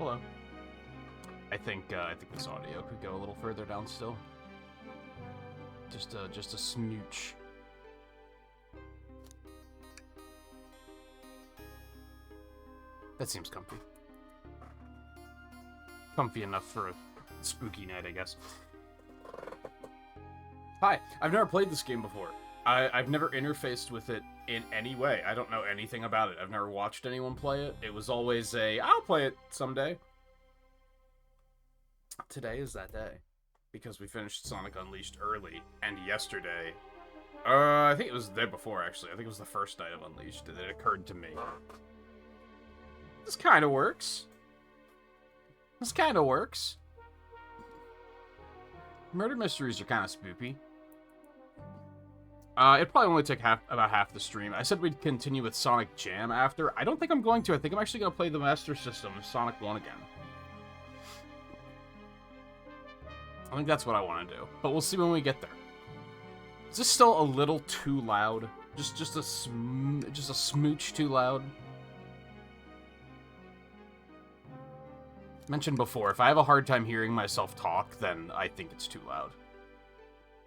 Hello. I think this audio could go a little further down still. Just a smooch. That seems comfy. Comfy enough for a spooky night, I guess. Hi, I've never played this game before. I've never interfaced with it in any way. I don't know anything about it. I've never watched anyone play it. It was always I'll play it someday. Today is that day. Because we finished Sonic Unleashed early, and yesterday... I think it was the day before, actually. I think it was the first night of Unleashed that it occurred to me. This kind of works. This kind of works. Murder mysteries are kind of spoopy. It'd probably only take about half the stream. I said we'd continue with Sonic Jam after. I don't think I'm going to. I think I'm actually going to play the Master System of Sonic 1 again. I think that's what I want to do. But we'll see when we get there. Is this still a little too loud? Just a smooch too loud? Mentioned before, if I have a hard time hearing myself talk, then I think it's too loud.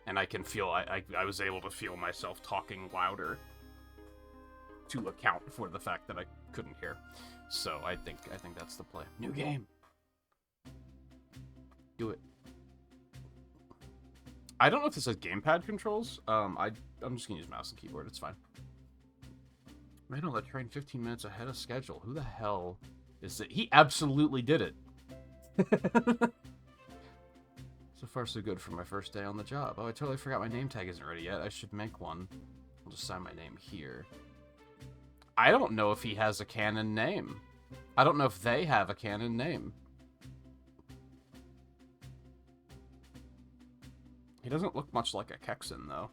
And I can feel, I was able to feel myself talking louder to account for the fact that I couldn't hear. So I think that's the play. New game. Do it. I don't know if this has gamepad controls. I'm just gonna use mouse and keyboard, it's fine. Ran on the train 15 minutes ahead of schedule. Who the hell is it? He absolutely did it. So far, so good for my first day on the job. Oh, I totally forgot my name tag isn't ready yet. I should make one. I'll just sign my name here. I don't know if he has a canon name. I don't know if they have a canon name. He doesn't look much like a Kexan, though.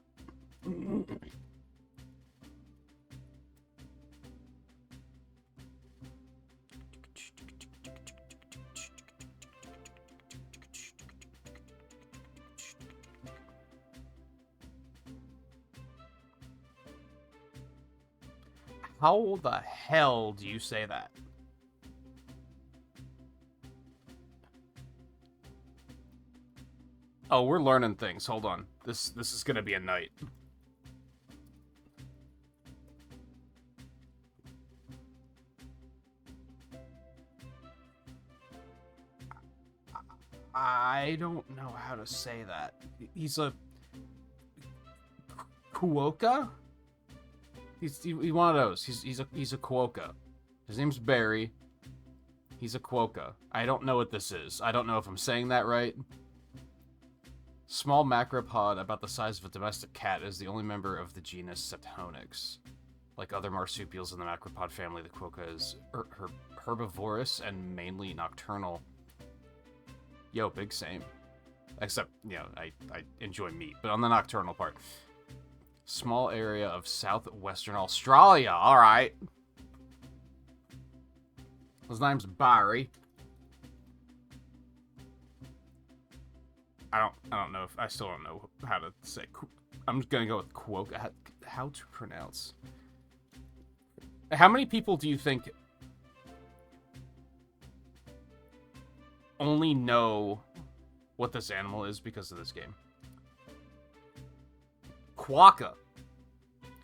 How the hell do you say that? Oh, we're learning things. Hold on. This is gonna be a night. I don't know how to say that. He's a Kuoka? He's one of those. He's a Kuoka. His name's Barry. He's a Kuoka. I don't know what this is. I don't know if I'm saying that right. Small macropod about the size of a domestic cat is the only member of the genus Septonix. Like other marsupials in the macropod family, the Kuoka is herbivorous and mainly nocturnal. Yo, big same. Except, you know, I enjoy meat, but on the nocturnal part. Small area of southwestern Australia. All right. His name's Barry. I don't know if I still don't know how to say. I'm just gonna go with Kuoka. How to pronounce? How many people do you think only know what this animal is because of this game? Quokka.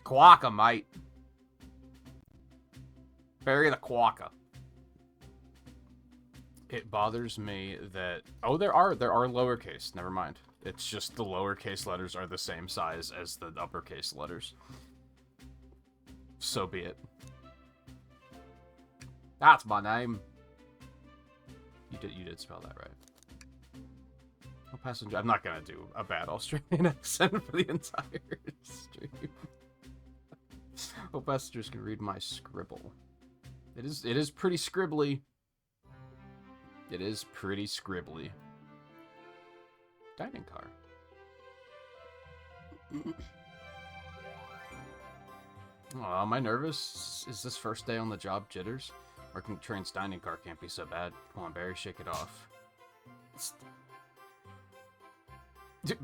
Quokka, mate. Bury the quokka. It bothers me that... Oh, there are lowercase. Never mind. It's just the lowercase letters are the same size as the uppercase letters. So be it. That's my name. You did spell that right. Oh, passenger. I'm not gonna do a bad Australian accent for the entire stream. Hope passengers can read my scribble. It is pretty scribbly. It is pretty scribbly. Dining car. Oh, am I nervous? Is this first day on the job jitters? Working train's dining car can't be so bad. Come on, Barry, shake it off.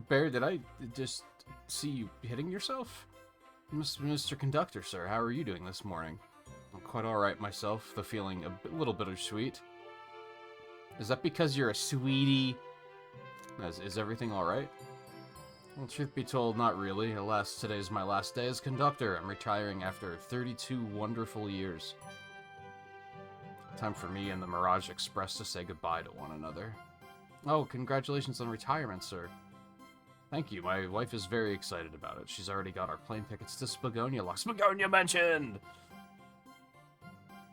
Barry, did I just see you hitting yourself? Mr. Conductor, sir, how are you doing this morning? I'm quite alright myself, the feeling a little bittersweet. Is that because you're a sweetie? Is everything alright? Well, truth be told, not really. Alas, today's my last day as conductor. I'm retiring after 32 wonderful years. Time for me and the Mirage Express to say goodbye to one another. Oh, congratulations on retirement, sir. Thank you. My wife is very excited about it. She's already got our plane tickets to Spagonia. Spagonia mentioned!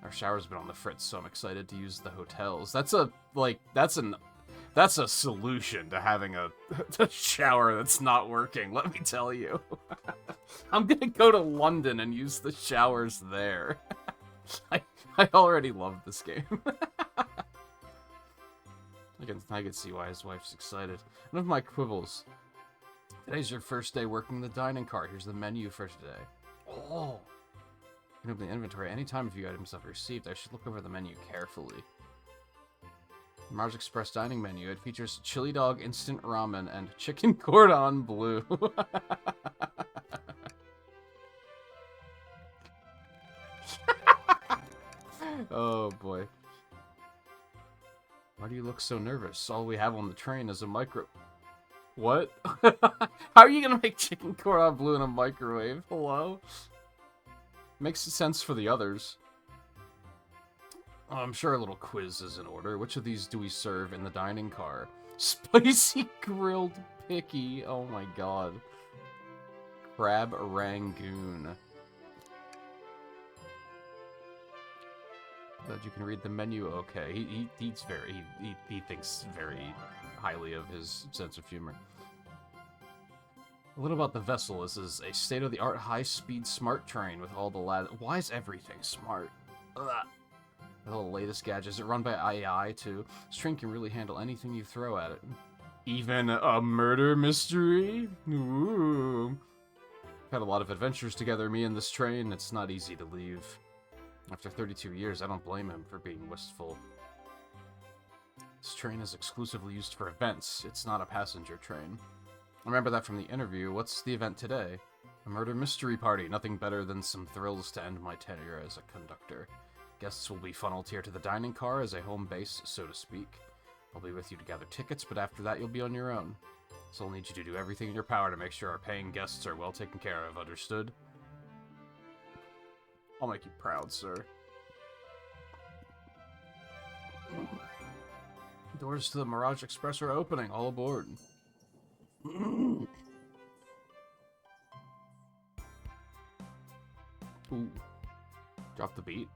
Our shower's been on the fritz, so I'm excited to use the hotels. That's a, like, that's a solution to having a shower that's not working, let me tell you. I'm gonna go to London and use the showers there. I already love this game. I can see why his wife's excited. One of my quibbles. Today's your first day working the dining car. Here's the menu for today. Oh! You can open the inventory anytime if you items I've received. I should look over the menu carefully. Mirage Express dining menu. It features chili dog, instant ramen, and chicken cordon bleu. Oh boy. Why do you look so nervous? All we have on the train is a micro... What? How are you gonna make chicken cordon bleu in a microwave? Hello? Makes sense for the others. Oh, I'm sure a little quiz is in order. Which of these do we serve in the dining car? Spicy grilled picky. Oh my god. Crab rangoon. Glad you can read the menu okay. He thinks very highly of his sense of humor. A little about the vessel. This is a state-of-the-art high-speed smart train with all the Why is everything smart? Ugh. With all the latest gadgets. It run by AI too. This train can really handle anything you throw at it. Even a murder mystery? Ooh. We've had a lot of adventures together, me and this train. It's not easy to leave. After 32 years, I don't blame him for being wistful. This train is exclusively used for events. It's not a passenger train. I remember that from the interview. What's the event today? A murder mystery party. Nothing better than some thrills to end my tenure as a conductor. Guests will be funneled here to the dining car as a home base, so to speak. I'll be with you to gather tickets, but after that you'll be on your own. So I'll need you to do everything in your power to make sure our paying guests are well taken care of, understood? I'll make you proud, sir. Doors to the Mirage Express are opening. All aboard. Ooh. Drop the beat.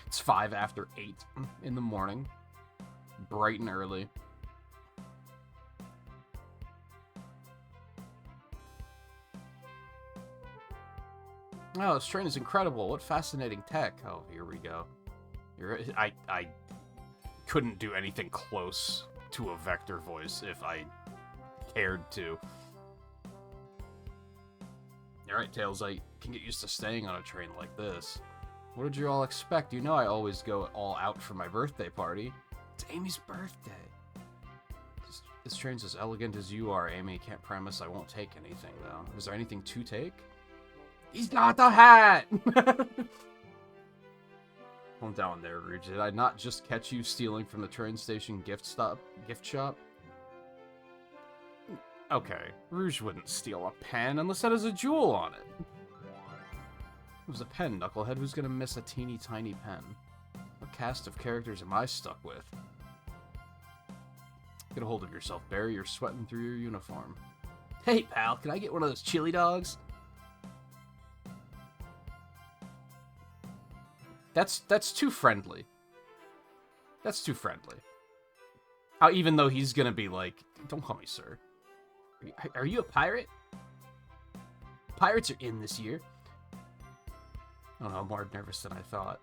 It's 5 after 8 in the morning. Bright and early. Oh, this train is incredible. What fascinating tech. Oh, here we go. I couldn't do anything close to a Vector voice if I cared to. Alright, Tails, I can get used to staying on a train like this. What did you all expect? You know I always go all out for my birthday party. It's Amy's birthday. This train's as elegant as you are, Amy. Can't promise I won't take anything, though. Is there anything to take? He's got the hat! Calm down there, Rouge. Did I not just catch you stealing from the train station gift shop? Okay, Rouge wouldn't steal a pen unless it has a jewel on it. It was a pen, Knucklehead. Who's gonna miss a teeny tiny pen? What cast of characters am I stuck with? Get a hold of yourself, Barry. You're sweating through your uniform. Hey, pal, can I get one of those chili dogs? That's too friendly. That's too friendly. Even though he's gonna be like, don't call me sir. Are you a pirate? Pirates are in this year. Oh no, I'm more nervous than I thought.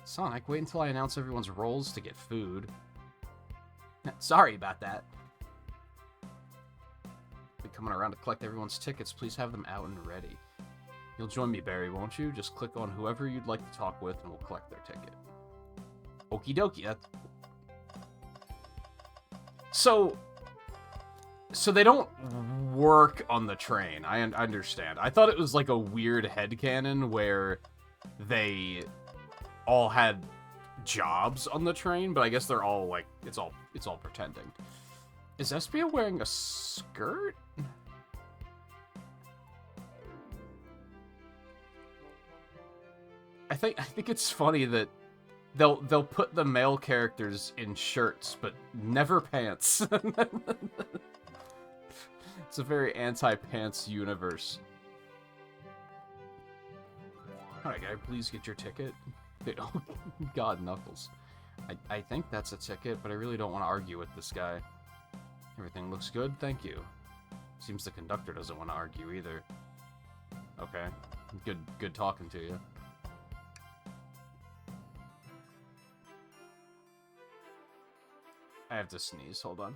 Sonic, wait until I announce everyone's roles to get food. Sorry about that. Be coming around to collect everyone's tickets. Please have them out and ready. You'll join me, Barry, won't you? Just click on whoever you'd like to talk with and we'll collect their ticket. Okie dokie. So they don't work on the train. I understand. I thought it was like a weird headcanon where they all had jobs on the train, but I guess they're all like it's all pretending. Is Espia wearing a skirt? I think it's funny that they'll put the male characters in shirts, but never pants. It's a very anti-pants universe. Alright, can I please get your ticket? Oh, God, Knuckles. I think that's a ticket, but I really don't want to argue with this guy. Everything looks good, thank you. Seems the conductor doesn't want to argue either. Okay, good talking to you. I have to sneeze, hold on.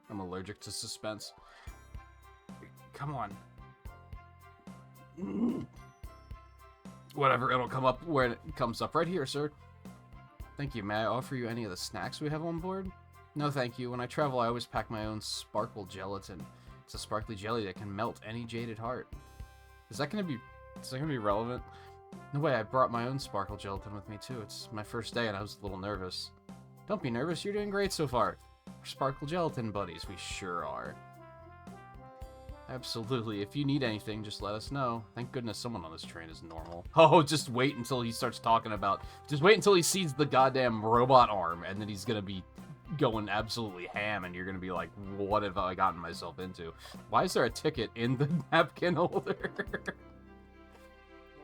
I'm allergic to suspense. Come on. Whatever, it'll come up where it comes up. Right here, sir. Thank you. May I offer you any of the snacks we have on board? No, thank you. When I travel, I always pack my own sparkle gelatin. It's a sparkly jelly that can melt any jaded heart. Is that gonna be relevant? No way, I brought my own sparkle gelatin with me too. It's my first day and I was a little nervous. Don't be nervous, you're doing great so far. We're sparkle gelatin buddies, we sure are. Absolutely, if you need anything, just let us know. Thank goodness someone on this train is normal. Oh, just wait until he starts talking about... Just wait until he sees the goddamn robot arm, and then he's gonna be going absolutely ham, and you're gonna be like, what have I gotten myself into? Why is there a ticket in the napkin holder?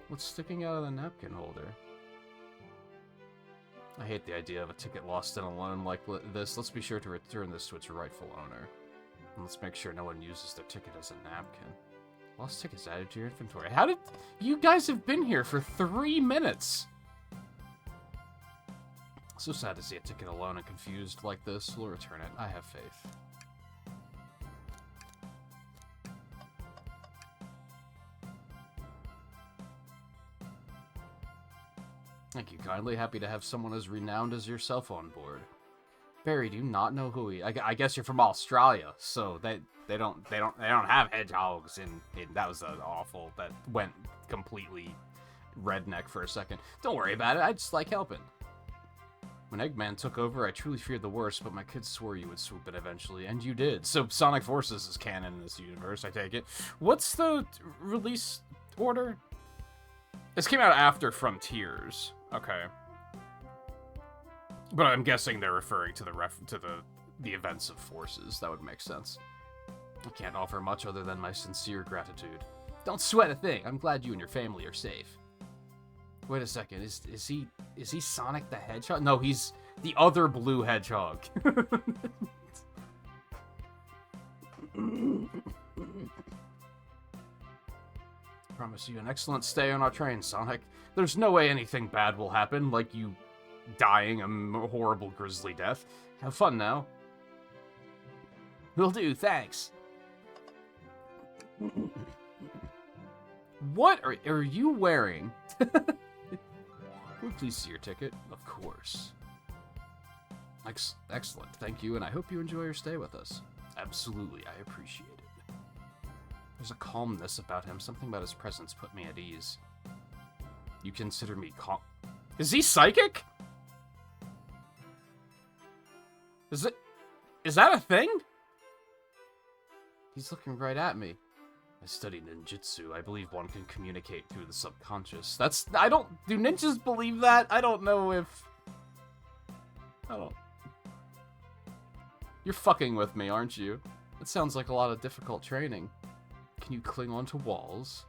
What's sticking out of the napkin holder? I hate the idea of a ticket lost and alone like this. Let's be sure to return this to its rightful owner. And let's make sure no one uses their ticket as a napkin. Lost tickets added to your inventory. How did... You guys have been here for 3 minutes! So sad to see a ticket alone and confused like this. We'll return it. I have faith. Thank you kindly. Happy to have someone as renowned as yourself on board. Barry, do you not know who he... I guess you're from Australia, so they don't have hedgehogs in that was awful. That went completely redneck for a second. Don't worry about it. I just like helping. When Eggman took over, I truly feared the worst, but my kids swore you would swoop in eventually, and you did. So Sonic Forces is canon in this universe, I take it. What's the release order? This came out after Frontiers. Okay. But I'm guessing they're referring to the events of Forces. That would make sense. I can't offer much other than my sincere gratitude. Don't sweat a thing. I'm glad you and your family are safe. Wait a second. Is he Sonic the Hedgehog? No, he's the other blue hedgehog. Promise you an excellent stay on our train, Sonic. There's no way anything bad will happen, like you dying a horrible grisly death. Have fun now. Will do, thanks. What are you wearing? Would please see your ticket? Of course. Excellent, thank you, and I hope you enjoy your stay with us. Absolutely, I appreciate it. There's a calmness about him. Something about his presence put me at ease. You consider me calm... Is he psychic? Is that a thing? He's looking right at me. I studied ninjutsu. I believe one can communicate through the subconscious. Do ninjas believe that? I don't know if... You're fucking with me, aren't you? It sounds like a lot of difficult training. Can you cling onto walls?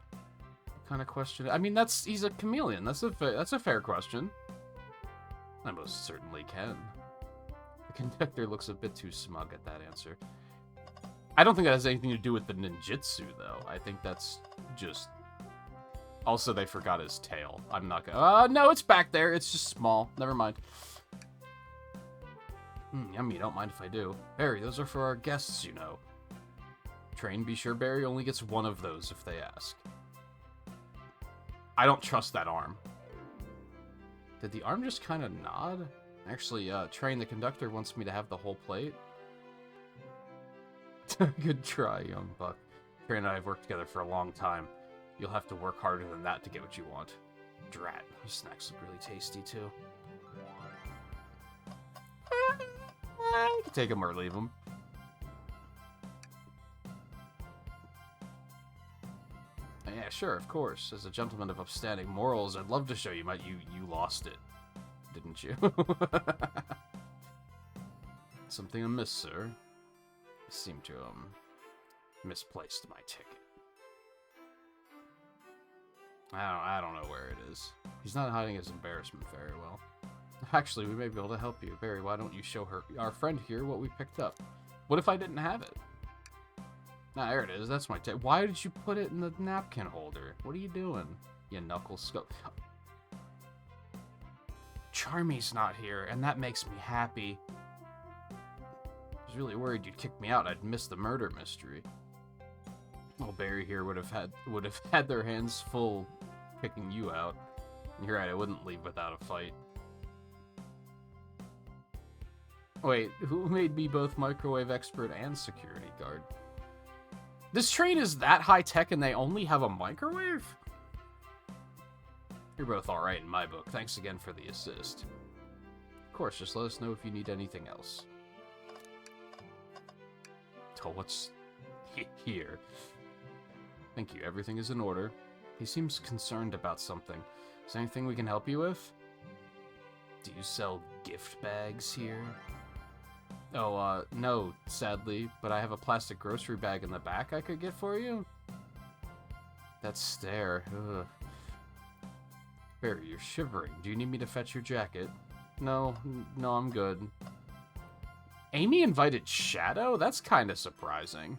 What kind of question? I mean, he's a chameleon. That's a fair question. I most certainly can. The conductor looks a bit too smug at that answer. I don't think that has anything to do with the ninjutsu, though. I think that's just... Also, they forgot his tail. I'm not gonna... no, it's back there. It's just small. Never mind. Yummy, don't mind if I do. Barry, those are for our guests, you know. Train, be sure Barry only gets one of those if they ask. I don't trust that arm. Did the arm just kind of nod? Actually, Train, the conductor wants me to have the whole plate. Good try, young buck. Train and I have worked together for a long time. You'll have to work harder than that to get what you want. Drat. Those snacks look really tasty, too. You can take them or leave them. Yeah, sure, of course. As a gentleman of upstanding morals, I'd love to show you you lost it. Didn't you? Something amiss, sir? I seem to, misplaced my ticket. I don't know where it is. He's not hiding his embarrassment very well. Actually, we may be able to help you. Barry, why don't you show our friend here what we picked up? What if I didn't have it? Ah, there it is. That's my ticket. Why did you put it in the napkin holder? What are you doing, you knuckle scope? Charmy's not here, and that makes me happy. I was really worried you'd kick me out. I'd miss the murder mystery. Well, Barry here would have had their hands full picking you out. You're right, I wouldn't leave without a fight. Wait, who made me both microwave expert and security guard? This train is that high-tech and they only have a microwave? You're both alright in my book. Thanks again for the assist. Of course, just let us know if you need anything else. Oh, what's here? Thank you. Everything is in order. He seems concerned about something. Is there anything we can help you with? Do you sell gift bags here? Oh, no, sadly, but I have a plastic grocery bag in the back I could get for you. That stare. Ugh. Barry, you're shivering. Do you need me to fetch your jacket? No, I'm good. Amy invited Shadow? That's kind of surprising.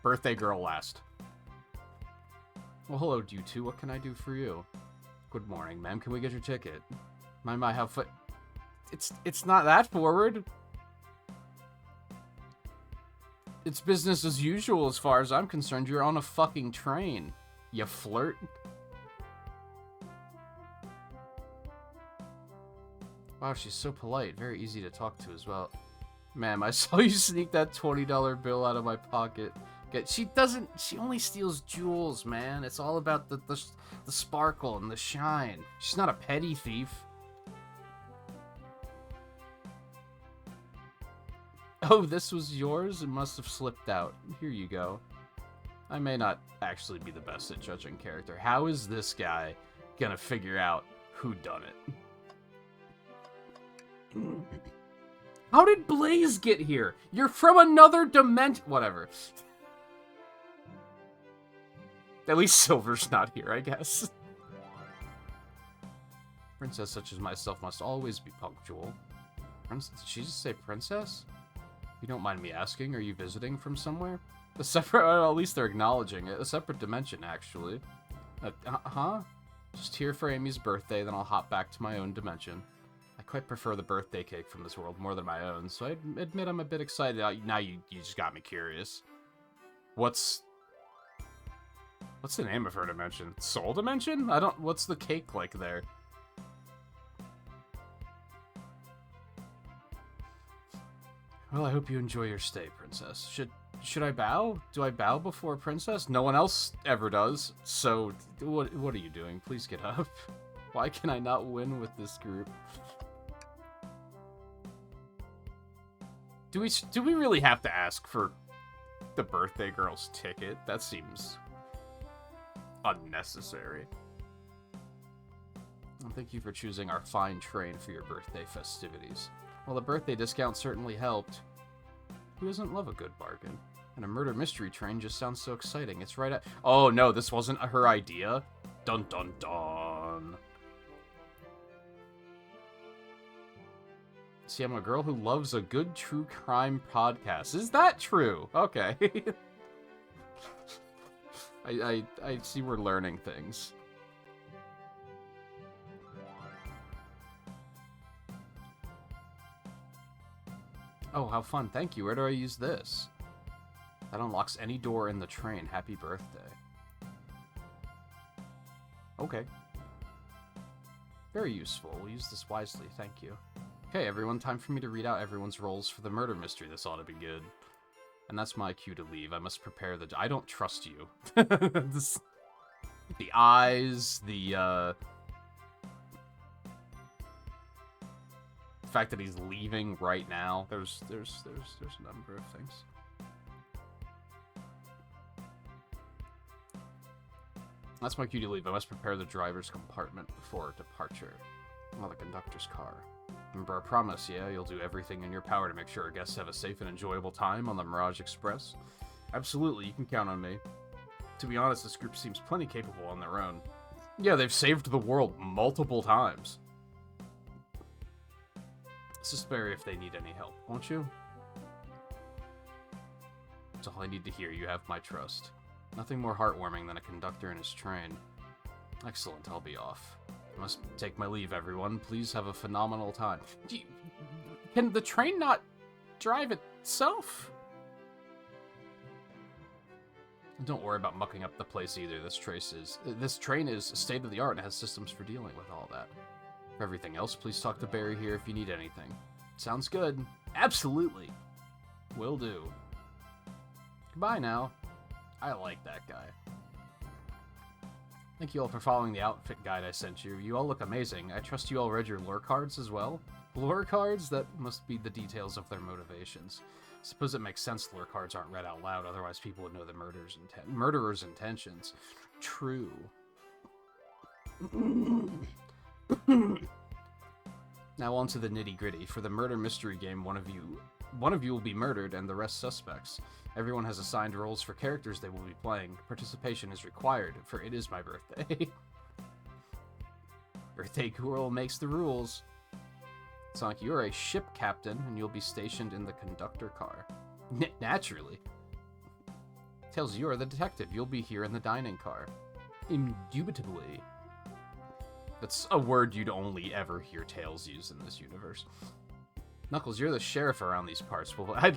Birthday girl last. Well, hello, you two. What can I do for you? Good morning, ma'am. Can we get your ticket? My, how It's not that forward. It's business as usual as far as I'm concerned. You're on a fucking train. You flirt. Wow, she's so polite. Very easy to talk to as well. Ma'am, I saw you sneak that $20 bill out of my pocket. She only steals jewels, man. It's all about the sparkle and the shine. She's not a petty thief. Oh, this was yours? It must have slipped out. Here you go. I may not actually be the best at judging character. How is this guy gonna figure out who done it? How did Blaze get here? You're from another dimension. Whatever. At least Silver's not here, I guess. Princess such as myself must always be punctual. Did she just say princess? If you don't mind me asking, are you visiting from somewhere? A separate, well, at least they're acknowledging it. A separate dimension, actually. Huh? Just here for Amy's birthday, then I'll hop back to my own dimension. I quite prefer the birthday cake from this world more than my own, so I admit I'm a bit excited. Now you just got me curious. What's the name of her dimension? Soul Dimension? What's the cake like there? Well, I hope you enjoy your stay, Princess. Should I bow? Do I bow before Princess? No one else ever does. So, what are you doing? Please get up. Why can I not win with this group? Do we really have to ask for the birthday girl's ticket? That seems unnecessary. Well, thank you for choosing our fine train for your birthday festivities. Well, the birthday discount certainly helped. Who doesn't love a good bargain? And a murder mystery train just sounds so exciting. It's right at... Oh, no, this wasn't her idea. Dun, dun, dun. See, I'm a girl who loves a good true crime podcast. Is that true? Okay. I see we're learning things. Oh, how fun. Thank you. Where do I use this? That unlocks any door in the train. Happy birthday. Okay. Very useful. We'll use this wisely. Thank you. Okay, everyone, time for me to read out everyone's roles for the murder mystery. This ought to be good. And that's my cue to leave. I must prepare the... I don't trust you. The eyes, the fact that he's leaving right now. There's a number of things. That's my cue to leave. I must prepare the driver's compartment before departure. Well, the conductor's car. Remember our promise, yeah? You'll do everything in your power to make sure our guests have a safe and enjoyable time on the Mirage Express. Absolutely, you can count on me. To be honest, this group seems plenty capable on their own. Yeah, they've saved the world multiple times. Suspect if they need any help, won't you? That's all I need to hear. You have my trust. Nothing more heartwarming than a conductor in his train. Excellent, I'll be off. I must take my leave, everyone. Please have a phenomenal time. Can the train not drive itself? Don't worry about mucking up the place either. This train is state-of-the-art and has systems for dealing with all that. For everything else, please talk to Barry here if you need anything. Sounds good. Absolutely. Will do. Goodbye now. I like that guy. Thank you all for following the outfit guide I sent you. You all look amazing. I trust you all read your lore cards as well? Lore cards? That must be the details of their motivations. Suppose it makes sense lore cards aren't read out loud, otherwise people would know the murderer's intentions. True. Now on to the nitty-gritty. For the murder mystery game, one of you will be murdered and the rest suspects. Everyone has assigned roles for characters they will be playing. Participation is required, for it is my birthday. Birthday girl makes the rules. Sonic, you're a ship captain, and you'll be stationed in the conductor car. Naturally. Tails, you are the detective. You'll be here in the dining car. Indubitably. That's a word you'd only ever hear Tails use in this universe. Knuckles, you're the sheriff around these parts. Well, I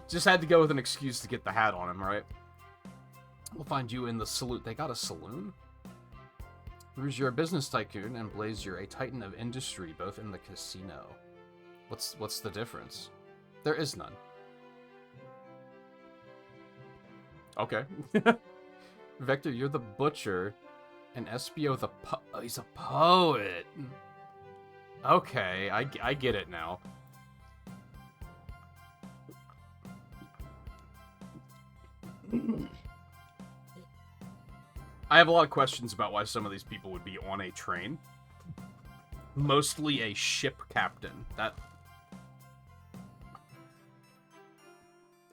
just had to go with an excuse to get the hat on him, right? We'll find you in the saloon. They got a saloon? Rouge, you're a business tycoon, and Blaze, you're a titan of industry, both in the casino. What's the difference? There is none. Okay. Vector, you're the butcher, and Espio the he's a poet. Okay, I get it now. I have a lot of questions about why some of these people would be on a train. Mostly a ship captain. That...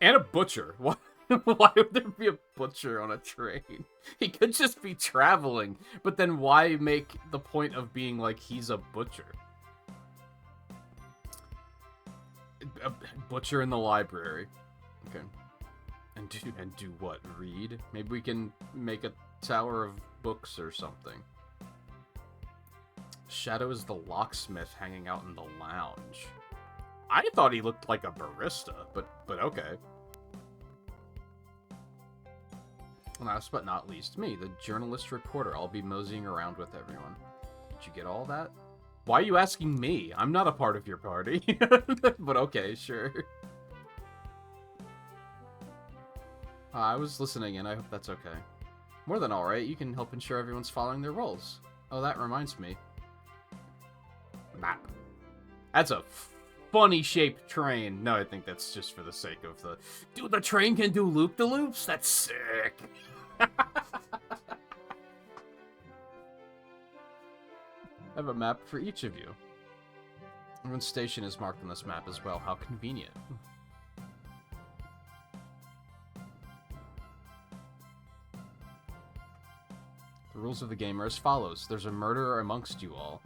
And a butcher. Why would there be a butcher on a train? He could just be traveling, but then why make the point of being like he's a butcher? A butcher in the library. Okay. And do what? Read? Maybe we can make a tower of books or something. Shadow is the locksmith hanging out in the lounge. I thought he looked like a barista, but okay. Last but not least, me, the journalist reporter. I'll be moseying around with everyone. Did you get all that? Why are you asking me? I'm not a part of your party. But okay, sure. I was listening in. I hope that's okay. More than alright, you can help ensure everyone's following their roles. Oh, that reminds me. Map. That's a funny shaped train. No, I think that's just for the sake of the... Dude, the train can do loop-de-loops? That's sick. I have a map for each of you. Everyone's station is marked on this map as well. How convenient. The rules of the game are as follows. There's a murderer amongst you all.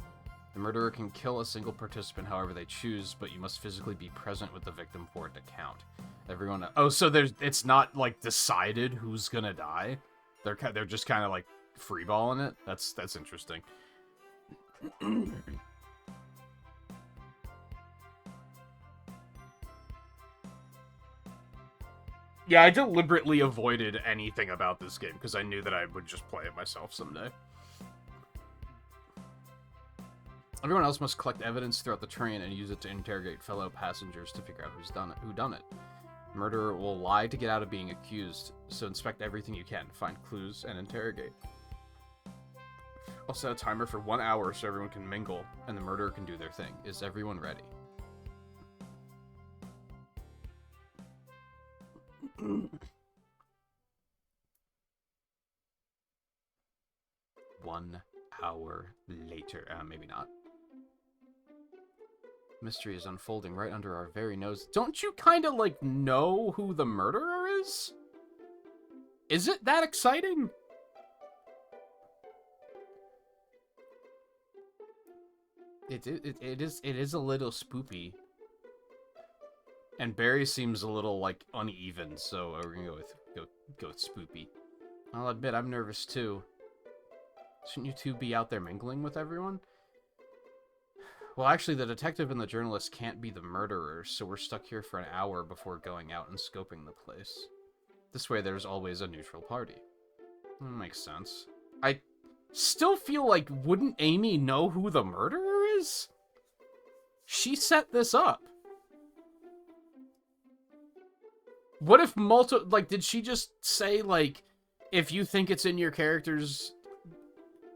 The murderer can kill a single participant however they choose, but you must physically be present with the victim for it to count. Everyone... Oh, so it's not, like, decided who's gonna die? They're just kind of, like, freeballing it? That's interesting. Yeah, I deliberately avoided anything about this game, because I knew that I would just play it myself someday. Everyone else must collect evidence throughout the train and use it to interrogate fellow passengers to figure out who done it. The murderer will lie to get out of being accused, so inspect everything you can, find clues, and interrogate. I'll set a timer for 1 hour so everyone can mingle, and the murderer can do their thing. Is everyone ready? One hour later. Maybe not. Mystery is unfolding right under our very nose. Don't you kind of, like, know who the murderer is? Is it that exciting? It is a little spoopy. And Barry seems a little, like, uneven, so we're gonna go with spoopy. I'll admit, I'm nervous, too. Shouldn't you two be out there mingling with everyone? Well, actually, the detective and the journalist can't be the murderers, so we're stuck here for an hour before going out and scoping the place. This way, there's always a neutral party. That makes sense. I still feel like, wouldn't Amy know who the murderer is? She set this up. What if did she just say, like, if you think it's in your character's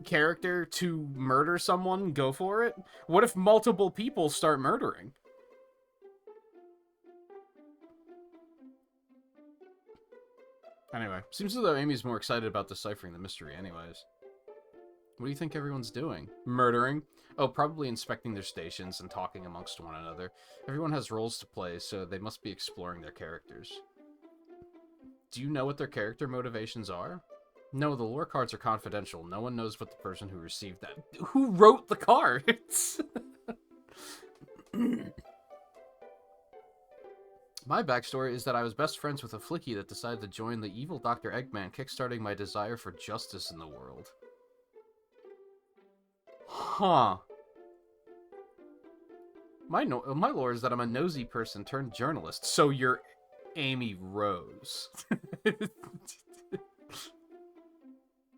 character to murder someone, go for it? What if multiple people start murdering? Anyway, seems as though Amy's more excited about deciphering the mystery anyways. What do you think everyone's doing? Murdering? Oh, probably inspecting their stations and talking amongst one another. Everyone has roles to play, so they must be exploring their characters. Do you know what their character motivations are? No, the lore cards are confidential. No one knows what the person who received that... Who wrote the cards? My backstory is that I was best friends with a flicky that decided to join the evil Dr. Eggman, kickstarting my desire for justice in the world. Huh. My lore is that I'm a nosy person turned journalist, so you're Amy Rose.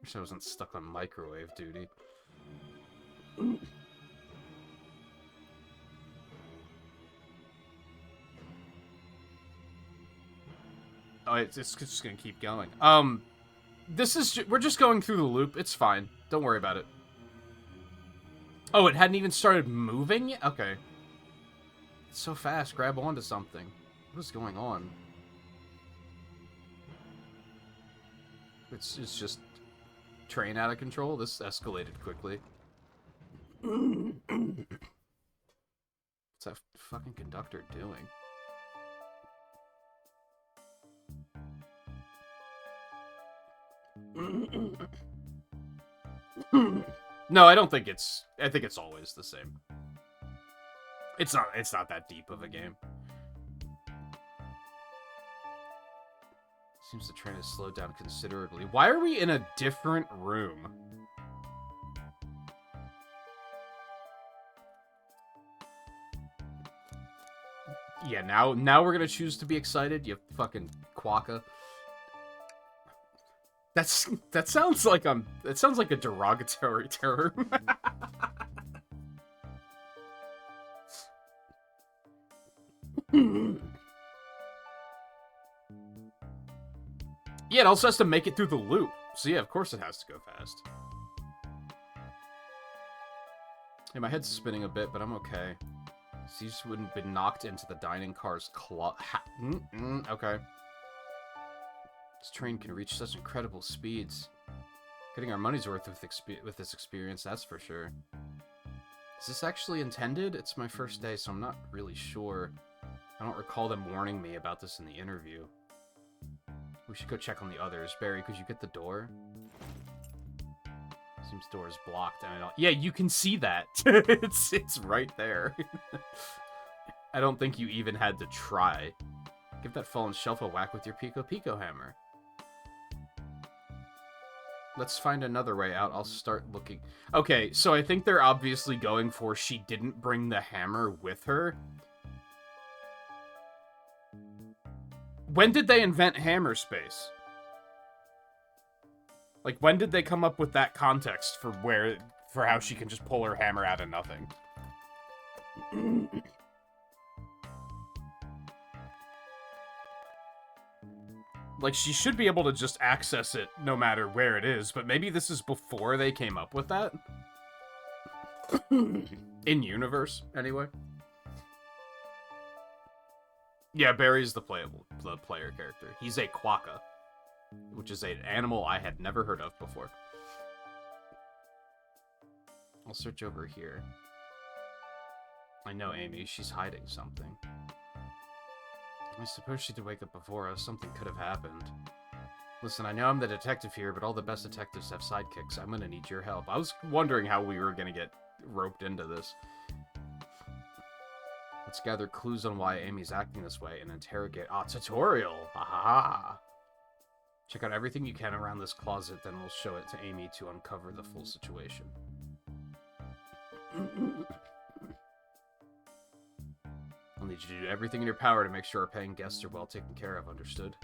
Wish I wasn't stuck on microwave duty. Oh, it's just gonna keep going. We're just going through the loop. It's fine. Don't worry about it. Oh, it hadn't even started moving yet? Okay. It's so fast. Grab onto something. What is going on? It's just train out of control. This escalated quickly. What's that fucking conductor doing? No, I don't think it's... I think it's always the same. It's not that deep of a game. Seems the train has slowed down considerably. Why are we in a different room? Yeah, now we're gonna choose to be excited, you fucking quokka. That sounds like a derogatory term. Yeah, it also has to make it through the loop. So yeah, of course it has to go fast. Hey, my head's spinning a bit, but I'm okay. So you just wouldn't have been knocked into the dining car's okay. This train can reach such incredible speeds. Getting our money's worth with this experience, that's for sure. Is this actually intended? It's my first day, so I'm not really sure. I don't recall them warning me about this in the interview. We should go check on the others. Barry, could you get the door? Seems the door is blocked, and I don't... Yeah, you can see that. it's right there. I don't think you even had to try. Give that fallen shelf a whack with your Pico Pico hammer. Let's find another way out. I'll start looking. Okay, so I think they're obviously going for she didn't bring the hammer with her. When did they invent hammer space? Like, when did they come up with that context for where for how she can just pull her hammer out of nothing. Like, she should be able to just access it no matter where it is, but maybe this is before they came up with that? In-universe, anyway. Yeah, Barry's the player character. He's a quokka, which is an animal I had never heard of before. I'll search over here. I know Amy, she's hiding something. I suppose she did wake up before us. Something could have happened. Listen, I know I'm the detective here, but all the best detectives have sidekicks. I'm gonna need your help. I was wondering how we were gonna get roped into this. Let's gather clues on why Amy's acting this way and interrogate... Ah, tutorial! Aha! Check out everything you can around this closet, then we'll show it to Amy to uncover the full situation. I'll need you to do everything in your power to make sure our paying guests are well taken care of, understood?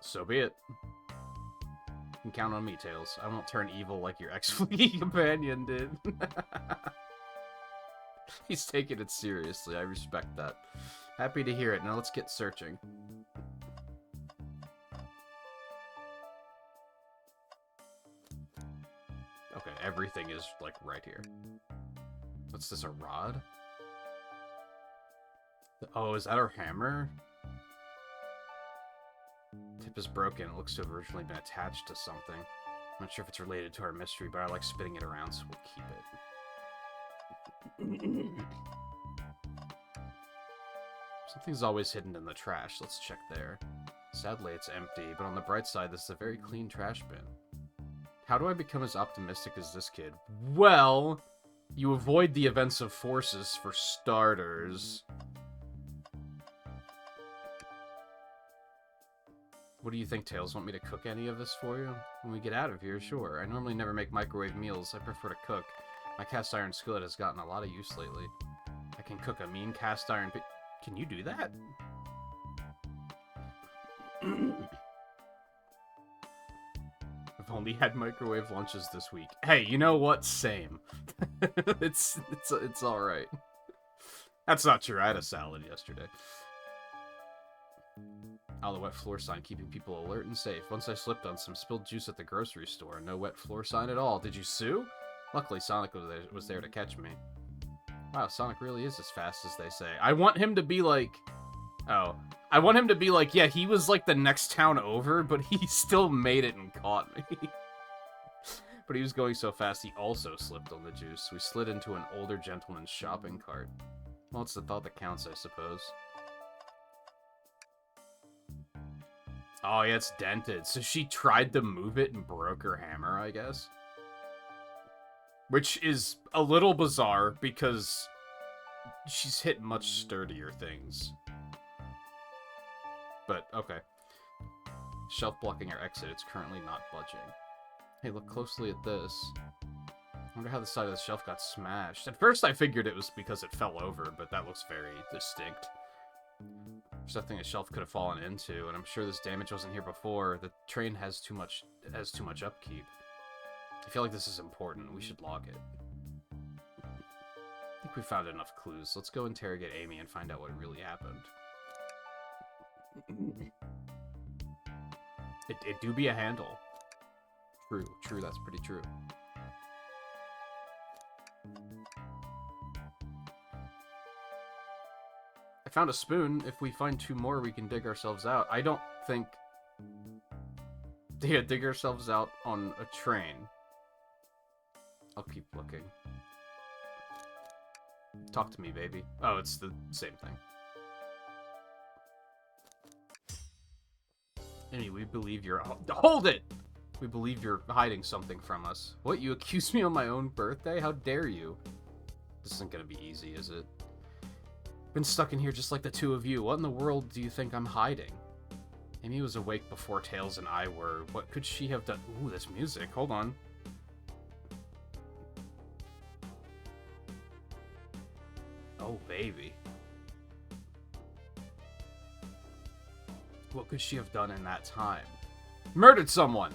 So be it. You can count on me, Tails. I won't turn evil like your ex-fleet companion did. He's taking it seriously, I respect that. Happy to hear it, now let's get searching. Okay, everything is, like, right here. What's this, a rod? Oh, is that our hammer? Tip is broken. It looks to have originally been attached to something. I'm not sure if it's related to our mystery, but I like spinning it around, so we'll keep it. Something's always hidden in the trash. Let's check there. Sadly, it's empty, but on the bright side, this is a very clean trash bin. How do I become as optimistic as this kid? Well, you avoid the events of forces, for starters. What do you think, Tails? Want me to cook any of this for you? When we get out of here, sure. I normally never make microwave meals. I prefer to cook. My cast iron skillet has gotten a lot of use lately. I can cook a mean cast iron... Can you do that? I've only had microwave lunches this week. Hey, you know what? Same. It's alright. That's not true. I had a salad yesterday. Oh, the wet floor sign, keeping people alert and safe. Once I slipped on some spilled juice at the grocery store. No wet floor sign at all. Did you sue? Luckily, Sonic was there to catch me. Wow, Sonic really is as fast as they say. I want him to be like... Oh. I want him to be like, yeah, he was like the next town over, but he still made it and caught me. But he was going so fast, he also slipped on the juice. We slid into an older gentleman's shopping cart. Well, it's the thought that counts, I suppose. Oh, yeah, it's dented. So she tried to move it and broke her hammer, I guess. Which is a little bizarre, because she's hit much sturdier things. But, okay. Shelf blocking our exit. It's currently not budging. Hey, look closely at this. I wonder how the side of the shelf got smashed. At first I figured it was because it fell over, but that looks very distinct. Something a shelf could have fallen into, and I'm sure this damage wasn't here before. The train has too much upkeep. I feel like this is important. We should log it. I think we found enough clues. Let's go interrogate Amy and find out what really happened. It do be a handle. True, that's pretty true. I found a spoon. If we find 2 more, we can dig ourselves out. I don't think... Yeah, dig ourselves out on a train. I'll keep looking. Talk to me, baby. Oh, it's the same thing. Amy, we believe you're... Hold it! We believe you're hiding something from us. What, you accused me on my own birthday? How dare you? This isn't gonna be easy, is it? Been stuck in here just like the 2 of you. What in the world do you think I'm hiding? Amy was awake before Tails and I were. What could she have done? Ooh, this music. Hold on. Oh, baby. What could she have done in that time? Murdered someone!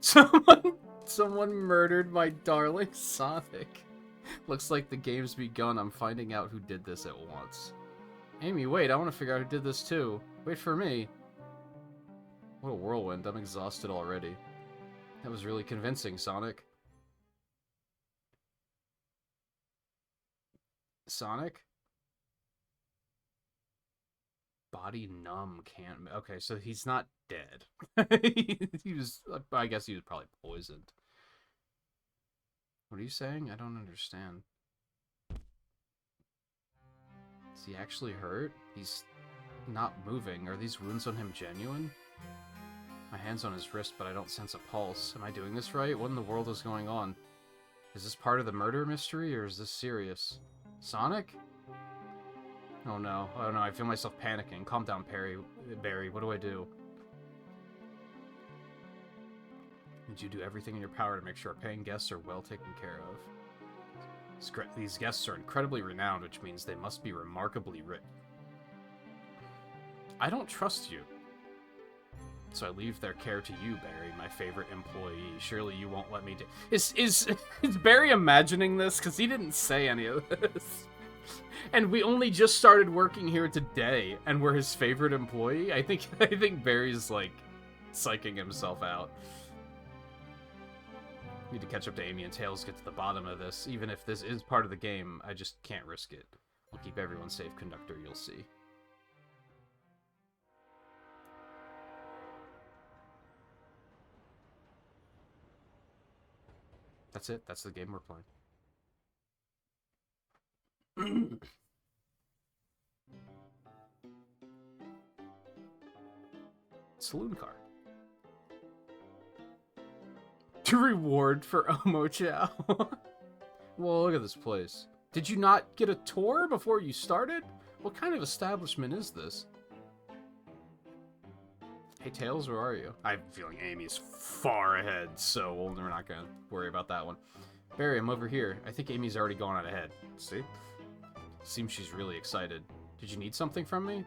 Someone murdered my darling Sonic. Looks like the game's begun. I'm finding out who did this at once. Amy, wait, I want to figure out who did this too. Wait for me. What a whirlwind. I'm exhausted already. That was really convincing, Sonic. Sonic? Body numb, can't... Okay, so he's not dead. He was... I guess he was probably poisoned. What are you saying? I don't understand. Is he actually hurt? He's not moving. Are these wounds on him genuine? My hand's on his wrist, but I don't sense a pulse. Am I doing this right? What in the world is going on? Is this part of the murder mystery, or is this serious? Sonic? Oh no, I feel myself panicking. Calm down, Barry, what do I do? Did you do everything in your power to make sure our paying guests are well taken care of? These guests are incredibly renowned, which means they must be remarkably rich. I don't trust you. So I leave their care to you, Barry, my favorite employee. Surely you won't let me do... Is Barry imagining this? Because he didn't say any of this. And we only just started working here today, and we're his favorite employee? I think Barry's, like, psyching himself out. Need to catch up to Amy and Tails, get to the bottom of this. Even if this is part of the game, I just can't risk it. We'll keep everyone safe, Conductor, you'll see. That's it. That's the game we're playing. Saloon car. To reward for Omo Chow. Well, look at this place. Did you not get a tour before you started? What kind of establishment is this? Hey, Tails, where are you? I have a feeling Amy's far ahead, so we're not gonna worry about that one. Barry, I'm over here. I think Amy's already gone on ahead. See? Seems she's really excited. Did you need something from me?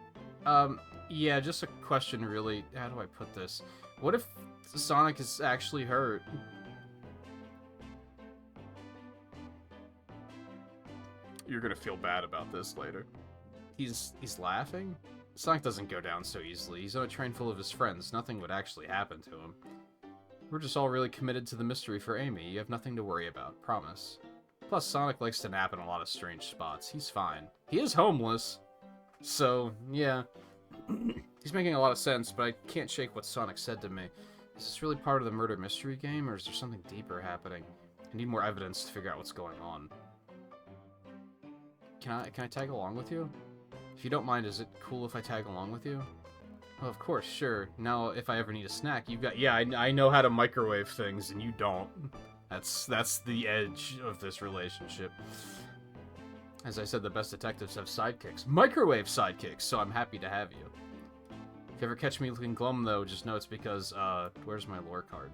Yeah, just a question, really. How do I put this? What if Sonic is actually hurt? You're gonna feel bad about this later. He's laughing? Sonic doesn't go down so easily. He's on a train full of his friends. Nothing would actually happen to him. We're just all really committed to the mystery for Amy. You have nothing to worry about. Promise. Plus, Sonic likes to nap in a lot of strange spots. He's fine. He is homeless. So, yeah. He's making a lot of sense, but I can't shake what Sonic said to me. Is this really part of the murder mystery game, or is there something deeper happening? I need more evidence to figure out what's going on. Can I tag along with you? If you don't mind, is it cool if I tag along with you? Well, of course, sure. Now, if I ever need a snack, you've got... Yeah, I know how to microwave things, and you don't. That's the edge of this relationship. As I said, the best detectives have sidekicks. Microwave sidekicks, so I'm happy to have you. If you ever catch me looking glum, though, just know it's because, where's my lore card?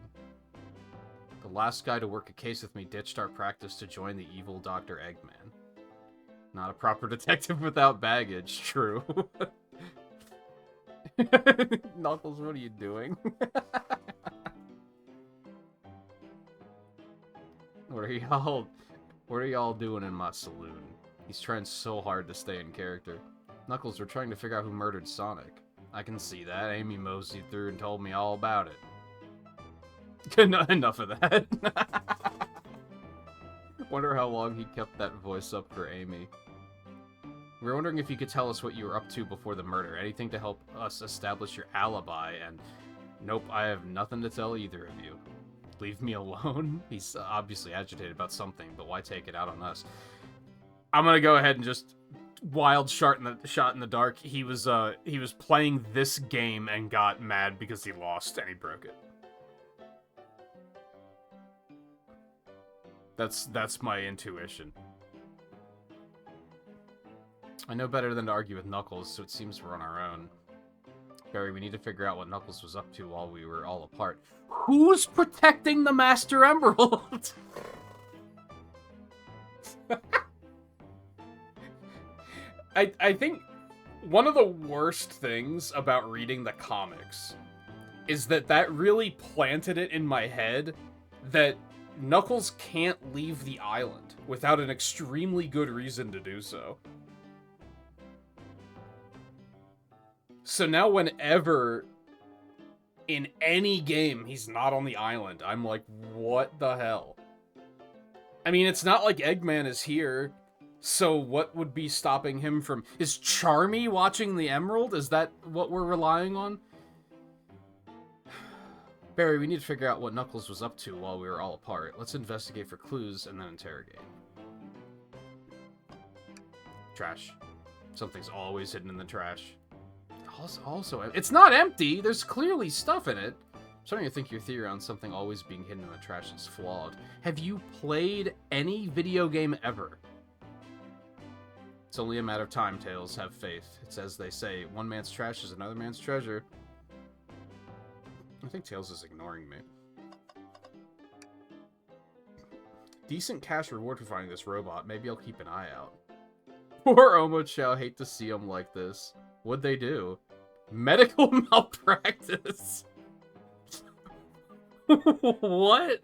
The last guy to work a case with me ditched our practice to join the evil Dr. Eggman. Not a proper detective without baggage, true. Knuckles, what are you doing? What are y'all doing in my saloon? He's trying so hard to stay in character. Knuckles, we're trying to figure out who murdered Sonic. I can see that. Amy moseyed through and told me all about it. Enough of that. Wonder how long he kept that voice up for Amy. We were wondering if you could tell us what you were up to before the murder. Anything to help us establish your alibi, and... Nope, I have nothing to tell either of you. Leave me alone? He's obviously agitated about something, but why take it out on us? I'm gonna go ahead and just... Wild shot in the dark. He was playing this game and got mad because he lost and he broke it. That's my intuition. I know better than to argue with Knuckles, so it seems we're on our own. Barry, we need to figure out what Knuckles was up to while we were all apart. Who's protecting the Master Emerald? I think one of the worst things about reading the comics is that really planted it in my head that Knuckles can't leave the island without an extremely good reason to do so. So now whenever in any game he's not on the island, I'm like, what the hell? I mean, it's not like Eggman is here, so what would be stopping him from... Is Charmy watching the Emerald? Is that what we're relying on? Barry, we need to figure out what Knuckles was up to while we were all apart. Let's investigate for clues and then interrogate. Trash. Something's always hidden in the trash. Also, it's not empty! There's clearly stuff in it! I'm starting to think your theory on something always being hidden in the trash is flawed. Have you played any video game ever? It's only a matter of time, Tails. Have faith. It's as they say, one man's trash is another man's treasure. I think Tails is ignoring me. Decent cash reward for finding this robot. Maybe I'll keep an eye out. Poor Omochao. Hate to see him like this. What'd they do? Medical malpractice. What?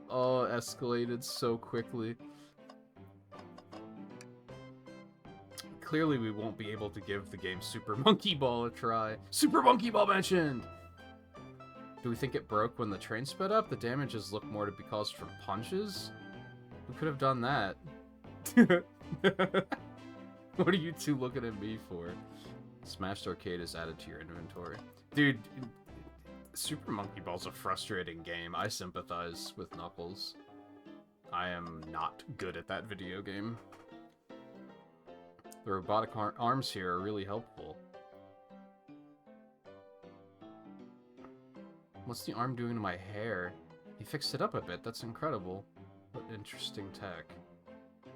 Oh, it escalated so quickly. Clearly we won't be able to give the game Super Monkey Ball a try. Super Monkey Ball mentioned! Do we think it broke when the train sped up? The damages look more to be caused from punches? Who could have done that? What are you two looking at me for? Smashed Arcade is added to your inventory. Dude, Super Monkey Ball's a frustrating game. I sympathize with Knuckles. I am not good at that video game. The robotic arms here are really helpful. What's the arm doing to my hair? He fixed it up a bit. That's incredible. What interesting tech.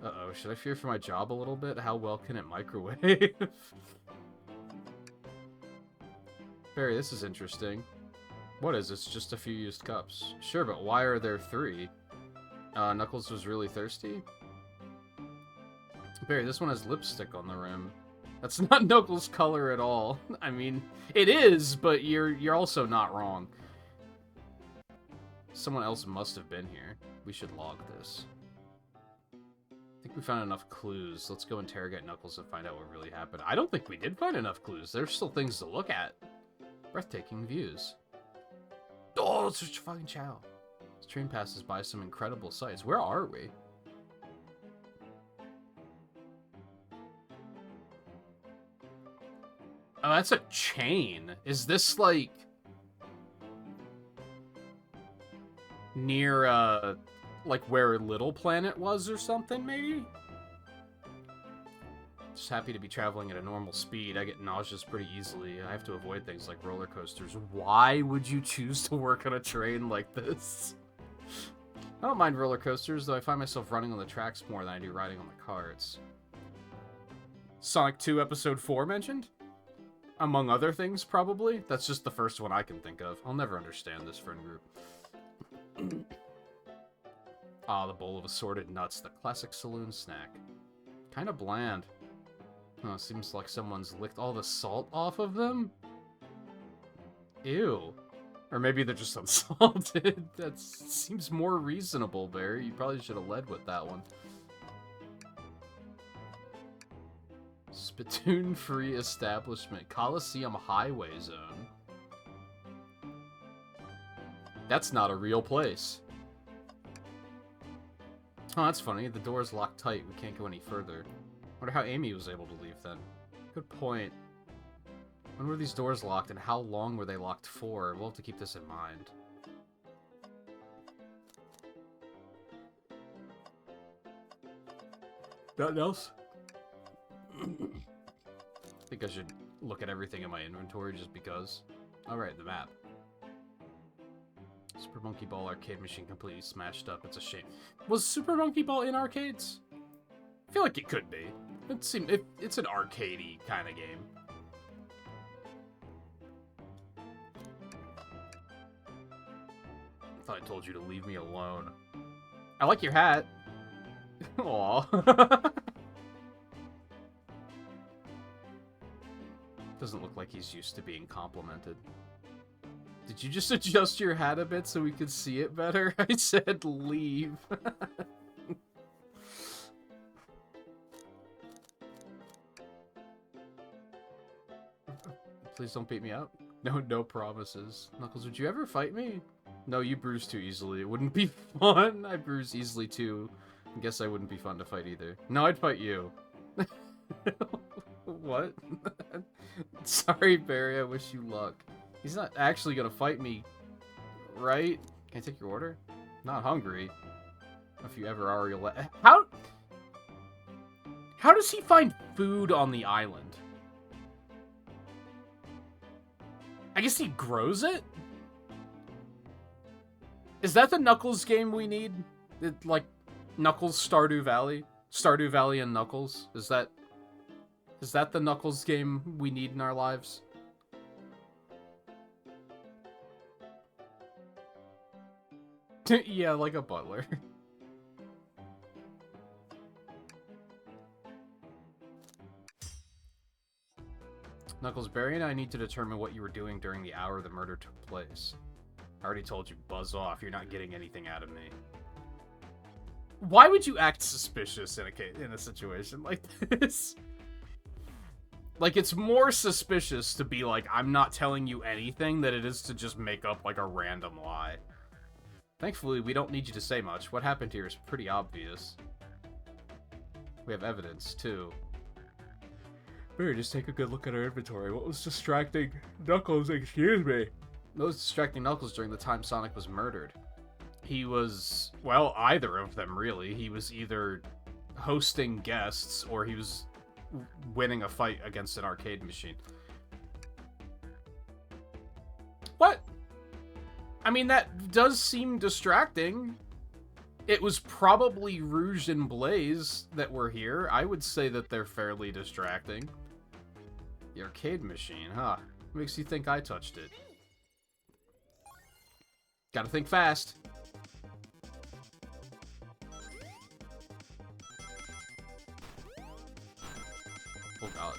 Uh-oh, should I fear for my job a little bit? How well can it microwave? Barry, this is interesting. What is this? Just a few used cups. Sure, but why are there 3? Knuckles was really thirsty? Barry, this one has lipstick on the rim. That's not Knuckles' color at all. I mean, it is, but you're also not wrong. Someone else must have been here. We should log this. I think we found enough clues. Let's go interrogate Knuckles and find out what really happened. I don't think we did find enough clues. There's still things to look at. Breathtaking views. Oh, it's such a fucking chow. This train passes by some incredible sights. Where are we? Oh, that's a chain. Is this, like... near, like, where Little Planet was or something, maybe? Just happy to be traveling at a normal speed. I get nauseous pretty easily. I have to avoid things like roller coasters. Why would you choose to work on a train like this? I don't mind roller coasters, though I find myself running on the tracks more than I do riding on the carts. Sonic 2 Episode 4 mentioned? Among other things, probably. That's just the first one I can think of. I'll never understand this friend group. Ah, the bowl of assorted nuts, the classic saloon snack. Kind of bland. Oh, seems like someone's licked all the salt off of them? Ew. Or maybe they're just unsalted. That seems more reasonable, Barry. You probably should have led with that one. Spittoon-free establishment. Coliseum Highway Zone. That's not a real place. Oh, that's funny. The door's locked tight. We can't go any further. Wonder how Amy was able to leave then. Good point. When were these doors locked and how long were they locked for? We'll have to keep this in mind. Nothing else? I think I should look at everything in my inventory just because. Alright, the map. Super Monkey Ball arcade machine completely smashed up. It's a shame. Was Super Monkey Ball in arcades? I feel like it could be. It's an arcadey kind of game. I thought I told you to leave me alone. I like your hat. Aw. Doesn't look like he's used to being complimented. Did you just adjust your hat a bit so we could see it better? I said leave. Please don't beat me up. No promises. Knuckles, would you ever fight me? No, you bruise too easily. It wouldn't be fun. I bruise easily too. I guess I wouldn't be fun to fight either. No, I'd fight you. What? Sorry, Barry. I wish you luck. He's not actually gonna fight me, right? Can I take your order? Not hungry. If you ever are, you'll How does he find food on the island? I guess he grows it? Is that the Knuckles game we need? Like, Knuckles Stardew Valley? Stardew Valley and Knuckles? Is that the Knuckles game we need in our lives? Yeah, like a butler. Knuckles, Barry and I need to determine what you were doing during the hour the murder took place. I already told you, buzz off. You're not getting anything out of me. Why would you act suspicious in a situation like this? Like, it's more suspicious to be like, I'm not telling you anything than it is to just make up, like, a random lie. Thankfully, we don't need you to say much. What happened here is pretty obvious. We have evidence, too. Barry, just take a good look at our inventory. What was distracting Knuckles? Excuse me. What was distracting Knuckles during the time Sonic was murdered? He was... well, either of them, really. He was either hosting guests, or he was winning a fight against an arcade machine. What? I mean, that does seem distracting. It was probably Rouge and Blaze that were here. I would say that they're fairly distracting. The arcade machine, huh? Makes you think I touched it. Gotta think fast. Oh god.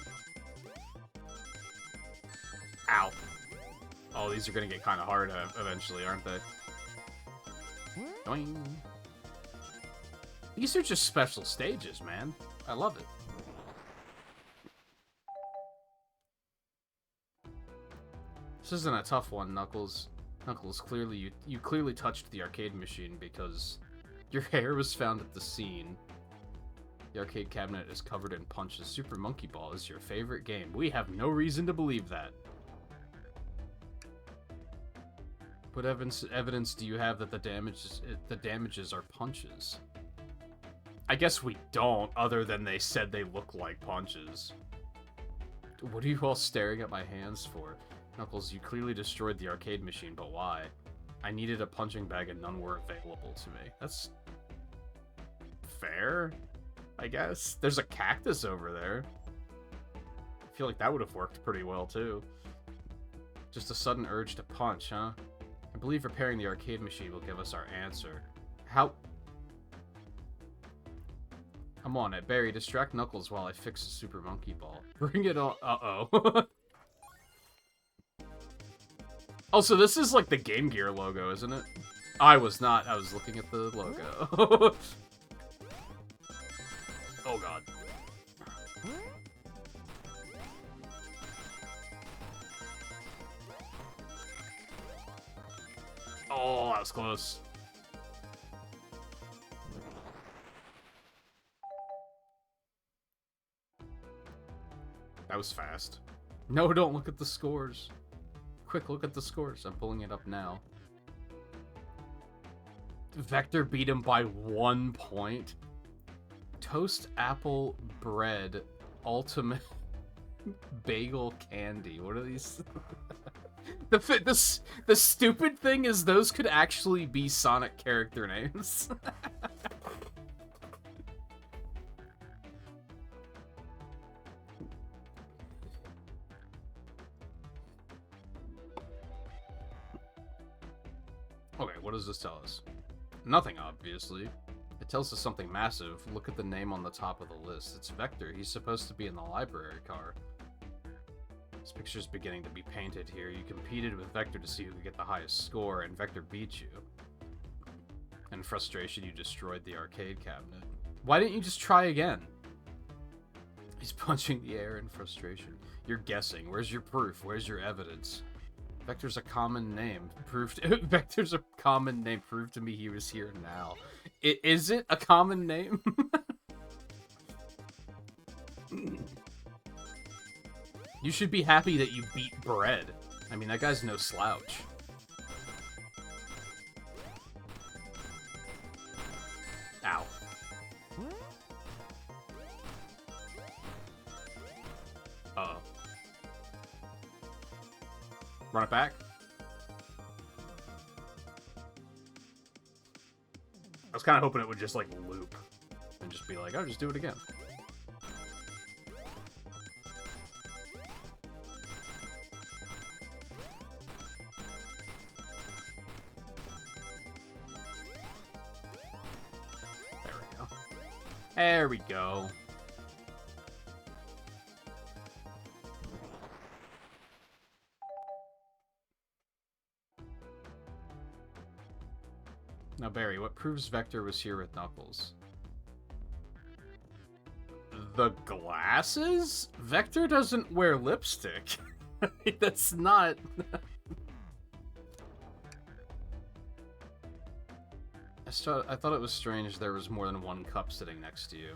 Ow. Oh, these are gonna get kind of hard eventually, aren't they? Doing. These are just special stages, man. I love it. This isn't a tough one, Knuckles. Knuckles, clearly you clearly touched the arcade machine because your hair was found at the scene. The arcade cabinet is covered in punches. Super Monkey Ball is your favorite game. We have no reason to believe that. What evidence do you have that the damages are punches? I guess we don't, other than they said they look like punches. What are you all staring at my hands for? Knuckles, you clearly destroyed the arcade machine, but why? I needed a punching bag and none were available to me. That's fair, I guess. There's a cactus over there. I feel like that would have worked pretty well, too. Just a sudden urge to punch, huh? I believe repairing the arcade machine will give us our answer. How? I'm on it. Barry, distract Knuckles while I fix the Super Monkey Ball. Bring it on. Uh-oh. Oh, so this is like the Game Gear logo, isn't it? I was not. I was looking at the logo. Oh, God. Oh, that was close. That was fast. No, don't look at the scores. Quick, look at the scores. I'm pulling it up now. Vector beat him by 1 point. Toast apple bread ultimate bagel candy. What are these? The stupid thing is those could actually be Sonic character names. Okay, what does this tell us? Nothing, obviously. It tells us something massive. Look at the name on the top of the list. It's Vector. He's supposed to be in the library car. This picture's beginning to be painted here. You competed with Vector to see who could get the highest score, and Vector beat you. In frustration, you destroyed the arcade cabinet. Why didn't you just try again? He's punching the air in frustration. You're guessing. Where's your proof? Where's your evidence? Vector's a common name. Vector's a common name. Prove to me he was here now. Is it a common name? You should be happy that you beat Bread. I mean, that guy's no slouch. Ow. Uh-oh. Run it back? I was kind of hoping it would just, like, loop. And just be like, oh, just do it again. There we go. Now, Barry, what proves Vector was here with Knuckles? The glasses? Vector doesn't wear lipstick. That's not... I thought it was strange there was more than one cup sitting next to you.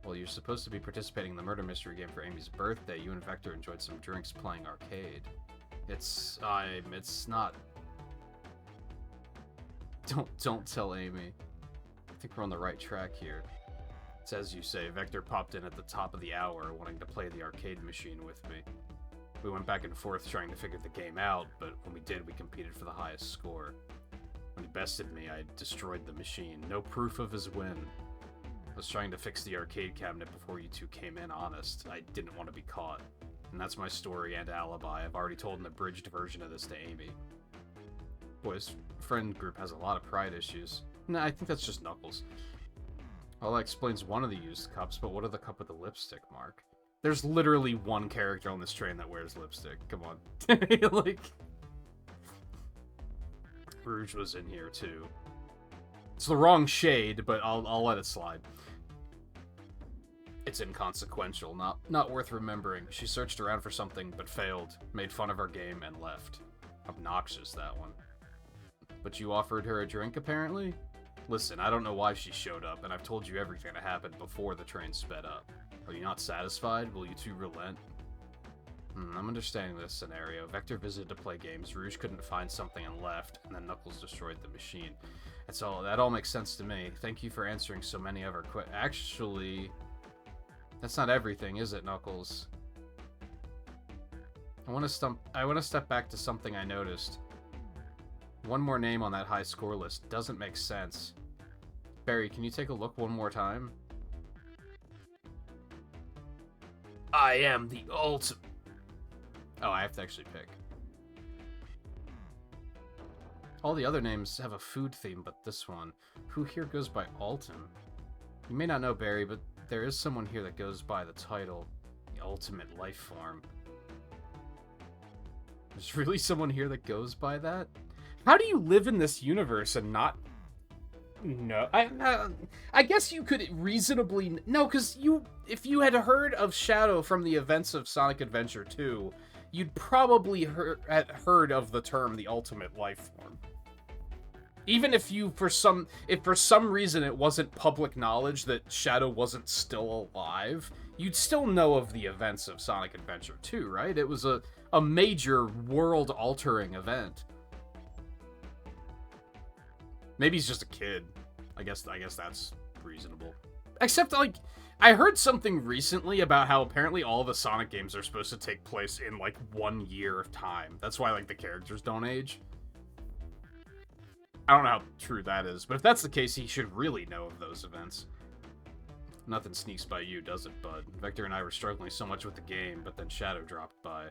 Well, you're supposed to be participating in the murder mystery game for Amy's birthday. You and Vector enjoyed some drinks playing arcade. It's not... Don't tell Amy. I think we're on the right track here. It's as you say, Vector popped in at the top of the hour wanting to play the arcade machine with me. We went back and forth trying to figure the game out, but when we did, we competed for the highest score. When he bested me, I destroyed the machine. No proof of his win. I was trying to fix the arcade cabinet before you two came in, honest. I didn't want to be caught. And that's my story and alibi. I've already told an abridged version of this to Amy. Boy's friend group has a lot of pride issues. Nah, I think that's just Knuckles. Well, that explains one of the used cups, but what of the cup with the lipstick mark? There's literally one character on this train that wears lipstick. Come on. Like... Rouge was in here too. It's the wrong shade, but I'll let it slide. It's inconsequential, not worth remembering. She searched around for something, but failed, made fun of our game, and left. Obnoxious, that one. But you offered her a drink, apparently? Listen, I don't know why she showed up, and I've told you everything that happened before the train sped up. Are you not satisfied? Will you two relent? I'm understanding this scenario. Vector visited to play games, Rouge couldn't find something and left, and then Knuckles destroyed the machine. That all makes sense to me. Thank you for answering so many of our Actually, that's not everything, is it, Knuckles? I want to step back to something I noticed. One more name on that high score list doesn't make sense. Barry, can you take a look one more time? I am the ultimate... Oh, I have to actually pick. All the other names have a food theme, but this one. Who here goes by Alton? You may not know, Barry, but there is someone here that goes by the title, the Ultimate Life Form. There's really someone here that goes by that? How do you live in this universe and not... No, I guess you could reasonably... No, because if you had heard of Shadow from the events of Sonic Adventure 2... you'd probably heard of the term the Ultimate Life Form. Even if for some reason it wasn't public knowledge that Shadow wasn't still alive, you'd still know of the events of Sonic Adventure 2, right? It was a major world-altering event. Maybe he's just a kid. I guess that's reasonable. Except, like, I heard something recently about how apparently all the Sonic games are supposed to take place in, like, 1 year of time. That's why, like, the characters don't age. I don't know how true that is, but if that's the case, he should really know of those events. Nothing sneaks by you, does it, bud? Vector and I were struggling so much with the game, but then Shadow dropped by.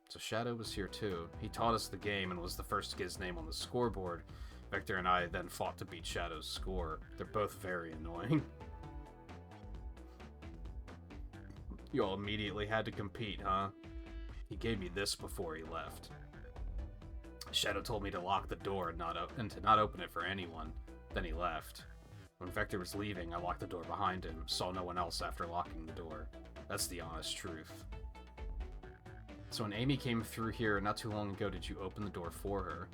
So Shadow was here, too. He taught us the game and was the first to get his name on the scoreboard. Vector and I then fought to beat Shadow's score. They're both very annoying. You all immediately had to compete, huh? He gave me this before he left. Shadow told me to lock the door and to not open it for anyone. Then he left. When Vector was leaving, I locked the door behind him, saw no one else after locking the door. That's the honest truth. So when Amy came through here not too long ago, did you open the door for her?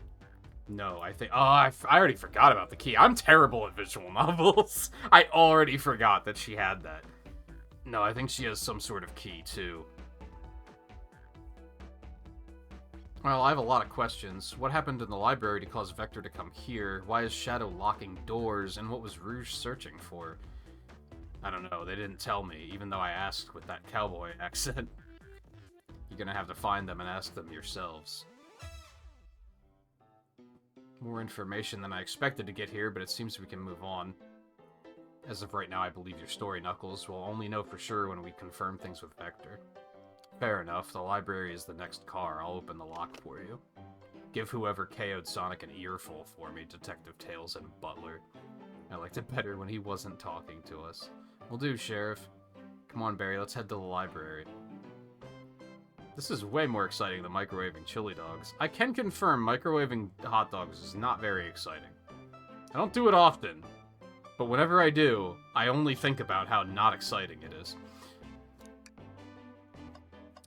No, I think... Oh, I already forgot about the key. I'm terrible at visual novels. I already forgot that she had that. No, I think she has some sort of key, too. Well, I have a lot of questions. What happened in the library to cause Vector to come here? Why is Shadow locking doors? And what was Rouge searching for? I don't know. They didn't tell me, even though I asked with that cowboy accent. You're gonna have to find them and ask them yourselves. More information than I expected to get here, but it seems we can move on. As of right now, I believe your story, Knuckles. We'll only know for sure when we confirm things with Vector. Fair enough. The library is the next car. I'll open the lock for you. Give whoever KO'd Sonic an earful for me, Detective Tails and Butler. I liked it better when he wasn't talking to us. Will do, Sheriff. Come on, Barry, let's head to the library. This is way more exciting than microwaving chili dogs. I can confirm microwaving hot dogs is not very exciting. I don't do it often, but whenever I do, I only think about how not exciting it is.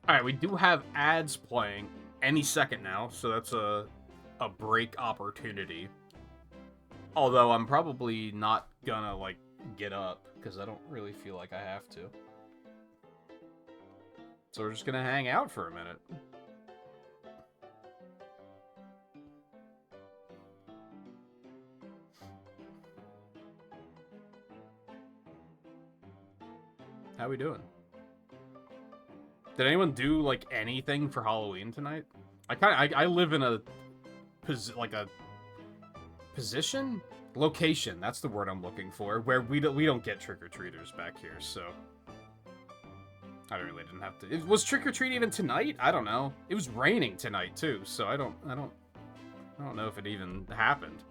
Alright, we do have ads playing any second now, so that's a break opportunity. Although I'm probably not gonna, like, get up, because I don't really feel like I have to. So we're just gonna hang out for a minute. How we doing? Did anyone do, like, anything for Halloween tonight? I live in a position? Location, that's the word I'm looking for, where we don't get trick-or-treaters back here, so I really didn't have to. Was trick-or-treat even tonight? I don't know. It was raining tonight too, so I don't know if it even happened.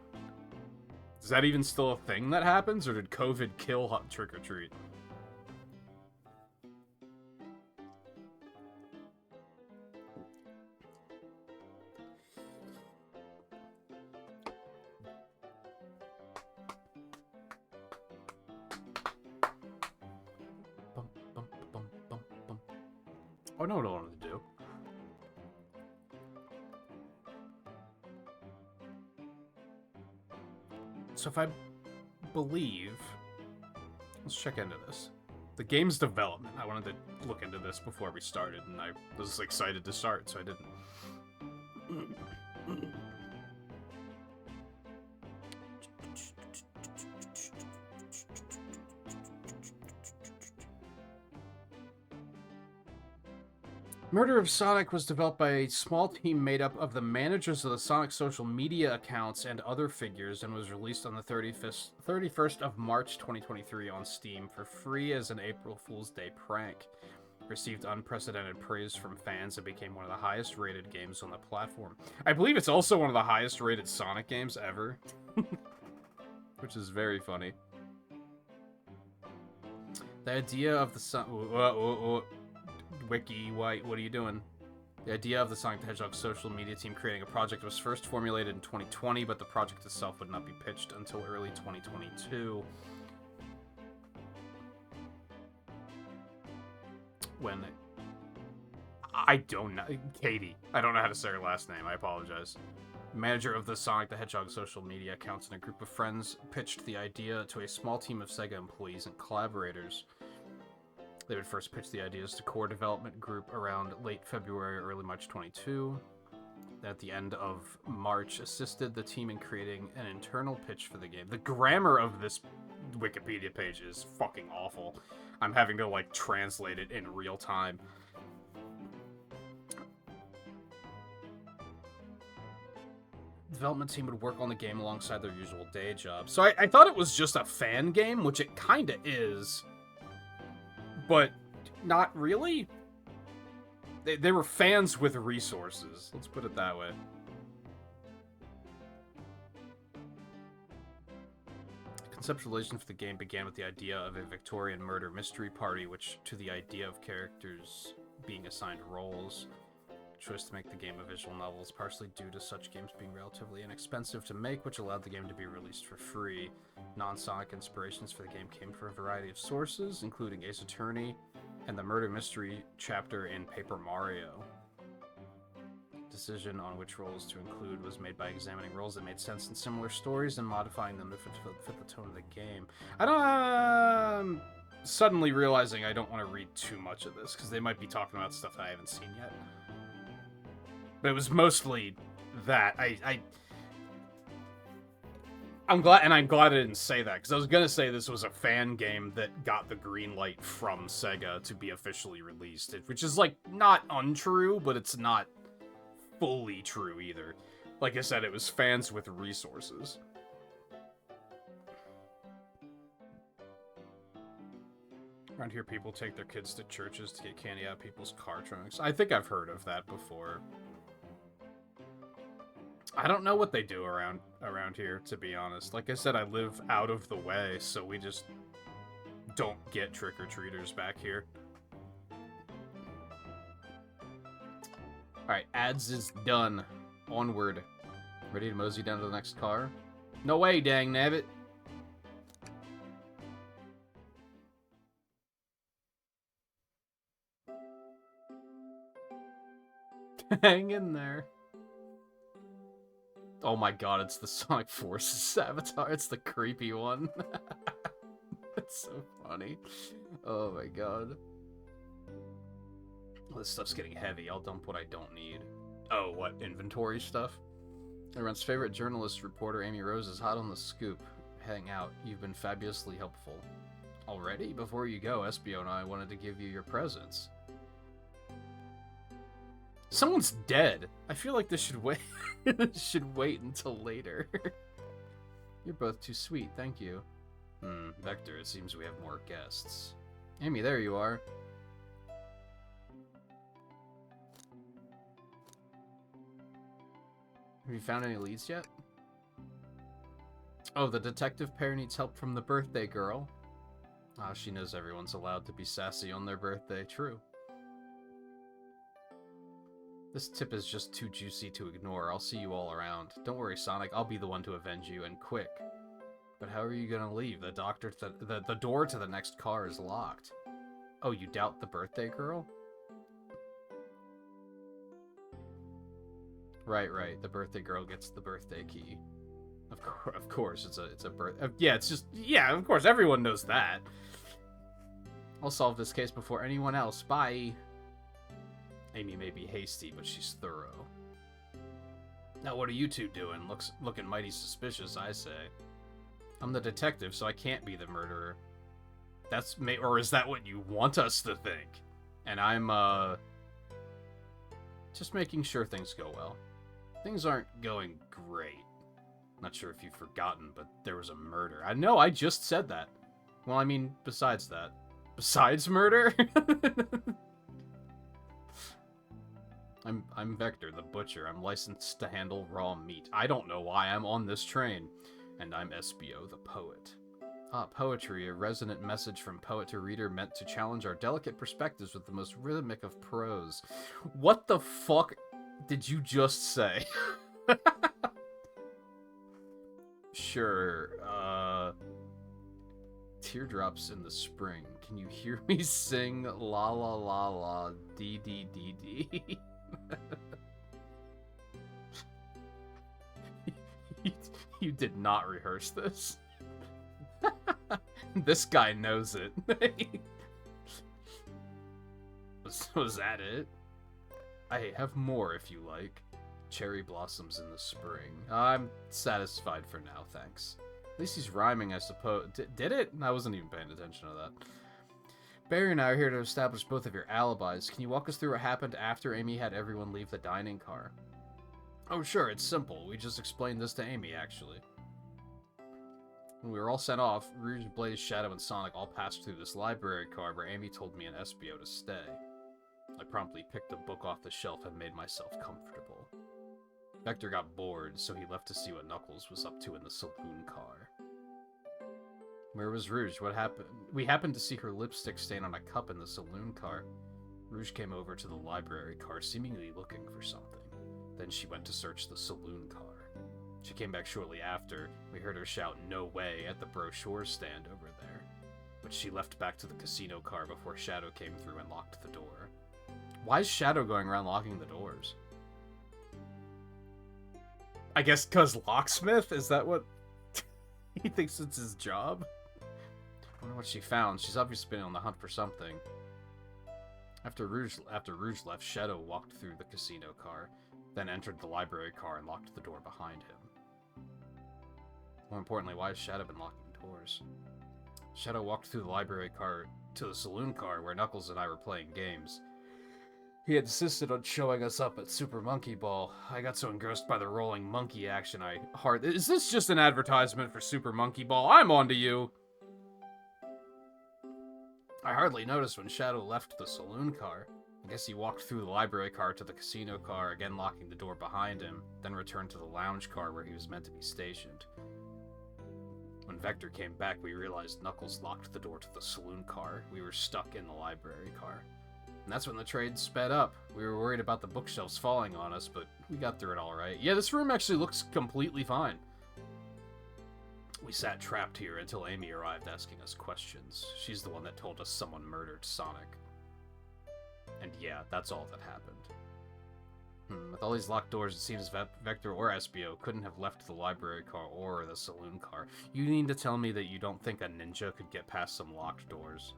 Is that even still a thing that happens, or did COVID kill trick-or-treat? Oh, no, what I wanted to do. So if I believe... Let's check into this. The game's development. I wanted to look into this before we started, and I was excited to start, so I didn't. Murder of Sonic was developed by a small team made up of the managers of the Sonic social media accounts and other figures, and was released on the 31st of March 2023 on Steam for free as an April Fool's Day prank. Received unprecedented praise from fans and became one of the highest rated games on the platform. I believe it's also one of the highest rated Sonic games ever. Which is very funny. The idea of the Wiki, what are you doing? The idea of the Sonic the Hedgehog social media team creating a project was first formulated in 2020, but the project itself would not be pitched until early 2022. When... I don't know. Katie. I don't know how to say her last name. I apologize. Manager of the Sonic the Hedgehog social media accounts and a group of friends pitched the idea to a small team of Sega employees and collaborators. They would first pitch the ideas to core development group around late February or early March 22. At the end of March, assisted the team in creating an internal pitch for the game. The grammar of this Wikipedia page is fucking awful. I'm having to, like, translate it in real time. Development team would work on the game alongside their usual day job. So I thought it was just a fan game, which it kinda is. But not really. They were fans with resources. Let's put it that way. Conceptualization for the game began with the idea of a Victorian murder mystery party, which to the idea of characters being assigned roles. choice to make the game a visual novel is partially due to such games being relatively inexpensive to make, which allowed the game to be released for free. Non-Sonic inspirations for the game came from a variety of sources, including Ace Attorney and the murder mystery chapter in Paper Mario. Decision on which roles to include was made by examining roles that made sense in similar stories and modifying them to fit the tone of the game. I don't... suddenly realizing I don't want to read too much of this, because they might be talking about stuff I haven't seen yet. But it was mostly that. I'm glad I didn't say that, because I was gonna say this was a fan game that got the green light from Sega to be officially released, which is, like, not untrue, but it's not fully true either. Like I said, it was fans with resources. Around here, people take their kids to churches to get candy out of people's car trunks. I think I've heard of that before. I don't know what they do around here, to be honest. Like I said, I live out of the way, so we just don't get trick-or-treaters back here. Alright, ads is done. Onward. Ready to mosey down to the next car? No way, dang nabbit. Hang in there. Oh my god, it's the Sonic Forces avatar. It's the creepy one. It's so funny. Oh my god. This stuff's getting heavy. I'll dump what I don't need. Oh, what? Inventory stuff? Everyone's favorite journalist reporter, Amy Rose, is hot on the scoop. Hang out. You've been fabulously helpful. Already? Before you go, Espio and I wanted to give you your presents. Someone's dead. I feel like this should wait. Should wait until later. You're both too sweet, thank you. Vector, it seems we have more guests. Amy, there you are. Have you found any leads yet? Oh, the detective pair needs help from the birthday girl. Ah, she knows everyone's allowed to be sassy on their birthday. True. This tip is just too juicy to ignore. I'll see you all around. Don't worry, Sonic. I'll be the one to avenge you, and quick. But how are you gonna leave? The door to the next car is locked. Oh, you doubt the birthday girl? Right. The birthday girl gets the birthday key. Of course, it's a birth. Yeah, it's just of course, everyone knows that. I'll solve this case before anyone else. Bye. Amy may be hasty, but she's thorough. Now, what are you two doing? Looking mighty suspicious, I say. I'm the detective, so I can't be the murderer. Or is that what you want us to think? And I'm, just making sure things go well. Things aren't going great. Not sure if you've forgotten, but there was a murder. I know, I just said that. Well, I mean, besides that. Besides murder? I'm Vector, the butcher. I'm licensed to handle raw meat. I don't know why I'm on this train. And I'm Espio, the poet. Ah, poetry, a resonant message from poet to reader meant to challenge our delicate perspectives with the most rhythmic of prose. What the fuck did you just say? Sure, teardrops in the spring. Can you hear me sing la la la la dee dee dee dee? You did not rehearse this. This guy knows it. Was that it? I have more if you like. Cherry blossoms in the spring. I'm satisfied for now, thanks. At least he's rhyming, I suppose. Did it? I wasn't even paying attention to that. Barry and I are here to establish both of your alibis. Can you walk us through what happened after Amy had everyone leave the dining car? Oh, sure, it's simple. We just explained this to Amy, actually. When we were all sent off, Rouge, Blaze, Shadow, and Sonic all passed through this library car where Amy told me and Espio to stay. I promptly picked a book off the shelf and made myself comfortable. Vector got bored, so he left to see what Knuckles was up to in the saloon car. Where was Rouge? What happened? We happened to see her lipstick stain on a cup in the saloon car. Rouge came over to the library car, seemingly looking for something. Then she went to search the saloon car. She came back shortly after. We heard her shout, "No way," at the brochure stand over there. But she left back to the casino car before Shadow came through and locked the door. Why is Shadow going around locking the doors? I guess because locksmith? Is that what he thinks it's his job? I wonder what she found. She's obviously been on the hunt for something. After Rouge left, Shadow walked through the casino car, then entered the library car and locked the door behind him. More importantly, why has Shadow been locking doors? Shadow walked through the library car to the saloon car where Knuckles and I were playing games. He insisted on showing us up at Super Monkey Ball. I got so engrossed by the rolling monkey action Is this just an advertisement for Super Monkey Ball? I'm onto you! I hardly noticed when Shadow left the saloon car. I guess he walked through the library car to the casino car, again locking the door behind him, then returned to the lounge car where he was meant to be stationed. When Vector came back, we realized Knuckles locked the door to the saloon car. We were stuck in the library car. And that's when the trade sped up. We were worried about the bookshelves falling on us, but we got through it all right. Yeah, this room actually looks completely fine. We sat trapped here until Amy arrived asking us questions. She's the one that told us someone murdered Sonic. And yeah, that's all that happened. With all these locked doors, it seems Vector or SBO couldn't have left the library car or the saloon car. You need to tell me that you don't think a ninja could get past some locked doors.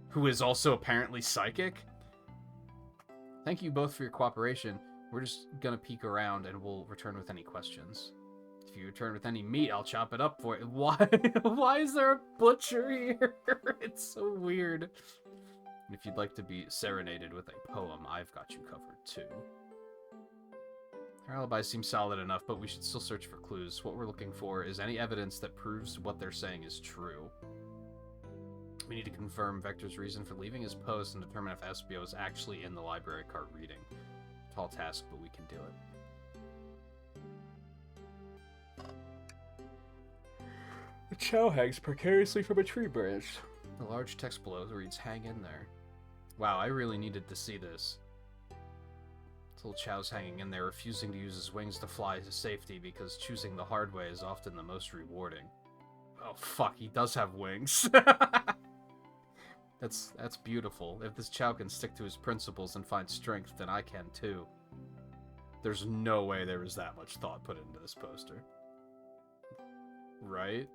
Who is also apparently psychic? Thank you both for your cooperation. We're just gonna peek around and we'll return with any questions. If you return with any meat, I'll chop it up for you. Why? Why is there a butcher here? It's so weird. And if you'd like to be serenaded with a poem, I've got you covered too. Our alibi seems solid enough, but we should still search for clues. What we're looking for is any evidence that proves what they're saying is true. We need to confirm Vector's reason for leaving his post and determine if SBO is actually in the library car reading. Tall task, but we can do it. The chow hangs precariously from a tree branch. The large text below reads, "Hang in there." Wow, I really needed to see this. Little Chow's hanging in there, refusing to use his wings to fly to safety because choosing the hard way is often the most rewarding. Oh fuck, he does have wings. That's beautiful. If this Chow can stick to his principles and find strength, then I can too. There's no way there was that much thought put into this poster. Right?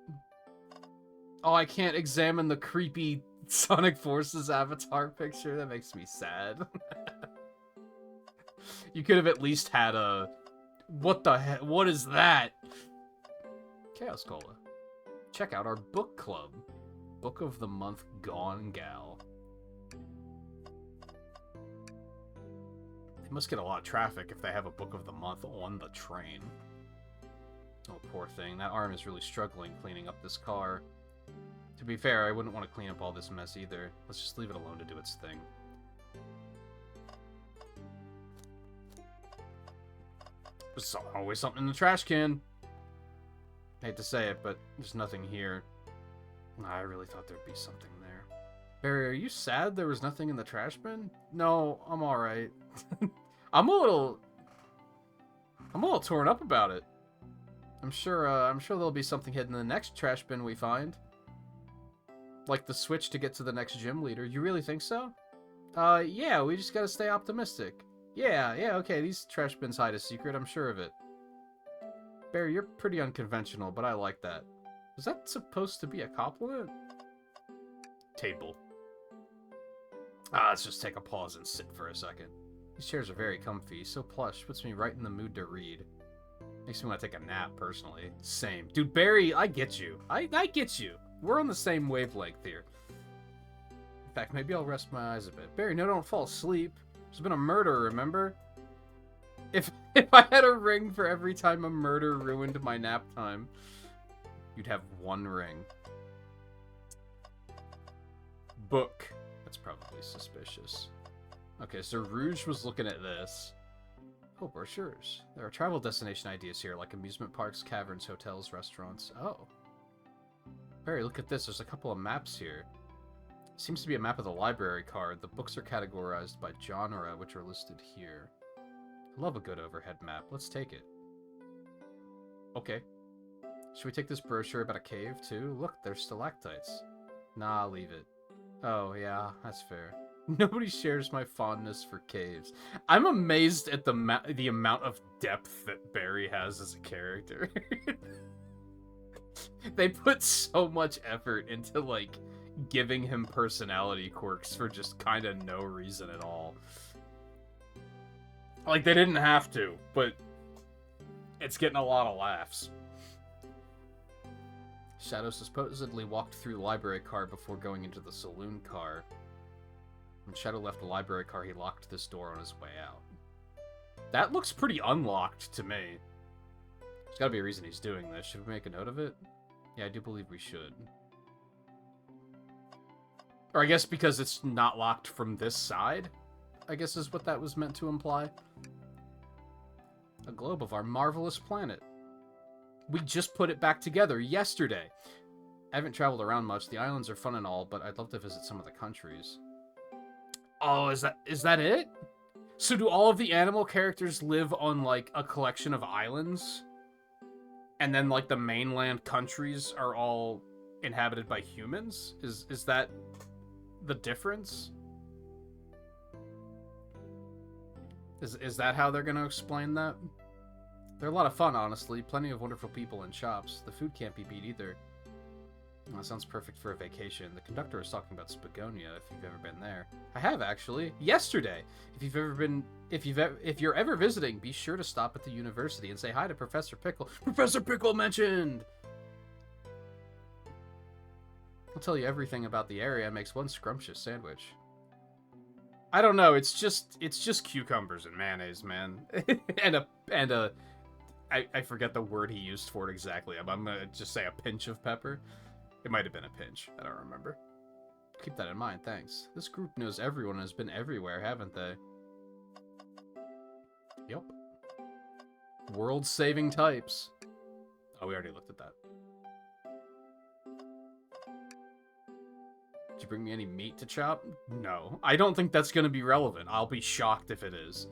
Oh, I can't examine the creepy Sonic Forces avatar picture? That makes me sad. You could have at least had a... What the heck? What is that? Chaos Cola. Check out our book club. Book of the Month Gone Gal. They must get a lot of traffic if they have a Book of the Month on the train. Oh, poor thing. That arm is really struggling cleaning up this car. To be fair, I wouldn't want to clean up all this mess either. Let's just leave it alone to do its thing. There's always something in the trash can. Hate to say it, but there's nothing here. I really thought there'd be something there. Barry, are you sad there was nothing in the trash bin? No, I'm alright. I'm a little torn up about it. I'm sure there'll be something hidden in the next trash bin we find. Like the switch to get to the next gym leader. You really think so? Yeah, we just gotta stay optimistic. Yeah, okay, these trash bins hide a secret, I'm sure of it. Barry, you're pretty unconventional, but I like that. Was that supposed to be a compliment? Table. Let's just take a pause and sit for a second. These chairs are very comfy, so plush, puts me right in the mood to read. Makes me want to take a nap, personally. Same. Dude, Barry, I get you. I get you. We're on the same wavelength here. In fact, maybe I'll rest my eyes a bit. Barry, no, don't fall asleep. There's been a murder, remember? If I had a ring for every time a murder ruined my nap time, you'd have one ring. Book. That's probably suspicious. Okay, so Rouge was looking at this. Oh, brochures. There are travel destination ideas here, like amusement parks, caverns, hotels, restaurants. Oh. Barry, look at this. There's a couple of maps here. Seems to be a map of the library card. The books are categorized by genre, which are listed here. I love a good overhead map. Let's take it. Okay. Should we take this brochure about a cave, too? Look, there's stalactites. Nah, leave it. Oh, yeah, that's fair. Nobody shares my fondness for caves. I'm amazed at the amount of depth that Barry has as a character. They put so much effort into, like, giving him personality quirks for just kind of no reason at all. Like, they didn't have to, but it's getting a lot of laughs. Shadow supposedly walked through the library car before going into the saloon car. When Shadow left the library car, he locked this door on his way out. That looks pretty unlocked to me. There's gotta be a reason he's doing this. Should we make a note of it? Yeah, I do believe we should. Or I guess because it's not locked from this side, I guess is what that was meant to imply. A globe of our marvelous planet. We just put it back together yesterday. I haven't traveled around much. The islands are fun and all, but I'd love to visit some of the countries. Oh, is that it? So do all of the animal characters live on, like, a collection of islands? And then, like, the mainland countries are all inhabited by humans? Is that the difference? Is that how they're gonna explain that? They're a lot of fun, honestly. Plenty of wonderful people and shops. The food can't be beat either. Oh, that sounds perfect for a vacation. The conductor was talking about Spagonia, if you've ever been there. I have, actually. Yesterday! If you're ever visiting, be sure to stop at the university and say hi to Professor Pickle. Professor Pickle mentioned! I'll tell you everything about the area. Makes one scrumptious sandwich. I don't know, it's just cucumbers and mayonnaise, man. I forget the word he used for it exactly. I'm gonna just say a pinch of pepper. It might have been a pinch. I don't remember. Keep that in mind, thanks. This group knows everyone and has been everywhere, haven't they? Yep. World-saving types. Oh, we already looked at that. Did you bring me any meat to chop? No. I don't think that's gonna be relevant. I'll be shocked if it is.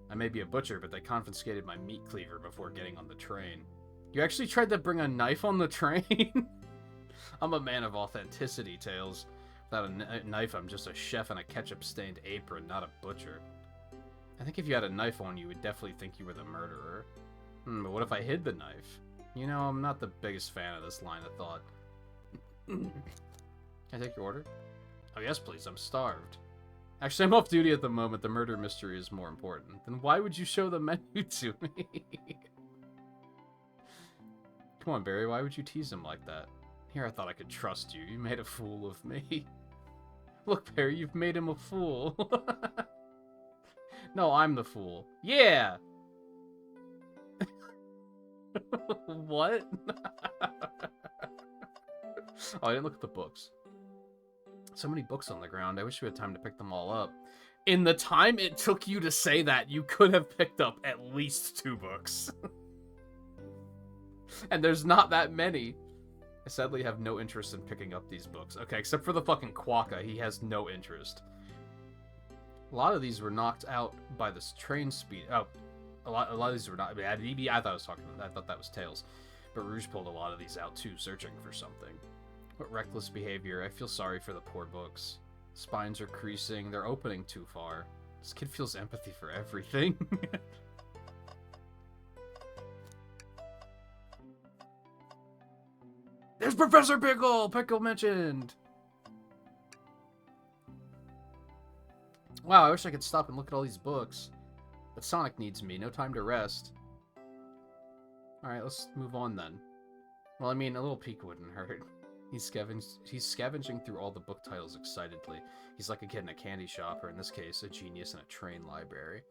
I may be a butcher, but they confiscated my meat cleaver before getting on the train. You actually tried to bring a knife on the train? I'm a man of authenticity, Tails. Without a knife, I'm just a chef in a ketchup-stained apron, not a butcher. I think if you had a knife on you, would definitely think you were the murderer. But what if I hid the knife? You know, I'm not the biggest fan of this line of thought. Can I take your order? Oh yes, please, I'm starved. Actually, I'm off duty at the moment. The murder mystery is more important. Then why would you show the menu to me? Come on, Barry, why would you tease him like that? Here, I thought I could trust you. You made a fool of me. Look, Barry, you've made him a fool. No, I'm the fool. Yeah! What? Oh, I didn't look at the books. So many books on the ground. I wish we had time to pick them all up. In the time it took you to say that, you could have picked up at least 2 books. And there's not that many. I sadly have no interest in picking up these books. Okay, except for the fucking Quokka, he has no interest. A lot of these were knocked out by this train speed. Oh, a lot of these were not. I thought I was talking about that. I thought that was Tails. But Rouge pulled a lot of these out too, searching for something. What reckless behavior. I feel sorry for the poor books. Spines are creasing. They're opening too far. This kid feels empathy for everything. There's Professor Pickle! Pickle mentioned! Wow, I wish I could stop and look at all these books. But Sonic needs me. No time to rest. Alright, let's move on then. Well, I mean, a little peek wouldn't hurt. He's scavenging through all the book titles excitedly. He's like a kid in a candy shop, or in this case, a genius in a train library.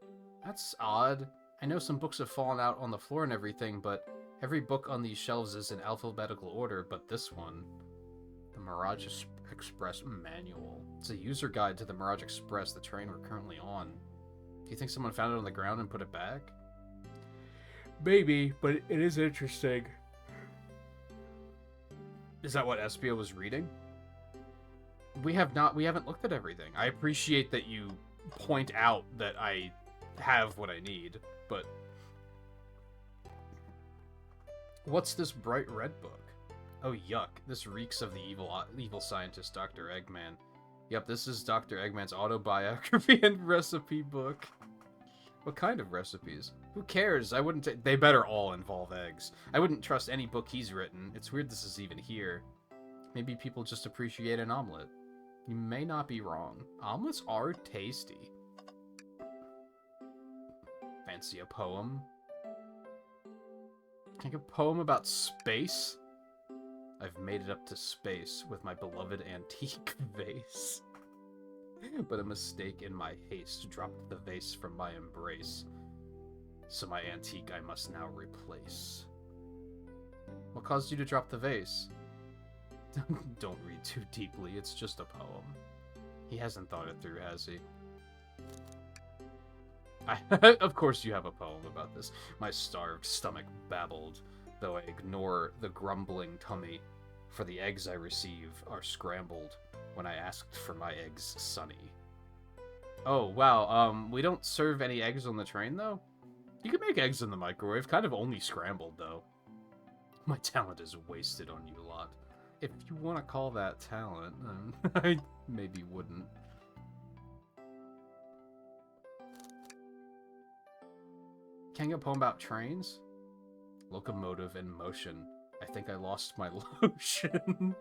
That's odd. I know some books have fallen out on the floor and everything, but every book on these shelves is in alphabetical order, but this one. The Mirage Express Manual. It's a user guide to the Mirage Express, the train we're currently on. Do you think someone found it on the ground and put it back? Maybe, but it is interesting. Is that what Espia was reading? We haven't looked at everything. I appreciate that you point out that I have what I need, but what's this bright red book? Oh, yuck. This reeks of the evil scientist, Dr. Eggman. Yep, this is Dr. Eggman's autobiography and recipe book. What kind of recipes? Who cares? I wouldn't they better all involve eggs. I wouldn't trust any book he's written. It's weird this is even here. Maybe people just appreciate an omelet. You may not be wrong. Omelets are tasty. Fancy a poem? Think a poem about space? I've made it up to space with my beloved antique vase. But a mistake in my haste dropped the vase from my embrace. So my antique I must now replace. What caused you to drop the vase? Don't read too deeply, it's just a poem. He hasn't thought it through, has he? Of course you have a poem about this. My starved stomach babbled, though I ignore the grumbling tummy, for the eggs I receive are scrambled when I asked for my eggs sunny. Oh, wow, we don't serve any eggs on the train, though? You can make eggs in the microwave, kind of only scrambled, though. My talent is wasted on you lot. If you want to call that talent, I maybe wouldn't. Can you get a poem about trains? Locomotive in motion. I think I lost my lotion.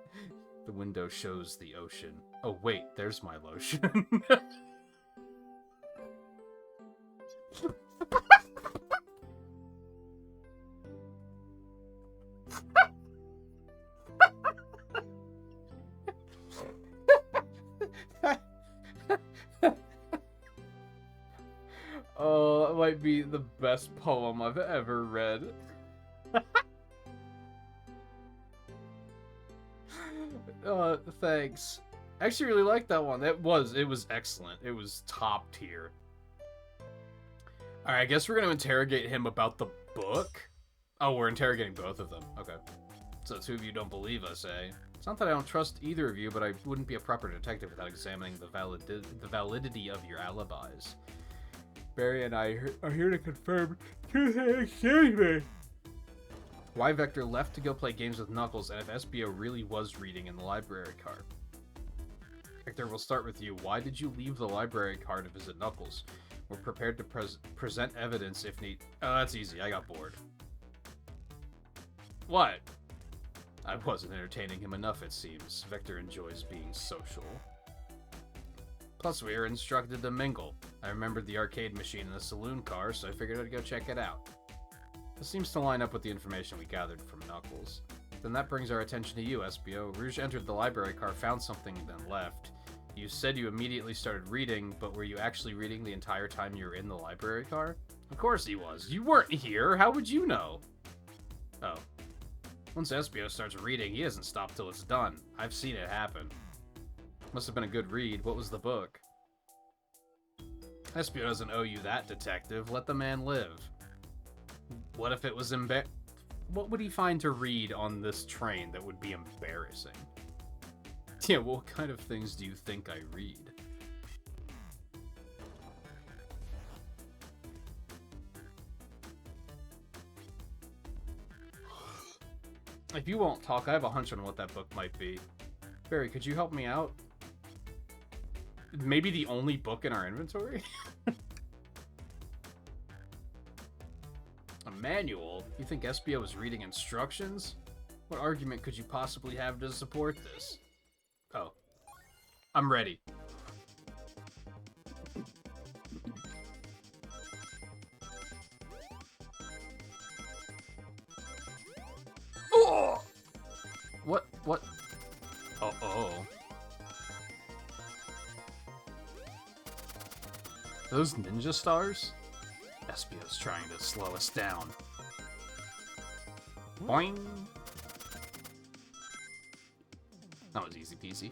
The window shows the ocean. Oh wait, there's my lotion. Oh, that might be the best poem I've ever read. Thanks. I actually really liked that one. It was excellent. It was top tier. Alright, I guess we're gonna interrogate him about the book. Oh, we're interrogating both of them. Okay. So two of you don't believe us, eh? It's not that I don't trust either of you, but I wouldn't be a proper detective without examining the validity of your alibis. Barry and I are here to confirm two things. Excuse me. Why Vector left to go play games with Knuckles, and if SBO really was reading in the library car. Vector, we'll start with you. Why did you leave the library car to visit Knuckles? We're prepared to present evidence if need. Oh, that's easy. I got bored. What? I wasn't entertaining him enough, it seems. Vector enjoys being social. Plus, we were instructed to mingle. I remembered the arcade machine in the saloon car, so I figured I'd go check it out. This seems to line up with the information we gathered from Knuckles. Then that brings our attention to you, SBO. Rouge entered the library car, found something, then left. You said you immediately started reading, but were you actually reading the entire time you were in the library car? Of course he was. You weren't here. How would you know? Oh. Once SBO starts reading, he doesn't stop till it's done. I've seen it happen. Must have been a good read. What was the book? SBO doesn't owe you that, detective. Let the man live. What if it was what would he find to read on this train that would be embarrassing? Yeah, what kind of things do you think I read? If you won't talk, I have a hunch on what that book might be. Barry, could you help me out? Maybe the only book in our inventory? A manual? You think SBO is reading instructions? What argument could you possibly have to support this? Oh. I'm ready. Oh! What? Uh-oh. Those ninja stars? SBO's trying to slow us down. Boing! That was easy peasy.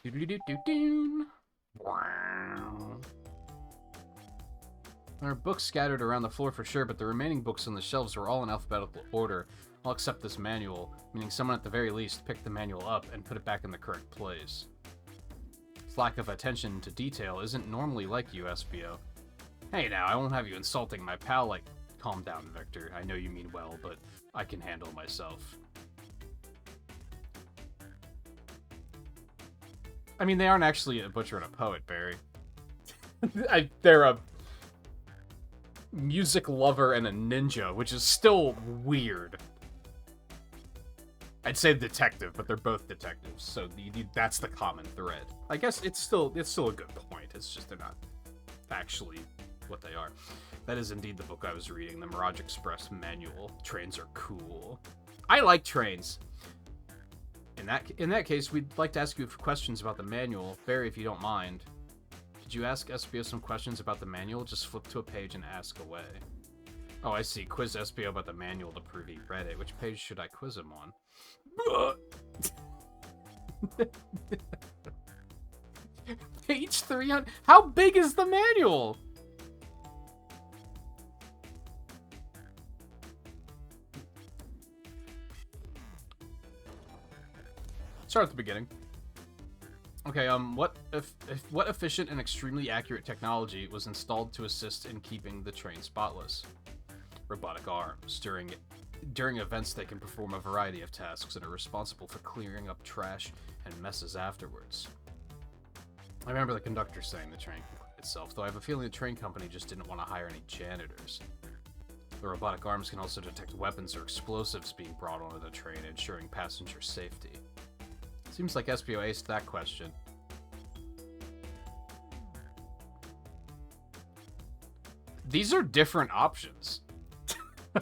Doo-doo-doo-doo-doo. Wow. There are books scattered around the floor for sure, but the remaining books on the shelves were all in alphabetical order. I'll accept this manual, meaning someone at the very least picked the manual up and put it back in the correct place. This lack of attention to detail isn't normally like you, SBO. Hey now, I won't have you insulting my pal like... Calm down, Vector. I know you mean well, but I can handle myself. I mean, they aren't actually a butcher and a poet, Barry. They're a music lover and a ninja, which is still weird. I'd say detective, but they're both detectives, so that's the common thread. I guess it's still a good point. It's just they're not actually what they are. That is indeed the book I was reading, the Mirage Express Manual. Trains are cool. I like trains. In that case, we'd like to ask you questions about the manual. Barry, if you don't mind. Did you ask SBO some questions about the manual? Just flip to a page and ask away. Oh, I see. Quiz SBO about the manual to prove he read it. Which page should I quiz him on? Page 300. How big is the manual? Start at the beginning. Okay, what efficient and extremely accurate technology was installed to assist in keeping the train spotless? Robotic arms. During events, they can perform a variety of tasks and are responsible for clearing up trash and messes afterwards. I remember the conductor saying the train can clean itself, though I have a feeling the train company just didn't want to hire any janitors. The robotic arms can also detect weapons or explosives being brought onto the train, ensuring passenger safety. Seems like SBO aced that question. These are different options.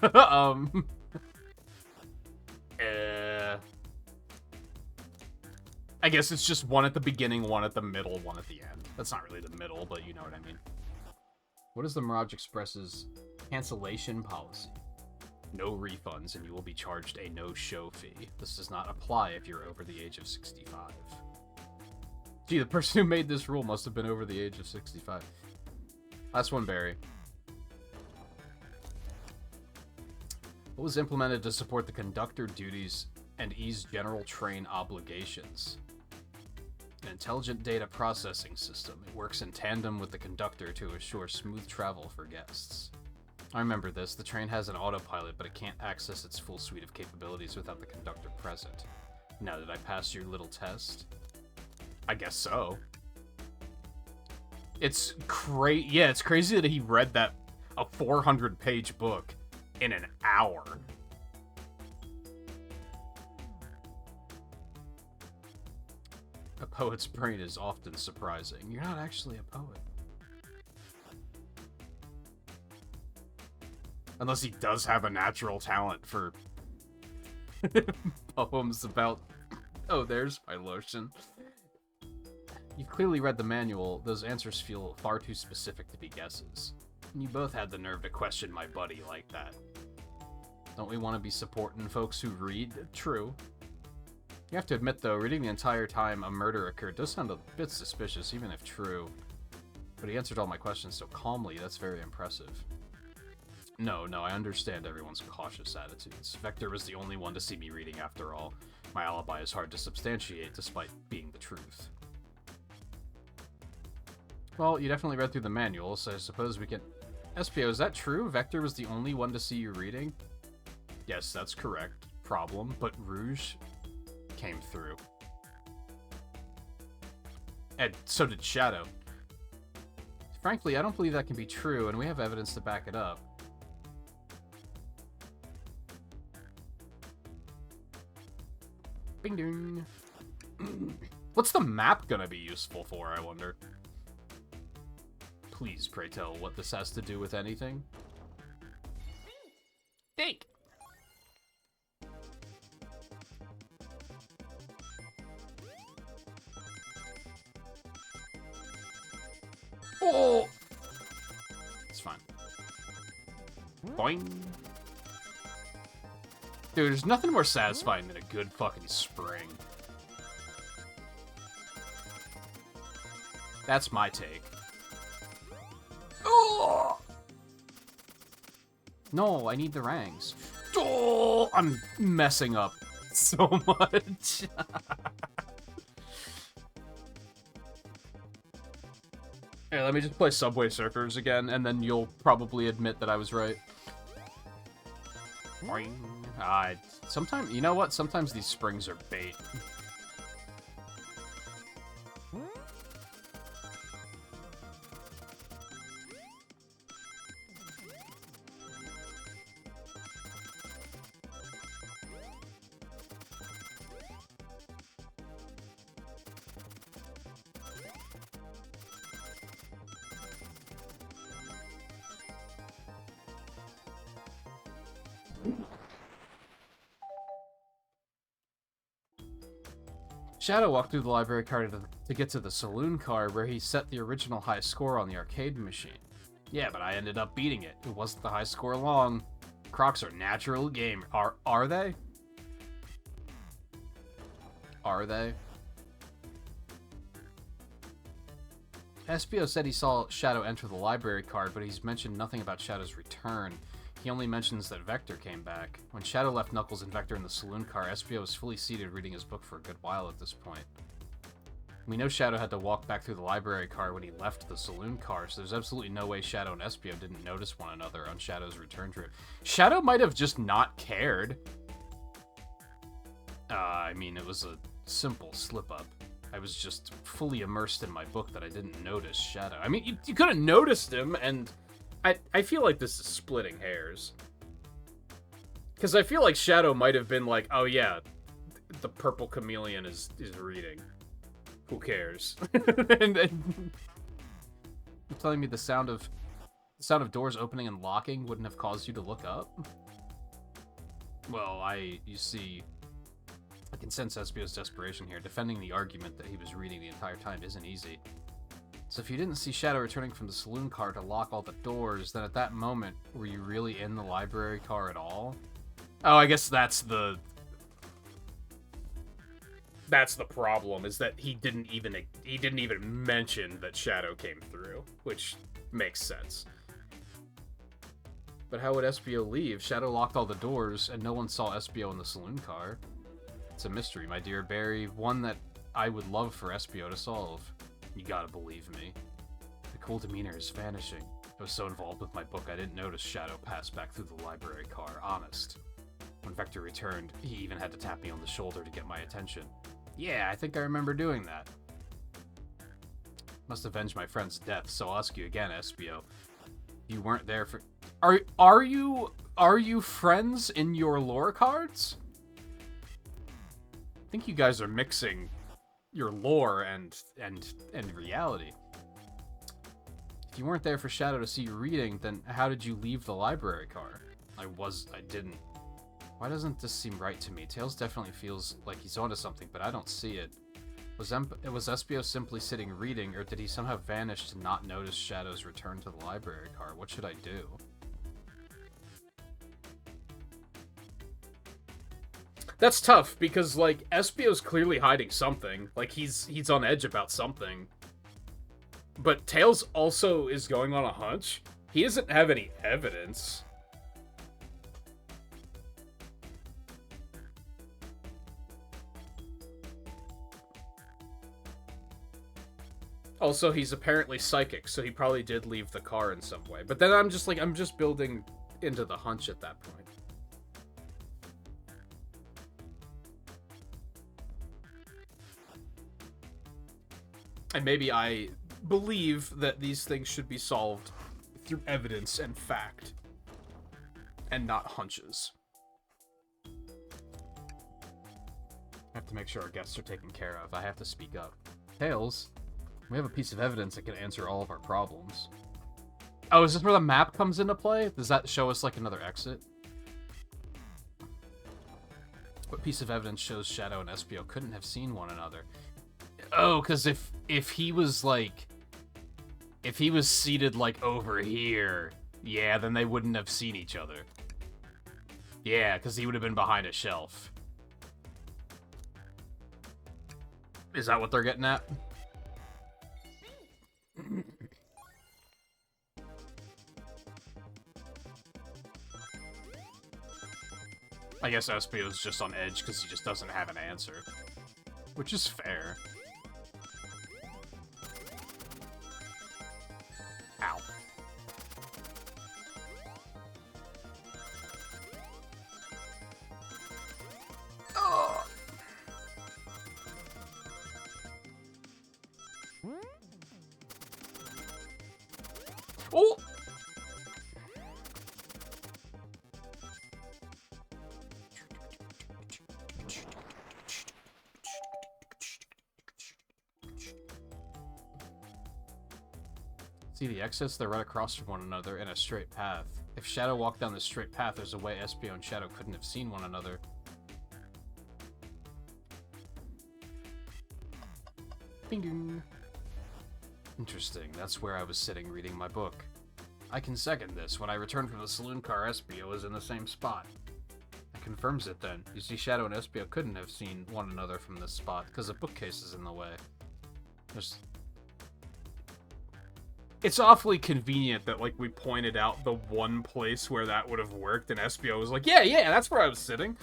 I guess it's just one at the beginning, one at the middle, one at the end. That's not really the middle, but you know what I mean. What is the Mirage Express's cancellation policy? No refunds, and you will be charged a no-show fee. This does not apply if you're over the age of 65. Gee, the person who made this rule must have been over the age of 65. Last one, Barry. What was implemented to support the conductor duties and ease general train obligations? An intelligent data processing system. It works in tandem with the conductor to assure smooth travel for guests. I remember this. The train has an autopilot, but it can't access its full suite of capabilities without the conductor present. Now, did I pass your little test? I guess so. It's it's crazy that he read a 400-page book in an hour. A poet's brain is often surprising. You're not actually a poet. Unless he does have a natural talent for poems about... Oh, there's my lotion. You've clearly read the manual. Those answers feel far too specific to be guesses. And you both had the nerve to question my buddy like that. Don't we want to be supporting folks who read? True. You have to admit, though, reading the entire time a murder occurred does sound a bit suspicious, even if true. But he answered all my questions so calmly, that's very impressive. No, I understand everyone's cautious attitudes. Vector was the only one to see me reading after all. My alibi is hard to substantiate, despite being the truth. Well, you definitely read through the manual, so I suppose we can... SPO, is that true? Vector was the only one to see you reading? Yes, that's correct. Problem, but Rouge came through. And so did Shadow. Frankly, I don't believe that can be true, and we have evidence to back it up. Bing ding. What's the map gonna be useful for, I wonder? Please, pray tell what this has to do with anything. Think. Oh! It's fine. Boing. Dude, there's nothing more satisfying than a good fucking spring. That's my take. Oh! No, I need the rangs. Oh, I'm messing up so much. Here, let me just play Subway Surfers again, and then you'll probably admit that I was right. Sometimes, you know what? Sometimes these springs are bait. Shadow walked through the library car to get to the saloon car where he set the original high score on the arcade machine. Yeah, but I ended up beating it. It wasn't the high score long. Crocs are natural game. Are they? Are they? Espio said he saw Shadow enter the library card, but he's mentioned nothing about Shadow's return. He only mentions that Vector came back. When Shadow left Knuckles and Vector in the saloon car, Espio was fully seated reading his book for a good while at this point. We know Shadow had to walk back through the library car when he left the saloon car, so there's absolutely no way Shadow and Espio didn't notice one another on Shadow's return trip. Shadow might have just not cared. I mean, it was a simple slip-up. I was just fully immersed in my book that I didn't notice Shadow. I mean, you could have noticed him, and I feel like this is splitting hairs. Because I feel like Shadow might have been like, oh yeah, the purple chameleon is reading. Who cares? and you're telling me the sound of doors opening and locking wouldn't have caused you to look up? Well, you see, I can sense Espio's desperation here. Defending the argument that he was reading the entire time isn't easy. So if you didn't see Shadow returning from the saloon car to lock all the doors, then at that moment, were you really in the library car at all? Oh, I guess that's the problem, is that he didn't even mention that Shadow came through, which makes sense. But how would Espio leave? Shadow locked all the doors, and no one saw Espio in the saloon car. It's a mystery, my dear Barry, one that I would love for Espio to solve. You gotta believe me. The cool demeanor is vanishing. I was so involved with my book I didn't notice Shadow pass back through the library car, honest. When Vector returned, he even had to tap me on the shoulder to get my attention. Yeah, I think I remember doing that. Must avenge my friend's death, so I'll ask you again, Espio. You weren't there for... Are you friends in your lore cards? I think you guys are mixing your lore and reality. If you weren't there for Shadow to see you reading, then how did you leave the library car? I didn't. Why doesn't this seem right to me? Tails definitely feels like he's onto something, but I don't see it. Was Espio simply sitting reading, or did he somehow vanish to not notice Shadow's return to the library car? What should I do? That's tough, because, like, Espio's clearly hiding something. Like, he's on edge about something. But Tails also is going on a hunch. He doesn't have any evidence. Also, he's apparently psychic, so he probably did leave the car in some way. But then I'm just building into the hunch at that point. And maybe I believe that these things should be solved through evidence and fact, and not hunches. I have to make sure our guests are taken care of. I have to speak up. Tails, we have a piece of evidence that can answer all of our problems. Oh, is this where the map comes into play? Does that show us, like, another exit? What piece of evidence shows Shadow and Espio couldn't have seen one another? Oh, because if he was, like... If he was seated, like, over here, yeah, then they wouldn't have seen each other. Yeah, because he would have been behind a shelf. Is that what they're getting at? I guess Espio's just on edge because he just doesn't have an answer. Which is fair. Ow. Oh! Oh! See the exits? They're right across from one another in a straight path. If Shadow walked down this straight path, there's a way Espio and Shadow couldn't have seen one another. Ding ding. Interesting. That's where I was sitting reading my book. I can second this. When I returned from the saloon car, Espio was in the same spot. It confirms it then. You see, Shadow and Espio couldn't have seen one another from this spot because the bookcase is in the way. It's awfully convenient that, like, we pointed out the one place where that would have worked, and Espio was like, yeah, that's where I was sitting.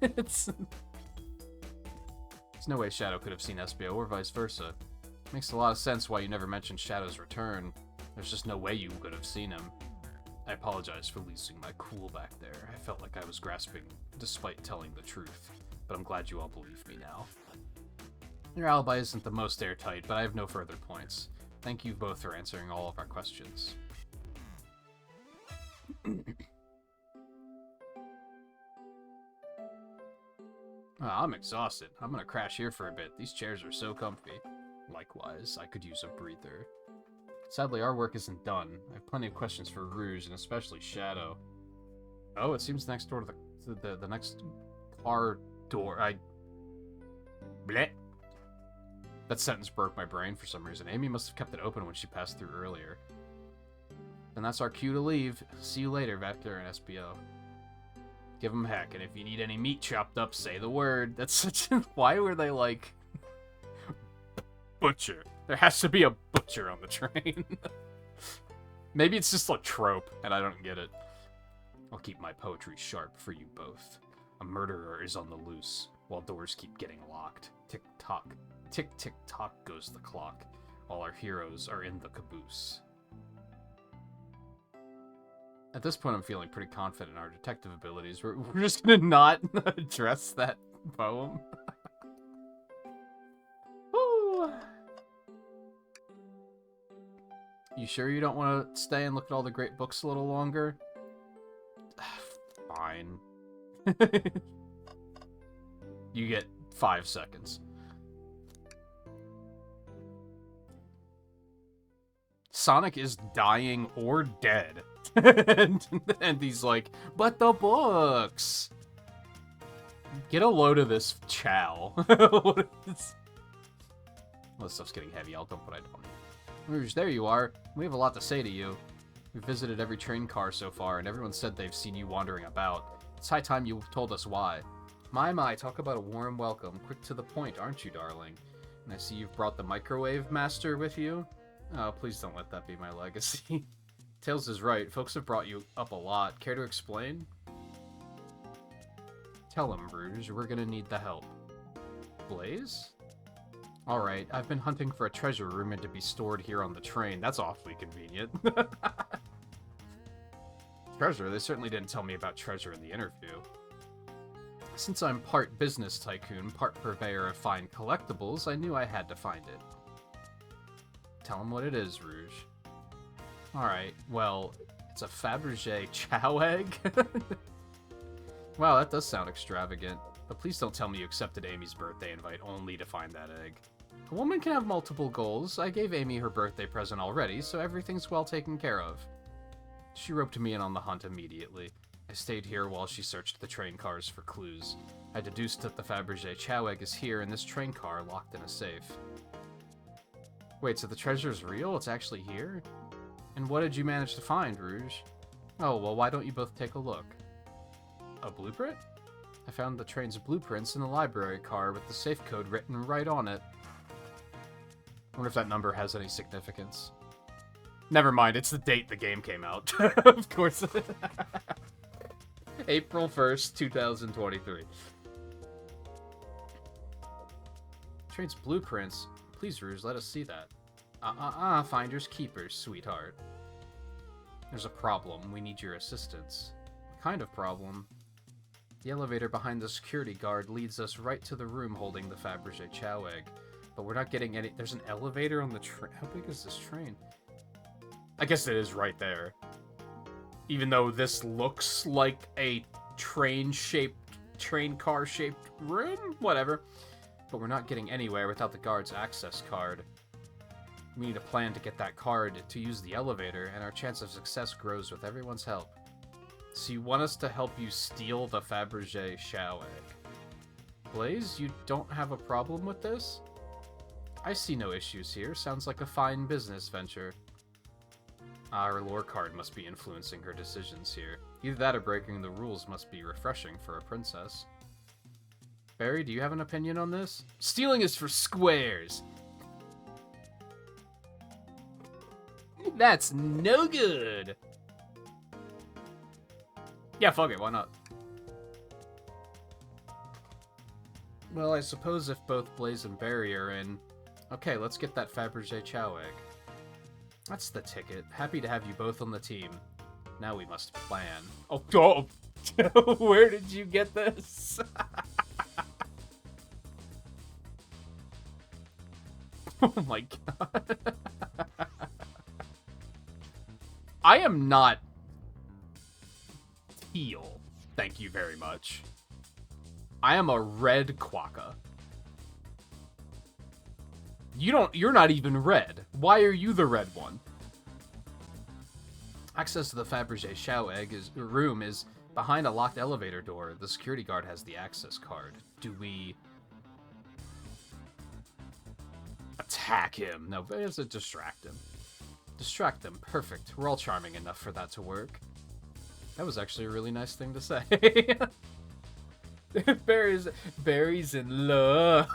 There's no way Shadow could have seen Espio, or vice versa. Makes a lot of sense why you never mentioned Shadow's return. There's just no way you could have seen him. I apologize for losing my cool back there. I felt like I was grasping, despite telling the truth. But I'm glad you all believe me now. Your alibi isn't the most airtight, but I have no further points. Thank you both for answering all of our questions. I'm exhausted. I'm gonna crash here for a bit. These chairs are so comfy. Likewise, I could use a breather. Sadly, our work isn't done. I have plenty of questions for Rouge, and especially Shadow. Oh, it seems next door to the next car door. Bleh. That sentence broke my brain for some reason. Amy must have kept it open when she passed through earlier. And that's our cue to leave. See you later, Vector and Espio. Give them heck, and if you need any meat chopped up, say the word. That's such a... Why were they like... Butcher. There has to be a butcher on the train. Maybe it's just a trope, and I don't get it. I'll keep my poetry sharp for you both. A murderer is on the loose, while doors keep getting locked. Tick-tock. Tick-tick-tock goes the clock, while our heroes are in the caboose. At this point, I'm feeling pretty confident in our detective abilities. We're just gonna not address that poem. Woo! You sure you don't want to stay and look at all the great books a little longer? Fine. You get 5 seconds. Sonic is dying or dead. and he's like, but the books! Get a load of this chow. What is... Well, this stuff's getting heavy. I'll dump what I don't need. Rouge, there you are. We have a lot to say to you. We've visited every train car so far, and everyone said they've seen you wandering about. It's high time you told us why. My, talk about a warm welcome. Quick to the point, aren't you, darling? And I see you've brought the microwave master with you. Oh, please don't let that be my legacy. Tails is right. Folks have brought you up a lot. Care to explain? Tell him, Rouge. We're gonna need the help. Blaze? Alright, I've been hunting for a treasure rumored to be stored here on the train. That's awfully convenient. Treasure? They certainly didn't tell me about treasure in the interview. Since I'm part business tycoon, part purveyor of fine collectibles, I knew I had to find it. Tell him what it is, Rouge. Alright, well, it's a Fabergé chow egg? Wow, that does sound extravagant. But please don't tell me you accepted Amy's birthday invite only to find that egg. A woman can have multiple goals. I gave Amy her birthday present already, so everything's well taken care of. She roped me in on the hunt immediately. I stayed here while she searched the train cars for clues. I deduced that the Fabergé chow egg is here in this train car locked in a safe. Wait, so the treasure's real? It's actually here? And what did you manage to find, Rouge? Oh, well, why don't you both take a look? A blueprint? I found the train's blueprints in the library car with the safe code written right on it. I wonder if that number has any significance. Never mind, it's the date the game came out. Of course. April 1st, 2023. Train's blueprints. Please, Rouge, let us see that. Finders keepers, sweetheart. There's a problem. We need your assistance. What kind of problem? The elevator behind the security guard leads us right to the room holding the Fabergé Chow egg. But we're not getting any... There's an elevator on the train. How big is this train? I guess it is right there. Even though this looks like a train car-shaped room? Whatever. But we're not getting anywhere without the guard's access card. We need a plan to get that card to use the elevator, and our chance of success grows with everyone's help. So you want us to help you steal the Fabergé Chow egg. Blaze, you don't have a problem with this? I see no issues here. Sounds like a fine business venture. Our lore card must be influencing her decisions here. Either that or breaking the rules must be refreshing for a princess. Barry, do you have an opinion on this? Stealing is for squares! That's no good! Yeah, fuck it, why not? Well, I suppose if both Blaze and Barry are in... Okay, let's get that Fabergé Chow egg. That's the ticket. Happy to have you both on the team. Now we must plan. Oh, where did you get this? Oh my god. I am not teal. Thank you very much. I am a red quokka. You're not even red. Why are you the red one? Access to the Fabergé Chow room is behind a locked elevator door. The security guard has the access card. Do we attack him? No, but it's a distract him. Distract them. Perfect. We're all charming enough for that to work. That was actually a really nice thing to say. Barry's in love.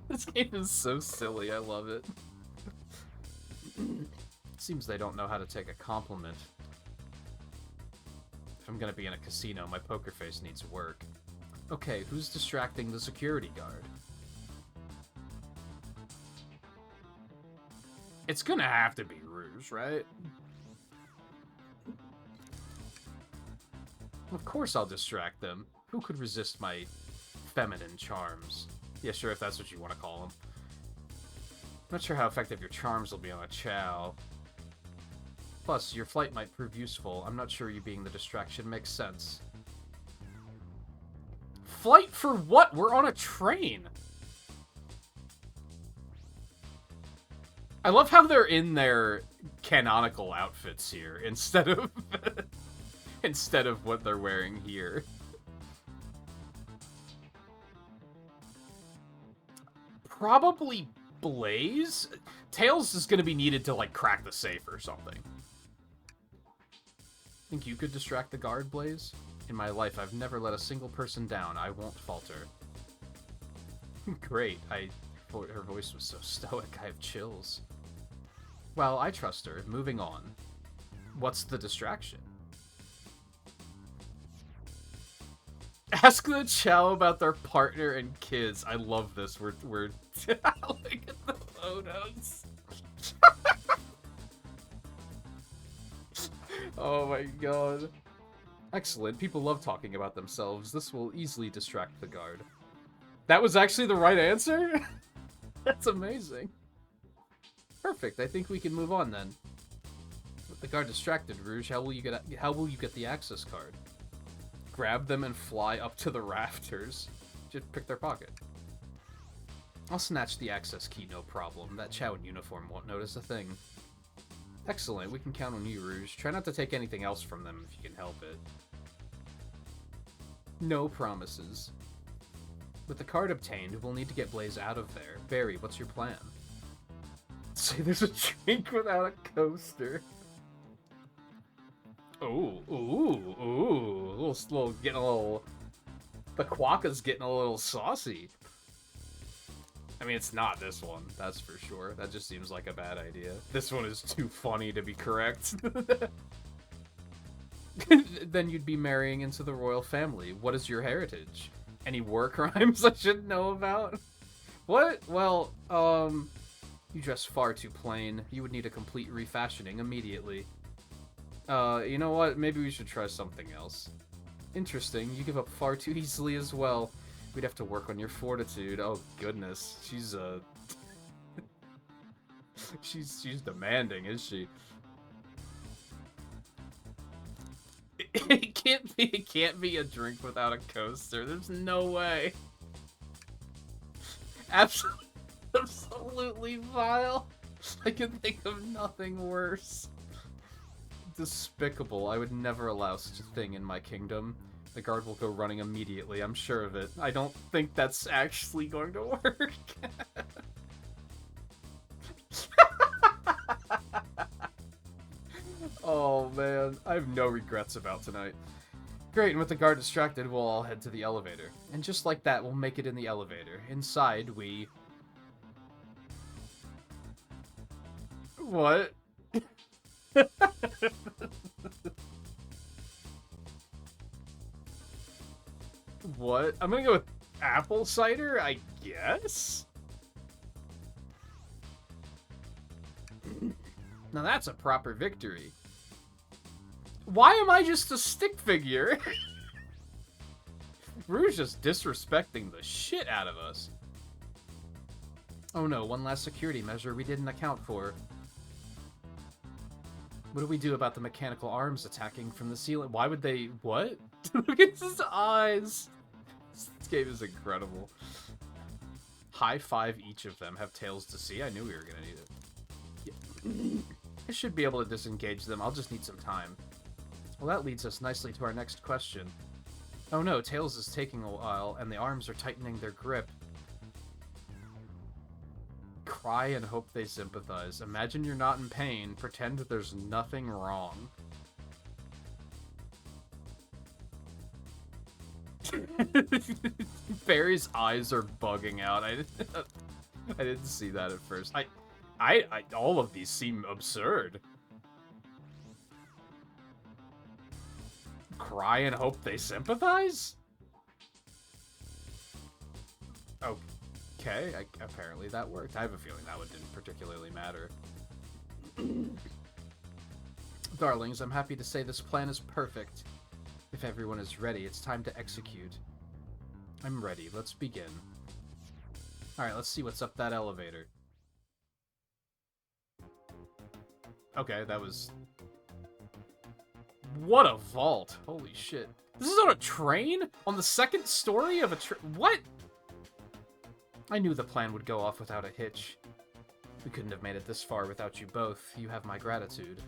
This game is so silly. I love it. Seems they don't know how to take a compliment. If I'm gonna be in a casino, my poker face needs work. Okay, who's distracting the security guard? It's gonna have to be Rouge, right? Of course I'll distract them. Who could resist my feminine charms? Yeah, sure, if that's what you want to call them. Not sure how effective your charms will be on a Chow. Plus, your flight might prove useful. I'm not sure you being the distraction makes sense. Flight for what? We're on a train! I love how they're in their canonical outfits here, instead of... instead of what they're wearing here. Probably Blaze? Tails is gonna be needed to, like, crack the safe or something. Think you could distract the guard, Blaze? In my life, I've never let a single person down. I won't falter. Great. Her voice was so stoic, I have chills. Well, I trust her. Moving on. What's the distraction? Ask the Chow about their partner and kids. I love this. We're look at the photos. Oh my god. Excellent. People love talking about themselves. This will easily distract the guard. That was actually the right answer? That's amazing. Perfect. I think we can move on then. With the guard distracted, Rouge, how will you get the access card? Grab them and fly up to the rafters. Just pick their pocket. I'll snatch the access key, no problem. That Chow in uniform won't notice a thing. Excellent, we can count on you, Rouge. Try not to take anything else from them if you can help it. No promises. With the card obtained, we'll need to get Blaze out of there. Barry, what's your plan? Say there's a drink without a coaster. Ooh, ooh, ooh. Getting a little... The Quokka's getting a little saucy. I mean, it's not this one, that's for sure. That just seems like a bad idea. This one is too funny to be correct. Then you'd be marrying into the royal family. What is your heritage? Any war crimes I should know about? What? Well, you dress far too plain. You would need a complete refashioning immediately. You know what? Maybe we should try something else. Interesting. You give up far too easily as well. We'd have to work on your fortitude. Oh, goodness. She's, she's demanding, is she? It can't be a drink without a coaster. There's no way. Absolutely vile. I can think of nothing worse. Despicable. I would never allow such a thing in my kingdom. The guard will go running immediately, I'm sure of it. I don't think that's actually going to work. Oh man, I have no regrets about tonight. Great, and with the guard distracted, we'll all head to the elevator. And just like that, we'll make it in the elevator. Inside, we... What? What? I'm gonna go with apple cider, I guess? Now that's a proper victory. Why am I just a stick figure? Rouge is disrespecting the shit out of us. Oh no, one last security measure we didn't account for. What do we do about the mechanical arms attacking from the ceiling? Why would they... What? Look at his eyes! This game is incredible. High five each of them. Have tails to see. I knew we were gonna need it. Yeah. I should be able to disengage them. I'll just need some time. Well, that leads us nicely to our next question. Oh no, Tails is taking a while, and the arms are tightening their grip. Cry and hope they sympathize. Imagine you're not in pain. Pretend that there's nothing wrong. Barry's eyes are bugging out. I didn't see that at first. All of these seem absurd. Cry and hope they sympathize? Okay, apparently that worked. I have a feeling that one didn't particularly matter. Darlings, I'm happy to say this plan is perfect. If everyone is ready, it's time to execute. I'm ready. Let's begin. Alright, let's see what's up that elevator. Okay, that was... What a vault! Holy shit. This is on a train? On the second story of a train? What? I knew the plan would go off without a hitch. We couldn't have made it this far without you both. You have my gratitude.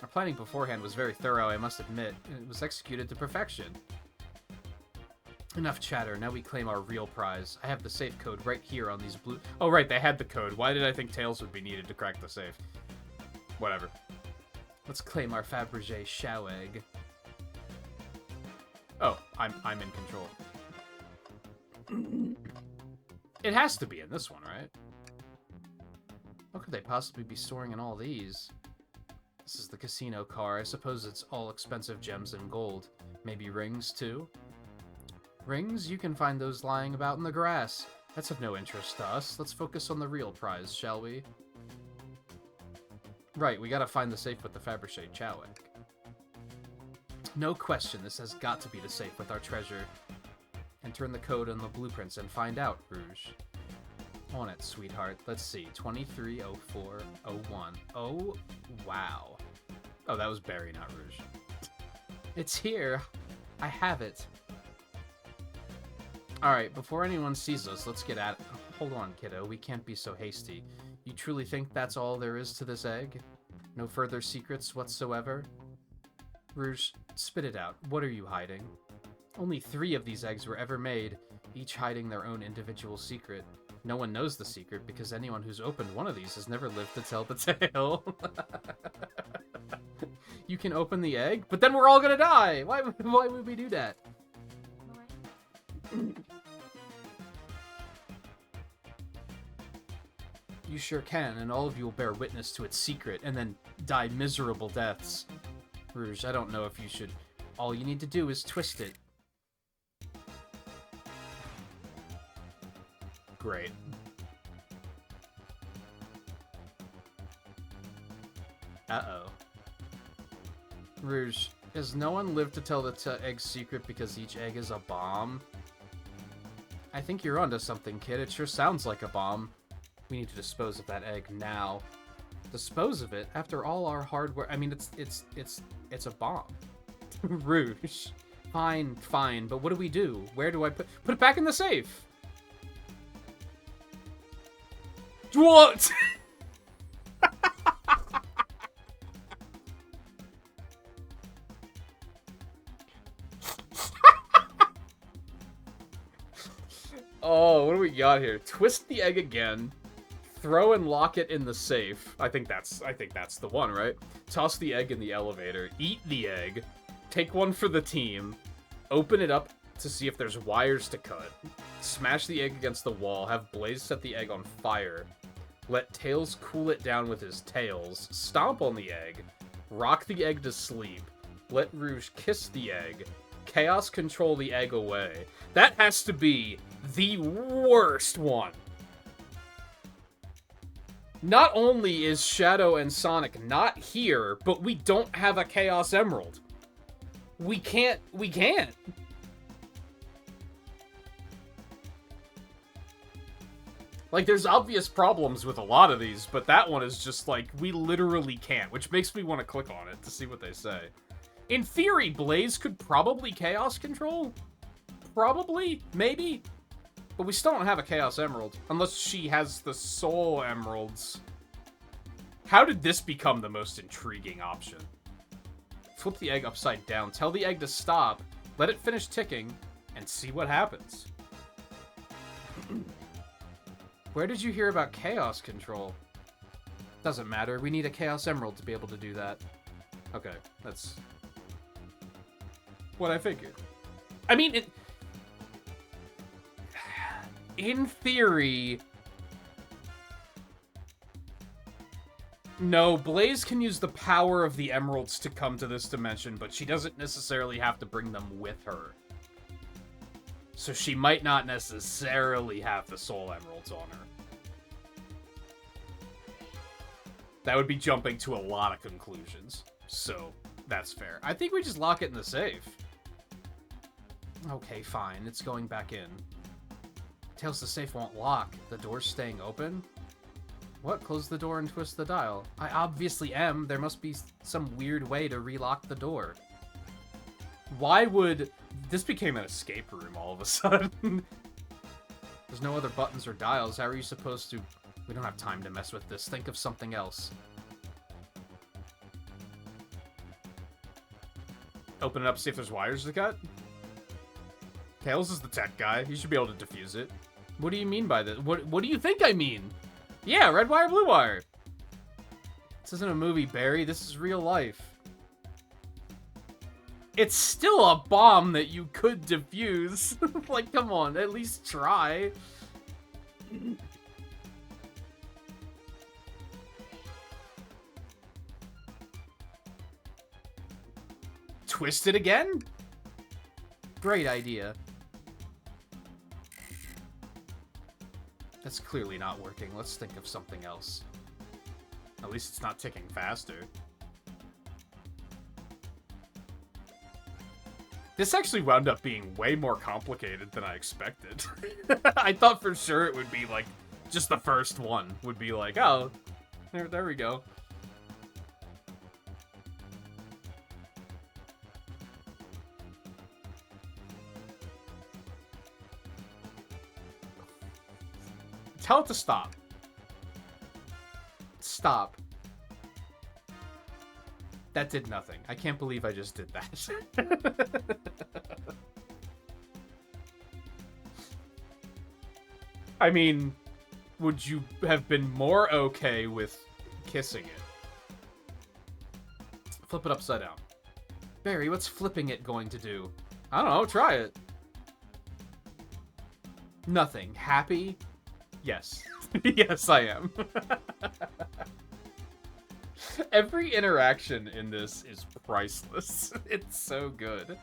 Our planning beforehand was very thorough, I must admit, and it was executed to perfection. Enough chatter, now we claim our real prize. I have the safe code right here on these blue... Oh right, they had the code. Why did I think Tails would be needed to crack the safe? Whatever. Let's claim our Fabergé Shao Egg. Oh, I'm in control. It has to be in this one, right? What could they possibly be storing in all these? This is the casino car. I suppose it's all expensive gems and gold. Maybe rings, too? Rings? You can find those lying about in the grass. That's of no interest to us. Let's focus on the real prize, shall we? Right, we gotta find the safe with the Fabergé Shao Egg. No question, this has got to be the safe with our treasure. Enter in the code on the blueprints and find out, Rouge. On it, sweetheart. Let's see. 230401. Oh, wow. Oh, that was Barry, not Rouge. It's here. I have it. Alright, before anyone sees us, let's get at it. Oh, hold on, kiddo. We can't be so hasty. You truly think that's all there is to this egg? No further secrets whatsoever? Rouge, spit it out. What are you hiding? Only 3 of these eggs were ever made, each hiding their own individual secret. No one knows the secret because anyone who's opened one of these has never lived to tell the tale. You can open the egg, but then we're all gonna die! Why would we do that? You sure can, and all of you will bear witness to its secret, and then die miserable deaths. Rouge, I don't know if you should... All you need to do is twist it. Great. Uh-oh. Rouge, has no one lived to tell the egg secret because each egg is a bomb? I think you're onto something, kid. It sure sounds like a bomb. We need to dispose of that egg now. Dispose of it? After all our hard work... I mean, it's a bomb. Rouge. Fine, fine, but what do we do? Where do I put it back in the safe? What? Oh, what do we got here? Twist the egg again. Throw and lock it in the safe. I think that's the one, right? Toss the egg in the elevator. Eat the egg. Take one for the team. Open it up to see if there's wires to cut. Smash the egg against the wall. Have Blaze set the egg on fire. Let Tails cool it down with his tails. Stomp on the egg. Rock the egg to sleep. Let Rouge kiss the egg. Chaos control the egg away. That has to be the worst one. Not only is Shadow and Sonic not here, but we don't have a Chaos Emerald. We can't. Like, there's obvious problems with a lot of these, but that one is just like, we literally can't, which makes me want to click on it to see what they say. In theory, Blaze could probably Chaos Control. Probably, maybe. But we still don't have a Chaos Emerald, unless she has the Soul Emeralds. How did this become the most intriguing option? Flip the egg upside down, tell the egg to stop, let it finish ticking, and see what happens. Where did you hear about Chaos Control? Doesn't matter, we need a Chaos Emerald to be able to do that. Okay, that's what I figured. I mean, in theory... No, Blaze can use the power of the emeralds to come to this dimension, but she doesn't necessarily have to bring them with her. So she might not necessarily have the soul emeralds on her. That would be jumping to a lot of conclusions. So, that's fair. I think we just lock it in the safe. Okay, fine. It's going back in. Tails, the safe won't lock. The door's staying open? What? Close the door and twist the dial. I obviously am. There must be some weird way to relock the door. Why would... This became an escape room all of a sudden. There's no other buttons or dials. How are you supposed to... We don't have time to mess with this. Think of something else. Open it up, see if there's wires to cut? Tails is the tech guy. He should be able to defuse it. What do you mean by this? What do you think I mean? Yeah, red wire, blue wire. This isn't a movie, Barry. This is real life. It's still a bomb that you could defuse. Like, come on, at least try. Twist it again? Great idea. That's clearly not working. Let's think of something else. At least it's not ticking faster. This actually wound up being way more complicated than I expected. I thought for sure it would be like, just the first one would be like, oh, there we go. Tell it to stop. Stop. That did nothing. I can't believe I just did that. I mean, would you have been more okay with kissing it? Flip it upside down. Barry, what's flipping it going to do? I don't know, try it. Nothing. Happy? Yes. Yes, I am. Every interaction in this is priceless. It's so good.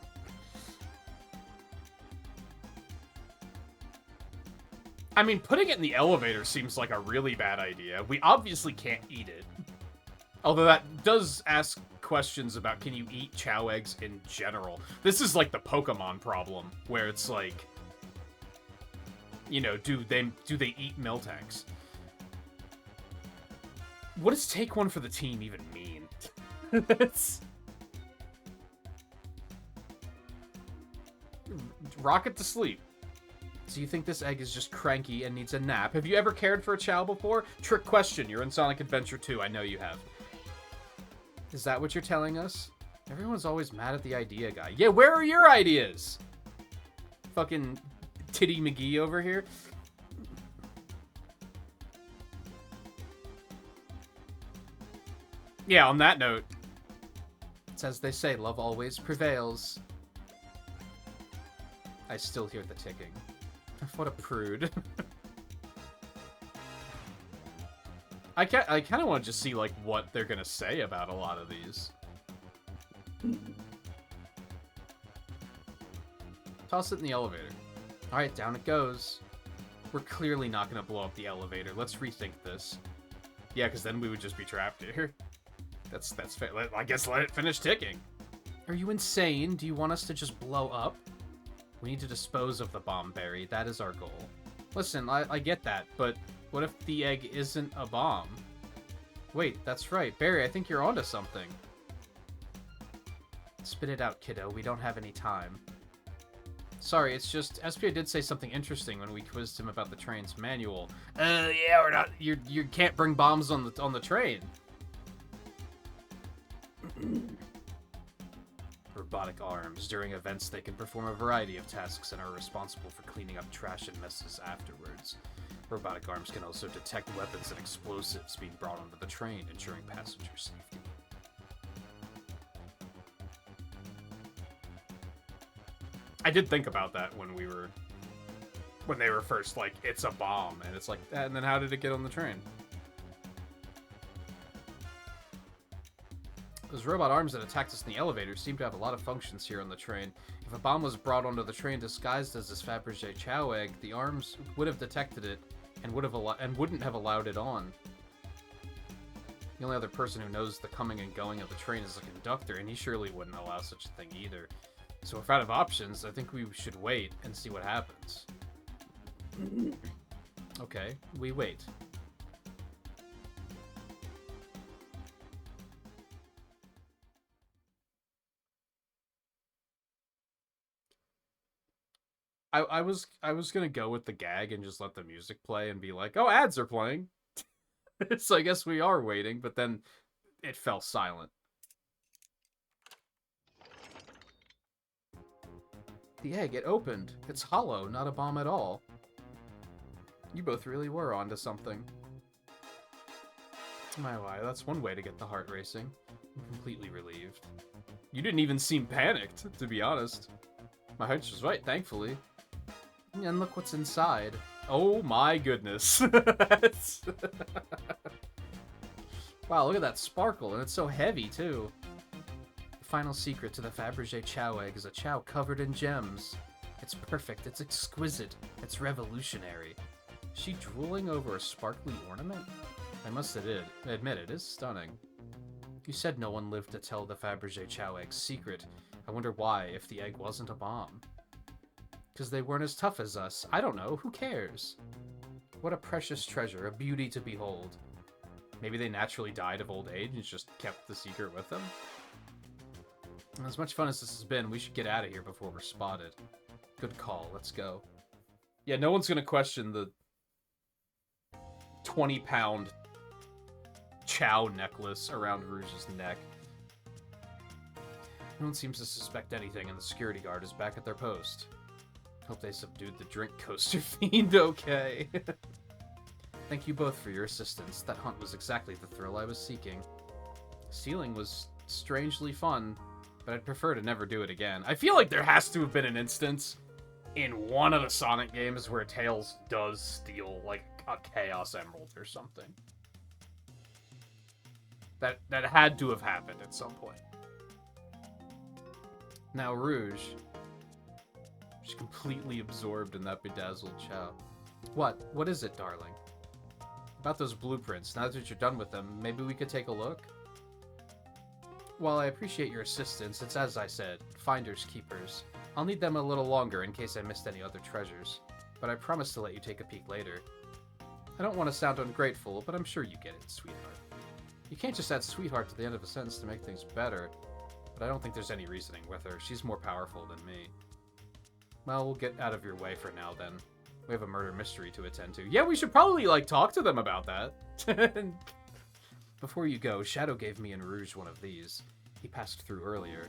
I mean, putting it in the elevator seems like a really bad idea. We obviously can't eat it. Although that does ask questions about can you eat Chow eggs in general. This is like the Pokemon problem, where it's like, you know, do they eat Miltanks? What does take one for the team even mean? It's... Rocket to sleep. So you think this egg is just cranky and needs a nap? Have you ever cared for a Chow before? Trick question. You're in Sonic Adventure 2. I know you have. Is that what you're telling us? Everyone's always mad at the idea guy. Yeah, where are your ideas? Fucking Titty McGee over here. Yeah, on that note, it's as they say, love always prevails. I still hear the ticking. What a prude. I kind of want to just see, like, what they're gonna say about a lot of these. Toss it in the elevator. Alright, down it goes. We're clearly not gonna blow up the elevator. Let's rethink this. Yeah, because then we would just be trapped here. That's fair. I guess let it finish ticking. Are you insane? Do you want us to just blow up? We need to dispose of the bomb, Barry. That is our goal. Listen, I get that, but what if the egg isn't a bomb? Wait, that's right. Barry, I think you're onto something. Spit it out, kiddo. We don't have any time. Sorry, it's just SPA did say something interesting when we quizzed him about the train's manual. Yeah, we're not. You can't bring bombs on the train. Robotic arms. During events, they can perform a variety of tasks and are responsible for cleaning up trash and messes afterwards. Robotic arms can also detect weapons and explosives being brought onto the train, ensuring passenger safety. I did think about that when they were first like, it's a bomb, and it's like, and then how did it get on the train? Those robot arms that attacked us in the elevator seem to have a lot of functions here on the train. If a bomb was brought onto the train disguised as this Fabergé Chow egg, the arms would have detected it and wouldn't have allowed it on. The only other person who knows the coming and going of the train is the conductor, and he surely wouldn't allow such a thing either. So if we're out of options, I think we should wait and see what happens. Okay, we wait. I was gonna go with the gag and just let the music play and be like, oh, ads are playing. So I guess we are waiting, but then it fell silent. The egg, it opened. It's hollow, not a bomb at all. You both really were onto something. My why, that's one way to get the heart racing. I'm completely relieved. You didn't even seem panicked, to be honest. My hunch was right, thankfully. And look what's inside. Oh my goodness. Wow, look at that sparkle, and it's so heavy, too. The final secret to the Fabergé Chow egg is a chow covered in gems. It's perfect, it's exquisite, it's revolutionary. Is she drooling over a sparkly ornament? I must admit, it is stunning. You said no one lived to tell the Fabergé Chow egg's secret. I wonder why, if the egg wasn't a bomb. Because they weren't as tough as us. I don't know, who cares? What a precious treasure, a beauty to behold. Maybe they naturally died of old age and just kept the secret with them? And as much fun as this has been, we should get out of here before we're spotted. Good call, let's go. Yeah, no one's gonna question the 20-pound Chow necklace around Rouge's neck. No one seems to suspect anything, and the security guard is back at their post. Hope they subdued the drink coaster fiend okay. Thank you both for your assistance. That hunt was exactly the thrill I was seeking. Stealing was strangely fun, but I'd prefer to never do it again. I feel like there has to have been an instance in one of the Sonic games where Tails does steal, like, a Chaos Emerald or something. That had to have happened at some point. Now Rouge. She's completely absorbed in that bedazzled chow. What? What is it, darling? About those blueprints. Now that you're done with them, maybe we could take a look? While I appreciate your assistance, it's as I said, finders keepers. I'll need them a little longer in case I missed any other treasures, but I promise to let you take a peek later. I don't want to sound ungrateful, but I'm sure you get it, sweetheart. You can't just add sweetheart to the end of a sentence to make things better, but I don't think there's any reasoning with her. She's more powerful than me. Well, we'll get out of your way for now, then. We have a murder mystery to attend to. Yeah, we should probably, like, talk to them about that. Before you go, Shadow gave me and Rouge one of these. He passed through earlier.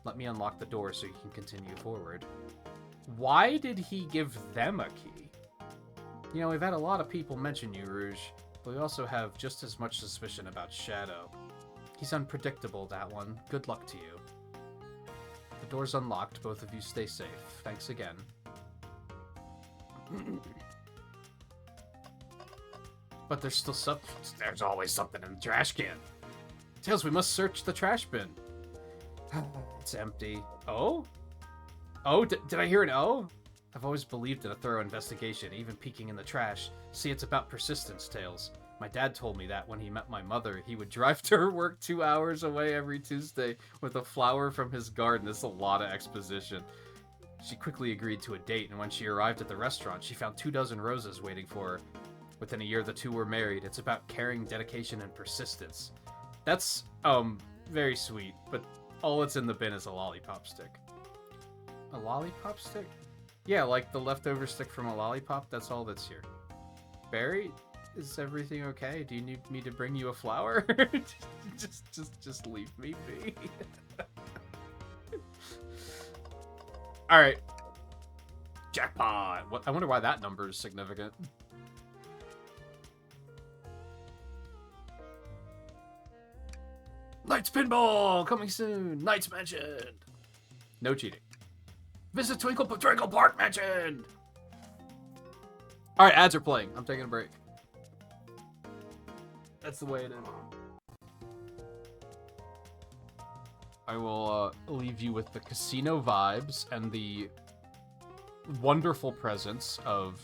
Let me unlock the door so you can continue forward. Why did he give them a key? You know, we've had a lot of people mention you, Rouge, but we also have just as much suspicion about Shadow. He's unpredictable, that one. Good luck to you. The door's unlocked. Both of you stay safe. Thanks again. But there's still something. There's always something in the trash can. Tails, we must search the trash bin. It's empty. Oh? Oh, did I hear an O? I've always believed in a thorough investigation, even peeking in the trash. See, it's about persistence, Tails. My dad told me that when he met my mother, he would drive to her work 2 hours away every Tuesday with a flower from his garden. This is a lot of exposition. She quickly agreed to a date, and when she arrived at the restaurant, she found 24 roses waiting for her. Within a year, the two were married. It's about caring, dedication, and persistence. That's, very sweet, but all that's in the bin is a lollipop stick. A lollipop stick? Yeah, like the leftover stick from a lollipop, that's all that's here. Barry, is everything okay? Do you need me to bring you a flower? just leave me be. Alright. Jackpot! What? I wonder why that number is significant. Knight's Pinball! Coming soon! Knight's mentioned! No cheating. Visit Twinkle Park mentioned! Alright, ads are playing. I'm taking a break. That's the way it is. I will leave you with the casino vibes and the wonderful presence of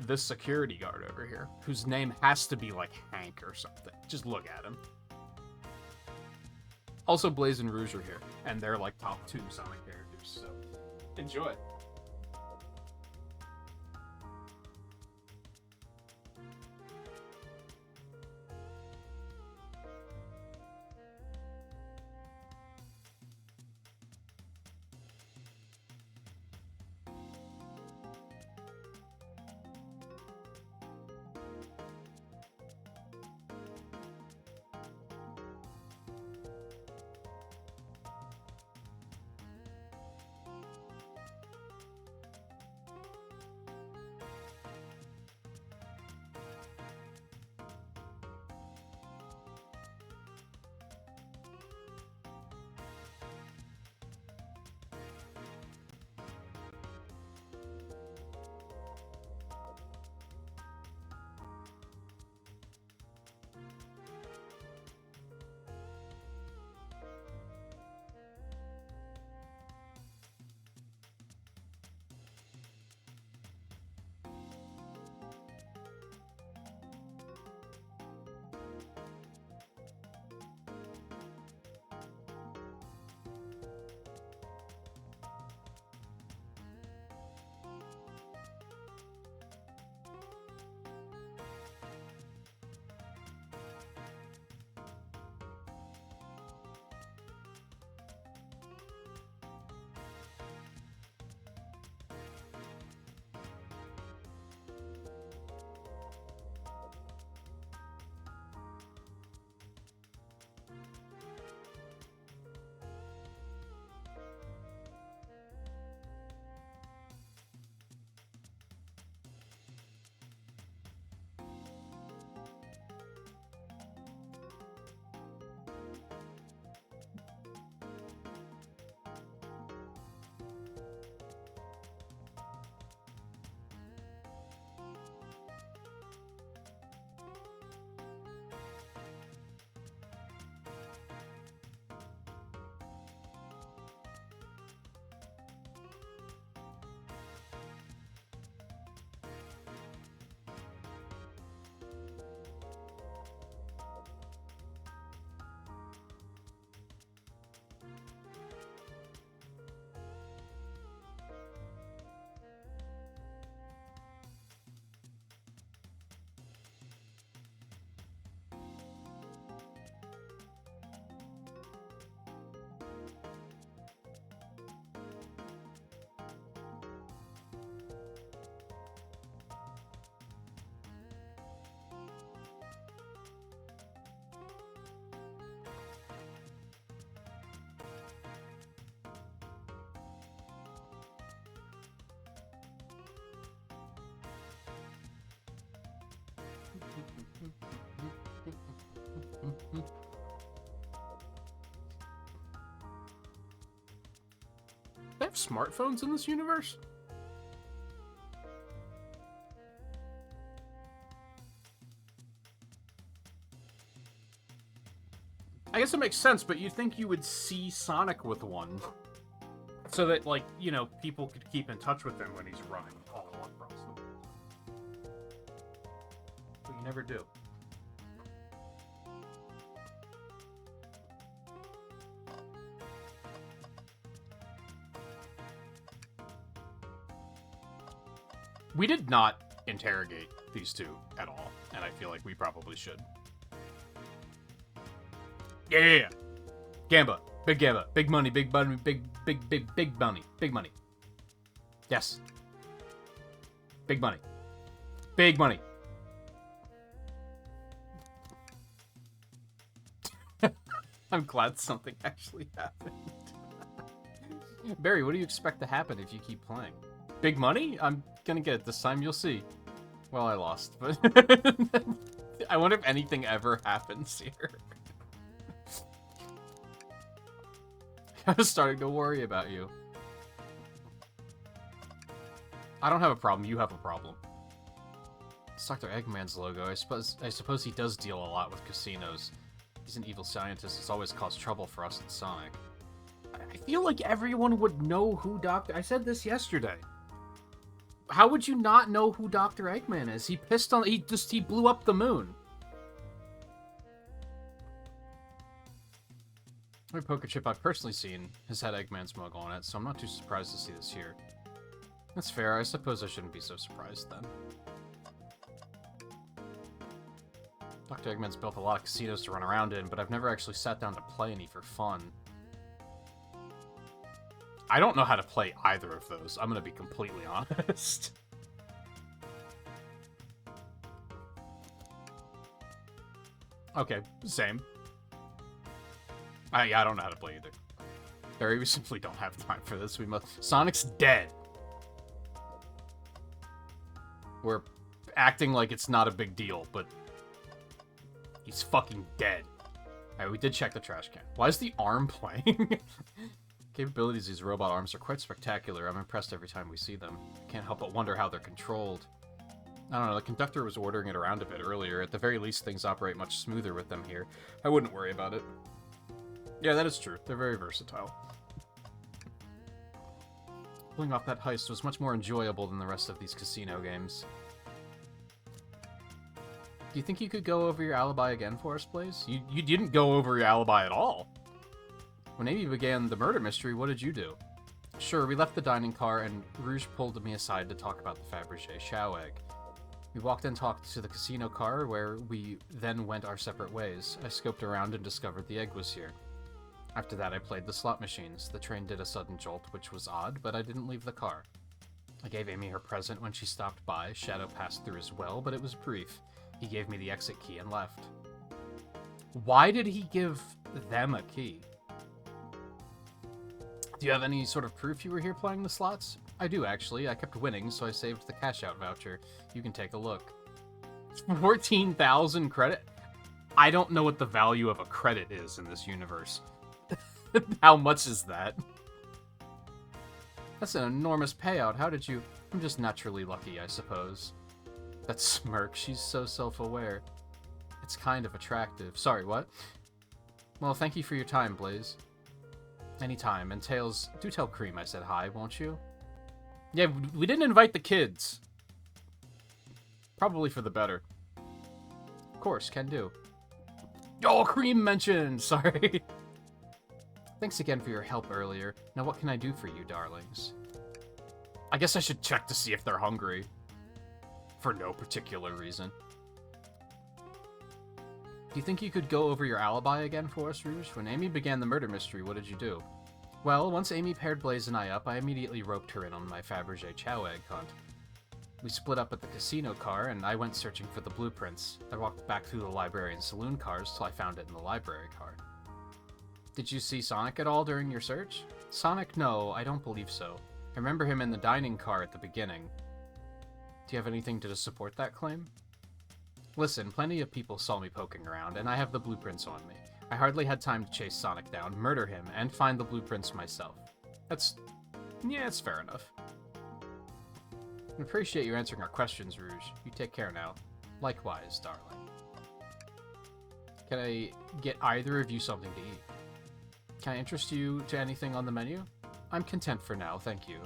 this security guard over here, whose name has to be like Hank or something. Just look at him. Also, Blaze and Rouge are here, and they're like top 2 Sonic characters, so enjoy. smartphones in this universe? I guess it makes sense, but you'd think you would see Sonic with one. So that, like, you know, people could keep in touch with him when he's running all across them. But you never do. We did not interrogate these two at all, and I feel like we probably should. Yeah. Gamba. Big Gamba. Big money, big money, big money. Big money. Yes. Big money. Big money. I'm glad something actually happened. Barry, what do you expect to happen if you keep playing? Big money? I'm gonna get it this time, you'll see. Well, I lost, but... I wonder if anything ever happens here. I was starting to worry about you. I don't have a problem, you have a problem. It's Dr. Eggman's logo. I suppose he does deal a lot with casinos. He's an evil scientist. It's always caused trouble for us in Sonic. I feel like everyone would know who I said this yesterday. How would you not know who Dr. Eggman is? He pissed on... He blew up the moon. Every poker chip I've personally seen has had Eggman's mug on it, so I'm not too surprised to see this here. That's fair. I suppose I shouldn't be so surprised then. Dr. Eggman's built a lot of casinos to run around in, but I've never actually sat down to play any for fun. I don't know how to play either of those. I'm gonna be completely honest. Okay, same. Yeah, I don't know how to play either. Barry, we simply don't have time for this. We must... Sonic's dead. We're acting like it's not a big deal, but... he's fucking dead. Alright, we did check the trash can. Why is the arm playing? Capabilities of these robot arms are quite spectacular. I'm impressed every time we see them. Can't help but wonder how they're controlled. I don't know, the conductor was ordering it around a bit earlier. At the very least, things operate much smoother with them here. I wouldn't worry about it. Yeah, that is true. They're very versatile. Pulling off that heist was much more enjoyable than the rest of these casino games. Do you think you could go over your alibi again for us, Blaze? You didn't go over your alibi at all. When Amy began the murder mystery, what did you do? Sure, we left the dining car, and Rouge pulled me aside to talk about the Fabergé chow egg. We walked and talked to the casino car, where we then went our separate ways. I scoped around and discovered the egg was here. After that, I played the slot machines. The train did a sudden jolt, which was odd, but I didn't leave the car. I gave Amy her present when she stopped by. Shadow passed through as well, but it was brief. He gave me the exit key and left. Why did he give them a key? Do you have any sort of proof you were here playing the slots? I do, actually. I kept winning, so I saved the cash-out voucher. You can take a look. 14,000 credit? I don't know what the value of a credit is in this universe. How much is that? That's an enormous payout. How did you... I'm just naturally lucky, I suppose. That smirk, she's so self-aware. It's kind of attractive. Sorry, what? Well, thank you for your time, Blaze. Anytime. And Tails, do tell Cream I said hi, won't you? Yeah, we didn't invite the kids. Probably for the better. Of course, can do. Oh, Cream mentioned! Sorry. Thanks again for your help earlier. Now what can I do for you, darlings? I guess I should check to see if they're hungry. For no particular reason. Do you think you could go over your alibi again for us, Rouge? When Amy began the murder mystery, what did you do? Well, once Amy paired Blaze and I up, I immediately roped her in on my Fabergé chow egg hunt. We split up at the casino car, and I went searching for the blueprints. I walked back through the library and saloon cars till I found it in the library car. Did you see Sonic at all during your search? Sonic? No, I don't believe so. I remember him in the dining car at the beginning. Do you have anything to support that claim? Listen, plenty of people saw me poking around, and I have the blueprints on me. I hardly had time to chase Sonic down, murder him, and find the blueprints myself. That's Yeah, it's fair enough. I appreciate you answering our questions, Rouge. You take care now. Likewise, darling. Can I get either of you something to eat? Can I interest you to anything on the menu? I'm content for now, thank you.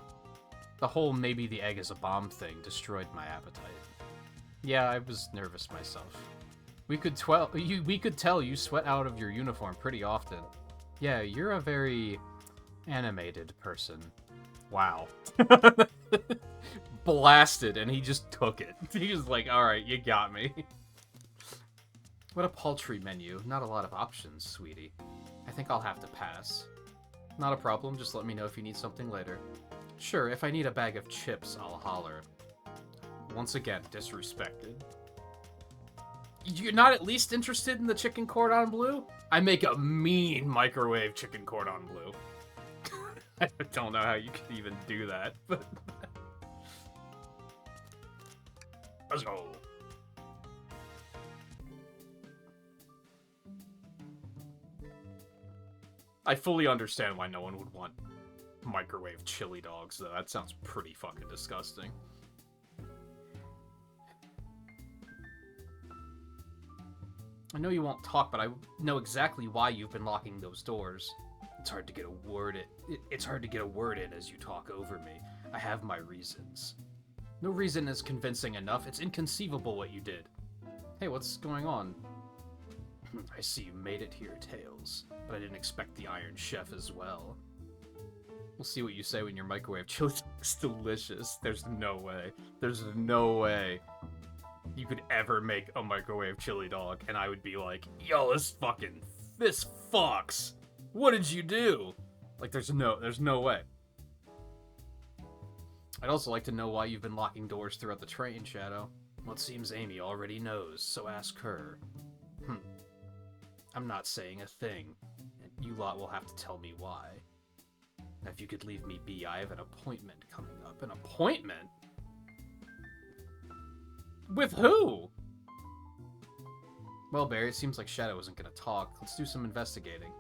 The whole maybe the egg is a bomb thing destroyed my appetite. Yeah, I was nervous myself. We could tell you sweat out of your uniform pretty often. Yeah, you're a very animated person. Wow. Blasted, and he just took it. He was like, alright, you got me. What a paltry menu. Not a lot of options, sweetie. I think I'll have to pass. Not a problem, just let me know if you need something later. Sure, if I need a bag of chips, I'll holler. Once again, disrespected. You're not at least interested in the chicken cordon bleu? I make a mean microwave chicken cordon bleu. I don't know how you can even do that, but... Let's go. I fully understand why no one would want microwave chili dogs, though. That sounds pretty fucking disgusting. I know you won't talk, but I know exactly why you've been locking those doors. It's hard to get a word in as you talk over me. I have my reasons. No reason is convincing enough. It's inconceivable what you did. Hey, what's going on? I see you made it here, Tails, but I didn't expect the Iron Chef as well. We'll see what you say when your microwave chili dog's delicious. There's no way. There's no way you could ever make a microwave chili dog, and I would be like, yo, this fucks. What did you do? Like, there's no way. I'd also like to know why you've been locking doors throughout the train, Shadow. Well, it seems Amy already knows, so ask her. I'm not saying a thing, and you lot will have to tell me why. Now, if you could leave me be, I have an appointment coming up. An appointment? With who? Well, Barry, it seems like Shadow isn't gonna talk. Let's do some investigating.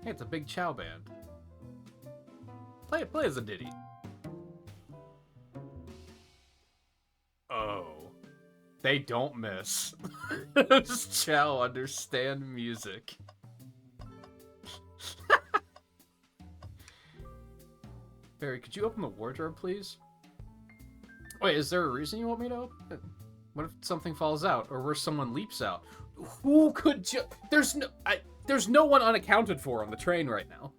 Hey, it's a big chow band. Play as a ditty. Oh. They don't miss. Does Chow understand music? Barry, could you open the wardrobe, please? Wait, is there a reason you want me to open it? What if something falls out, or where someone leaps out? Who could There's no one unaccounted for on the train right now.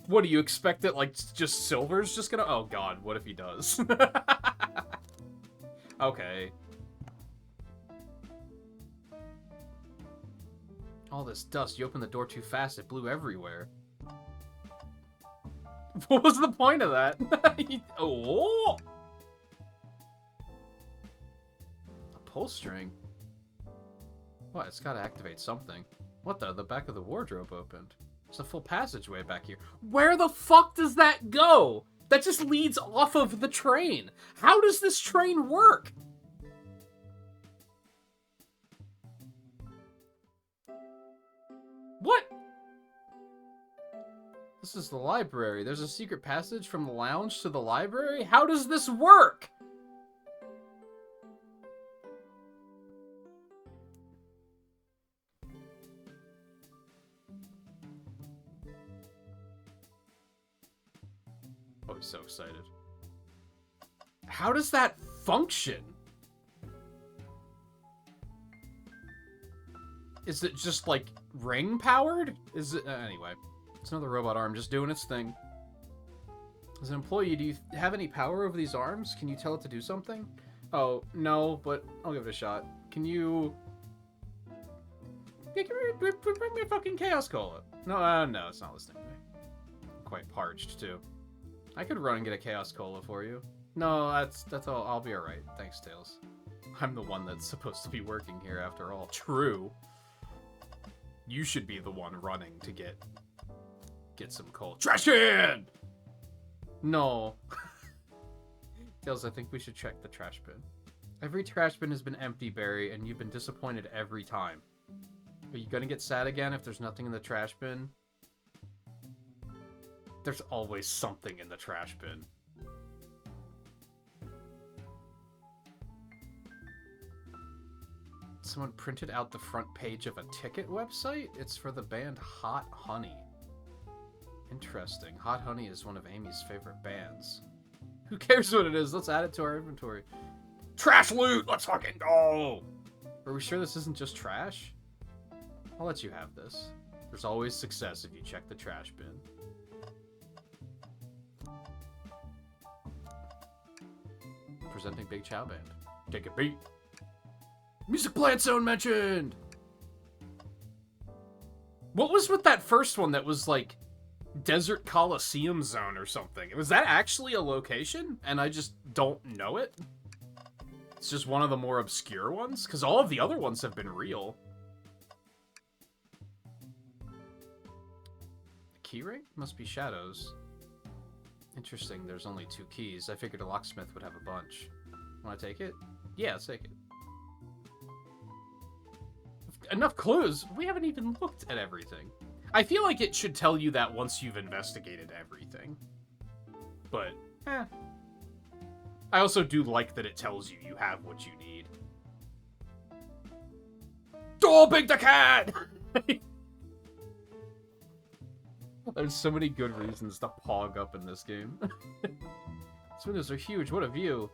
What, do you expect that, like, just Silver's just gonna... Oh, God, what if he does? Okay. All this dust, you opened the door too fast, it blew everywhere. What was the point of that? Oh! A pull string? What, it's gotta activate something. What the back of the wardrobe opened. There's a full passageway back here. Where the fuck does that go? That just leads off of the train. How does this train work? What? This is the library. There's a secret passage from the lounge to the library? How does this work? Oh, he's so excited. How does that function? Is it just, like, ring-powered? Is it... anyway. It's another robot arm just doing its thing. As an employee, do you have any power over these arms? Can you tell it to do something? Oh, no, but I'll give it a shot. Can you... Yeah, bring me a fucking Chaos Cola. No, no, it's not listening to me. I'm quite parched, too. I could run and get a Chaos Cola for you. No, that's all. I'll be alright. Thanks, Tails. I'm the one that's supposed to be working here, after all. True. You should be the one running to get some coal. Trash can! No. Tails, I think we should check the trash bin. Every trash bin has been empty, Barry, and you've been disappointed every time. Are you gonna get sad again if there's nothing in the trash bin? There's always something in the trash bin. Someone printed out the front page of a ticket website? It's for the band Hot Honey. Interesting. Hot Honey is one of Amy's favorite bands. Who cares what it is? Let's add it to our inventory. Trash loot! Let's fucking go! Are we sure this isn't just trash? I'll let you have this. There's always success if you check the trash bin. Presenting Big Chow Band. Take a beat. Music Plant Zone mentioned! What was with that first one that was like Desert Coliseum Zone or something? Was that actually a location? And I just don't know it? It's just one of the more obscure ones? Because all of the other ones have been real. The keyring? Must be shadows. Interesting, there's only 2 keys. I figured a locksmith would have a bunch. Wanna take it? Yeah, let's take it. Enough clues! We haven't even looked at everything. I feel like it should tell you that once you've investigated everything. But, eh. I also do like that it tells you you have what you need. Oh, Big the Cat! There's so many good reasons to pog up in this game. These windows are huge. What a view.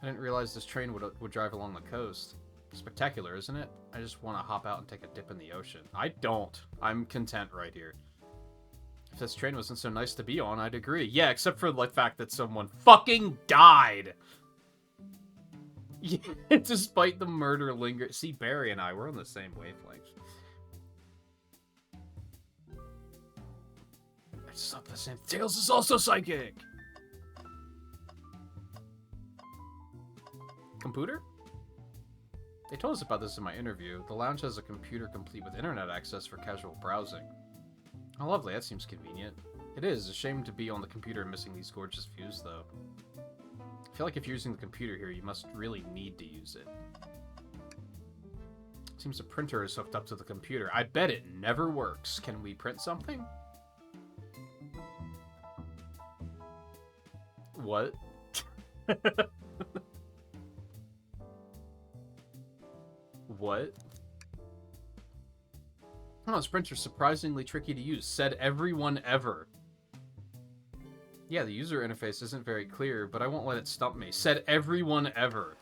I didn't realize this train would drive along the coast. Spectacular, isn't it? I just want to hop out and take a dip in the ocean. I don't. I'm content right here. If this train wasn't so nice to be on, I'd agree. Yeah, except for the fact that someone fucking died! Yeah, despite the murder linger. See, Barry and I, we're on the same wavelength. It's not the same. Tails is also psychic! Computer? They told us about this in my interview. The lounge has a computer complete with internet access for casual browsing. Oh, lovely. That seems convenient. It is. A shame to be on the computer missing these gorgeous views, though. I feel like if you're using the computer here, you must really need to use it. Seems the printer is hooked up to the computer. I bet it never works. Can we print something? What? What? Oh, this printer's surprisingly tricky to use. Said everyone ever. Yeah, the user interface isn't very clear, but I won't let it stump me. Said everyone ever.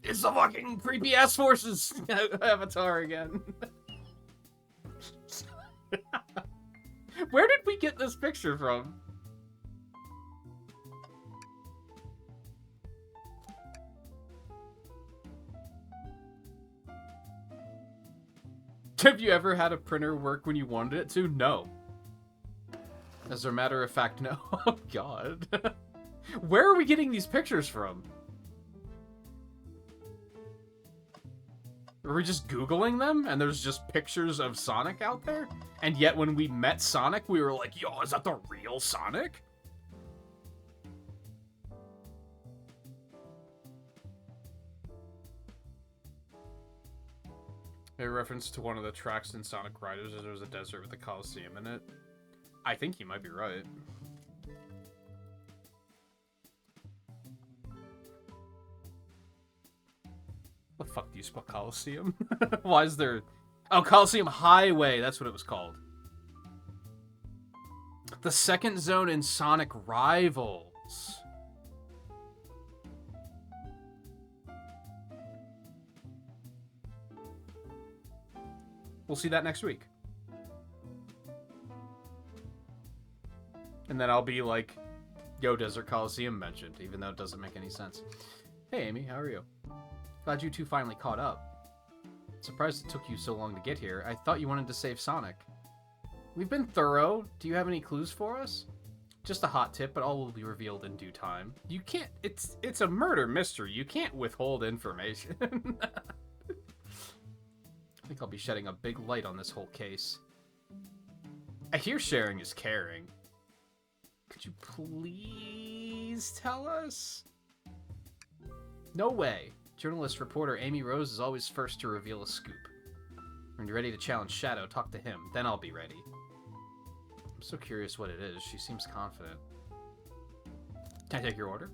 It's the fucking creepy ass forces avatar again. Where did we get this picture from? Have you ever had a printer work when you wanted it to? No. As a matter of fact, no. Oh, God. Where are we getting these pictures from? Are we just Googling them, and there's just pictures of Sonic out there? And yet when we met Sonic, we were like, yo, is that the real Sonic? A reference to one of the tracks in Sonic Riders is there was a desert with a Coliseum in it. I think you might be right. The fuck do you spell Coliseum? Why is there... Oh, Coliseum Highway! That's what it was called. The second zone in Sonic Rivals. We'll see that next week. And then I'll be like, yo, Desert Coliseum mentioned, even though it doesn't make any sense. Hey, Amy, how are you? Glad you two finally caught up. Surprised it took you so long to get here. I thought you wanted to save Sonic. We've been thorough. Do you have any clues for us? Just a hot tip, but all will be revealed in due time. You can't... It's a murder mystery. You can't withhold information. I think I'll be shedding a big light on this whole case. I hear sharing is caring. Could you please tell us? No way. Journalist reporter Amy Rose is always first to reveal a scoop. When you're ready to challenge Shadow, talk to him. Then I'll be ready. I'm so curious what it is. She seems confident. Can I take your order?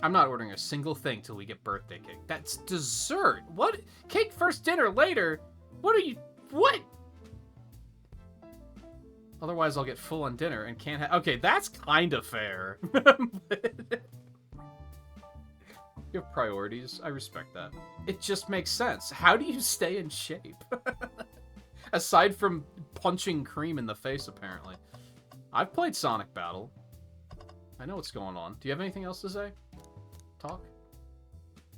I'm not ordering a single thing till we get birthday cake. That's dessert! What? Cake first, dinner later? What are you... What? Otherwise, I'll get full on dinner and can't have... Okay, that's kind of fair. You have priorities. I respect that. It just makes sense. How do you stay in shape? Aside from punching cream in the face, apparently. I've played Sonic Battle. I know what's going on. Do you have anything else to say? Talk?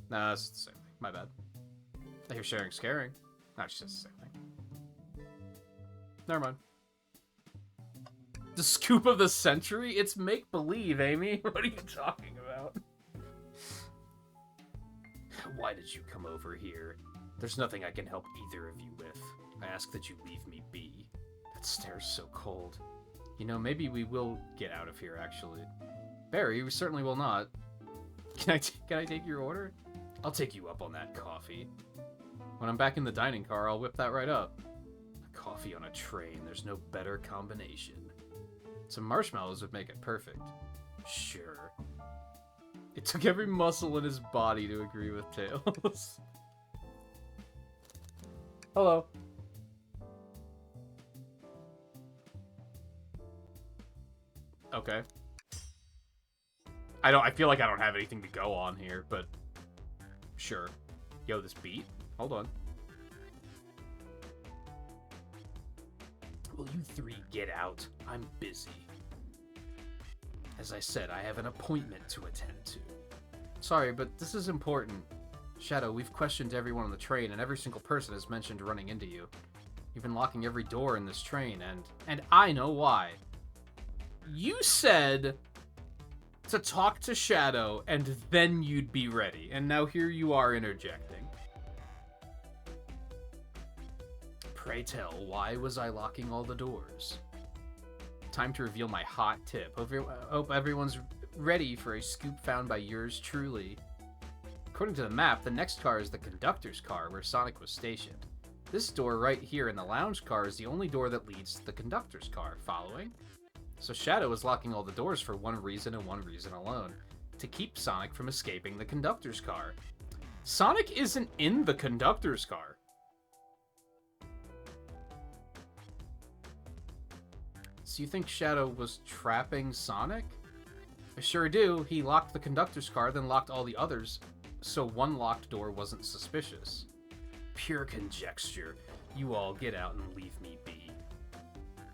Nah, it's the same thing. My bad. I hear sharing's caring. No, it's just the same thing. Never mind. The scoop of the century? It's make-believe, Amy. What are you talking about? Why did you come over here? There's nothing I can help either of you with. I ask that you leave me be. That stare's so cold. You know, maybe we will get out of here, actually. Barry, we certainly will not. Can I take your order? I'll take you up on that coffee. When I'm back in the dining car, I'll whip that right up. A coffee on a train, there's no better combination. Some marshmallows would make it perfect. Sure. It took every muscle in his body to agree with Tails. Hello. Okay. I feel like I don't have anything to go on here, but sure. Yo, this beat? Hold on. Will you three get out? I'm busy. As I said, I have an appointment to attend to. Sorry, but this is important. Shadow, we've questioned everyone on the train, and every single person has mentioned running into you. You've been locking every door in this train, and I know why. You said to talk to Shadow, and then you'd be ready. And now here you are interjecting. Pray tell, why was I locking all the doors? Time to reveal my hot tip. Hope everyone's ready for a scoop found by yours truly. According to the map, the next car is the conductor's car, where Sonic was stationed. This door right here in the lounge car is the only door that leads to the conductor's car. Following? So Shadow was locking all the doors for one reason and one reason alone. To keep Sonic from escaping the conductor's car. Sonic isn't in the conductor's car. So you think Shadow was trapping Sonic? I sure do. He locked the conductor's car, then locked all the others, so one locked door wasn't suspicious. Pure conjecture. You all get out and leave me be.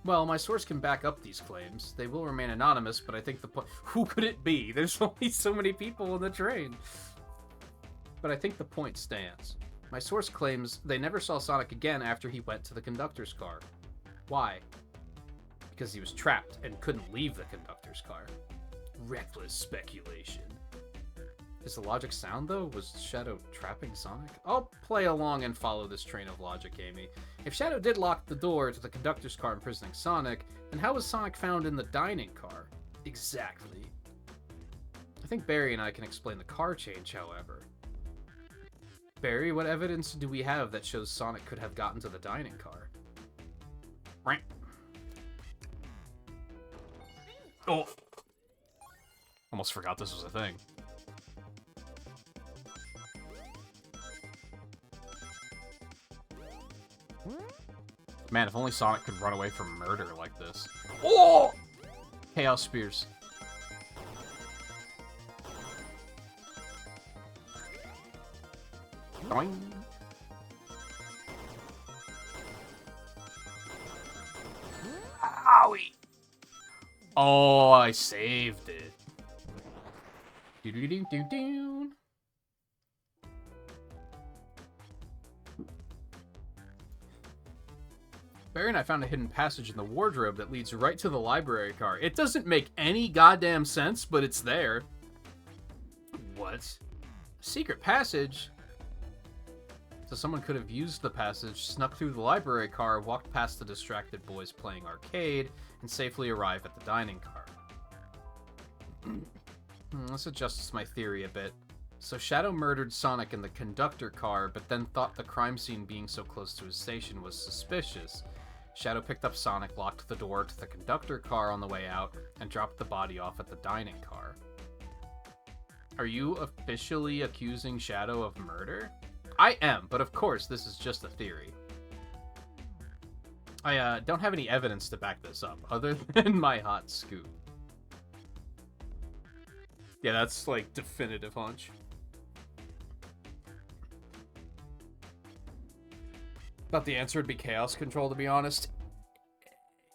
Well, my source can back up these claims. They will remain anonymous, but I think the who could it be? There's only so many people on the train. But I think the point stands. My source claims they never saw Sonic again after he went to the conductor's car. Why? Because he was trapped and couldn't leave the conductor's car. Reckless speculation. Is the logic sound, though? Was Shadow trapping Sonic? I'll play along and follow this train of logic, Amy. If Shadow did lock the door to the conductor's car imprisoning Sonic, then how was Sonic found in the dining car? Exactly. I think Barry and I can explain the car change, however. Barry, what evidence do we have that shows Sonic could have gotten to the dining car? Oh! Almost forgot this was a thing. Man, if only Sonic could run away from murder like this. Oh! Chaos Spears. Boing. Owie! Oh, I saved it. Do-do-do-do-do. Barry and I found a hidden passage in the wardrobe that leads right to the library car. It doesn't make any goddamn sense, but it's there. What? Secret passage? So someone could have used the passage, snuck through the library car, walked past the distracted boys playing arcade, and safely arrive at the dining car. This adjusts my theory a bit. So Shadow murdered Sonic in the conductor car, but then thought the crime scene being so close to his station was suspicious. Shadow picked up Sonic, locked the door to the conductor car on the way out, and dropped the body off at the dining car. Are you officially accusing Shadow of murder? I am, but of course this is just a theory. I don't have any evidence to back this up, other than my hot scoop. Yeah, that's, like, definitive hunch. Thought the answer would be Chaos Control, to be honest.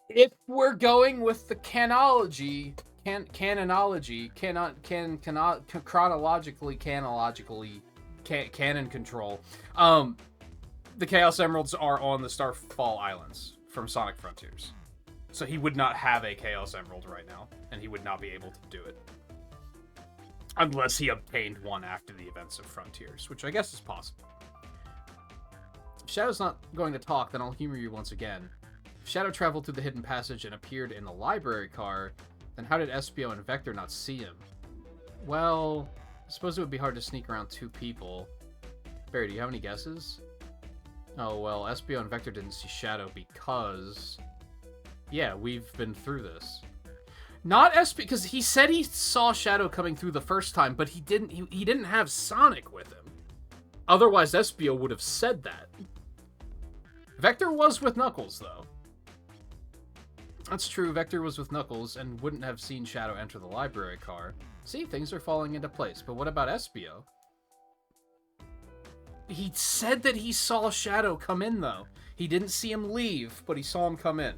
If we're going with the chronologically, canon control, the Chaos Emeralds are on the Starfall Islands from Sonic Frontiers. So he would not have a Chaos Emerald right now, and he would not be able to do it. Unless he obtained one after the events of Frontiers, which I guess is possible. If Shadow's not going to talk, then I'll humor you once again. If Shadow traveled through the hidden passage and appeared in the library car, then how did Espio and Vector not see him? Well, I suppose it would be hard to sneak around two people. Barry, do you have any guesses? Oh, well, Espio and Vector didn't see Shadow because... Yeah, we've been through this. Not Espio, because he said he saw Shadow coming through the first time, but he didn't have Sonic with him. Otherwise, Espio would have said that. Vector was with Knuckles, though. That's true, Vector was with Knuckles and wouldn't have seen Shadow enter the library car. See, things are falling into place, but what about Espio? He said that he saw Shadow come in, though. He didn't see him leave, but he saw him come in.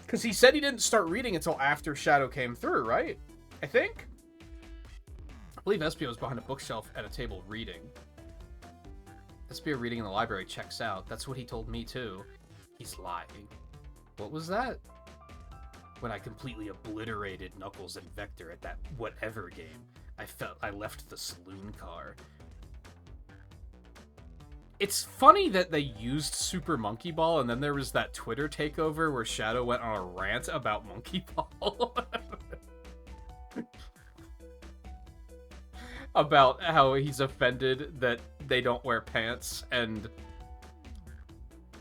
Because he said he didn't start reading until after Shadow came through, right? I think? I believe Espio was behind a bookshelf at a table reading. Espio reading in the library checks out. That's what he told me, too. He's lying. What was that? When I completely obliterated Knuckles and Vector at that whatever game, I felt I left the saloon car. It's funny that they used Super Monkey Ball, and then there was that Twitter takeover where Shadow went on a rant about Monkey Ball. About how he's offended that they don't wear pants, and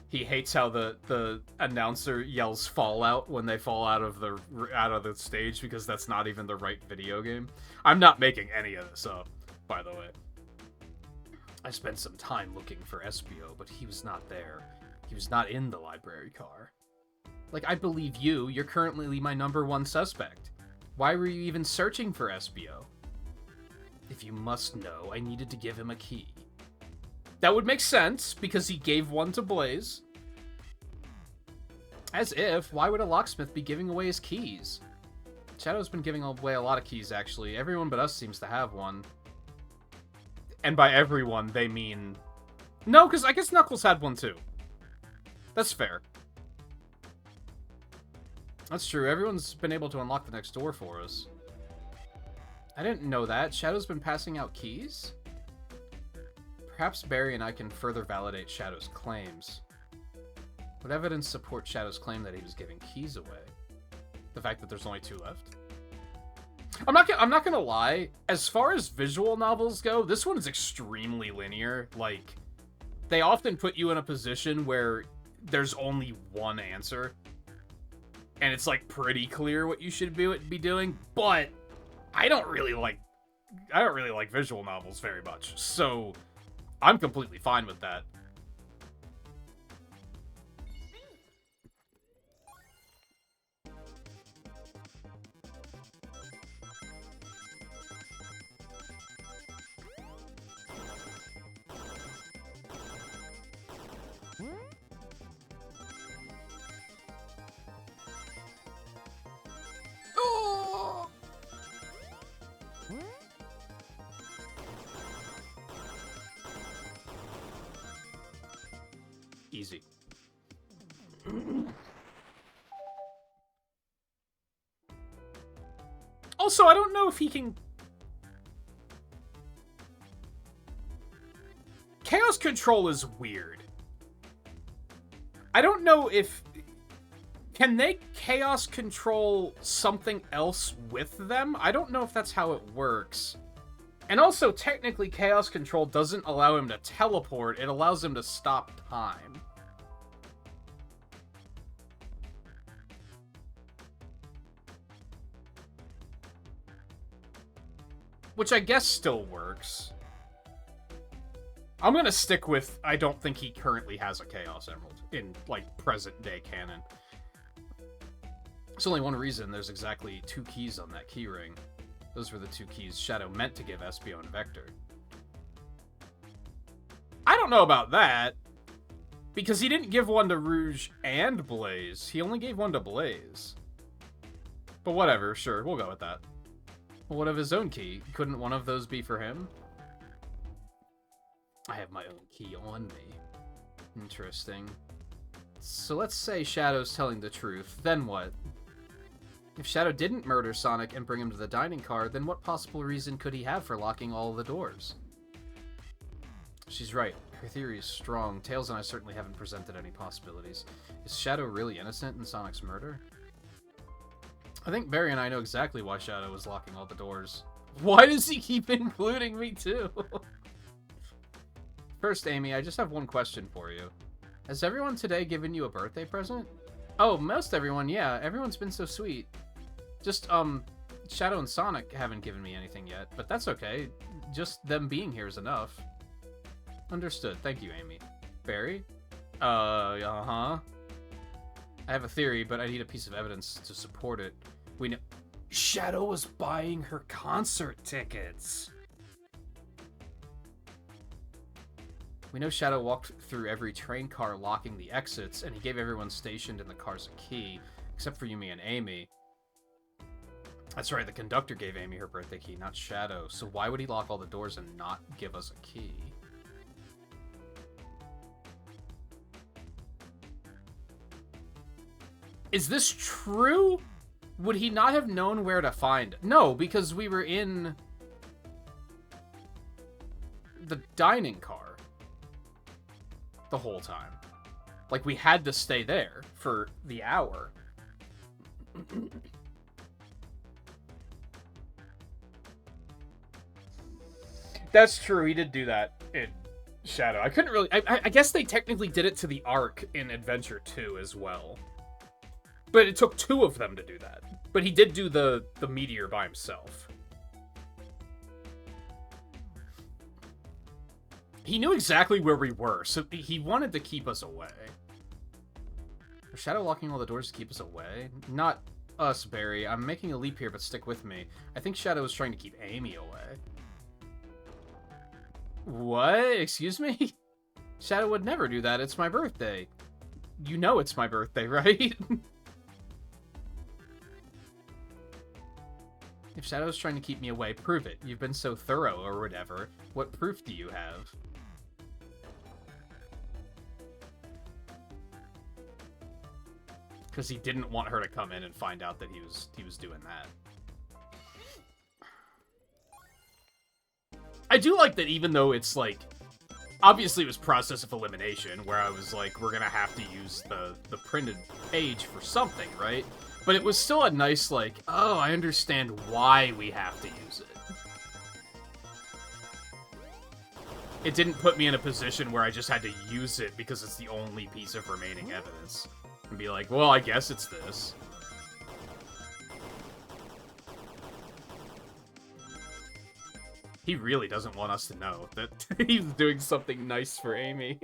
he hates how the announcer yells Fallout when they fall out of the stage because that's not even the right video game. I'm not making any of this up, by the way. I spent some time looking for Espio, but he was not there. He was not in the library car. Like, I believe you. You're currently my #1 suspect. Why were you even searching for Espio? If you must know, I needed to give him a key. That would make sense, because he gave one to Blaze. As if, why would a locksmith be giving away his keys? Shadow's been giving away a lot of keys, actually. Everyone but us seems to have one. And by everyone, they mean... No, because I guess Knuckles had one, too. That's fair. That's true. Everyone's been able to unlock the next door for us. I didn't know that. Shadow's been passing out keys? Perhaps Barry and I can further validate Shadow's claims. What evidence supports Shadow's claim that he was giving keys away? The fact that there's only 2 left? I'm not gonna lie. As far as visual novels go, this one is extremely linear. Like, they often put you in a position where there's only one answer, and it's like pretty clear what you should be doing. But I don't really like visual novels very much, so I'm completely fine with that. Easy. Also, I don't know if he can... Chaos Control is weird. I don't know if Can they chaos control something else with them? I don't know if that's how it works. And also, technically, chaos control doesn't allow him to teleport. It allows him to stop time. Which I guess still works. I'm gonna stick with, I don't think he currently has a Chaos Emerald in, like, present-day canon. There's only one reason there's exactly 2 keys on that keyring. Those were the 2 keys Shadow meant to give Espio and Vector. I don't know about that, because he didn't give one to Rouge and Blaze. He only gave one to Blaze. But whatever, sure, we'll go with that. Well, what of his own key? Couldn't one of those be for him? I have my own key on me. Interesting. So let's say Shadow's telling the truth. Then what? If Shadow didn't murder Sonic and bring him to the dining car, then what possible reason could he have for locking all the doors? She's right. Her theory is strong. Tails and I certainly haven't presented any possibilities. Is Shadow really innocent in Sonic's murder? I think Barry and I know exactly why Shadow was locking all the doors. Why does he keep including me too? First, Amy, I just have one question for you. Has everyone today given you a birthday present? Oh, most everyone, yeah. Everyone's been so sweet. Just, Shadow and Sonic haven't given me anything yet, but that's okay. Just them being here is enough. Understood. Thank you, Amy. Barry? Uh-huh. I have a theory, but I need a piece of evidence to support it. We know Shadow was buying her concert tickets. We know Shadow walked through every train car locking the exits, and he gave everyone stationed in the cars a key, except for Yumi and Amy. That's right, the conductor gave Amy her birthday key, not Shadow. So why would he lock all the doors and not give us a key? Is this true? Would he not have known where to find it? No, because we were in the dining car the whole time. Like, we had to stay there for the hour. That's true, he did do that in Shadow. I couldn't really... I guess they technically did it to the Ark in Adventure 2 as well. But it took 2 of them to do that. But he did do the meteor by himself. He knew exactly where we were, so he wanted to keep us away. Was Shadow locking all the doors to keep us away? Not us, Barry. I'm making a leap here, but stick with me. I think Shadow was trying to keep Amy away. What? Excuse me? Shadow would never do that. It's my birthday. You know it's my birthday, right? If Shadow's trying to keep me away, prove it. You've been so thorough, or whatever. What proof do you have? Because he didn't want her to come in and find out that he was doing that. I do like that even though it's like... Obviously it was process of elimination, where I was like, we're gonna have to use the printed page for something, right? But it was still a nice, like, oh, I understand why we have to use it. It didn't put me in a position where I just had to use it because it's the only piece of remaining evidence. And be like, well, I guess it's this. He really doesn't want us to know that he's doing something nice for Amy.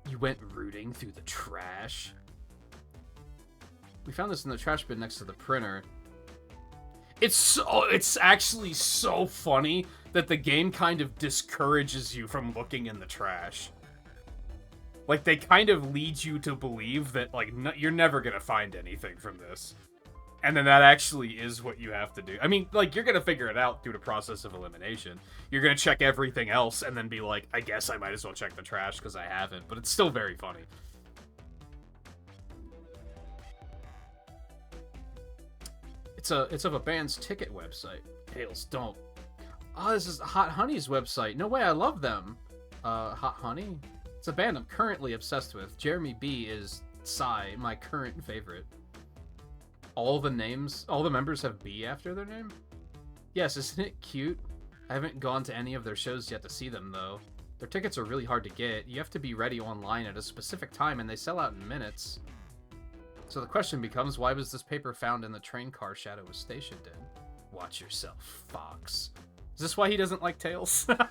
You went rooting through the trash? We found this in the trash bin next to the printer. It's actually so funny that the game kind of discourages you from looking in the trash. Like, they kind of lead you to believe that, like, you're never gonna find anything from this. And then that actually is what you have to do. I mean, like, you're gonna figure it out through the process of elimination. You're gonna check everything else and then be like, I guess I might as well check the trash because I haven't. But it's still very funny. It's of a band's ticket website. Tails, don't. Oh, this is Hot Honey's website. No way, I love them. Hot Honey? It's a band I'm currently obsessed with. Jeremy B is Psy, my current favorite. All the members have B after their name? Yes, isn't it cute? I haven't gone to any of their shows yet to see them, though. Their tickets are really hard to get. You have to be ready online at a specific time, and they sell out in minutes. So the question becomes, why was this paper found in the train car Shadow was stationed in? Watch yourself, Fox. Is this why he doesn't like Tails? I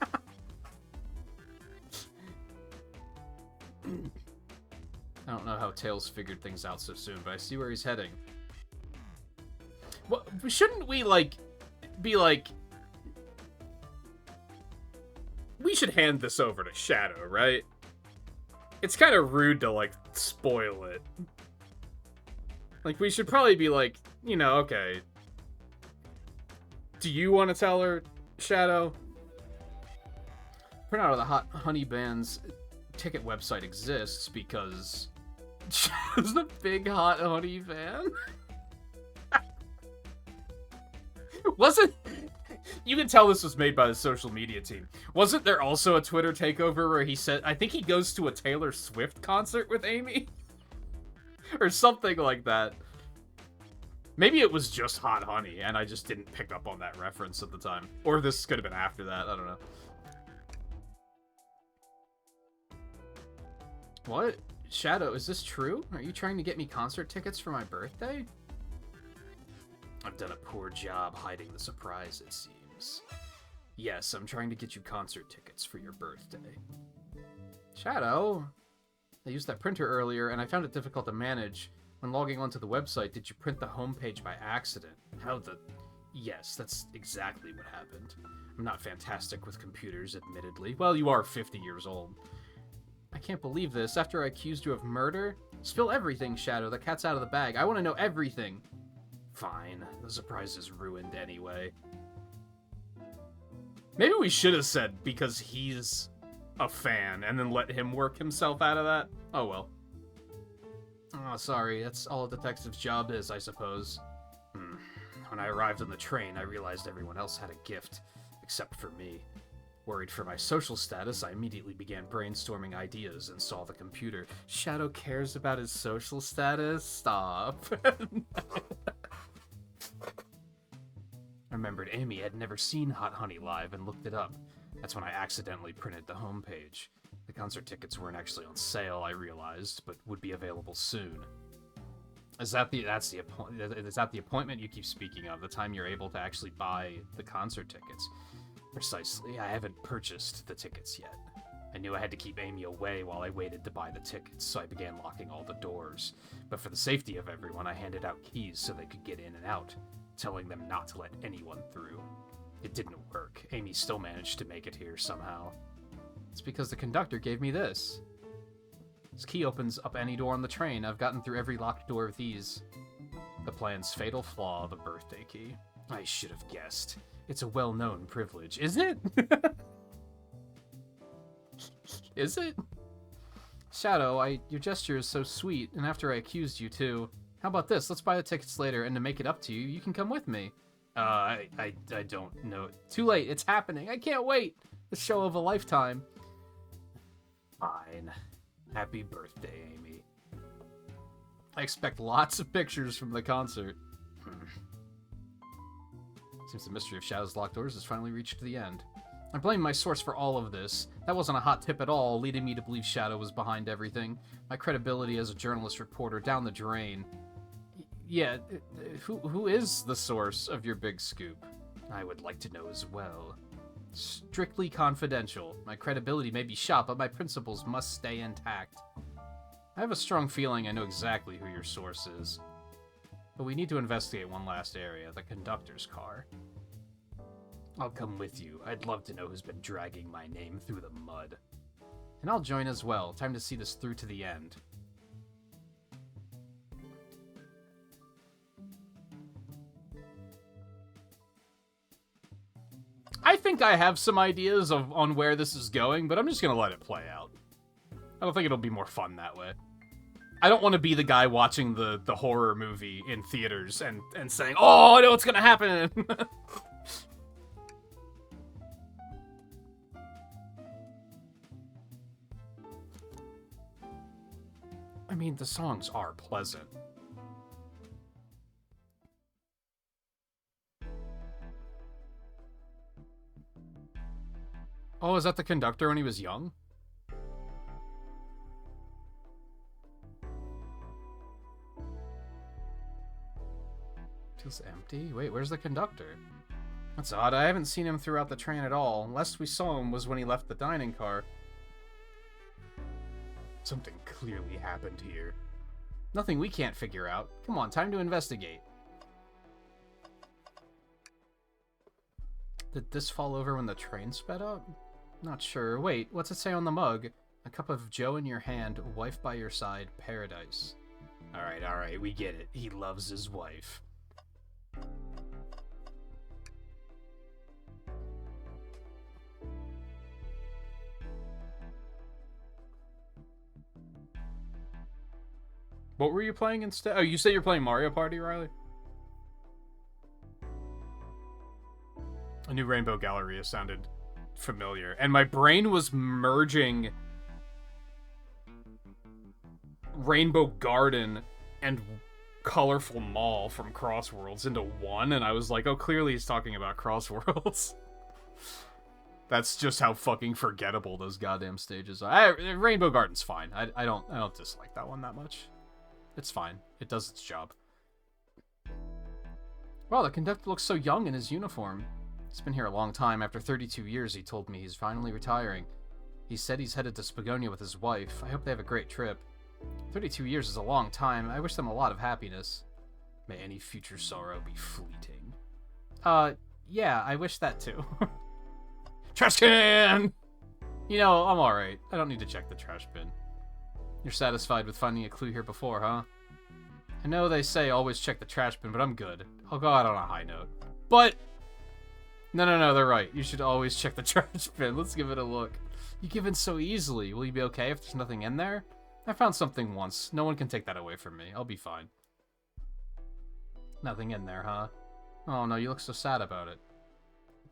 don't know how Tails figured things out so soon, but I see where he's heading. Well, shouldn't we, be like... We should hand this over to Shadow, right? It's kind of rude to, spoil it. We should probably be okay. Do you want to tell her, Shadow? Printout of the Hot Honey Band's ticket website exists because Shadow's a big Hot Honey fan. Wasn't... You can tell this was made by the social media team. Wasn't there also a Twitter takeover where he said... I think he goes to a Taylor Swift concert with Amy? Or something like that. Maybe it was just Hot Honey, and I just didn't pick up on that reference at the time. Or this could have been after that, I don't know. What? Shadow, is this true? Are you trying to get me concert tickets for my birthday? I've done a poor job hiding the surprise, it seems. Yes, I'm trying to get you concert tickets for your birthday. Shadow? I used that printer earlier, and I found it difficult to manage. When logging onto the website, did you print the homepage by accident? How the... Yes, that's exactly what happened. I'm not fantastic with computers, admittedly. Well, you are 50 years old. I can't believe this. After I accused you of murder? Spill everything, Shadow. The cat's out of the bag. I want to know everything. Fine. The surprise is ruined anyway. Maybe we should have said because he's a fan and then let him work himself out of that. Oh well. Oh, sorry. That's all a detective's job is, I suppose. When I arrived on the train, I realized everyone else had a gift, except for me. Worried for my social status, I immediately began brainstorming ideas and saw the computer. Shadow cares about his social status? Stop. I remembered Amy had never seen Hot Honey live and looked it up. That's when I accidentally printed the homepage. The concert tickets weren't actually on sale, I realized, but would be available soon. Is that the appointment you keep speaking of? The time you're able to actually buy the concert tickets? Precisely. I haven't purchased the tickets yet. I knew I had to keep Amy away while I waited to buy the tickets, so I began locking all the doors. But for the safety of everyone, I handed out keys so they could get in and out, telling them not to let anyone through. It didn't work. Amy still managed to make it here somehow. It's because the conductor gave me this. This key opens up any door on the train. I've gotten through every locked door with ease. The plan's fatal flaw, the birthday key. I should have guessed. It's a well-known privilege. Is it? Is it? Shadow, your gesture is so sweet, and after I accused you too. How about this? Let's buy the tickets later, and to make it up to you, you can come with me. I don't know. Too late. It's happening. I can't wait. The show of a lifetime. Fine. Happy birthday, Amy. I expect lots of pictures from the concert. Seems the mystery of Shadow's locked doors has finally reached the end. I blame my source for all of this. That wasn't a hot tip at all, leading me to believe Shadow was behind everything. My credibility as a journalist reporter down the drain. Yeah, who is the source of your big scoop? I would like to know as well. Strictly confidential. My credibility may be shot, but my principles must stay intact. I have a strong feeling I know exactly who your source is. But we need to investigate one last area, the conductor's car. I'll come with you. I'd love to know who's been dragging my name through the mud. And I'll join as well. Time to see this through to the end. I think I have some ideas on where this is going, but I'm just going to let it play out. I don't think it'll be more fun that way. I don't want to be the guy watching the horror movie in theaters and saying, oh, I know what's going to happen! mean, the songs are pleasant. Oh, is that the conductor when he was young? Feels empty? Wait, where's the conductor? That's odd. I haven't seen him throughout the train at all. Last we saw him was when he left the dining car. Something clearly happened here. Nothing we can't figure out. Come on, time to investigate. Did this fall over when the train sped up? Not sure. Wait, what's it say on the mug? A cup of joe in your hand, wife by your side, paradise. Alright, we get it. He loves his wife. What were you playing instead? Oh, you said you're playing Mario Party, Riley? A new Rainbow Galleria sounded familiar. And my brain was merging Rainbow Garden and Colorful Mall from Crossworlds into one, and I was like, oh, clearly he's talking about Crossworlds. That's just how fucking forgettable those goddamn stages are. Rainbow Garden's fine. I don't dislike that one that much. It's fine. It does its job. Wow, the conductor looks so young in his uniform. He's been here a long time. After 32 years, he told me he's finally retiring. He said he's headed to Spagonia with his wife. I hope they have a great trip. 32 years is a long time. I wish them a lot of happiness. May any future sorrow be fleeting. Yeah, I wish that too. Trash can! You know, I'm alright. I don't need to check the trash bin. You're satisfied with finding a clue here before, huh? I know they say always check the trash bin, but I'm good. I'll go out on a high note. But... No, they're right. You should always check the trash bin. Let's give it a look. You give in so easily. Will you be okay if there's nothing in there? I found something once. No one can take that away from me. I'll be fine. Nothing in there, huh? Oh no, you look so sad about it.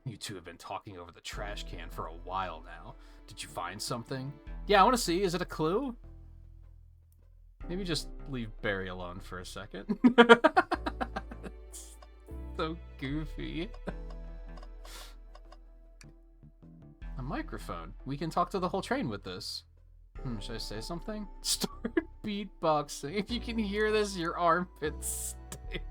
You two have been talking over the trash can for a while now. Did you find something? Yeah, I want to see. Is it a clue? Maybe just leave Barry alone for a second. It's so goofy. A microphone. We can talk to the whole train with this. Should I say something? Start beatboxing. If you can hear this, your armpits stink.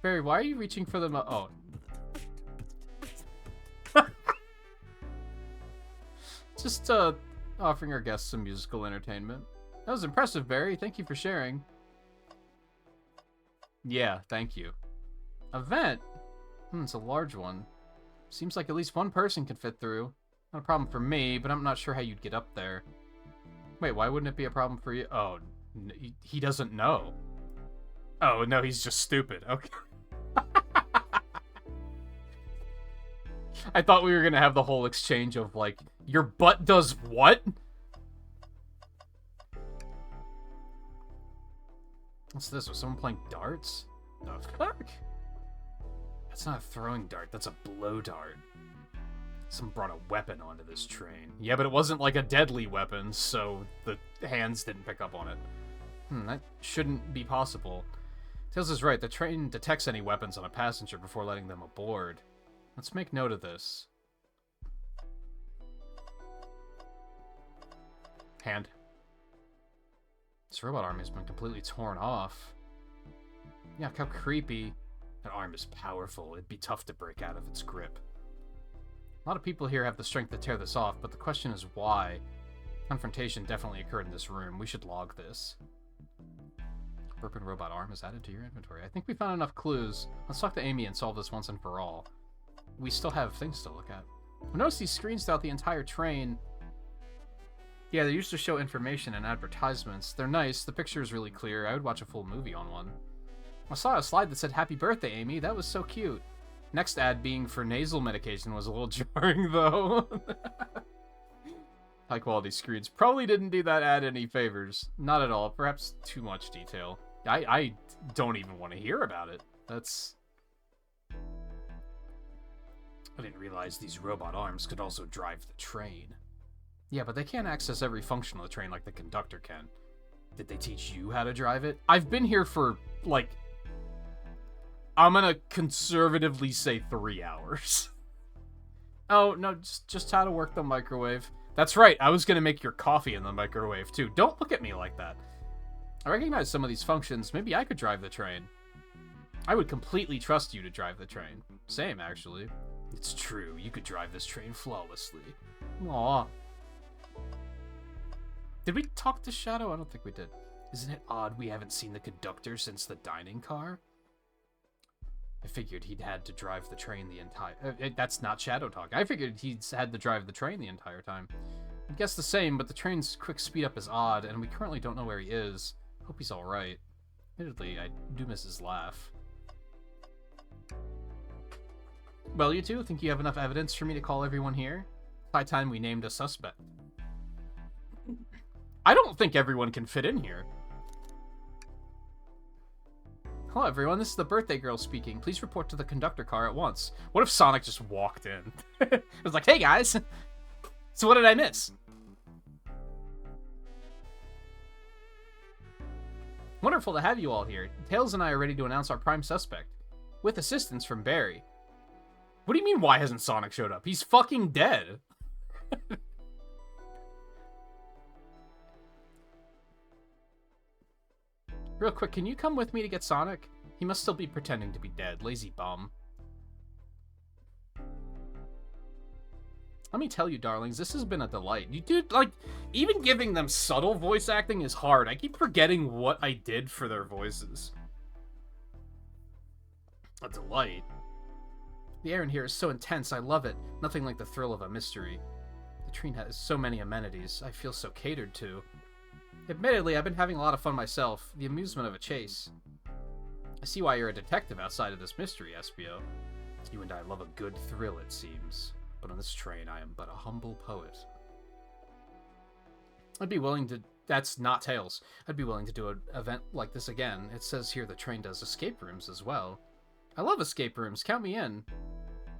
Barry, why are you reaching for the oh. Just, offering our guests some musical entertainment. That was impressive, Barry. Thank you for sharing. Yeah, thank you. A vent? It's a large one. Seems like at least one person can fit through. Not a problem for me, but I'm not sure how you'd get up there. Wait, why wouldn't it be a problem for you? Oh, he doesn't know. Oh, no, he's just stupid. Okay. I thought we were gonna have the whole exchange of, like, your butt does what? What's this? Was someone playing darts? The fuck? That's not a throwing dart, that's a blow dart. Someone brought a weapon onto this train. Yeah, but it wasn't like a deadly weapon, so the hands didn't pick up on it. That shouldn't be possible. Tails is right, the train detects any weapons on a passenger before letting them aboard. Let's make note of this. Hand. This robot arm has been completely torn off. Yeah, how creepy. That arm is powerful. It'd be tough to break out of its grip. A lot of people here have the strength to tear this off, but the question is why. Confrontation definitely occurred in this room. We should log this. Broken robot arm is added to your inventory. I think we found enough clues. Let's talk to Amy and solve this once and for all. We still have things to look at. I noticed these screens throughout the entire train. Yeah, they used to show information and advertisements. They're nice. The picture is really clear. I would watch a full movie on one. I saw a slide that said, "Happy birthday, Amy." That was so cute. Next ad being for nasal medication was a little jarring, though. High quality screens. Probably didn't do that ad any favors. Not at all. Perhaps too much detail. I don't even want to hear about it. That's... I didn't realize these robot arms could also drive the train. Yeah, but they can't access every function of the train like the conductor can. Did they teach you how to drive it? I've been here for, like, I'm gonna conservatively say 3 hours. Oh, no, just how to work the microwave. That's right, I was gonna make your coffee in the microwave, too. Don't look at me like that. I recognize some of these functions. Maybe I could drive the train. I would completely trust you to drive the train. Same, actually. It's true, you could drive this train flawlessly. Aww. Did we talk to Shadow? I don't think we did. Isn't it odd we haven't seen the conductor since the dining car? I figured he'd had to drive the train the entire... that's not Shadow talk. I figured he'd had to drive the train the entire time. I guess the same, but the train's quick speed up is odd, and we currently don't know where he is. Hope he's alright. Admittedly, I do miss his laugh. Well, you two, think you have enough evidence for me to call everyone here? High time we named a suspect. I don't think everyone can fit in here. Hello, everyone. This is the birthday girl speaking. Please report to the conductor car at once. What if Sonic just walked in? It was like, hey, guys. So what did I miss? Wonderful to have you all here. Tails and I are ready to announce our prime suspect. With assistance from Barry. What do you mean, why hasn't Sonic showed up? He's fucking dead. Real quick, can you come with me to get Sonic? He must still be pretending to be dead. Lazy bum. Let me tell you, darlings, this has been a delight. You dude, like, even giving them subtle voice acting is hard. I keep forgetting what I did for their voices. A delight. The air in here is so intense, I love it. Nothing like the thrill of a mystery. The train has so many amenities. I feel so catered to. Admittedly, I've been having a lot of fun myself. The amusement of a chase. I see why you're a detective outside of this mystery, Espio. You and I love a good thrill, it seems. But on this train, I am but a humble poet. I'd be willing to... That's not Tails. I'd be willing to do an event like this again. It says here the train does escape rooms as well. I love escape rooms. Count me in.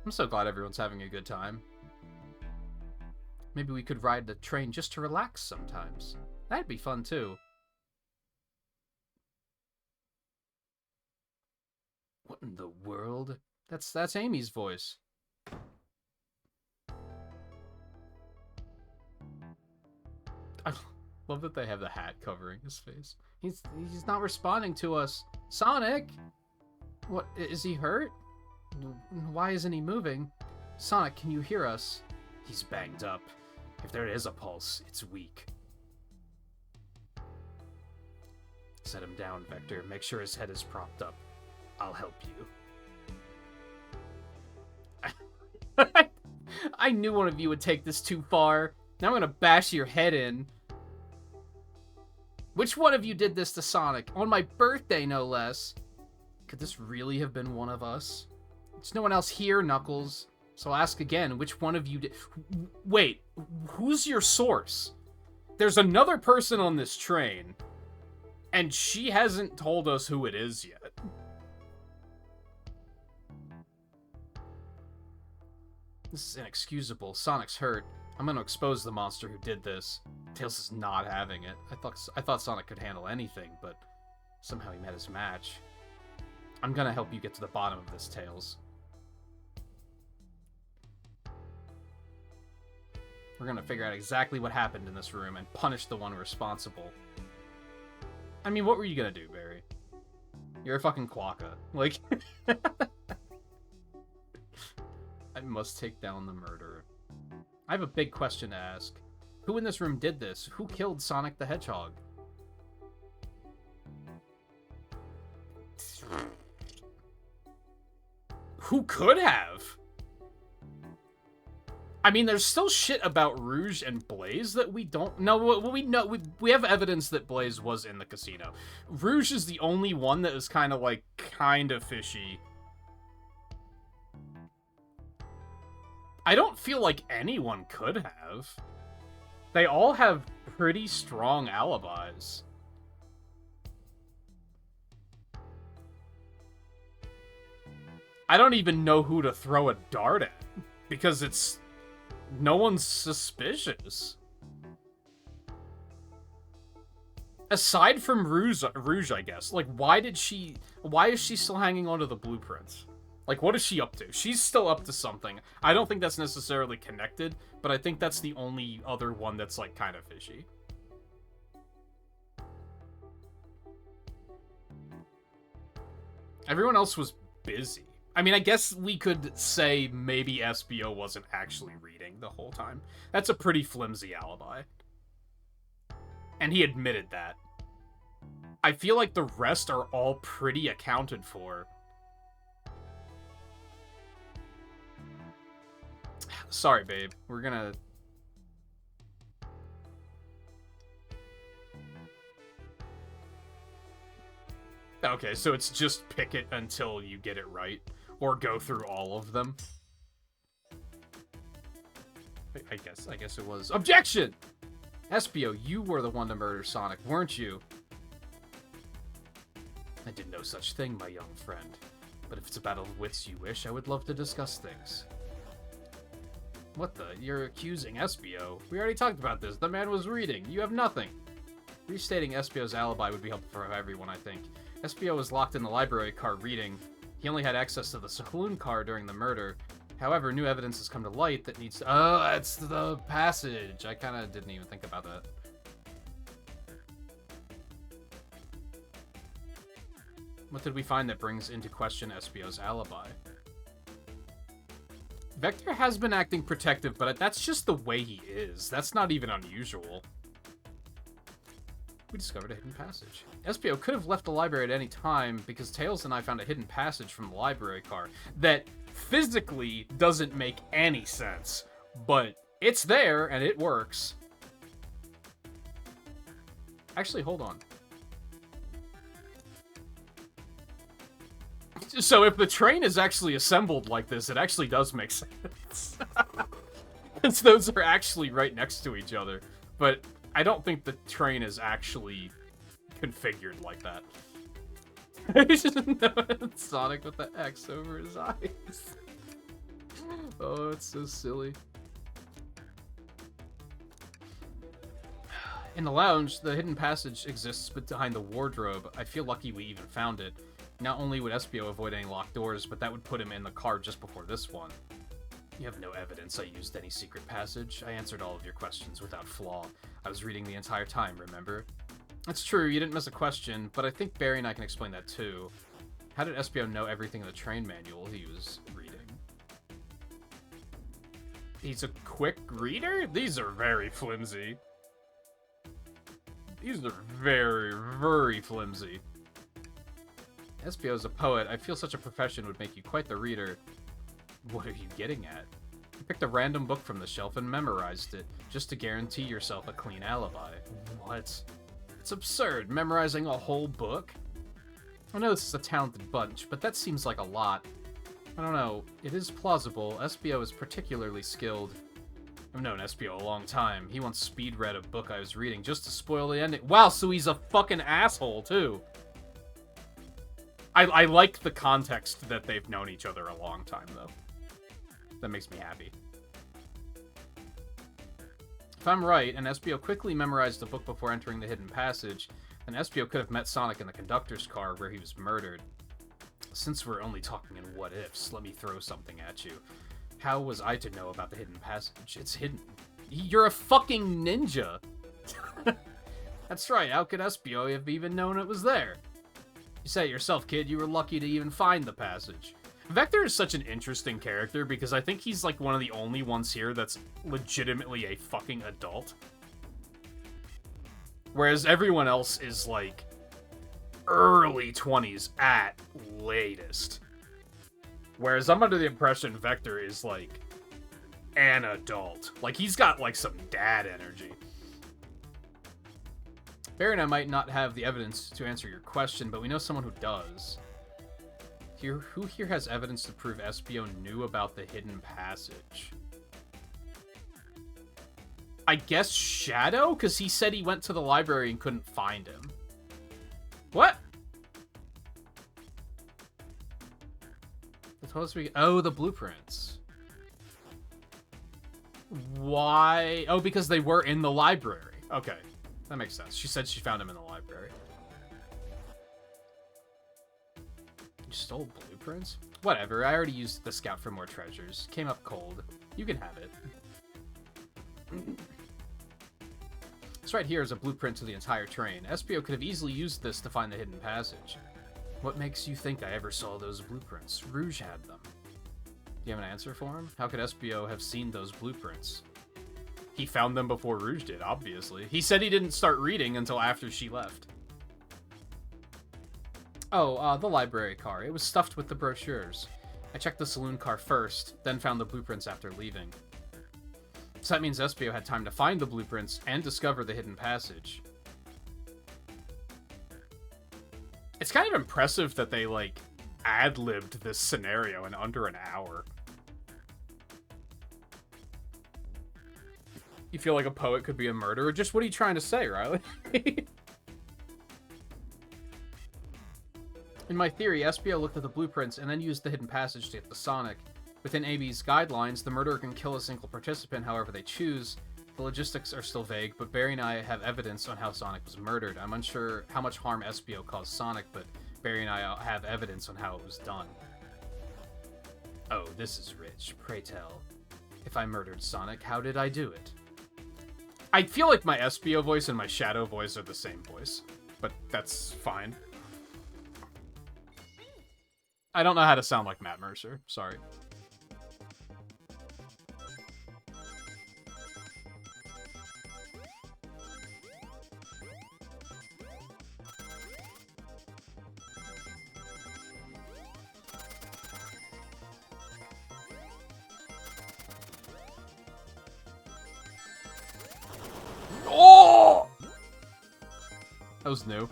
I'm so glad everyone's having a good time. Maybe we could ride the train just to relax sometimes. That'd be fun, too. What in the world? That's Amy's voice. I love that they have the hat covering his face. He's not responding to us. Sonic! What, is he hurt? Why isn't he moving? Sonic, can you hear us? He's banged up. If there is a pulse, it's weak. Set him down, Vector. Make sure his head is propped up. I'll help you. I knew one of you would take this too far. Now I'm gonna bash your head in. Which one of you did this to Sonic? On my birthday, no less. Could this really have been one of us? There's no one else here, Knuckles. So I'll ask again, which one of you did... Wait, who's your source? There's another person on this train, and she hasn't told us who it is yet. This is inexcusable. Sonic's hurt. I'm gonna expose the monster who did this. Tails is not having it. I thought Sonic could handle anything, but somehow he met his match. I'm gonna help you get to the bottom of this, Tails. We're gonna figure out exactly what happened in this room and punish the one responsible. I mean, what were you gonna do, Barry? You're a fucking quokka. Like... I must take down the murderer. I have a big question to ask. Who in this room did this? Who killed Sonic the Hedgehog? Who could have? I mean, there's still shit about Rouge and Blaze that we don't know. Well, we know we have evidence that Blaze was in the casino. Rouge is the only one that is kind of fishy. I don't feel like anyone could have. They all have pretty strong alibis. I don't even know who to throw a dart at, because no one's suspicious. Aside from Rouge, I guess. Like, why is she still hanging onto the blueprints? Like, what is she up to? She's still up to something. I don't think that's necessarily connected, but I think that's the only other one that's, like, kind of fishy. Everyone else was busy. I mean, I guess we could say maybe SBO wasn't actually reading the whole time. That's a pretty flimsy alibi. And he admitted that. I feel like the rest are all pretty accounted for. Sorry, babe. We're gonna... Okay, so it's just pick it until you get it right. Or go through all of them. I guess it was... Objection! Espio, you were the one to murder Sonic, weren't you? I did no such thing, my young friend. But if it's a battle of wits you wish, I would love to discuss things. What the? You're accusing Espio? We already talked about this. The man was reading. You have nothing. Restating Espio's alibi would be helpful for everyone, I think. Espio was locked in the library car reading. He only had access to the saloon car during the murder. However, new evidence has come to light that needs to... Oh, that's the passage. I kind of didn't even think about that. What did we find that brings into question Espio's alibi? Vector has been acting protective, but that's just the way he is. That's not even unusual. We discovered a hidden passage. Espio could have left the library at any time because Tails and I found a hidden passage from the library car that physically doesn't make any sense, but it's there and it works. Actually, hold on. So if the train is actually assembled like this, it actually does make sense. Since those are actually right next to each other. But I don't think the train is actually configured like that. I just know Sonic with the X over his eyes. Oh, it's so silly. In the lounge, the hidden passage exists behind the wardrobe. I feel lucky we even found it. Not only would Espio avoid any locked doors, but that would put him in the car just before this one. You have no evidence I used any secret passage. I answered all of your questions without flaw. I was reading the entire time, remember? That's true, you didn't miss a question, but I think Barry and I can explain that too. How did Espio know everything in the train manual he was reading? He's a quick reader? These are very flimsy. These are very, very flimsy. Espio is a poet. I feel such a profession would make you quite the reader. What are you getting at? You picked a random book from the shelf and memorized it, just to guarantee yourself a clean alibi. What? It's absurd, memorizing a whole book? I know this is a talented bunch, but that seems like a lot. I don't know, it is plausible. Espio is particularly skilled. I've known Espio a long time. He once speed read a book I was reading just to spoil the ending. Wow, so he's a fucking asshole, too. I like the context that they've known each other a long time, though. That makes me happy. If I'm right, and Espio quickly memorized the book before entering the hidden passage, then Espio could have met Sonic in the conductor's car where he was murdered. Since we're only talking in what-ifs, let me throw something at you. How was I to know about the hidden passage? It's hidden. You're a fucking ninja! That's right, how could Espio have even known it was there? You say it yourself, kid, you were lucky to even find the passage. Vector is such an interesting character because I think he's like one of the only ones here that's legitimately a fucking adult. Whereas everyone else is like early 20s at latest. Whereas I'm under the impression Vector is like an adult. Like he's got like some dad energy. Barry and I might not have the evidence to answer your question, but we know someone who does. Who here has evidence to prove Espio knew about the hidden passage? I guess Shadow? Because he said he went to the library and couldn't find him. What? Oh, the blueprints. Why? Oh, because they were in the library. Okay. That makes sense. She said she found him in the library. You stole blueprints? Whatever, I already used the scout for more treasures. Came up cold. You can have it. This right here is a blueprint to the entire train. SPO could have easily used this to find the hidden passage. What makes you think I ever saw those blueprints? Rouge had them. Do you have an answer for him? How could SPO have seen those blueprints? He found them before Rouge did, obviously. He said he didn't start reading until after she left. Oh, the library car. It was stuffed with the brochures. I checked the saloon car first, then found the blueprints after leaving. So that means SPO had time to find the blueprints and discover the hidden passage. It's kind of impressive that they, like, ad-libbed this scenario in under an hour. You feel like a poet could be a murderer? Just what are you trying to say, Riley? In my theory, SPO looked at the blueprints and then used the hidden passage to get the Sonic. Within AB's guidelines, the murderer can kill a single participant however they choose. The logistics are still vague, but Barry and I have evidence on how Sonic was murdered. I'm unsure how much harm SPO caused Sonic, but Barry and I have evidence on how it was done. Oh, this is rich. Pray tell. If I murdered Sonic, how did I do it? I feel like my SPO voice and my Shadow voice are the same voice, but that's fine. I don't know how to sound like Matt Mercer. Sorry. Oh! That was new.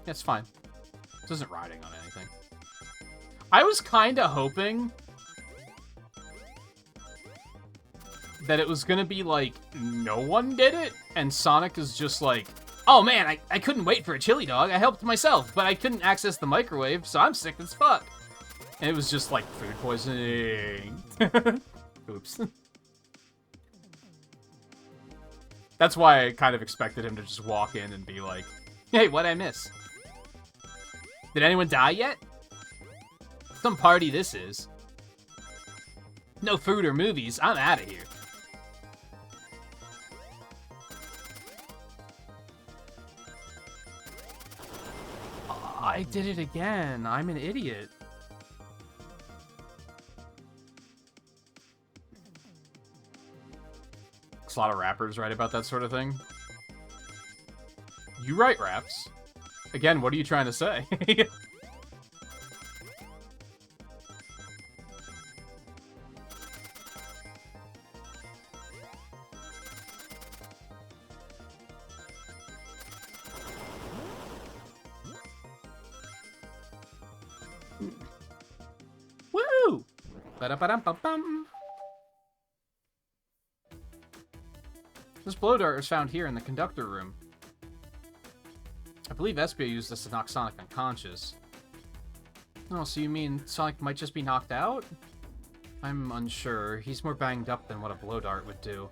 It's fine. This isn't riding on anything. I was kind of hoping that it was going to be like, no one did it, and Sonic is just like, oh man, I couldn't wait for a chili dog. I helped myself, but I couldn't access the microwave, so I'm sick as fuck. And it was just like food poisoning. Oops. That's why I kind of expected him to just walk in and be like, hey, what'd I miss? Did anyone die yet? Some party this is. No food or movies. I'm out of here. Oh, I did it again. I'm an idiot. A lot of rappers write about that sort of thing. You write raps. Again, what are you trying to say? Woo! Ba-da-ba-dum-bum-bum. This blow dart was found here in the conductor room. I believe SPO used this to knock Sonic unconscious. Oh, so you mean Sonic might just be knocked out? I'm unsure. He's more banged up than what a blow dart would do.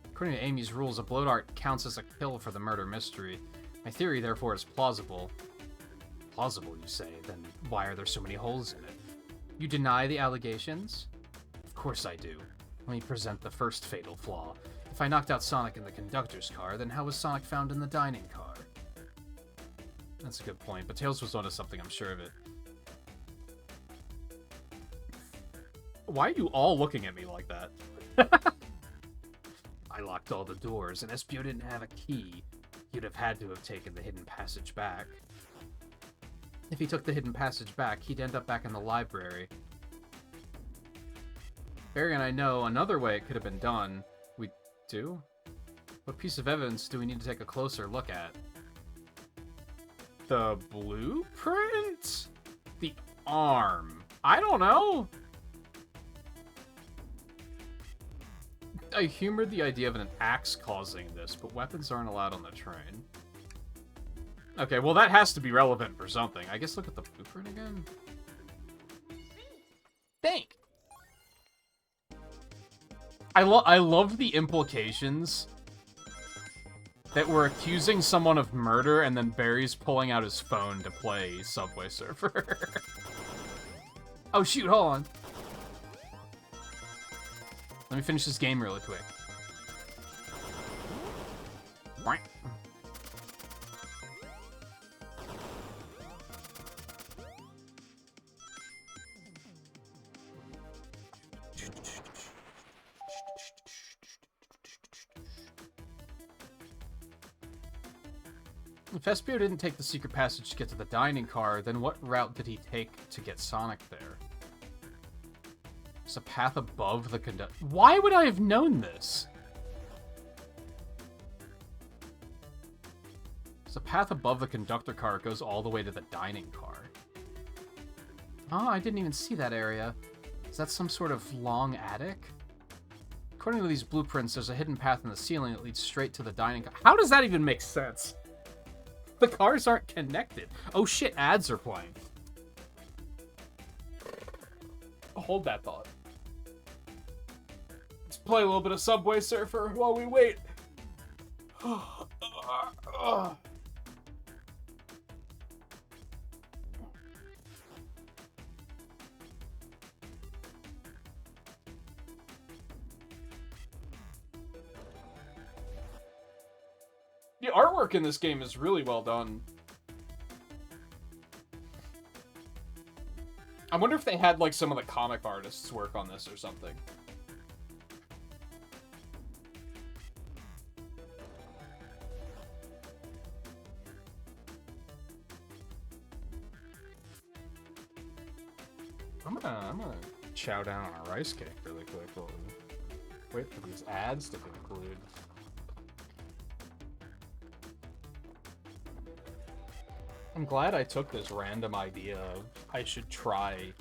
According to Amy's rules, a blow dart counts as a kill for the murder mystery. My theory, therefore, is plausible. Plausible, you say? Then why are there so many holes in it? You deny the allegations? Of course I do. Let me present the first fatal flaw. If I knocked out Sonic in the conductor's car, then how was Sonic found in the dining car? That's a good point, but Tails was onto something, I'm sure of it. Why are you all looking at me like that? I locked all the doors, and SPO didn't have a key. You'd have had to have taken the hidden passage back. If he took the hidden passage back, he'd end up back in the library. Barry and I know another way it could have been done. We do? What piece of evidence do we need to take a closer look at? The blueprint? The arm? I don't know. I humored the idea of an axe causing this, but weapons aren't allowed on the train. Okay, well that has to be relevant for something. I guess look at the blueprint again. I love the implications that we're accusing someone of murder and then Barry's pulling out his phone to play Subway Surfer. Oh shoot, hold on. Let me finish this game really quick. If Espio didn't take the secret passage to get to the dining car, then what route did he take to get Sonic there? There's a path above the conduct. Why would I have known this? There's a path above the conductor car. It goes all the way to the dining car. Oh, I didn't even see that area. Is that some sort of long attic? According to these blueprints, there's a hidden path in the ceiling that leads straight to the dining car. How does that even make sense? The cars aren't connected. Oh shit, ads are playing. Hold that thought. Let's play a little bit of Subway Surfer while we wait. The artwork in this game is really well done. I wonder if they had, like, some of the comic artists work on this or something. I'm gonna chow down on a rice cake really quick while we wait for these ads to conclude. I'm glad I took this random idea of I should try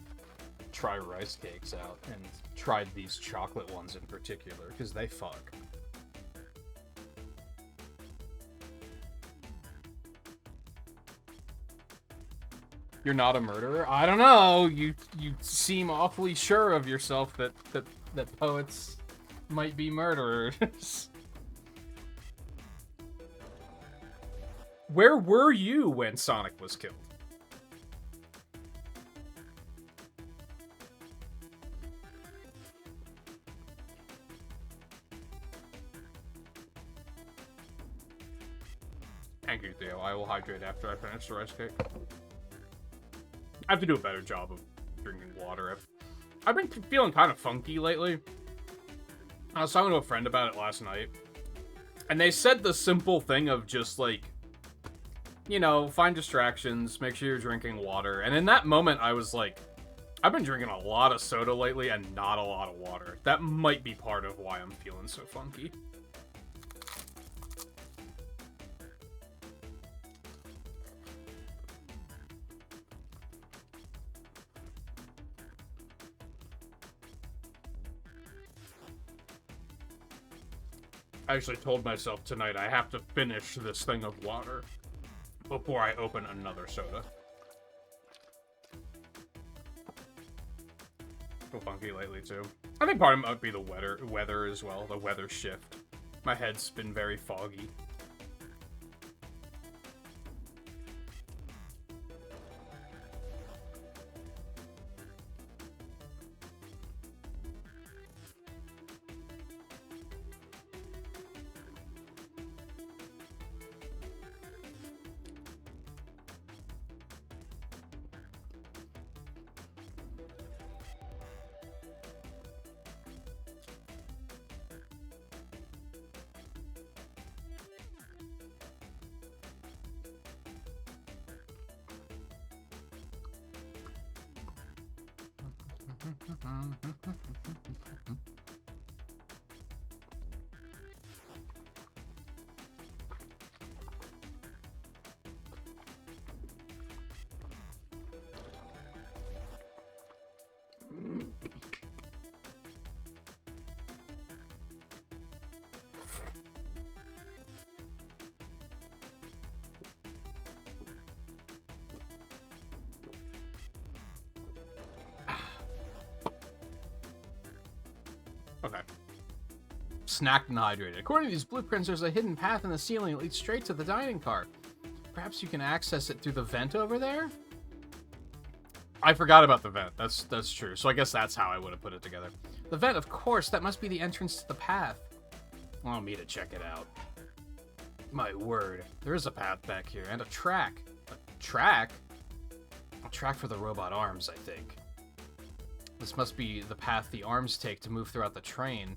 rice cakes out and tried these chocolate ones in particular, because they fuck. You're not a murderer? I don't know. You seem awfully sure of yourself that poets might be murderers. Where were you when Sonic was killed? Thank you, Theo. I will hydrate after I finish the rice cake. I have to do a better job of drinking water. I've been feeling kind of funky lately. I was talking to a friend about it last night, and they said the simple thing of just, like, you know, find distractions, make sure you're drinking water. And in that moment, I was like, I've been drinking a lot of soda lately and not a lot of water. That might be part of why I'm feeling so funky. I actually told myself tonight I have to finish this thing of water before I open another soda. Feel funky lately too. I think part of it might be the weather as well, the weather shift. My head's been very foggy. Okay. Snacked and hydrated. According to these blueprints, there's a hidden path in the ceiling that leads straight to the dining car. Perhaps you can access it through the vent over there? I forgot about the vent. That's true. So I guess that's how I would have put it together. The vent, of course. That must be the entrance to the path. Allow me to check it out. My word. There is a path back here. And a track. A track? A track for the robot arms, I think. This must be the path the arms take to move throughout the train.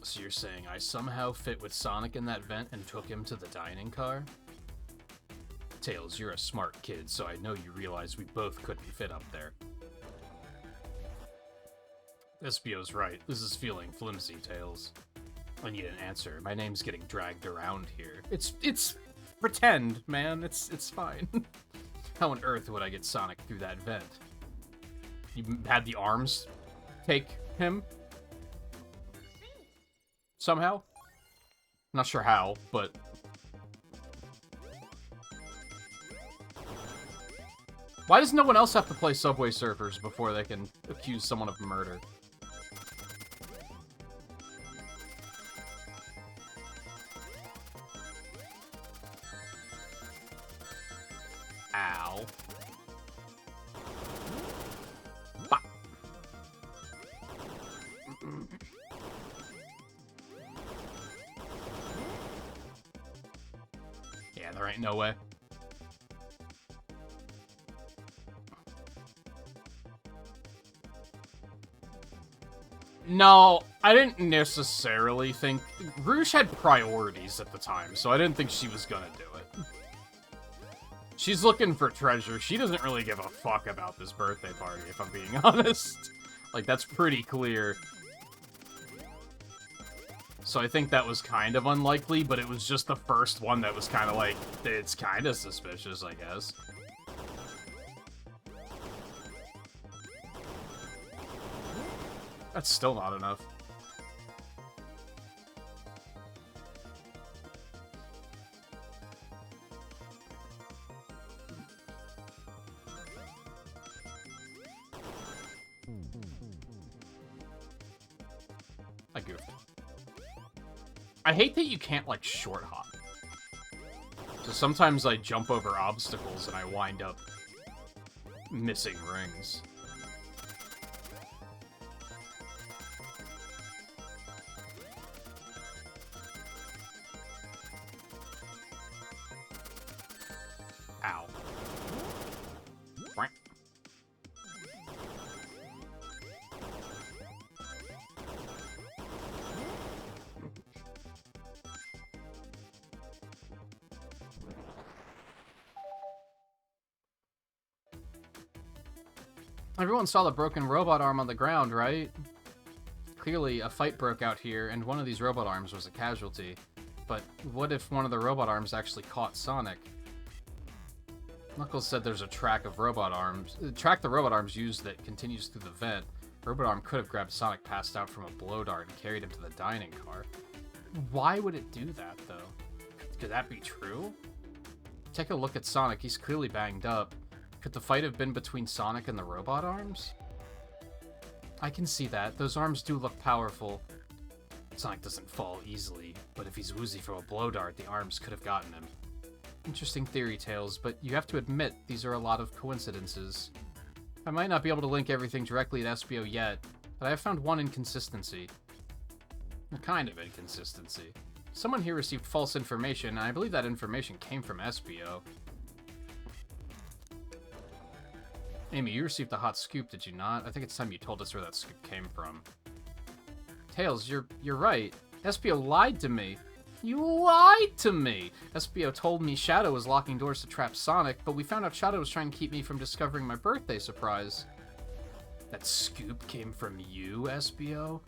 So you're saying I somehow fit with Sonic in that vent and took him to the dining car? Tails, you're a smart kid, so I know you realize we both couldn't fit up there. Espio's right. This is feeling flimsy, Tails. I need an answer. My name's getting dragged around here. It's pretend, man. It's fine. How on earth would I get Sonic through that vent? You had the arms take him? Somehow? Not sure how, but... Why does no one else have to play Subway Surfers before they can accuse someone of murder? Ow. Bop. Yeah, there ain't no way. No, I didn't necessarily think... Rouge had priorities at the time, so I didn't think she was gonna do it. She's looking for treasure. She doesn't really give a fuck about this birthday party, if I'm being honest. Like, that's pretty clear. So I think that was kind of unlikely, but it was just the first one that was kind of like, it's kind of suspicious, I guess. That's still not enough. I goofed. I hate that you can't, like, short hop. So sometimes I jump over obstacles and I wind up missing rings. Ow. Quack. Everyone saw the broken robot arm on the ground, right? Clearly, a fight broke out here, and one of these robot arms was a casualty. But what if one of the robot arms actually caught Sonic? Knuckles said there's a track of robot arms. The track the robot arms used that continues through the vent. Robot arm could have grabbed Sonic passed out from a blow dart and carried him to the dining car. Why would it do that, though? Could that be true? Take a look at Sonic. He's clearly banged up. Could the fight have been between Sonic and the robot arms? I can see that. Those arms do look powerful. Sonic doesn't fall easily, but if he's woozy from a blow dart, the arms could have gotten him. Interesting theory, Tails, but you have to admit these are a lot of coincidences. I might not be able to link everything directly to Espio yet, but I have found one inconsistency. A kind of inconsistency. Someone here received false information, and I believe that information came from Espio. Amy, you received the hot scoop, did you not? I think it's time you told us where that scoop came from. Tails, you're right. Espio lied to me. You lied to me! Espio told me Shadow was locking doors to trap Sonic, but we found out Shadow was trying to keep me from discovering my birthday surprise. That scoop came from you, Espio?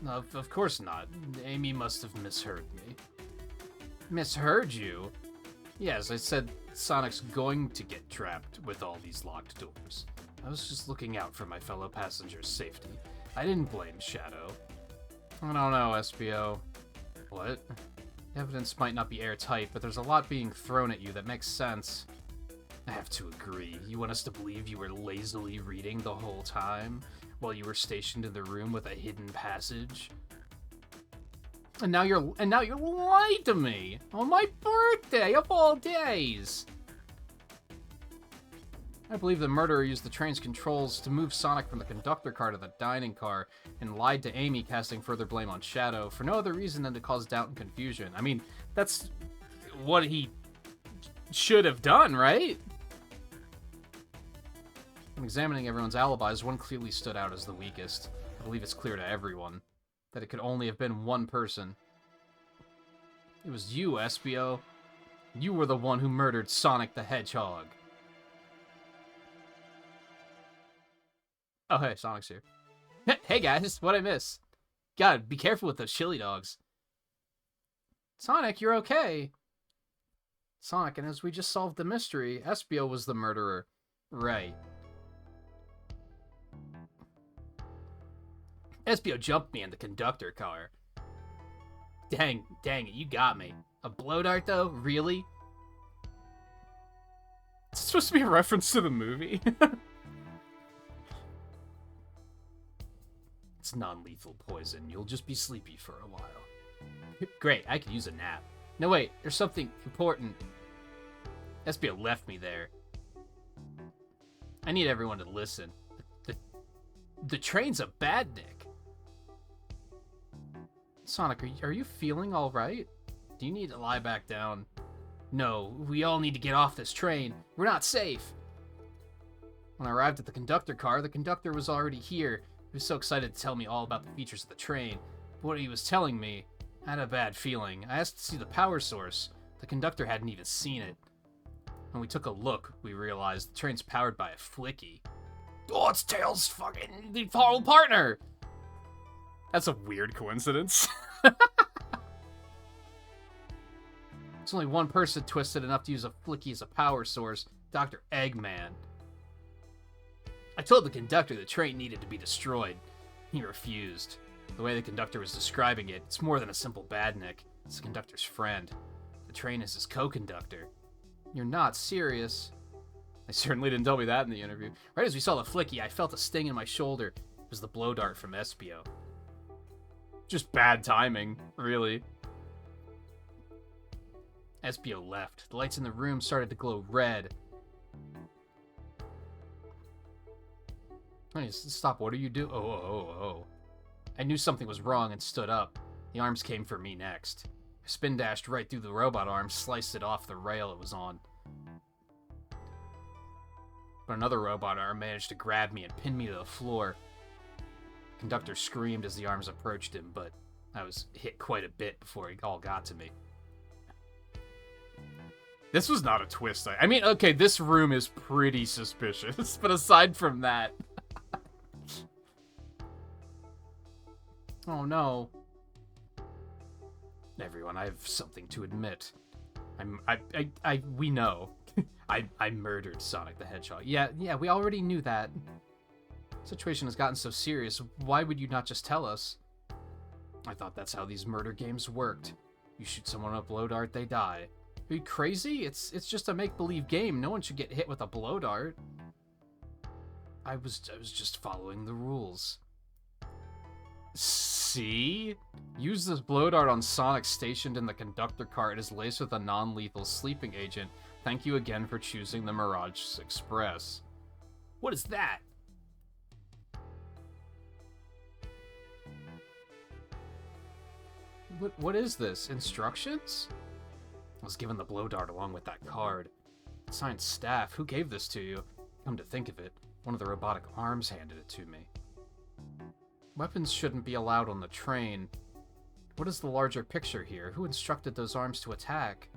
No, of course not. Amy must have misheard me. Misheard you? Yes, I said Sonic's going to get trapped with all these locked doors. I was just looking out for my fellow passengers' safety. I didn't blame Shadow. I don't know, Espio. What? Evidence might not be airtight, but there's a lot being thrown at you that makes sense. I have to agree. You want us to believe you were lazily reading the whole time? while you were stationed in the room with a hidden passage. And now you're lying to me on my birthday of all days. I believe the murderer used the train's controls to move Sonic from the conductor car to the dining car and lied to Amy, casting further blame on Shadow for no other reason than to cause doubt and confusion. I mean, that's what he should have done, right? When examining everyone's alibis, one clearly stood out as the weakest. I believe it's clear to everyone that it could only have been one person. It was you, Espio. You were the one who murdered Sonic the Hedgehog. Oh, hey, Sonic's here. Hey, guys, what'd I miss? God, be careful with those chili dogs. Sonic, you're okay. Sonic, and as we just solved the mystery, Espio was the murderer. Right. Espio jumped me in the conductor car. Dang it, you got me. A blow dart, though? Really? It's supposed to be a reference to the movie. It's non-lethal poison. You'll just be sleepy for a while. Great, I could use a nap. No, wait, there's something important. Espio left me there. I need everyone to listen. The train's a badnik. Sonic, are you feeling all right? Do you need to lie back down? No, we all need to get off this train. We're not safe. When I arrived at the conductor car, the conductor was already here. He was so excited to tell me all about the features of the train. But what he was telling me, I had a bad feeling. I asked to see the power source. The conductor hadn't even seen it. When we took a look, we realized the train's powered by a flicky. Oh, it's Tails' fucking default partner! That's a weird coincidence. There's only one person twisted enough to use a flicky as a power source, Dr. Eggman. I told the conductor the train needed to be destroyed. He refused. The way the conductor was describing it, it's more than a simple badnik. It's the conductor's friend. The train is his co-conductor. You're not serious. They certainly didn't tell me that in the interview. Right as we saw the flicky, I felt a sting in my shoulder. It was the blow dart from Espio. Just bad timing, really. Espio left. The lights in the room started to glow red. Honey, stop, what are you doing? Oh. I knew something was wrong and stood up. The arms came for me next. I spin dashed right through the robot arm, sliced it off the rail it was on. But another robot arm managed to grab me and pin me to the floor. The conductor screamed as the arms approached him, but I was hit quite a bit before it all got to me. This was not a twist. I mean, okay, this room is pretty suspicious, but aside from that... Oh no. Everyone, I have something to admit. We know. I murdered Sonic the Hedgehog. Yeah, we already knew that. The situation has gotten so serious, why would you not just tell us? I thought that's how these murder games worked. You shoot someone with a blow dart, they die. Are you crazy? It's just a make-believe game. No one should get hit with a blow dart. I was just following the rules. See? Use this blow dart on Sonic stationed in the conductor car. It is laced with a non-lethal sleeping agent. Thank you again for choosing the Mirage Express. What is that? What is this? Instructions? I was given the blow dart along with that card. Science staff, who gave this to you? Come to think of it, one of the robotic arms handed it to me. Weapons shouldn't be allowed on the train. What is the larger picture here? Who instructed those arms to attack?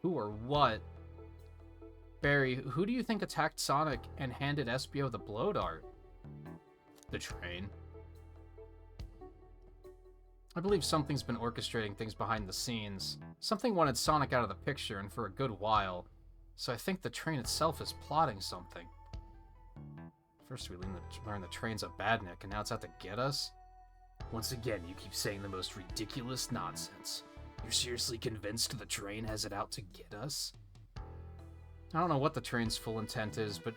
Who or what? Barry, who do you think attacked Sonic and handed Espio the blow dart? The train. I believe something's been orchestrating things behind the scenes. Something wanted Sonic out of the picture and for a good while. So I think the train itself is plotting something. First we learn the train's a badnik, and now it's out to get us? Once again, you keep saying the most ridiculous nonsense. You're seriously convinced the train has it out to get us? I don't know what the train's full intent is, but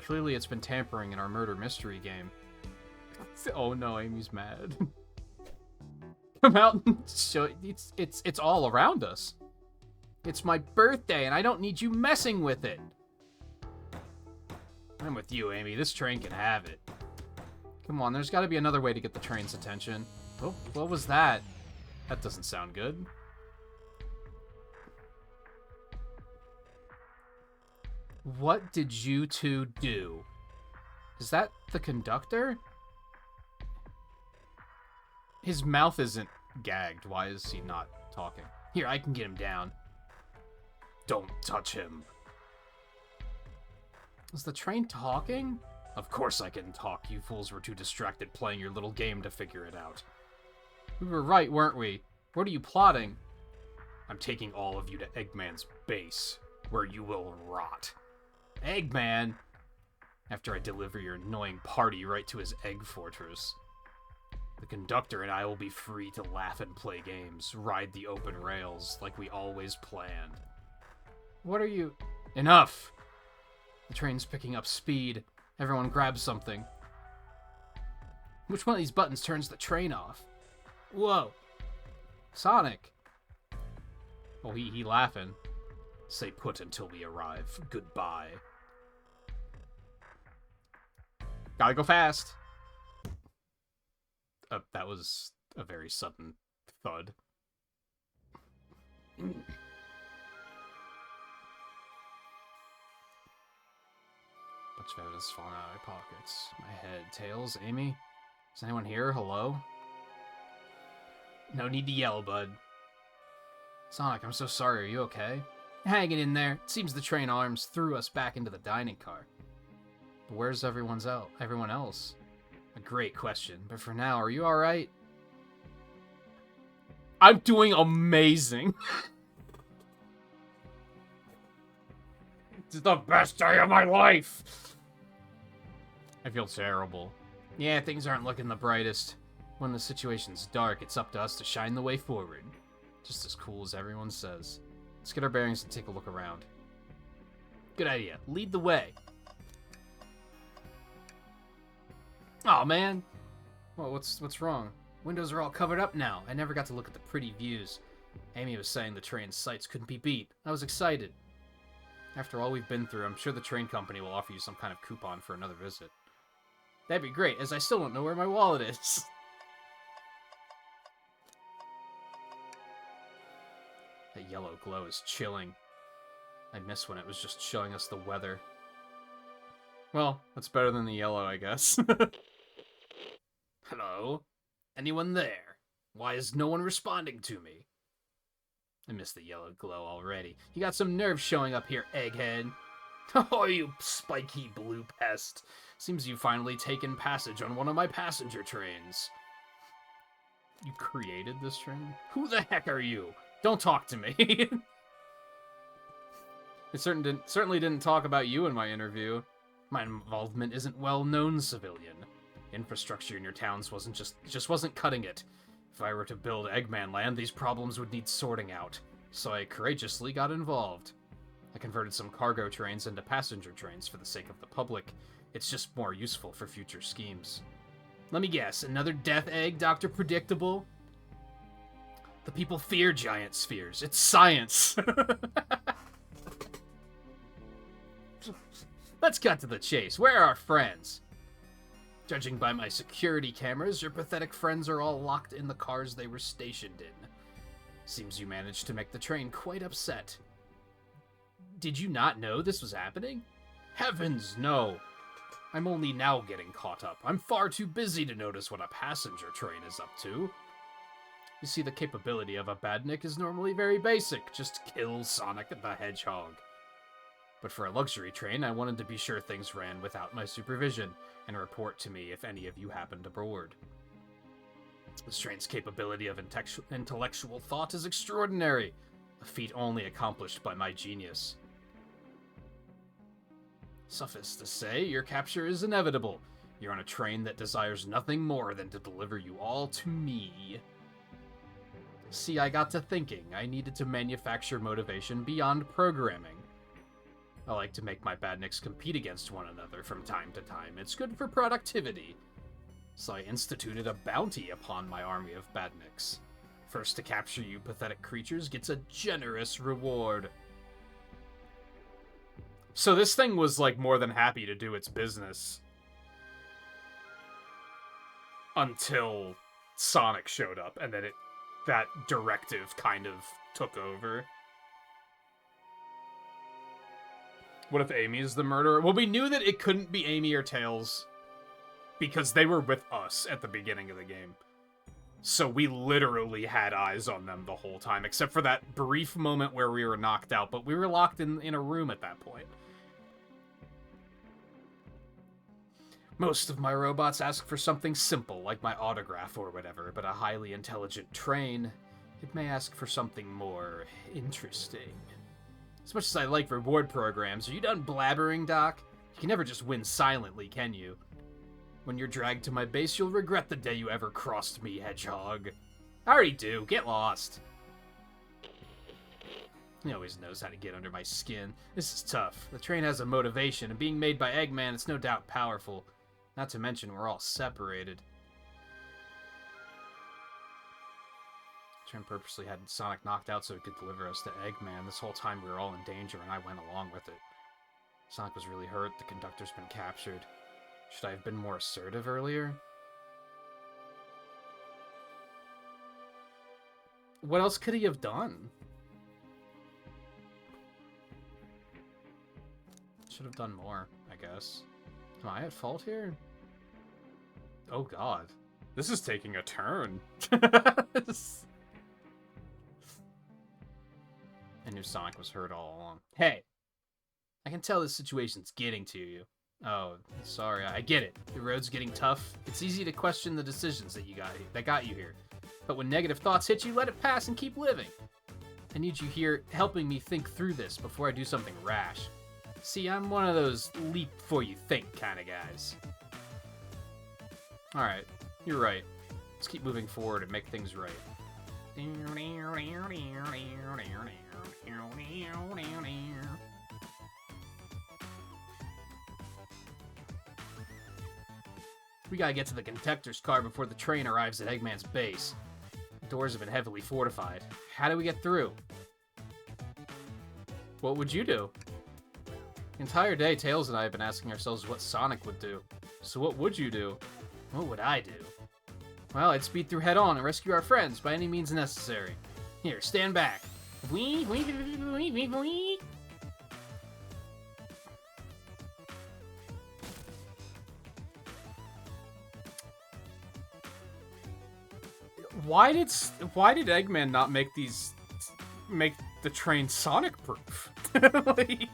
clearly it's been tampering in our murder mystery game. Oh no, Amy's mad. Come out and show it's all around us. It's my birthday and I don't need you messing with it. I'm with you, Amy. This train can have it. Come on, there's got to be another way to get the train's attention. Oh, what was that? That doesn't sound good. What did you two do? Is that the conductor? His mouth isn't gagged. Why is he not talking? Here, I can get him down. Don't touch him. Is the train talking? Of course I can talk. You fools were too distracted playing your little game to figure it out. We were right, weren't we? What are you plotting? I'm taking all of you to Eggman's base, where you will rot. Eggman? After I deliver your annoying party right to his egg fortress. The conductor and I will be free to laugh and play games, ride the open rails like we always planned. What are you... Enough! The train's picking up speed. Everyone grab something. Which one of these buttons turns the train off? Whoa. Sonic. Oh, he laughing. Stay put until we arrive. Goodbye. Gotta go fast. That was a very sudden thud. Bunch of evidence falling out of my pockets. My head. Tails? Amy? Is anyone here? Hello? No need to yell, bud. Sonic, I'm so sorry. Are you okay? Hanging in there. It seems the train arms threw us back into the dining car. But where's everyone else? A great question. But for now, are you alright? I'm doing amazing. It's the best day of my life. I feel terrible. Yeah, things aren't looking the brightest. When the situation's dark, it's up to us to shine the way forward. Just as cool as everyone says. Let's get our bearings and take a look around. Good idea. Lead the way. Aw, man. Well, what's wrong? Windows are all covered up now. I never got to look at the pretty views. Amy was saying the train's sights couldn't be beat. I was excited. After all we've been through, I'm sure the train company will offer you some kind of coupon for another visit. That'd be great, as I still don't know where my wallet is. That yellow glow is chilling. I miss when it was just showing us the weather. Well, that's better than the yellow, I guess. Hello? Anyone there? Why is no one responding to me? I miss the yellow glow already. You got some nerve showing up here, egghead. Oh, you spiky blue pest. Seems you've finally taken passage on one of my passenger trains. You created this train? Who the heck are you? Don't talk to me. It certainly didn't talk about you in my interview. My involvement isn't well known, civilian. Infrastructure in your towns just wasn't cutting it. If I were to build Eggman Land, these problems would need sorting out. So I courageously got involved. I converted some cargo trains into passenger trains for the sake of the public. It's just more useful for future schemes. Let me guess, another death egg, Dr. Predictable? The people fear giant spheres. It's science. Let's cut to the chase. Where are our friends? Judging by my security cameras, your pathetic friends are all locked in the cars they were stationed in. Seems you managed to make the train quite upset. Did you not know this was happening? Heavens, no. I'm only now getting caught up. I'm far too busy to notice what a passenger train is up to. You see, the capability of a badnik is normally very basic. Just kill Sonic the Hedgehog. But for a luxury train, I wanted to be sure things ran without my supervision, and report to me if any of you happened aboard. This train's capability of intellectual thought is extraordinary, a feat only accomplished by my genius. Suffice to say, your capture is inevitable. You're on a train that desires nothing more than to deliver you all to me. See, I got to thinking. I needed to manufacture motivation beyond programming. I like to make my badniks compete against one another from time to time. It's good for productivity. So I instituted a bounty upon my army of badniks. First to capture you pathetic creatures gets a generous reward. So this thing was, like, more than happy to do its business. Until Sonic showed up, and then that directive kind of took over. What if Amy is the murderer? Well, we knew that it couldn't be Amy or Tails because they were with us at the beginning of the game. So we literally had eyes on them the whole time, except for that brief moment where we were knocked out, but we were locked in a room at that point. Most of my robots ask for something simple, like my autograph or whatever, but a highly intelligent train, it may ask for something more interesting. As much as I like reward programs, are you done blabbering, Doc? You can never just win silently, can you? When you're dragged to my base, you'll regret the day you ever crossed me, Hedgehog. I already do. Get lost. He always knows how to get under my skin. This is tough. The train has a motivation, and being made by Eggman, it's no doubt powerful. Not to mention, we're all separated. The train purposely had Sonic knocked out so it could deliver us to Eggman. This whole time we were all in danger, and I went along with it. Sonic was really hurt. The conductor's been captured. Should I have been more assertive earlier? What else could he have done? Should have done more, I guess. Am I at fault here? Oh god. This is taking a turn. I knew Sonic was hurt all along. Hey! I can tell this situation's getting to you. Oh, sorry, I get it. The road's getting tough. It's easy to question the decisions that got you here. But when negative thoughts hit you, let it pass and keep living. I need you here helping me think through this before I do something rash. See, I'm one of those leap before you think kind of guys. Alright, you're right. Let's keep moving forward and make things right. We gotta get to the conductor's car before the train arrives at Eggman's base. The doors have been heavily fortified. How do we get through? What would you do? The entire day, Tails and I have been asking ourselves what Sonic would do. So what would you do? What would I do? Well, I'd speed through head-on and rescue our friends by any means necessary. Here, stand back. Wee, wee, wee, wee, wee. Why did Eggman not make the train Sonic-proof? Like...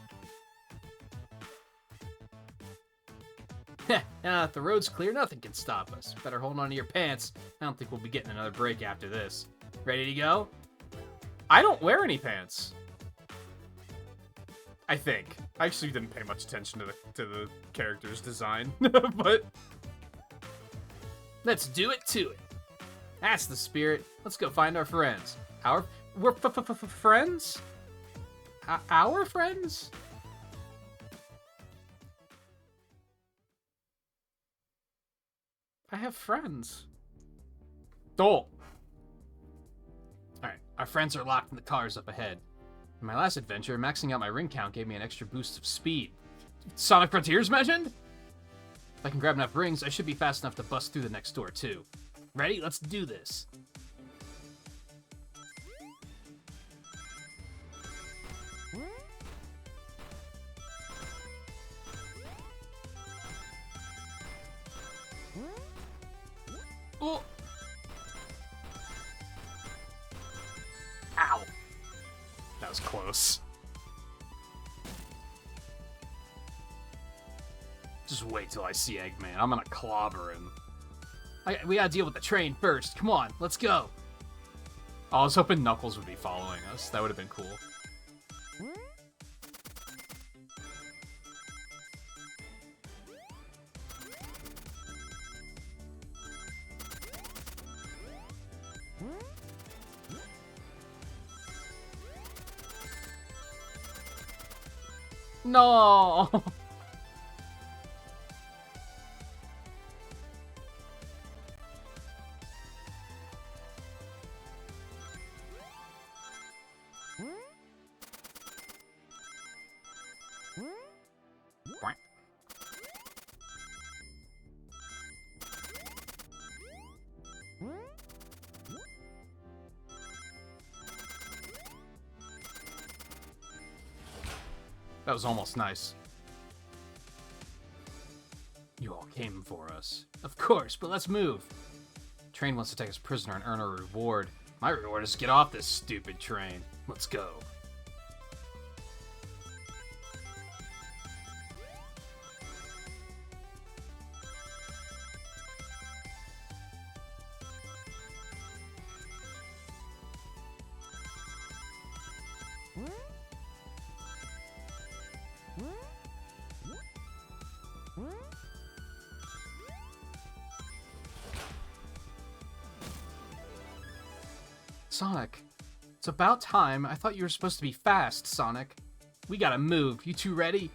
If the road's clear, nothing can stop us. Better hold on to your pants. I don't think we'll be getting another break after this. Ready to go? I don't wear any pants. I think. I actually didn't pay much attention to the character's design, but... Let's do it to it. That's the spirit. Let's go find our friends. We're friends? Our friends? I have friends. Dole. Alright, our friends are locked in the cars up ahead. In my last adventure, maxing out my ring count gave me an extra boost of speed. Sonic Frontiers mentioned? If I can grab enough rings, I should be fast enough to bust through the next door, too. Ready? Let's do this. Oh. Ow. That was close. Just wait till I see Eggman. I'm gonna clobber him. We gotta deal with the train first. Come on, let's go. Oh, I was hoping Knuckles would be following us. That would have been cool. No! That was almost nice. You all came for us. Of course, but let's move. Train wants to take us prisoner and earn a reward. My reward is to get off this stupid train. Let's go. Sonic, it's about time. I thought you were supposed to be fast, Sonic. We gotta move. You two ready?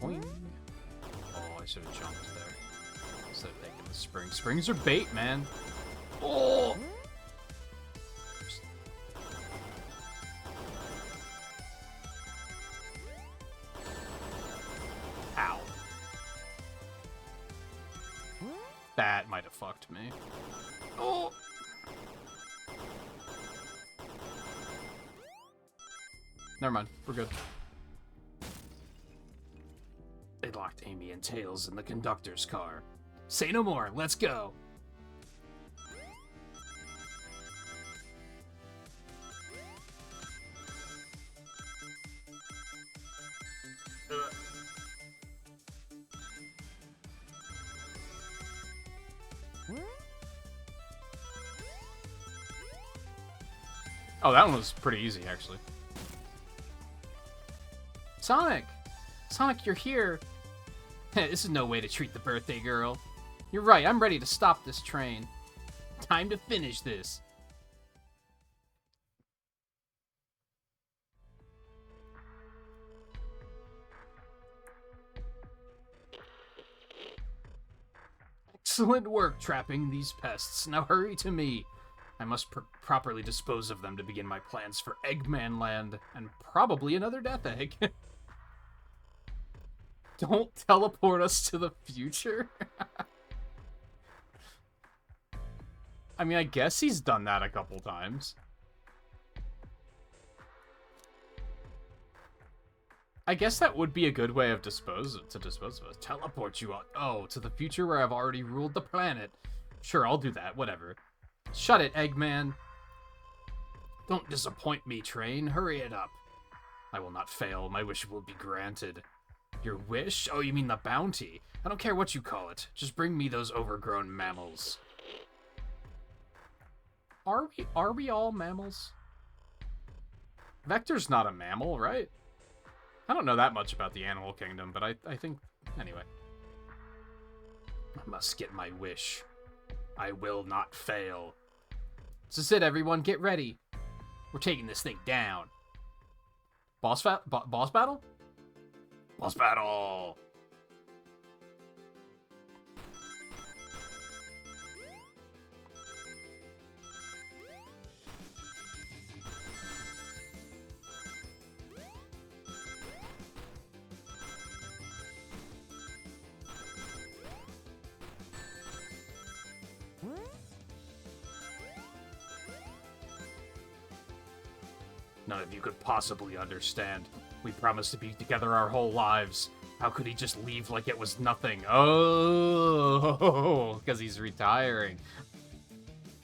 Boing. Oh, I should have jumped there instead of taking the spring. Springs are bait, man. Oh! Ow. That might have fucked me. Oh! Never mind. We're good. They locked Amy and Tails in the conductor's car. Say no more. Let's go. Oh, that one was pretty easy, actually. Sonic! Sonic, you're here! This is no way to treat the birthday girl. You're right, I'm ready to stop this train. Time to finish this. Excellent work trapping these pests. Now hurry to me. I must properly dispose of them to begin my plans for Eggman Land, and probably another Death Egg. Don't teleport us to the future? I mean, I guess he's done that a couple times. I guess that would be a good way of dispose of us. Teleport you out. Oh, to the future where I've already ruled the planet. Sure, I'll do that. Whatever. Shut it, Eggman. Don't disappoint me, train. Hurry it up. I will not fail. My wish will be granted. Your wish? Oh, you mean the bounty. I don't care what you call it. Just bring me those overgrown mammals. Are we all mammals? Vector's not a mammal, right? I don't know that much about the animal kingdom, but I think... Anyway. I must get my wish. I will not fail. This is it, everyone. Get ready. We're taking this thing down. Boss battle? Boss battle? None of you could possibly understand. We promised to be together our whole lives. How could he just leave like it was nothing? Oh, because he's retiring.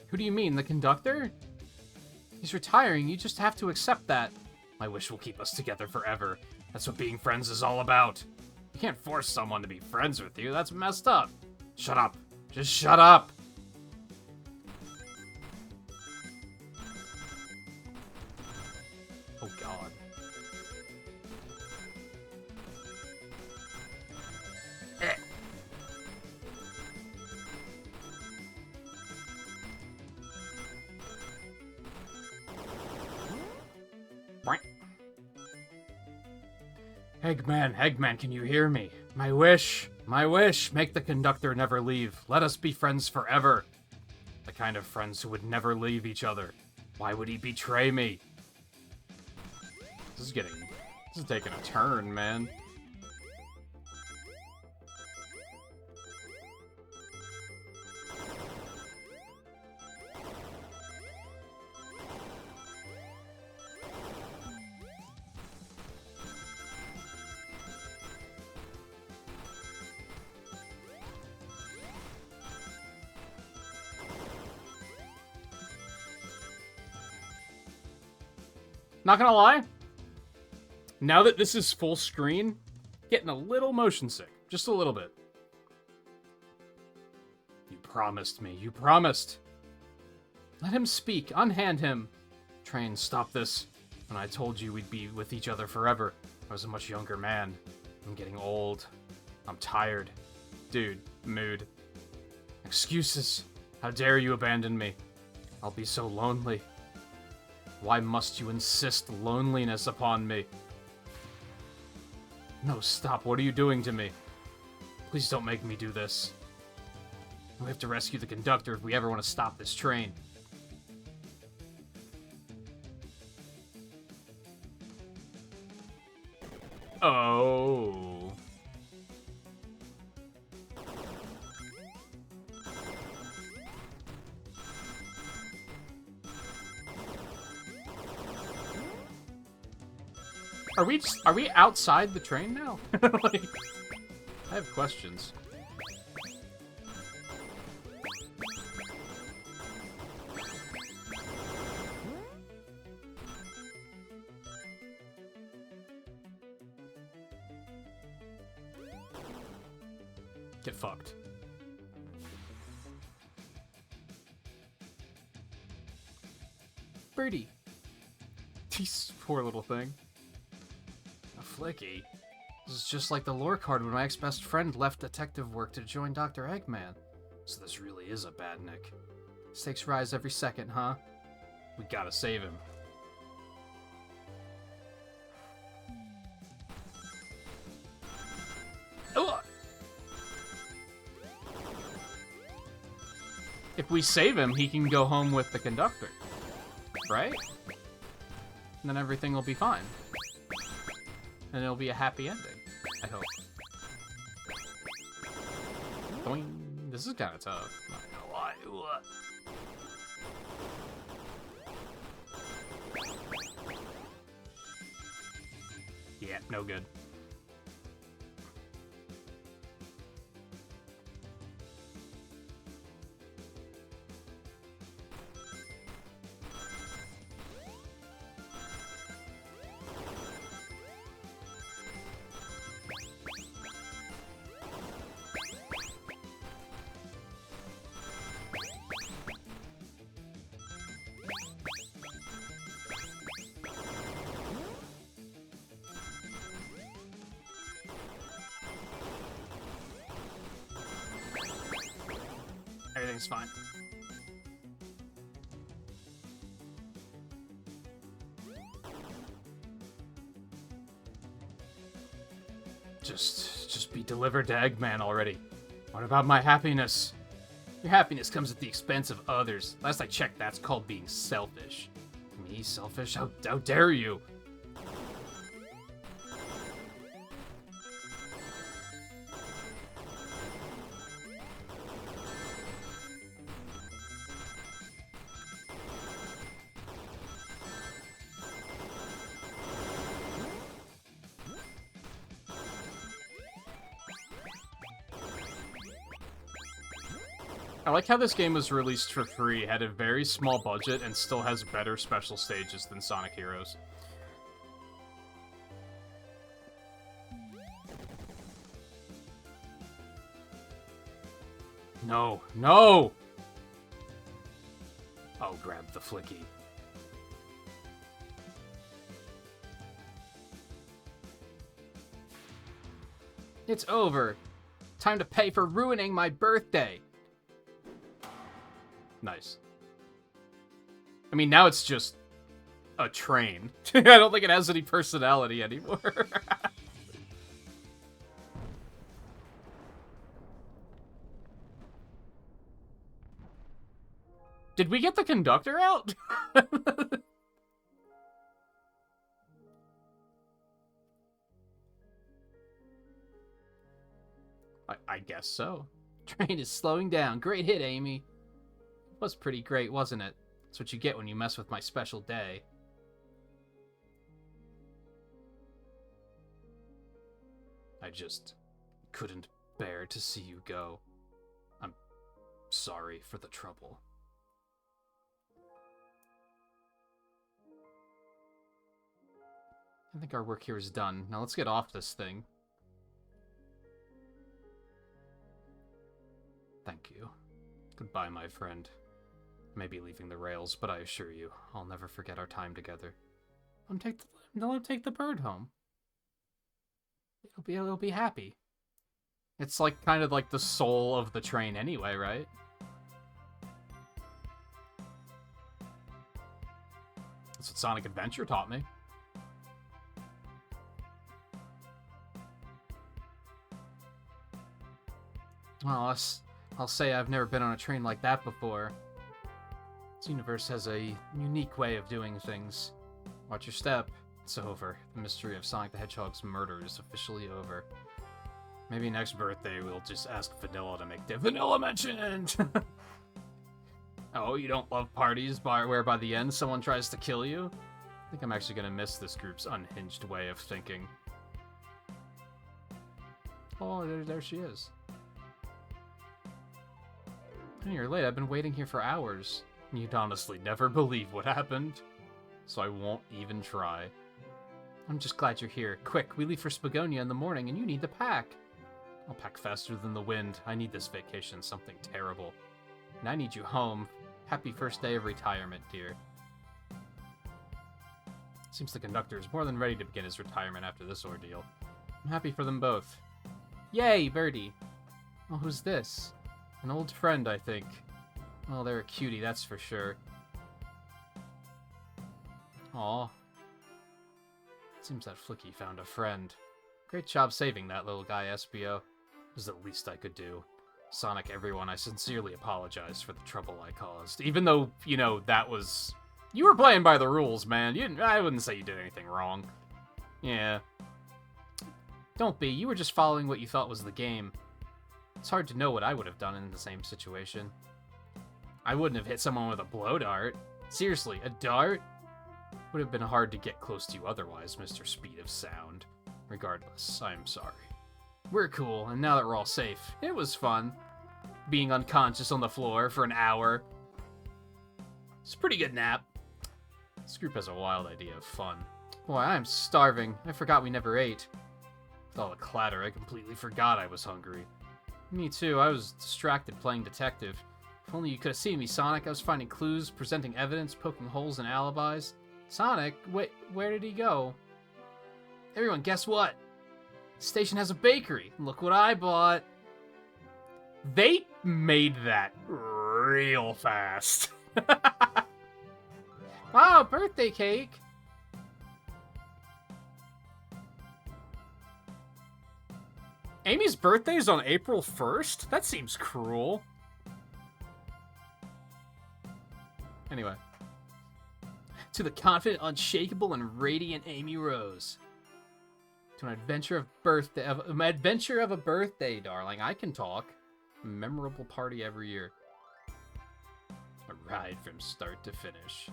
Who do you mean, the conductor? He's retiring, you just have to accept that. My wish will keep us together forever. That's what being friends is all about. You can't force someone to be friends with you, that's messed up. Shut up. Just shut up. Oh, God. Eggman, can you hear me? My wish, make the conductor never leave. Let us be friends forever. The kind of friends who would never leave each other. Why would he betray me? This is taking a turn, man. Not gonna lie, now that this is full screen, getting a little motion sick. Just a little bit. You promised me. You promised. Let him speak. Unhand him. Train, stop this. When I told you we'd be with each other forever, I was a much younger man. I'm getting old. I'm tired. Dude, mood. Excuses. How dare you abandon me? I'll be so lonely. Why must you insist loneliness upon me? No, stop. What are you doing to me? Please don't make me do this. We have to rescue the conductor if we ever want to stop this train. Oh. Are we outside the train now? Like, I have questions. Get fucked. Birdie. This poor little thing. A Flicky. This is just like the lore card when my ex-best friend left detective work to join Dr. Eggman. So this really is a bad Nick. Stakes rise every second, huh? We gotta save him. Ugh. If we save him, he can go home with the conductor. Right? And then everything will be fine. And it'll be a happy ending. I hope. Boing. This is kind of tough. Not gonna lie. Yeah, no good. Everything's fine. Just be delivered to Eggman already. What about my happiness? Your happiness comes at the expense of others. Last I checked, that's called being selfish. Me, selfish? How dare you? I like how this game was released for free, had a very small budget, and still has better special stages than Sonic Heroes. No, no! Oh, grab the Flicky. It's over. Time to pay for ruining my birthday. Nice. I mean, now it's just a train. I don't think it has any personality anymore. Did we get the conductor out? I guess so. Train is slowing down. Great hit, Amy. Was pretty great, wasn't it? That's what you get when you mess with my special day. I just couldn't bear to see you go. I'm sorry for the trouble. I think our work here is done. Now let's get off this thing. Thank you. Goodbye, my friend. Maybe leaving the rails, but I assure you, I'll never forget our time together. Let him take the bird home. It'll be happy. It's like kind of like the soul of the train anyway, right? That's what Sonic Adventure taught me. Well, I'll say I've never been on a train like that before. This universe has a unique way of doing things. Watch your step. It's over. The mystery of Sonic the Hedgehog's murder is officially over. Maybe next birthday we'll just ask Vanilla to make the Vanilla mentioned! Oh, you don't love parties where by the end someone tries to kill you? I think I'm actually gonna miss this group's unhinged way of thinking. Oh, there she is. And you're late. I've been waiting here for hours. You'd honestly never believe what happened. So I won't even try. I'm just glad you're here. Quick, we leave for Spagonia in the morning and you need to pack. I'll pack faster than the wind. I need this vacation, something terrible. And I need you home. Happy first day of retirement, dear. Seems the conductor is more than ready to begin his retirement after this ordeal. I'm happy for them both. Yay, Birdie! Oh, who's this? An old friend, I think. Well, they're a cutie, that's for sure. Aw. Seems that Flicky found a friend. Great job saving that little guy, SBO. It was the least I could do. Sonic, everyone, I sincerely apologize for the trouble I caused. Even though, you know, that was... You were playing by the rules, man. I wouldn't say you did anything wrong. Yeah. Don't be. You were just following what you thought was the game. It's hard to know what I would have done in the same situation. I wouldn't have hit someone with a blow dart. Seriously, a dart? Would have been hard to get close to you otherwise, Mr. Speed of Sound. Regardless, I'm sorry. We're cool, and now that we're all safe, it was fun. Being unconscious on the floor for an hour. It's a pretty good nap. This group has a wild idea of fun. Boy, I'm starving. I forgot we never ate. With all the clatter, I completely forgot I was hungry. Me too, I was distracted playing detective. If only you could have seen me, Sonic. I was finding clues, presenting evidence, poking holes in alibis. Sonic? Wait, where did he go? Everyone, guess what? The station has a bakery. Look what I bought. They made that real fast. Wow, birthday cake. Amy's birthday is on April 1st? That seems cruel. Anyway. To the confident, unshakable, and radiant Amy Rose. To an adventure of a birthday, darling. I can talk. A memorable party every year. A ride from start to finish.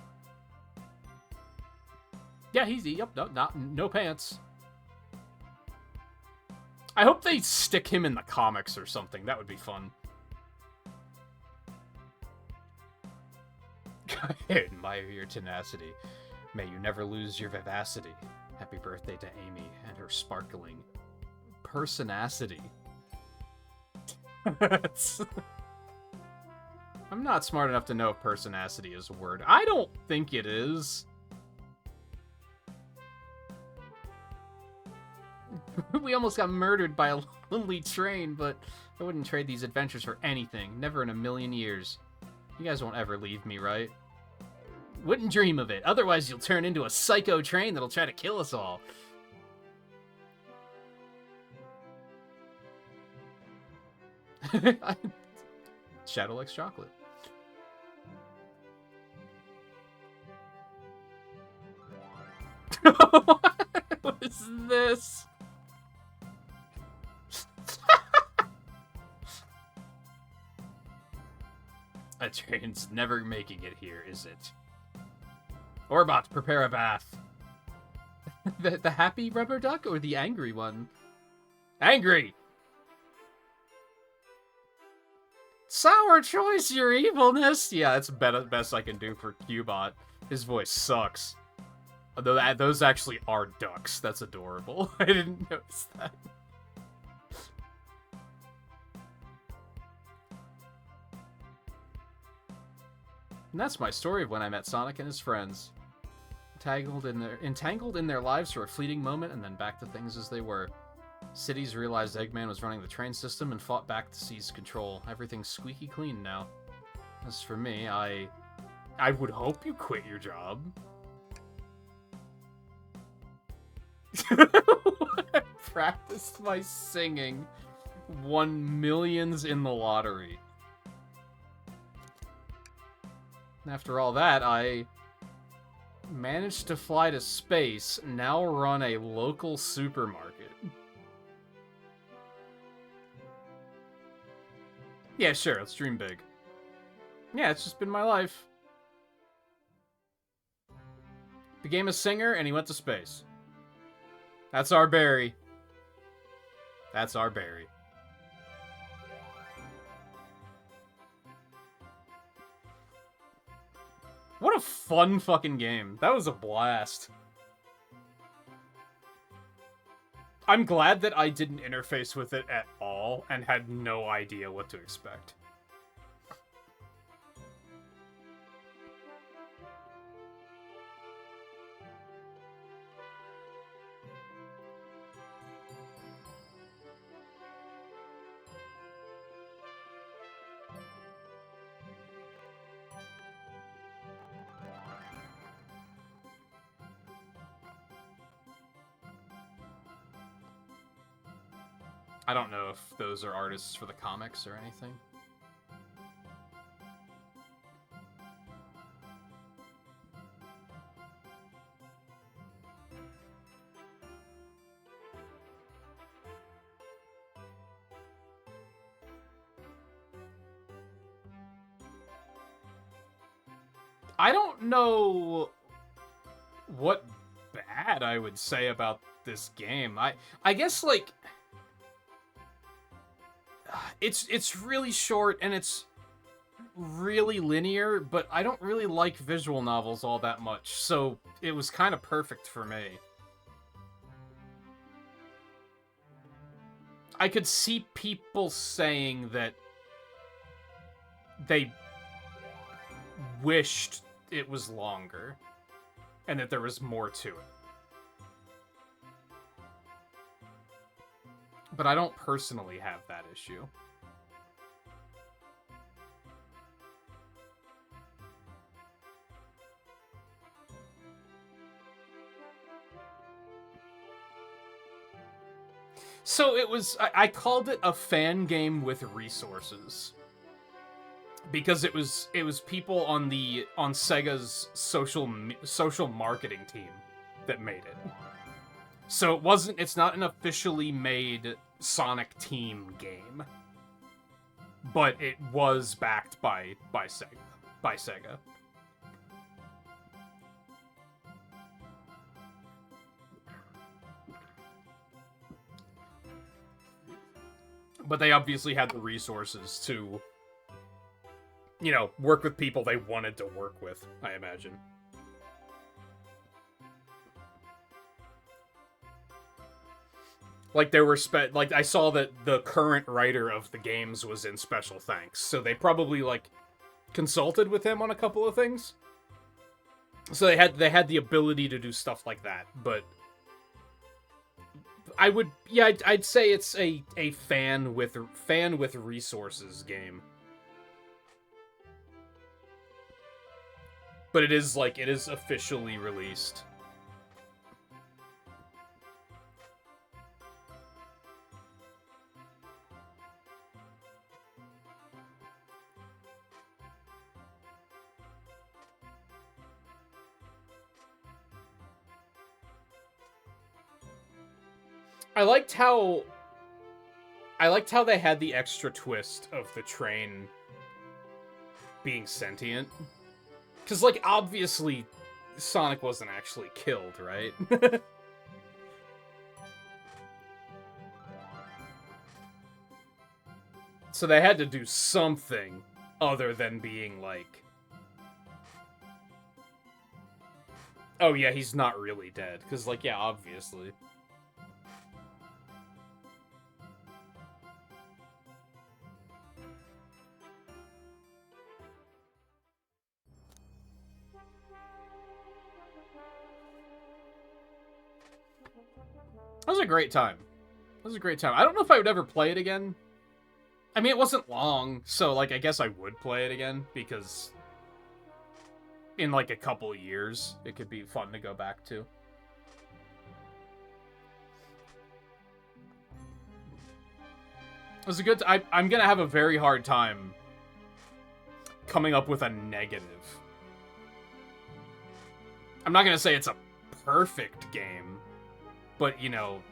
Yeah, easy. Yep, no pants. I hope they stick him in the comics or something. That would be fun. I admire your tenacity. May you never lose your vivacity. Happy birthday to Amy and her sparkling personacity. I'm not smart enough to know if personacity is a word. I don't think it is. We almost got murdered by a lonely train, but I wouldn't trade these adventures for anything. Never in a million years. You guys won't ever leave me, right? Wouldn't dream of it. Otherwise, you'll turn into a psycho train that'll try to kill us all. Shadow likes chocolate. What is this? A train's never making it here, is it? Or about to prepare a bath. The happy rubber duck or the angry one? Angry! Sour choice, your evilness! Yeah, that's the best I can do for Cubot. His voice sucks. Although those actually are ducks. That's adorable. I didn't notice that. And that's my story of when I met Sonic and his friends. Entangled in their lives for a fleeting moment, and then back to things as they were. Cities realized Eggman was running the train system and fought back to seize control. Everything's squeaky clean now. As for me, I would hope you quit your job. I practiced my singing. Won millions in the lottery. After all that, I managed to fly to space, now run a local supermarket. Yeah, sure, let's dream big. Yeah, it's just been my life. Became a singer, and he went to space. That's our Barry. That's our Barry. What a fun fucking game. That was a blast. I'm glad that I didn't interface with it at all and had no idea what to expect. I don't know if those are artists for the comics or anything. I don't know what bad I would say about this game. I guess, like, it's really short and it's really linear, but I don't really like visual novels all that much, so it was kind of perfect for me. I could see people saying that they wished it was longer and that there was more to it. But I don't personally have that issue. So it was, I called it a fan game with resources. Because it was people on Sega's social marketing team that made it. So it's not an officially made Sonic Team game. But it was backed by Sega. But they obviously had the resources to, you know, work with people they wanted to work with, I imagine. Like, there were like, I saw that the current writer of the games was in special thanks, so they probably, like, consulted with him on a couple of things. So they had the ability to do stuff like that, but I'd say it's a fan with resources game. But it is officially released. I liked how they had the extra twist of the train being sentient. Because, like, obviously, Sonic wasn't actually killed, right? So they had to do something other than being like, Oh yeah, he's not really dead. Because, like, yeah, obviously. That was a great time. That was a great time. I don't know if I would ever play it again. I mean, it wasn't long, so, like, I guess I would play it again, because in, like, a couple years, it could be fun to go back to. It was a good... I'm gonna have a very hard time coming up with a negative. I'm not gonna say it's a perfect game, but, you know,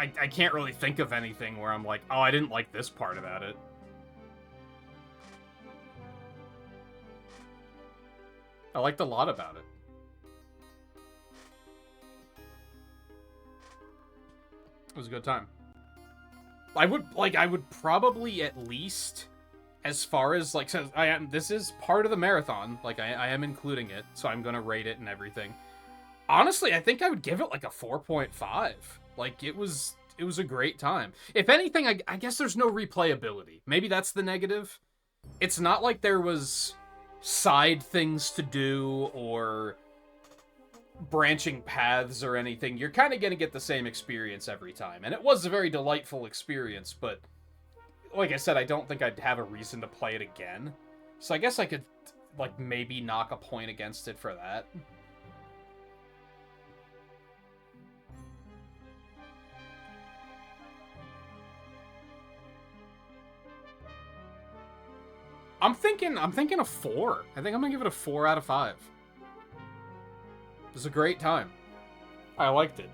I can't really think of anything where I'm like, oh, I didn't like this part about it. I liked a lot about it. It was a good time. I would probably at least, as far as, like, since this is part of the marathon, like, I am including it, so I'm gonna rate it and everything. Honestly, I think I would give it, like, a 4.5. Like, it was a great time. If anything, I guess there's no replayability. Maybe that's the negative. It's not like there was side things to do or branching paths or anything. You're kind of going to get the same experience every time. And it was a very delightful experience, but like I said, I don't think I'd have a reason to play it again. So I guess I could, like, maybe knock a point against it for that. I'm thinking a 4. I think I'm gonna give it a 4 out of 5. It was a great time. I liked it.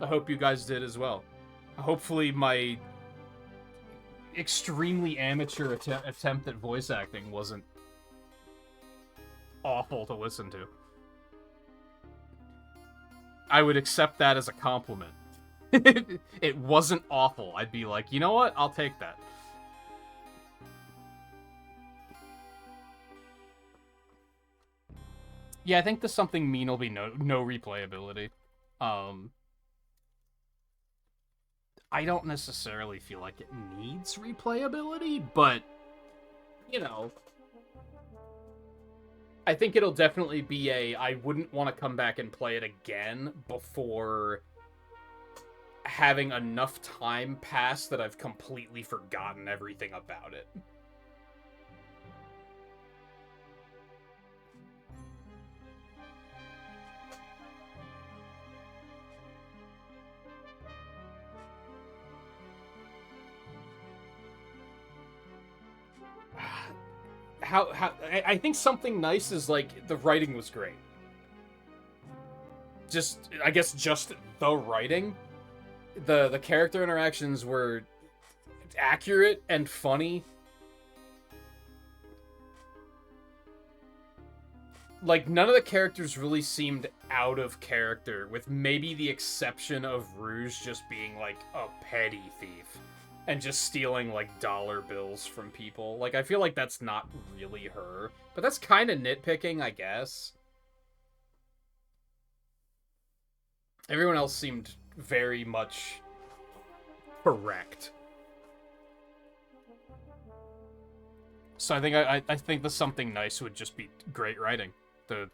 I hope you guys did as well. Hopefully my extremely amateur attempt at voice acting wasn't awful to listen to. I would accept that as a compliment. It wasn't awful. I'd be like, you know what? I'll take that. Yeah, I think the something mean will be no replayability. I don't necessarily feel like it needs replayability, but, you know, I think it'll definitely be I wouldn't want to come back and play it again before having enough time pass that I've completely forgotten everything about it. I think something nice is, like, the writing was great. I guess just the writing. The character interactions were accurate and funny. Like, none of the characters really seemed out of character, with maybe the exception of Rouge just being, like, a petty thief. And just stealing, like, dollar bills from people. Like, I feel like that's not really her. But that's kind of nitpicking, I guess. Everyone else seemed very much correct. So I think the something nice would just be great writing. The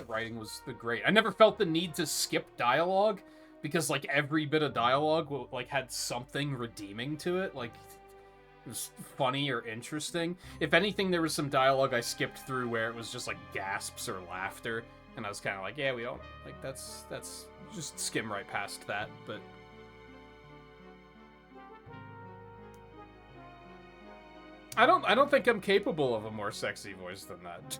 writing was great. I never felt the need to skip dialogue. Because, like, every bit of dialogue, like, had something redeeming to it. Like, it was funny or interesting. If anything, there was some dialogue I skipped through where it was just, like, gasps or laughter. And I was kind of like, yeah, we don't... Like, that's... Just skim right past that, but... I don't think I'm capable of a more sexy voice than that.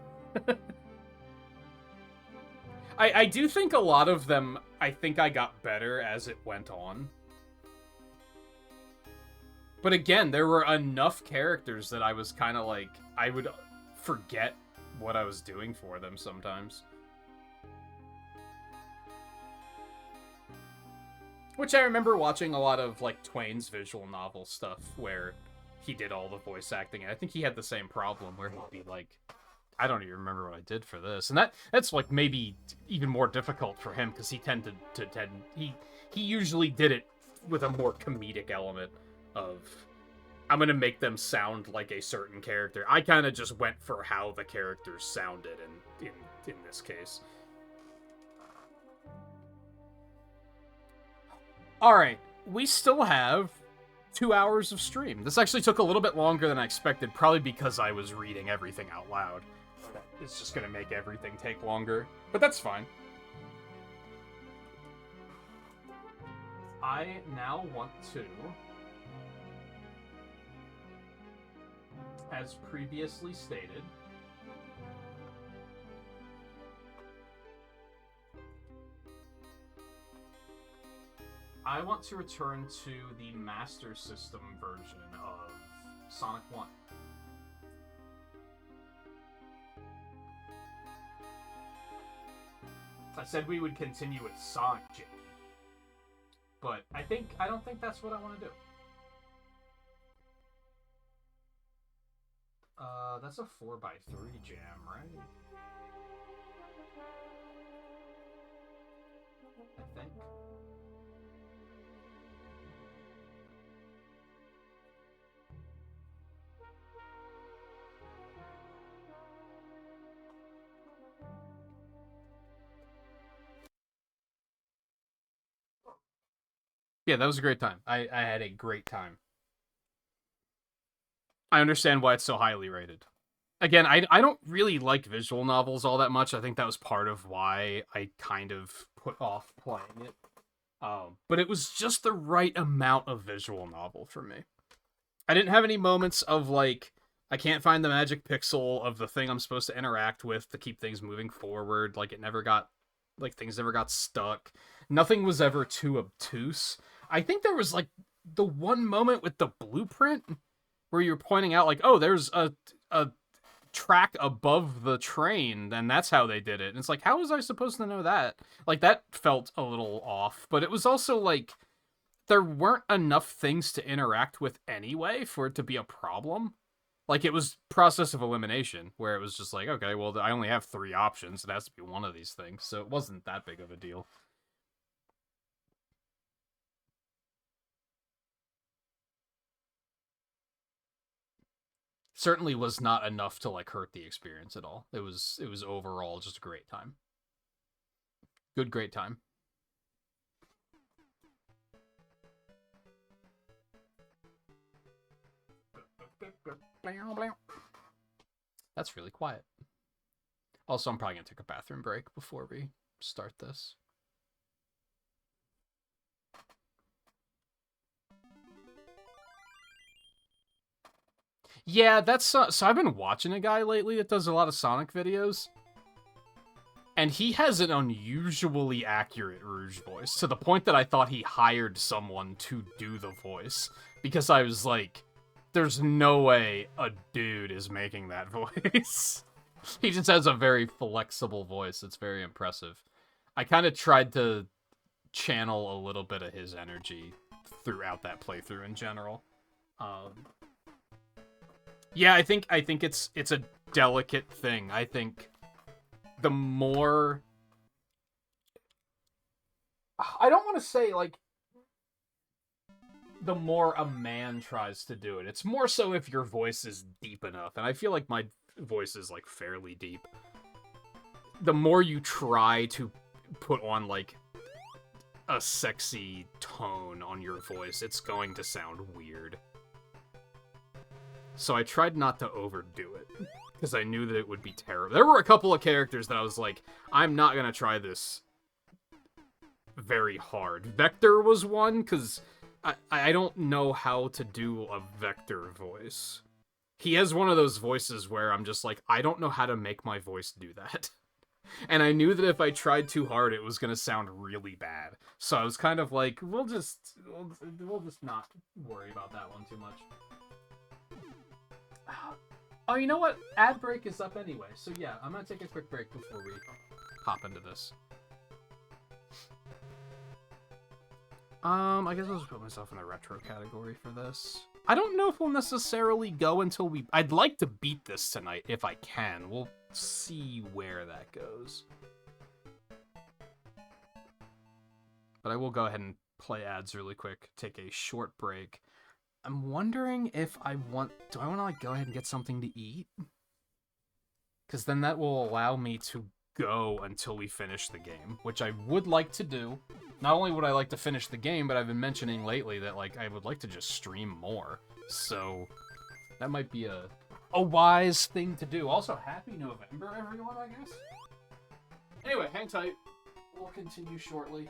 I do think a lot of them, I think I got better as it went on. But again, there were enough characters that I was kind of like, I would forget what I was doing for them sometimes. Which I remember watching a lot of, like, Twain's visual novel stuff where he did all the voice acting, and I think he had the same problem where he'd be like, I don't even remember what I did for this, and that's like maybe even more difficult for him because he tended to he usually did it with a more comedic element of I'm gonna make them sound like a certain character. I kind of just went for how the characters sounded in this case. All right, we still have 2 hours of stream. This actually took a little bit longer than I expected, probably because I was reading everything out loud. It's just gonna make everything take longer, but that's fine. I now want to, as previously stated, I want to return to the Master System version of Sonic 1. I said we would continue with Sonic Jam, but I don't think that's what I want to do. That's a 4x3 jam, right? I think. Yeah, that was a great time. I had a great time. I understand why it's so highly rated. Again, I don't really like visual novels all that much. I think that was part of why I kind of put off playing it. But it was just the right amount of visual novel for me. I didn't have any moments of like, I can't find the magic pixel of the thing I'm supposed to interact with to keep things moving forward. Like, things never got stuck. Nothing was ever too obtuse. I think there was like the one moment with the blueprint where you're pointing out like, oh, there's a track above the train, and that's how they did it. And it's like, how was I supposed to know that? Like, that felt a little off, but it was also like there weren't enough things to interact with anyway for it to be a problem. Like, it was process of elimination, where it was just like, okay, well, I only have 3 options. It has to be one of these things, so it wasn't that big of a deal. Certainly was not enough to like hurt the experience at all. It was overall just a great time. Good, great time. That's really quiet. Also, I'm probably gonna take a bathroom break before we start this. Yeah, that's so I've been watching a guy lately that does a lot of Sonic videos, and he has an unusually accurate Rouge voice, to the point that I thought he hired someone to do the voice, because I was like, there's no way a dude is making that voice. He just has a very flexible voice. It's very impressive. I kind of tried to channel a little bit of his energy throughout that playthrough in general. Yeah, I think it's a delicate thing. I think the more, I don't want to say like the more a man tries to do it. It's more so if your voice is deep enough, and I feel like my voice is like fairly deep. The more you try to put on like a sexy tone on your voice, it's going to sound weird. So I tried not to overdo it, because I knew that it would be terrible. There were a couple of characters that I was like, I'm not going to try this very hard. Vector was one, because I don't know how to do a Vector voice. He has one of those voices where I'm just like, I don't know how to make my voice do that. And I knew that if I tried too hard, it was going to sound really bad. So I was kind of like, we'll just not worry about that one too much. Oh, you know what? Ad break is up anyway. So yeah, I'm going to take a quick break before we hop into this. I guess I'll just put myself in the retro category for this. I don't know if we'll necessarily go until I'd like to beat this tonight if I can. We'll see where that goes. But I will go ahead and play ads really quick, take a short break. I'm wondering if do I want to like go ahead and get something to eat? Because then that will allow me to go until we finish the game, which I would like to do. Not only would I like to finish the game, but I've been mentioning lately that like I would like to just stream more. So that might be a wise thing to do. Also, happy November, everyone, I guess. Anyway, hang tight. We'll continue shortly.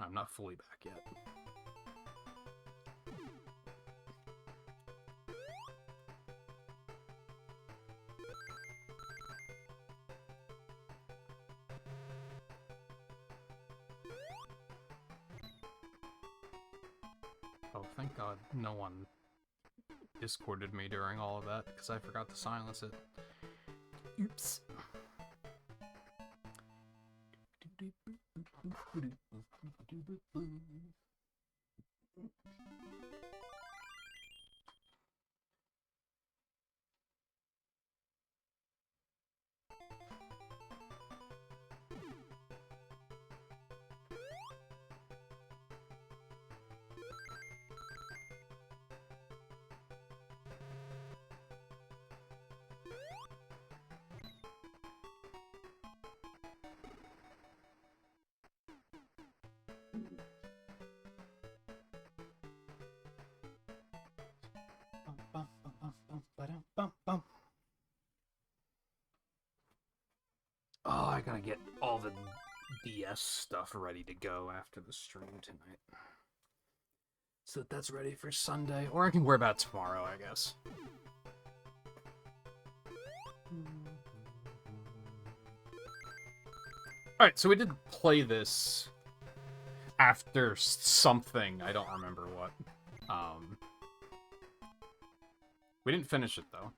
I'm not fully back yet. Oh, thank God no one Discorded me during all of that, because I forgot to silence it. Oops. Oh, I gotta get all the DS stuff ready to go after the stream tonight. So that that's ready for Sunday. Or I can worry about tomorrow, I guess. Alright, so we did play this after something. I don't remember what. We didn't finish it, though.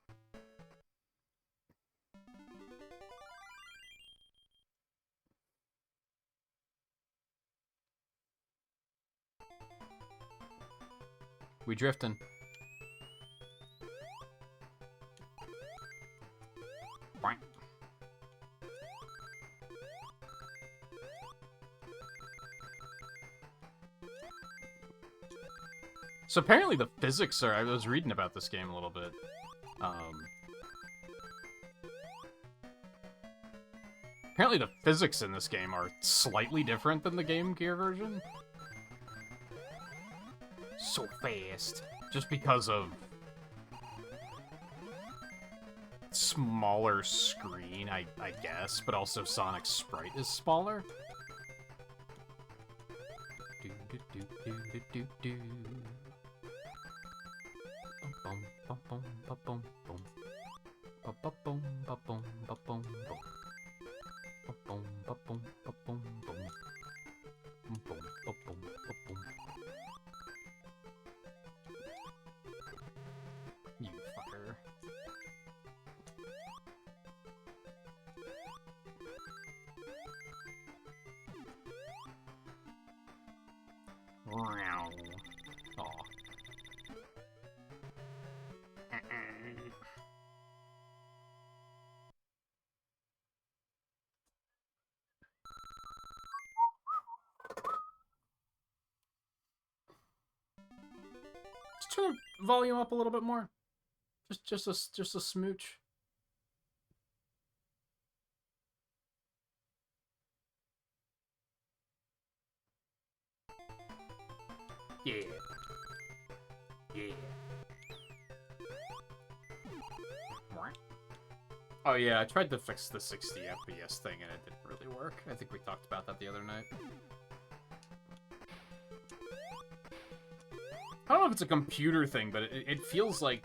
We drifting. Boing. So apparently the physics are... I was reading about this game a little bit. Apparently the physics in this game are slightly different than the Game Gear version. So fast. Just because of smaller screen, I guess, but also Sonic's sprite is smaller. Do do do do do do do. Bum bum bum bum bum bum. Bum bum bum bum bum bum bum. Bum bum bum bum bum bum. Bum bum bum bum bum. You fucker. Wow. Aw. Just turn the volume up a little bit more. Just a smooch. Yeah. Yeah. Oh yeah, I tried to fix the 60 FPS thing and it didn't really work. I think we talked about that the other night. I don't know if it's a computer thing, but it feels like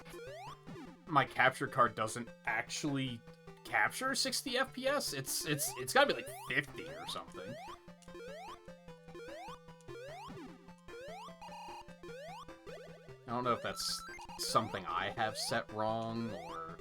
my capture card doesn't actually capture 60 FPS. It's gotta be like 50 or something. I don't know if that's something I have set wrong or...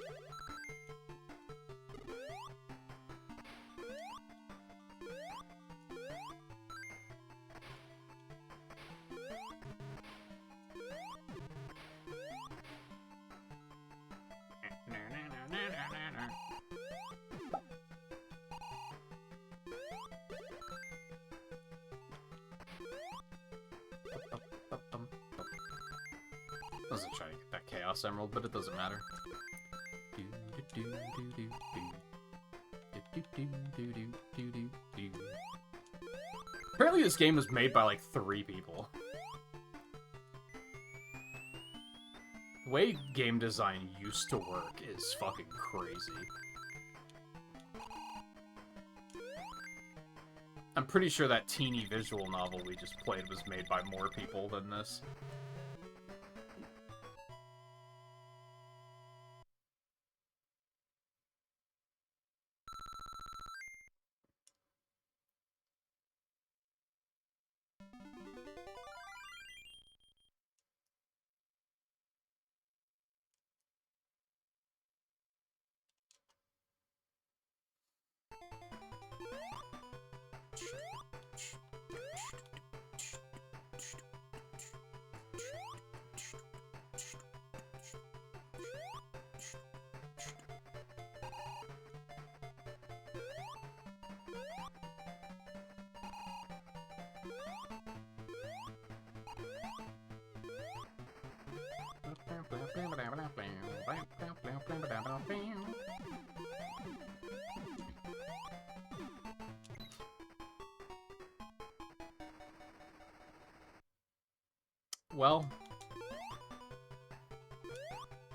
I wasn't trying to get that Chaos Emerald, but it doesn't matter. Apparently this game was made by like 3 people. The way game design used to work is fucking crazy. I'm pretty sure that teeny visual novel we just played was made by more people than this. Well,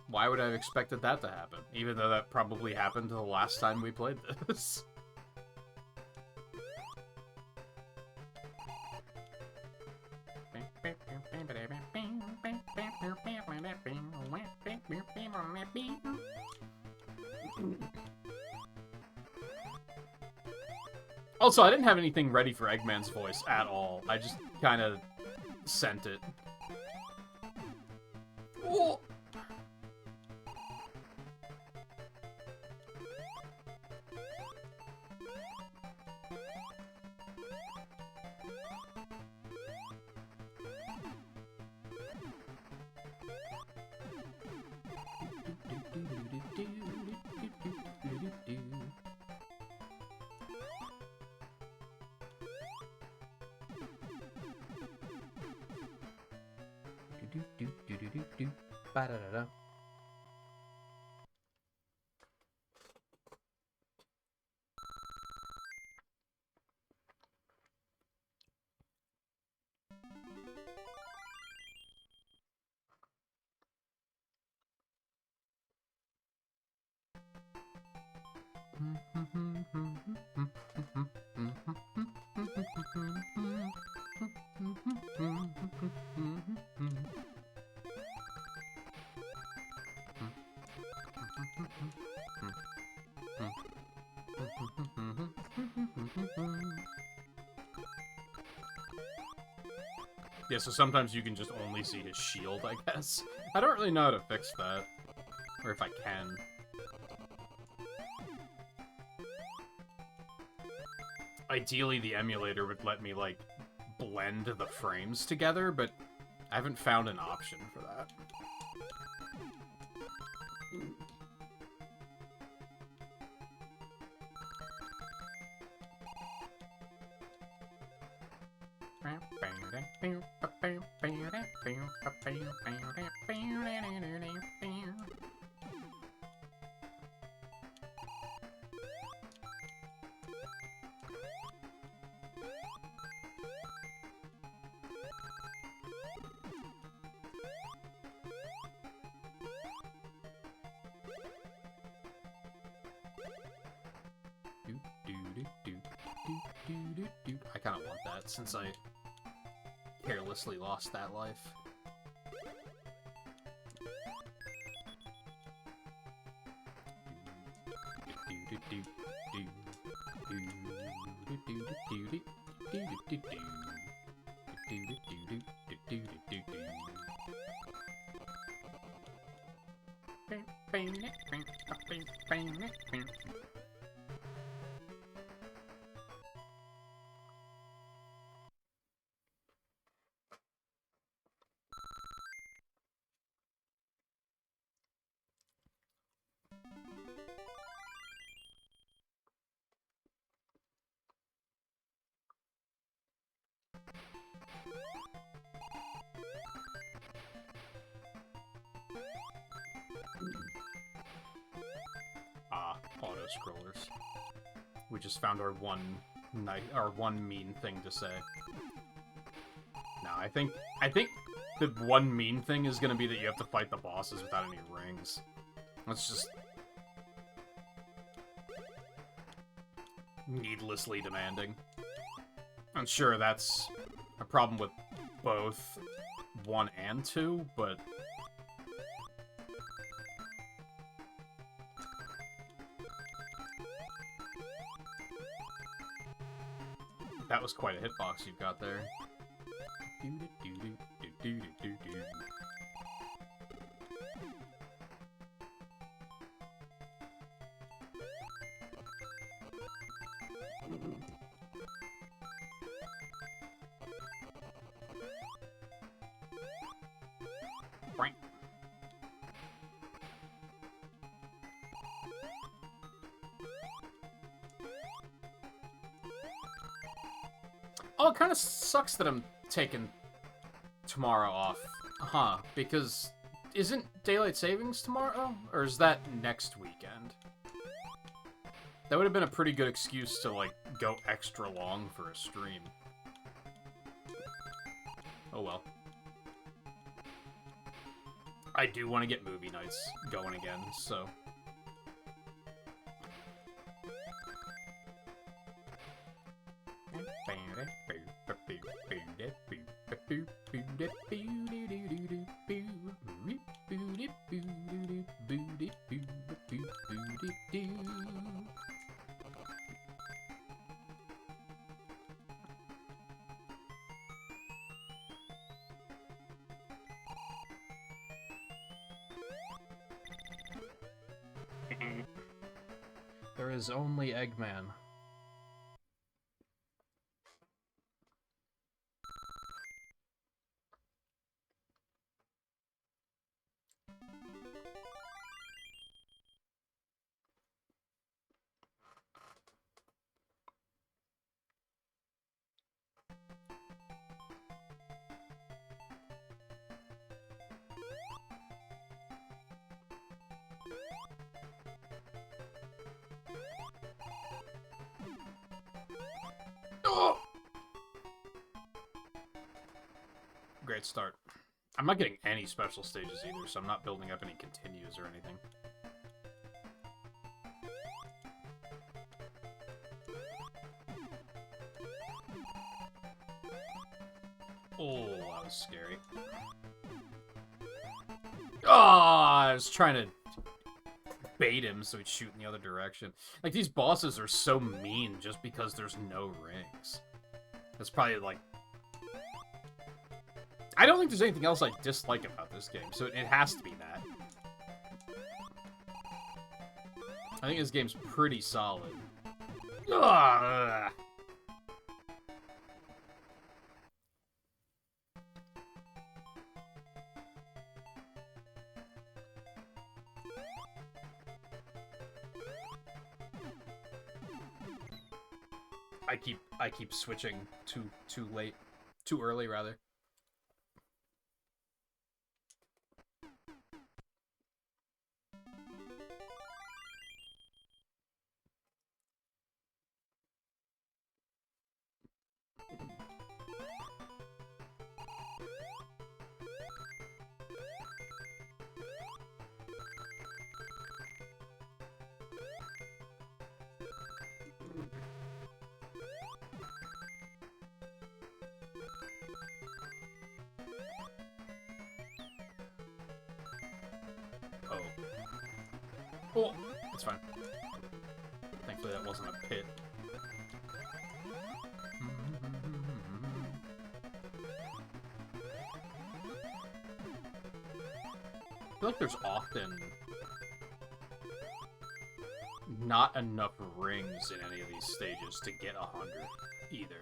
why would I have expected that to happen? Even though that probably happened the last time we played this. Also, I didn't have anything ready for Eggman's voice at all. I just kind of sent it. Oh. Ba-da-da-da. Yeah, so sometimes you can just only see his shield, I guess. I don't really know how to fix that. Or if I can. Ideally, the emulator would let me, like, blend the frames together, but I haven't found an option for that. I kind of want that since I carelessly lost that life. Auto-scrollers. We just found our one mean thing to say. No, I think the one mean thing is gonna be that you have to fight the bosses without any rings. That's just needlessly demanding. I'm sure that's a problem with both 1 and 2, but that was quite a hitbox you've got there. Oh, it kind of sucks that I'm taking tomorrow off. Huh, because isn't Daylight Savings tomorrow? Or is that next weekend? That would have been a pretty good excuse to, like, go extra long for a stream. Oh well. I do want to get movie nights going again, so... is only Eggman. Oh! Great start. I'm not getting any special stages either, so I'm not building up any continues or anything. Oh, that was scary. Oh, I was trying to bait him so he'd shoot in the other direction. Like, these bosses are so mean just because there's no rings. That's probably, like... I don't think there's anything else I dislike about this game, so it has to be that. I think this game's pretty solid. Ugh. I keep switching too late. Too early, rather. Oh, it's fine. Thankfully that wasn't a pit. I feel like there's often not enough rings in any of these stages to get 100 either.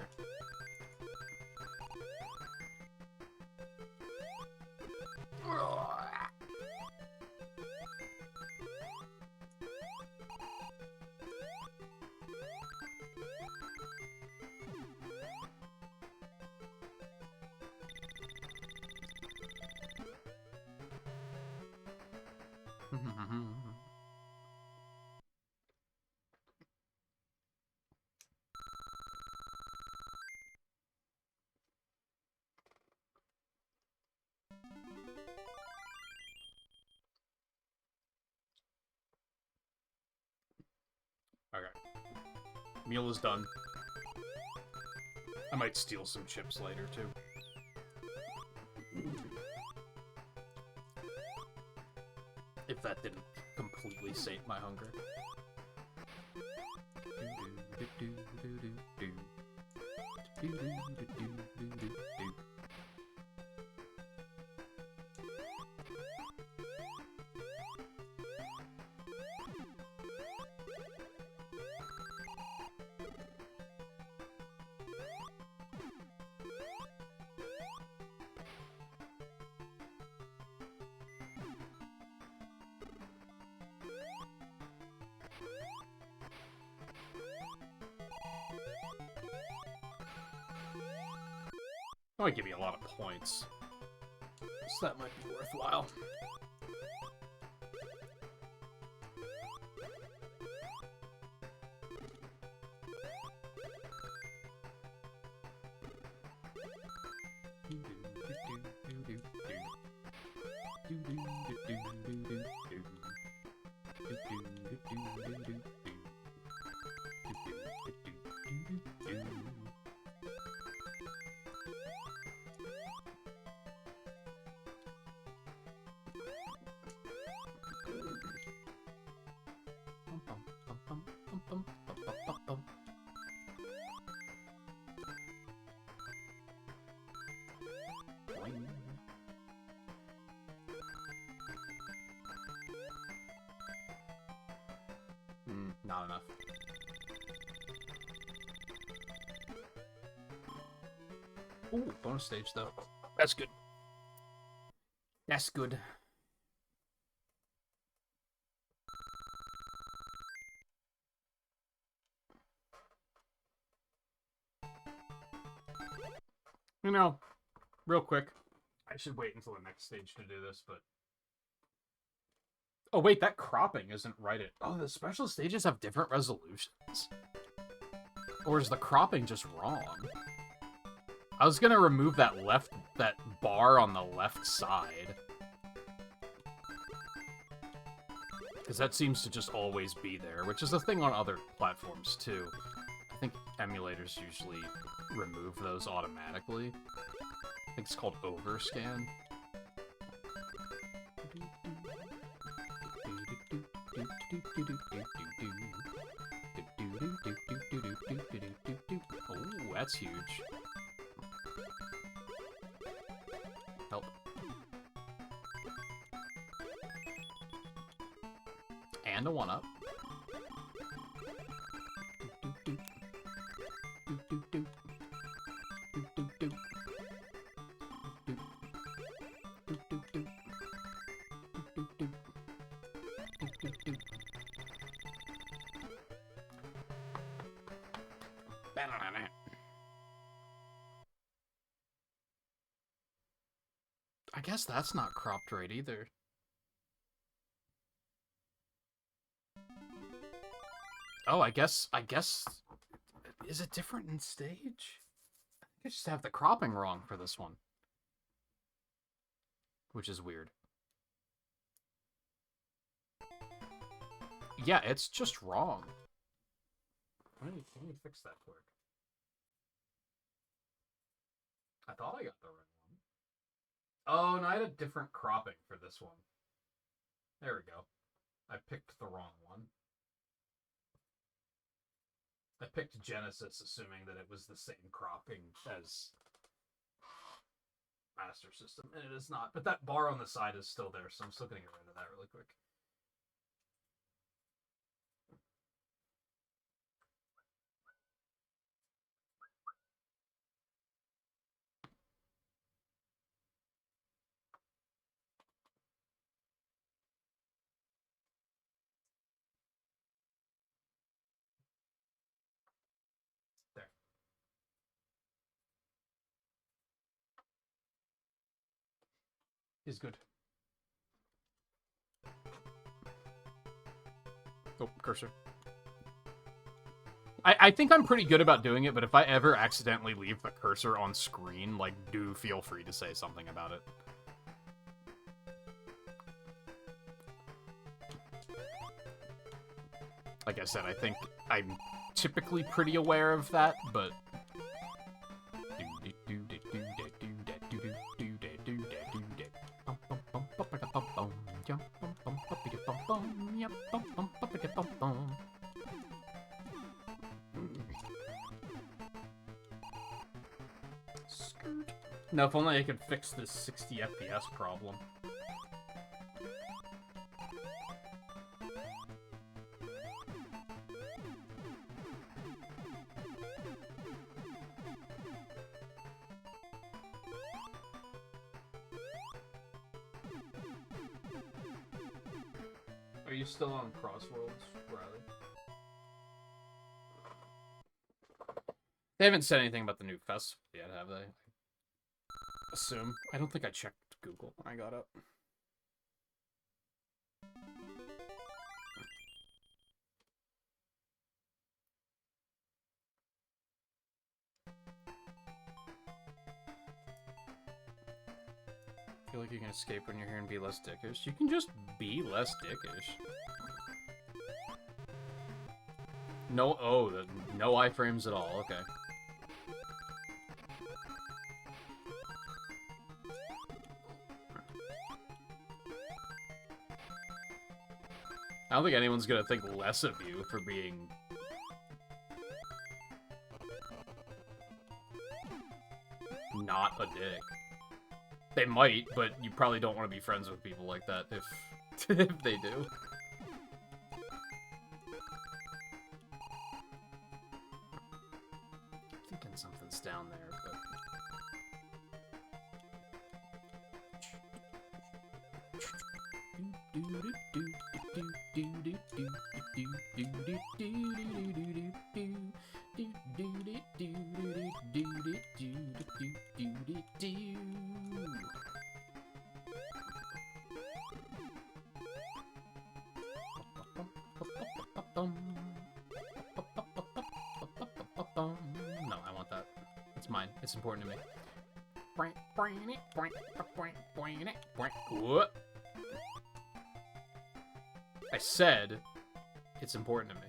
Okay. Meal is done. I might steal some chips later, too. If that didn't completely sate my hunger. That might give me a lot of points, so that might be worthwhile. not enough. Ooh, bonus stage, though. That's good. That's good. You know, real quick, I should wait until the next stage to do this, but... Oh, wait, that cropping isn't right. Oh, the special stages have different resolutions? Or is the cropping just wrong? I was gonna remove that bar on the left side. Because that seems to just always be there, which is a thing on other platforms, too. I think emulators usually remove those automatically. I think it's called overscan. Oh, that's huge. Help. And a 1-up. I guess that's not cropped right either. Oh, I guess, is it different in stage? I just have the cropping wrong for this one. Which is weird. Yeah, it's just wrong. Let me fix that quick. I thought I got the right one. Oh, no, I had a different cropping for this one. There we go. I picked the wrong one. I picked Genesis, assuming that it was the same cropping as Master System, and it is not. But that bar on the side is still there, so I'm still going to get rid of that really quick. There. Is good. Oh, cursor. I think I'm pretty good about doing it, but if I ever accidentally leave the cursor on screen, like, do feel free to say something about it. Like I said, I think I'm typically pretty aware of that, but... No, if only I could fix this 60 FPS problem. Are you still on Crossworlds, Riley? They haven't said anything about the new festival yet, have they? Assume. I don't think I checked Google when I got up. I feel like you can escape when you're here and be less dickish. You can just be less dickish. No, no iframes at all, okay. I don't think anyone's gonna think less of you for being... not a dick. They might, but you probably don't want to be friends with people like that if, if they do. something's down there, but... No, I want that. It's mine. It's important to me. What? I said it's important to me.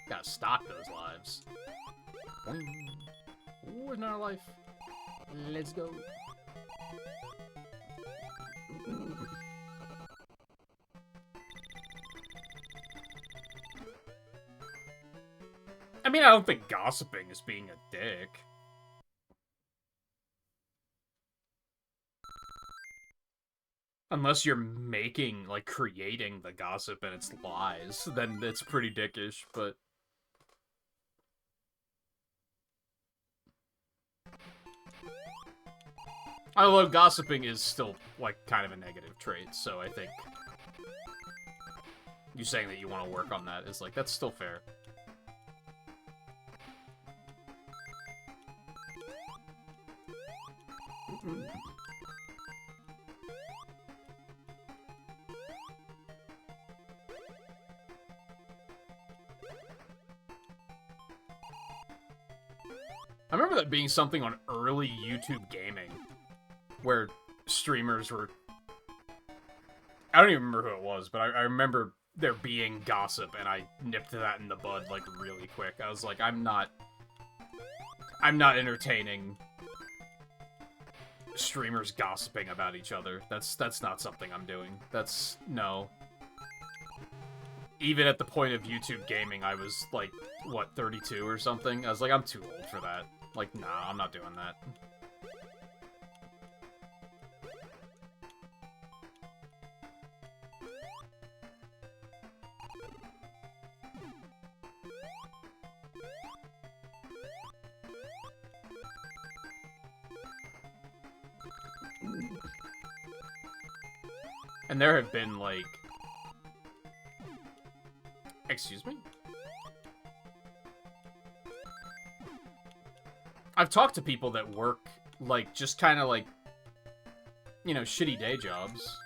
Gotta stock those lives. Ooh, another life. Let's go. I mean, I don't think gossiping is being a dick. Unless you're making, like, creating the gossip and it's lies, then it's pretty dickish, but... Although gossiping is still, like, kind of a negative trait, so I think... you saying that you want to work on that is, like, that's still fair. I remember that being something on early YouTube gaming, where streamers were... I don't even remember who it was, but I remember there being gossip, and I nipped that in the bud, like, really quick. I was like, I'm not entertaining streamers gossiping about each other. That's not something I'm doing. No. Even at the point of YouTube gaming, I was, like, what, 32 or something? I was like, I'm too old for that. Like, nah, I'm not doing that. And there have been, like... Excuse me? I've talked to people that work, like, just kind of, like, you know, shitty day jobs.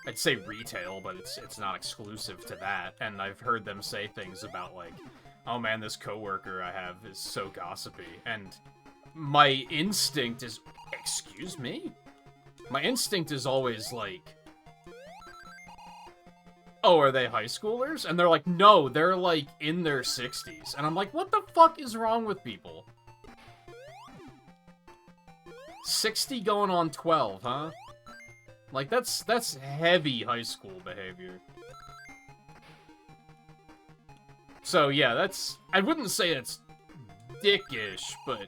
I'd say retail, but it's not exclusive to that. And I've heard them say things about, like, oh man, this coworker I have is so gossipy. And my instinct is, excuse me? My instinct is always, like, oh, are they high schoolers? And they're like, no, they're, like, in their 60s. And I'm like, what the fuck is wrong with people? 60 going on 12, huh? Like, that's heavy high school behavior. So, yeah, I wouldn't say it's dickish, but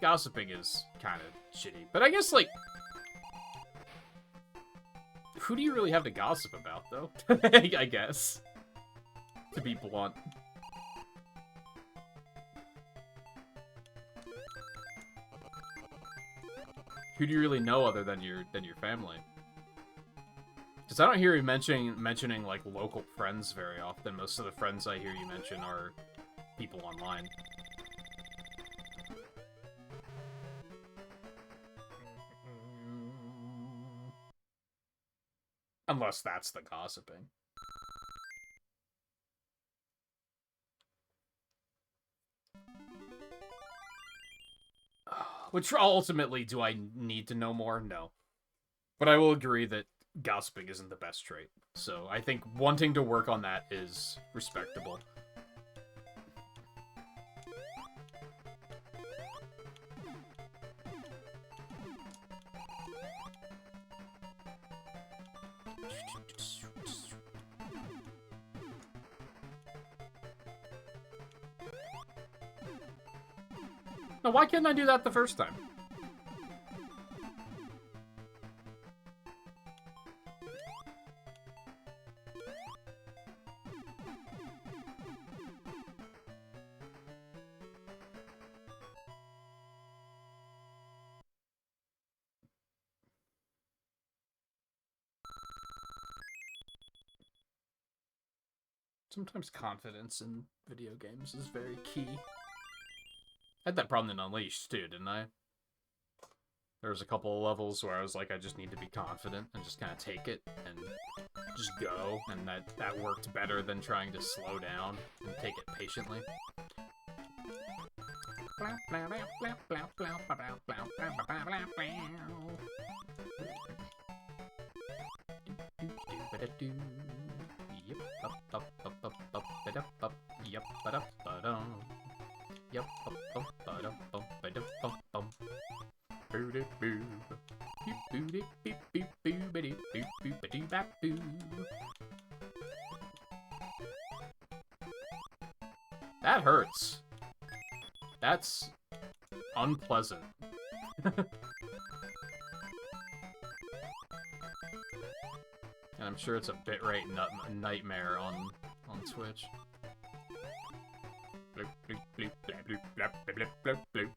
gossiping is kind of shitty. But I guess, like, who do you really have to gossip about, though? I guess. To be blunt. Who do you really know other than your family? Because I don't hear you mentioning like local friends very often. Most of the friends I hear you mention are people online. Unless that's the gossiping. Which ultimately, do I need to know more? No. But I will agree that gossiping isn't the best trait. So I think wanting to work on that is respectable. Now, why couldn't I do that the first time? Sometimes confidence in video games is very key. I had that problem in Unleashed, too, didn't I? There was a couple of levels where I was like, I just need to be confident and just kind of take it and just go, and that worked better than trying to slow down and take it patiently. That hurts. That's unpleasant. And I'm sure it's a bitrate nightmare on Twitch. Bloop, bloop, bloop, bloop, bloop, bloop, bloop, bloop.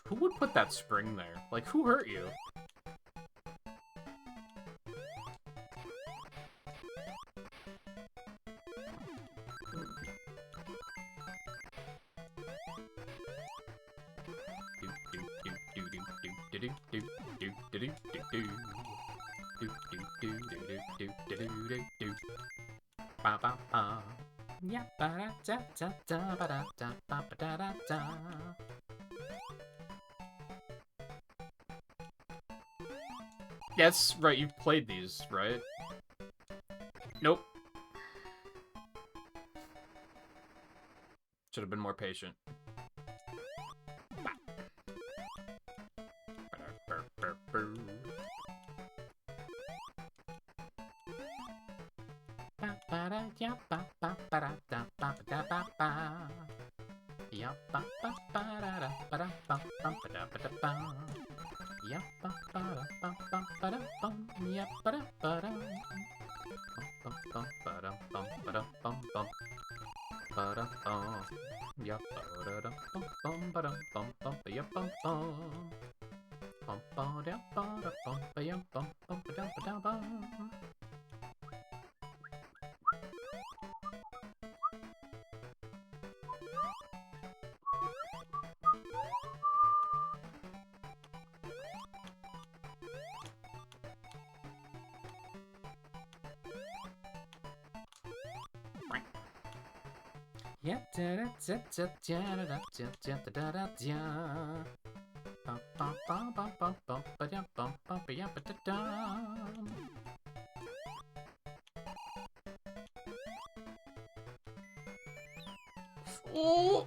Who would put that spring there? Like, who hurt you? Yes, right, you've played these, right? Nope. Should have been more patient. Oh!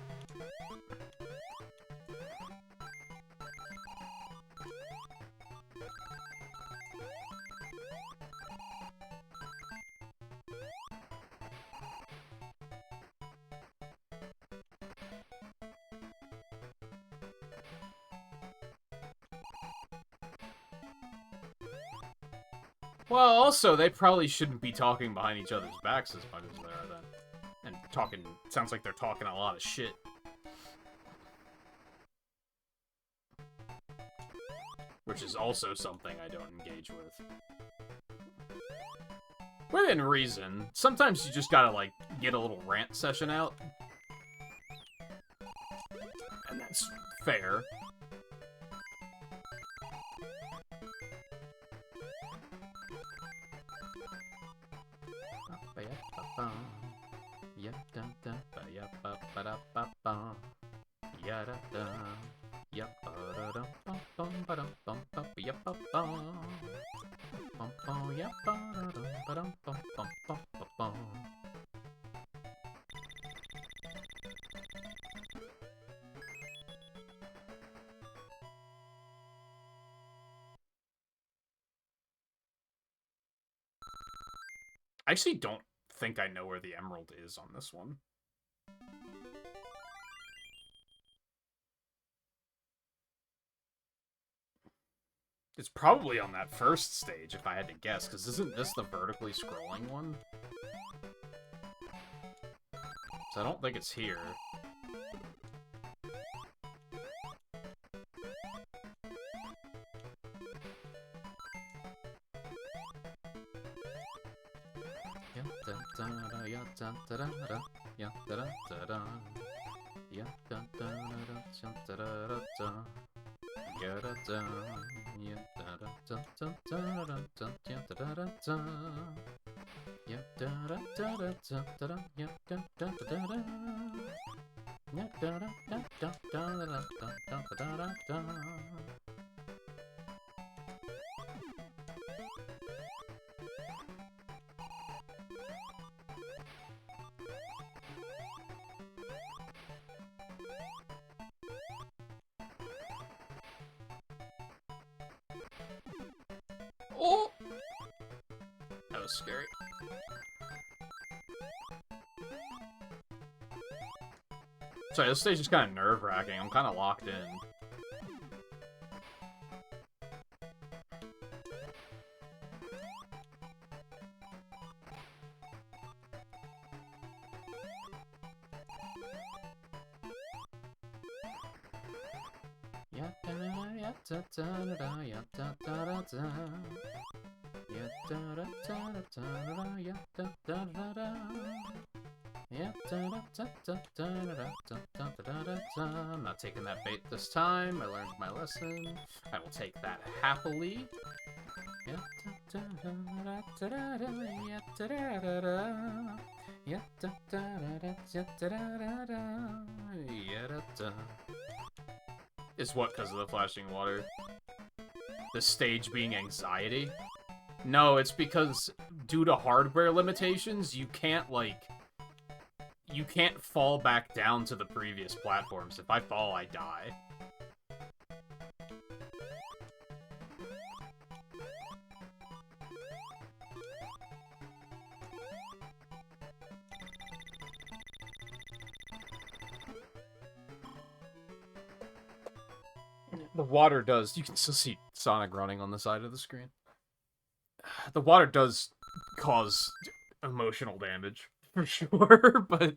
Well, also, they probably shouldn't be talking behind each other's backs as much as they are then. And talking, sounds like they're talking a lot of shit. Which is also something I don't engage with. Within reason. Sometimes you just gotta, like, get a little rant session out. And that's fair. I actually don't think I know where the emerald is on this one. It's probably on that first stage, if I had to guess, because isn't this the vertically scrolling one? So I don't think it's here. da da da da. Yeah, da da da da. Yeah, da da da da da da. Yeah, da da. Yeah, da da da da da da da. Yeah, da da da da. Yeah, da da da da da da. Yeah, da da da da. Yeah, da da da da da da da da da. Oh! That was scary. Sorry, this stage is kind of nerve-wracking. I'm kind of locked in. I'm not taking that bait this time. I learned my lesson. I will take that happily. Is what because of the flashing water? The stage being anxiety? No, it's because due to hardware limitations, you can't, like... You can't fall back down to the previous platforms. If I fall, I die. The water does... You can still see Sonic running on the side of the screen. The water does cause emotional damage, for sure, but...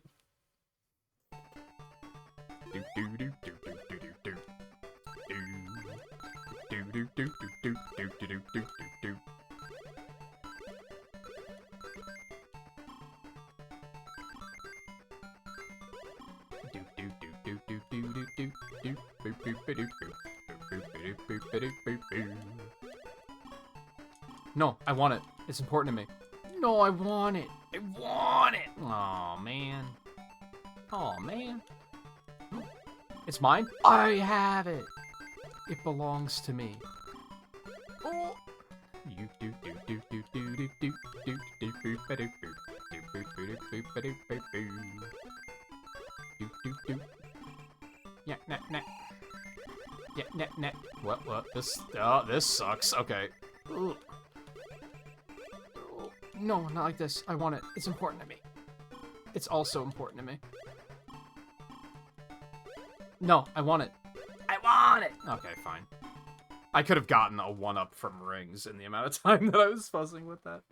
No, I want it. It's important to me. No, I want it. I want it. Aw, man. Aw, man. It's mine? I have it. It belongs to me. Oh. Yeah, nah. Yeah, nah. What? This sucks. Okay. Ugh. No, not like this. I want it. It's important to me. It's also important to me. No, I want it. I want it! Okay, fine. I could have gotten a 1-up from rings in the amount of time that I was fussing with that.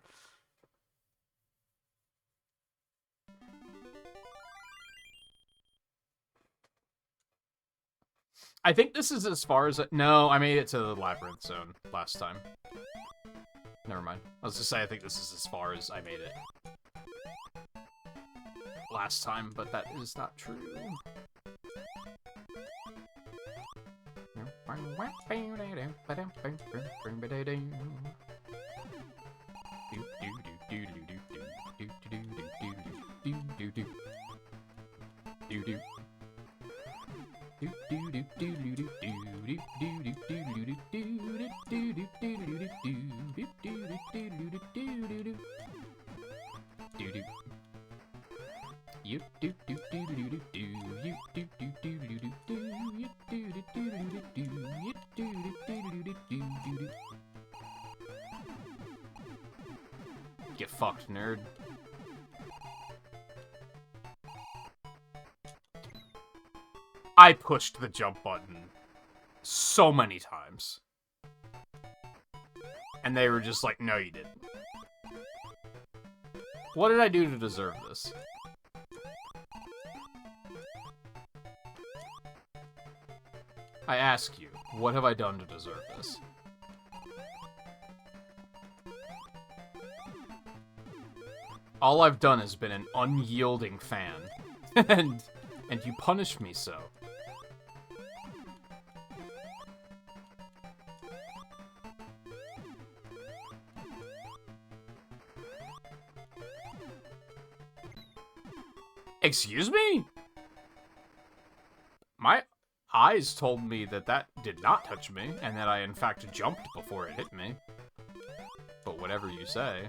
I think this is as far as... No, I made it to the Labyrinth Zone last time. Never mind. I was gonna say, I think this is as far as I made it last time, but that is not true. Get fucked, nerd. I pushed the jump button so many times. And they were just like, no, you didn't. What did I do to deserve this? I ask you, what have I done to deserve this? All I've done has been an unyielding fan. and you punish me so. Excuse me? My eyes told me that that did not touch me, and that I in fact jumped before it hit me. But whatever you say.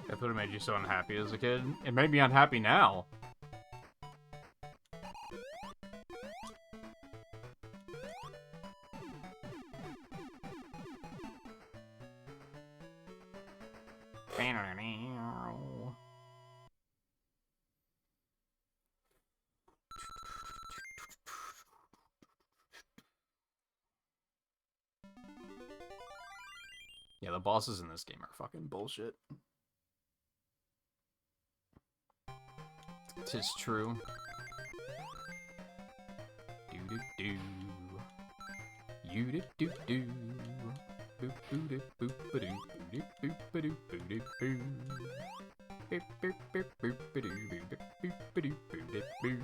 That's what made you so unhappy as a kid. It made me unhappy now. Yeah, the bosses in this game are fucking bullshit. 'Tis true. Do do do. You do do do. Boop boop doop boop ba doo boop boop ba doo boop doo boo. Boop boop boop boop ba doo boop boop ba doo boop doo boo.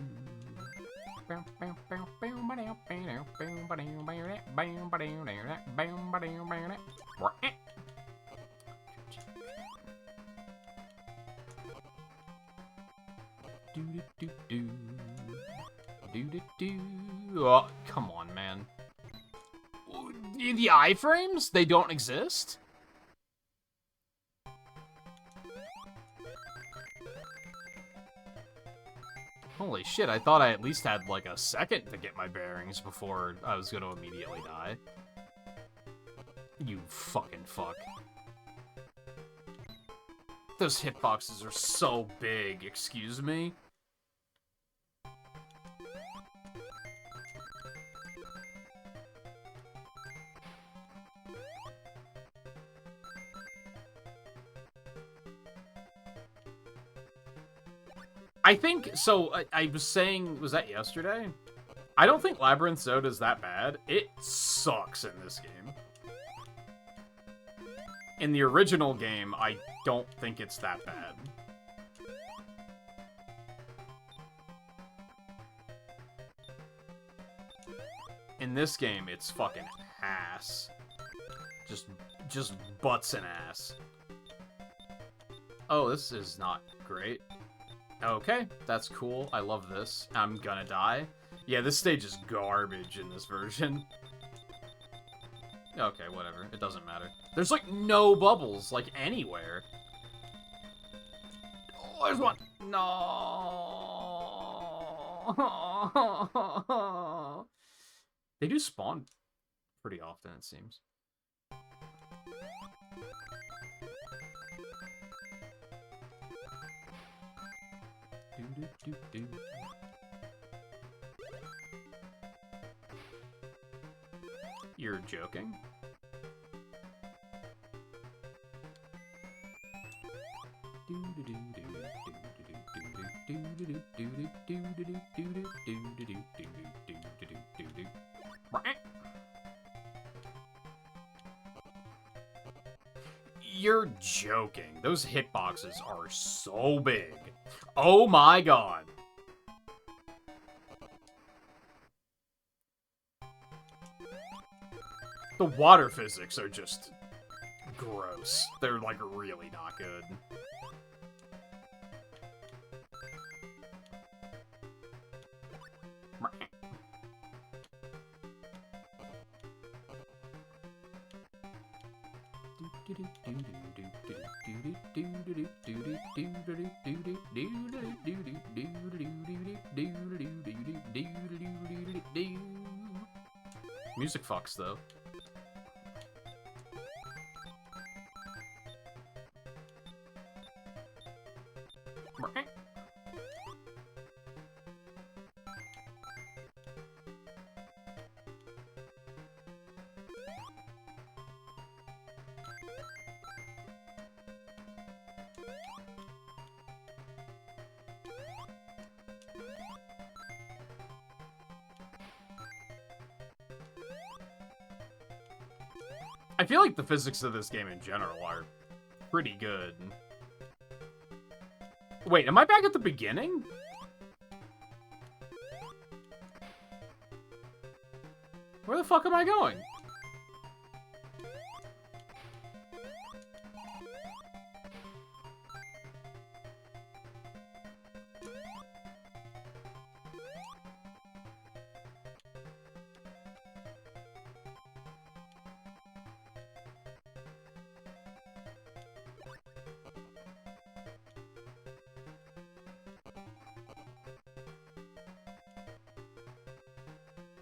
Bow bow bow bow ba dow bow bow ba dow bow da bow ba dow da bow ba dow bow da. Do do do do. Do do do. Oh, come on, man. The iframes? They don't exist? Holy shit, I thought I at least had like a second to get my bearings before I was gonna immediately die. You fucking fuck. Those hitboxes are so big, excuse me? I think, so, I was saying, was that yesterday? I don't think Labyrinth Zone is that bad. It sucks in this game. In the original game, I don't think it's that bad. In this game, it's fucking ass. Just butts and ass. Oh, this is not great. Okay, that's cool. I love this. I'm gonna die. Yeah, this stage is garbage in this version. Okay, whatever. It doesn't matter. There's, like, no bubbles, like, anywhere. Oh, there's one! No! They do spawn pretty often, it seems. Do-do-do-do. You're joking? You're joking. Those hitboxes are so big. Oh my god. The water physics are just gross. They're, like, really not good. Music fucks, though. I feel like the physics of this game in general are pretty good. Wait, am I back at the beginning? Where the fuck am I going?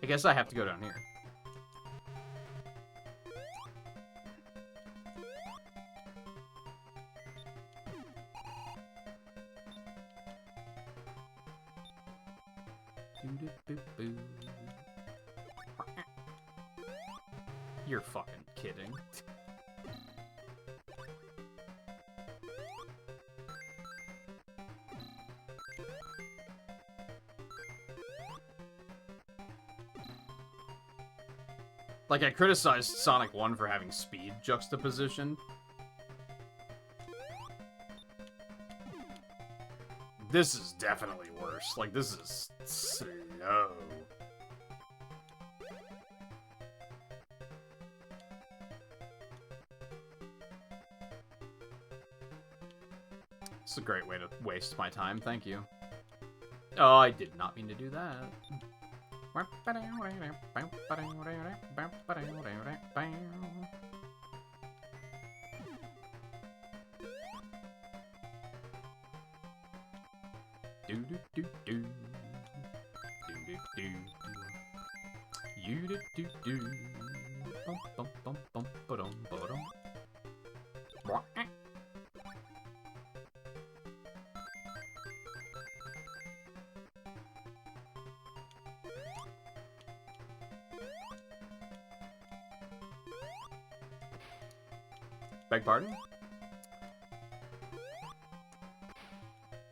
I guess I have to go down here. You're fucking kidding. Like, I criticized Sonic 1 for having speed juxtaposition. This is definitely worse. Like, this is slow. It's a great way to waste my time, thank you. Oh, I did not mean to do that. Beg pardon?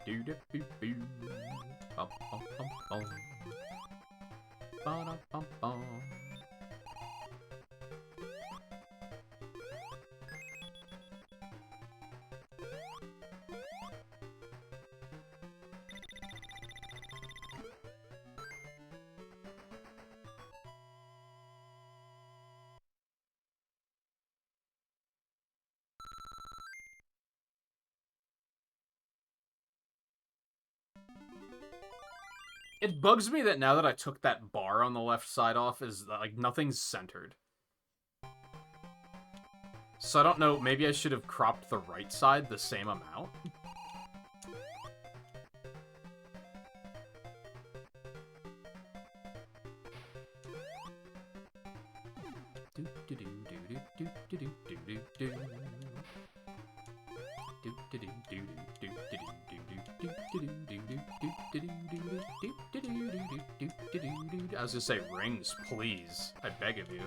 Do-do-boo-boo. Bum-bum-bum-bum. Ba-dum-bum-bum. It bugs me that now that I took that bar on the left side off, is like nothing's centered. So I don't know, maybe I should have cropped the right side the same amount? I was gonna say rings, please. I beg of you.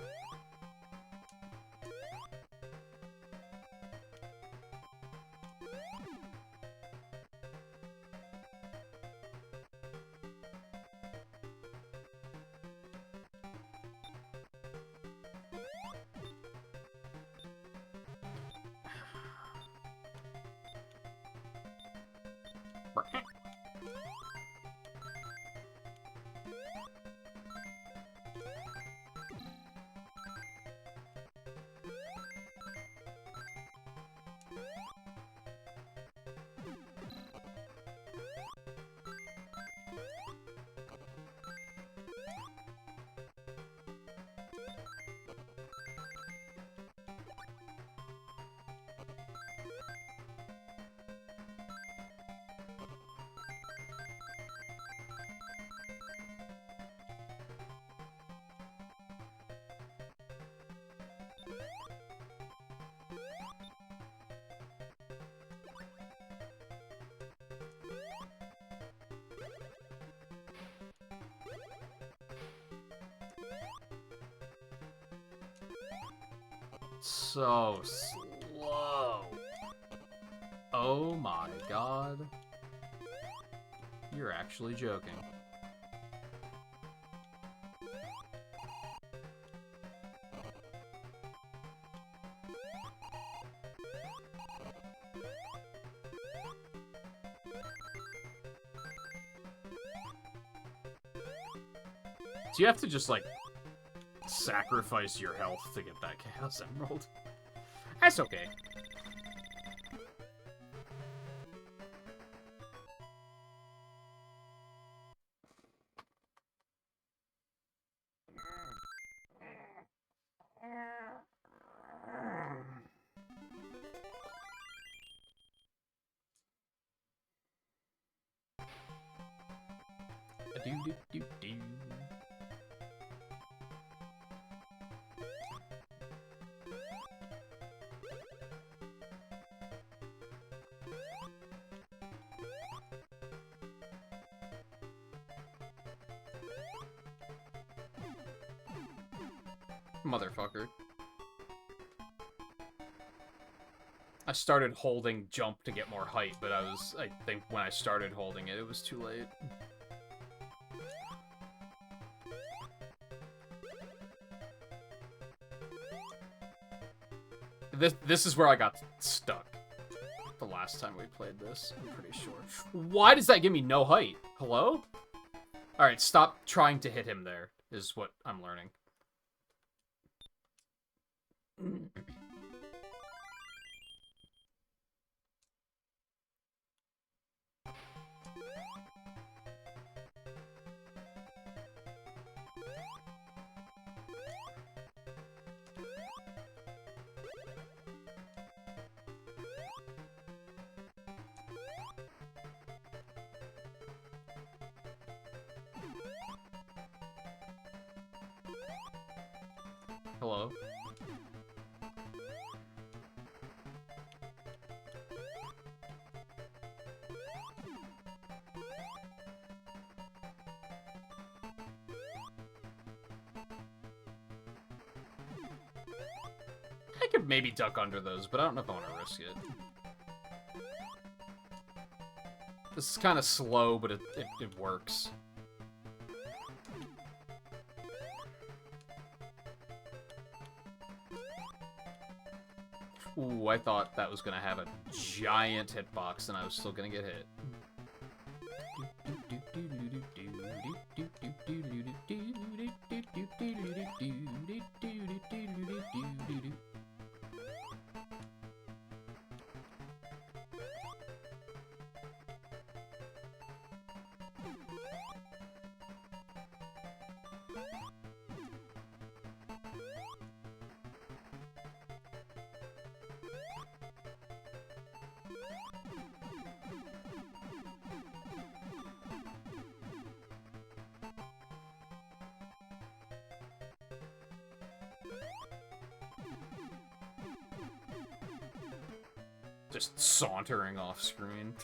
So slow. Oh my god. You're actually joking. Do you have to just, like, sacrifice your health to get that Chaos Emerald? That's okay. Do-do-do-do. Motherfucker. I started holding jump to get more height, but I think when I started holding it, it was too late. This is where I got stuck the last time we played this, I'm pretty sure. Why does that give me no height? Hello? Alright, stop trying to hit him there, is what I'm learning. Hello? I could maybe duck under those, but I don't know if I want to risk it. This is kind of slow, but it works. Ooh, I thought that was gonna have a giant hitbox and I was still gonna get hit. Just sauntering off screen.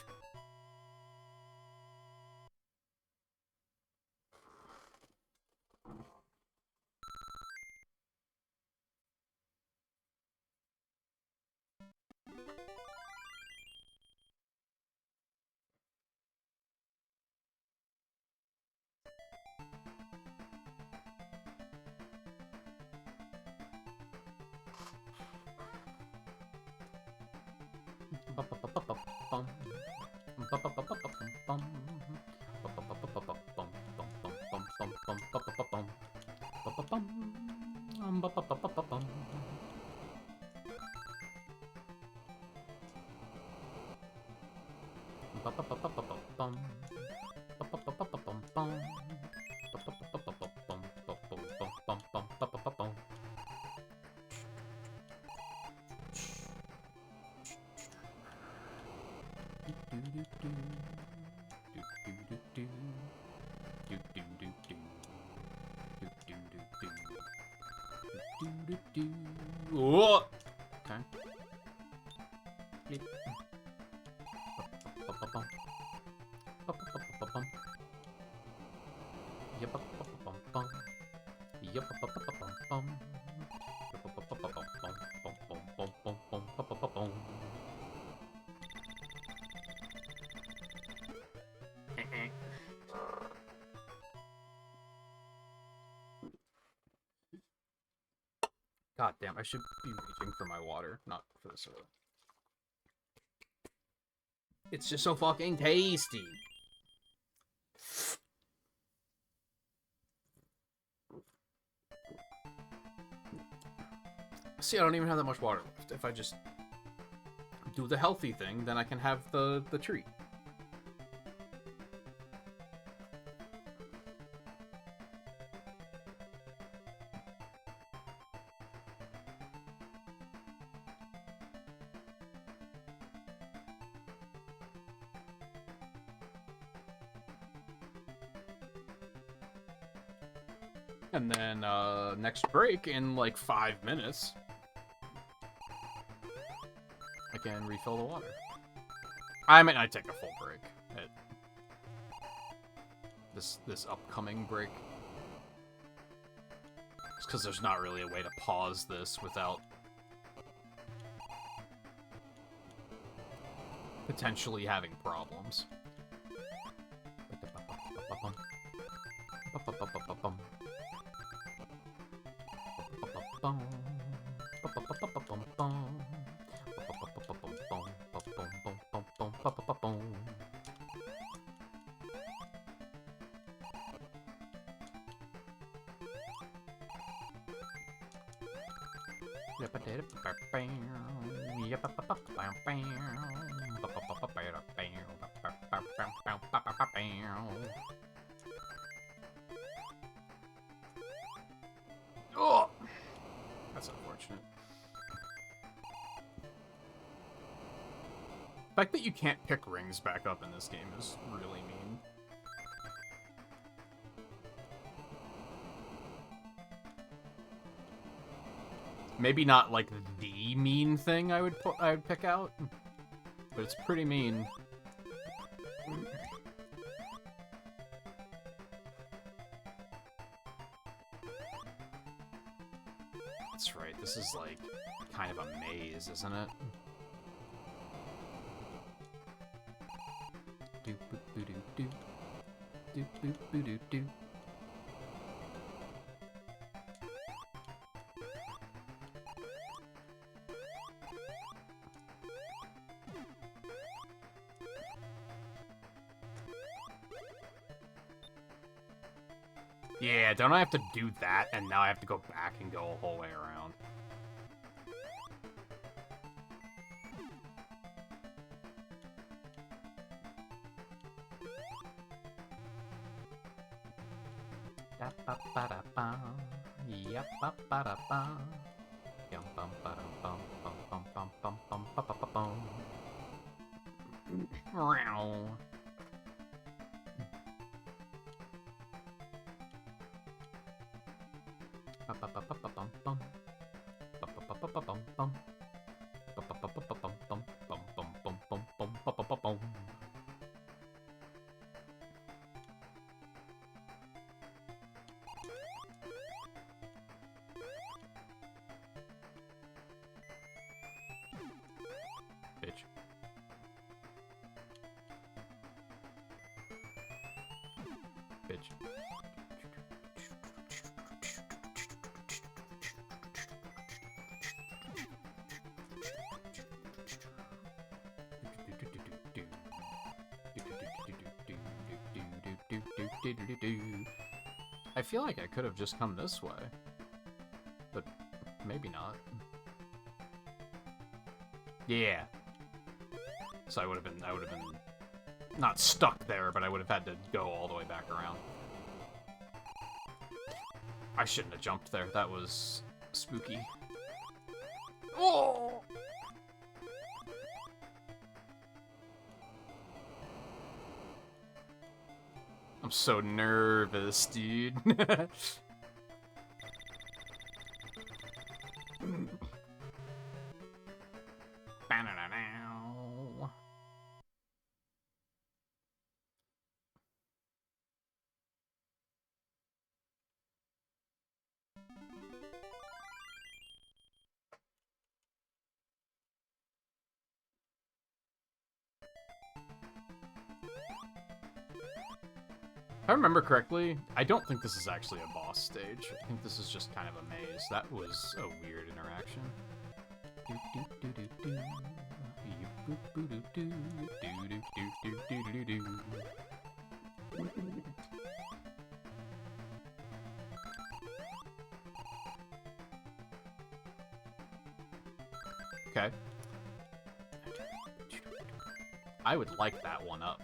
Whoa! Okay. Bleep. God damn, I should be reaching for my water, not for the soda. It's just so fucking tasty. See, I don't even have that much water left. If I just do the healthy thing, then I can have the treat. And then, next break in, like, 5 minutes, I can refill the water. I might not take a full break. This upcoming break. It's because there's not really a way to pause this without potentially having problems. Oh, that's unfortunate. The fact that you can't pick rings back up in this game is really mean. Maybe not like the mean thing I would pick out, but it's pretty mean. That's right. This is like kind of a maze, isn't it? Do boop boo doo doo. Do boop boo doo doo. Yeah, don't I have to do that, and now I have to go back and go a whole way around? Bitch. Bitch. I feel like I could have just come this way, but maybe not. Yeah. So I would have been not stuck there, but I would have had to go all the way back around. I shouldn't have jumped there. That was spooky. Oh! I'm so nervous, dude. If I remember correctly, I don't think this is actually a boss stage. I think this is just kind of a maze. That was a weird interaction. Okay. I would like that one up,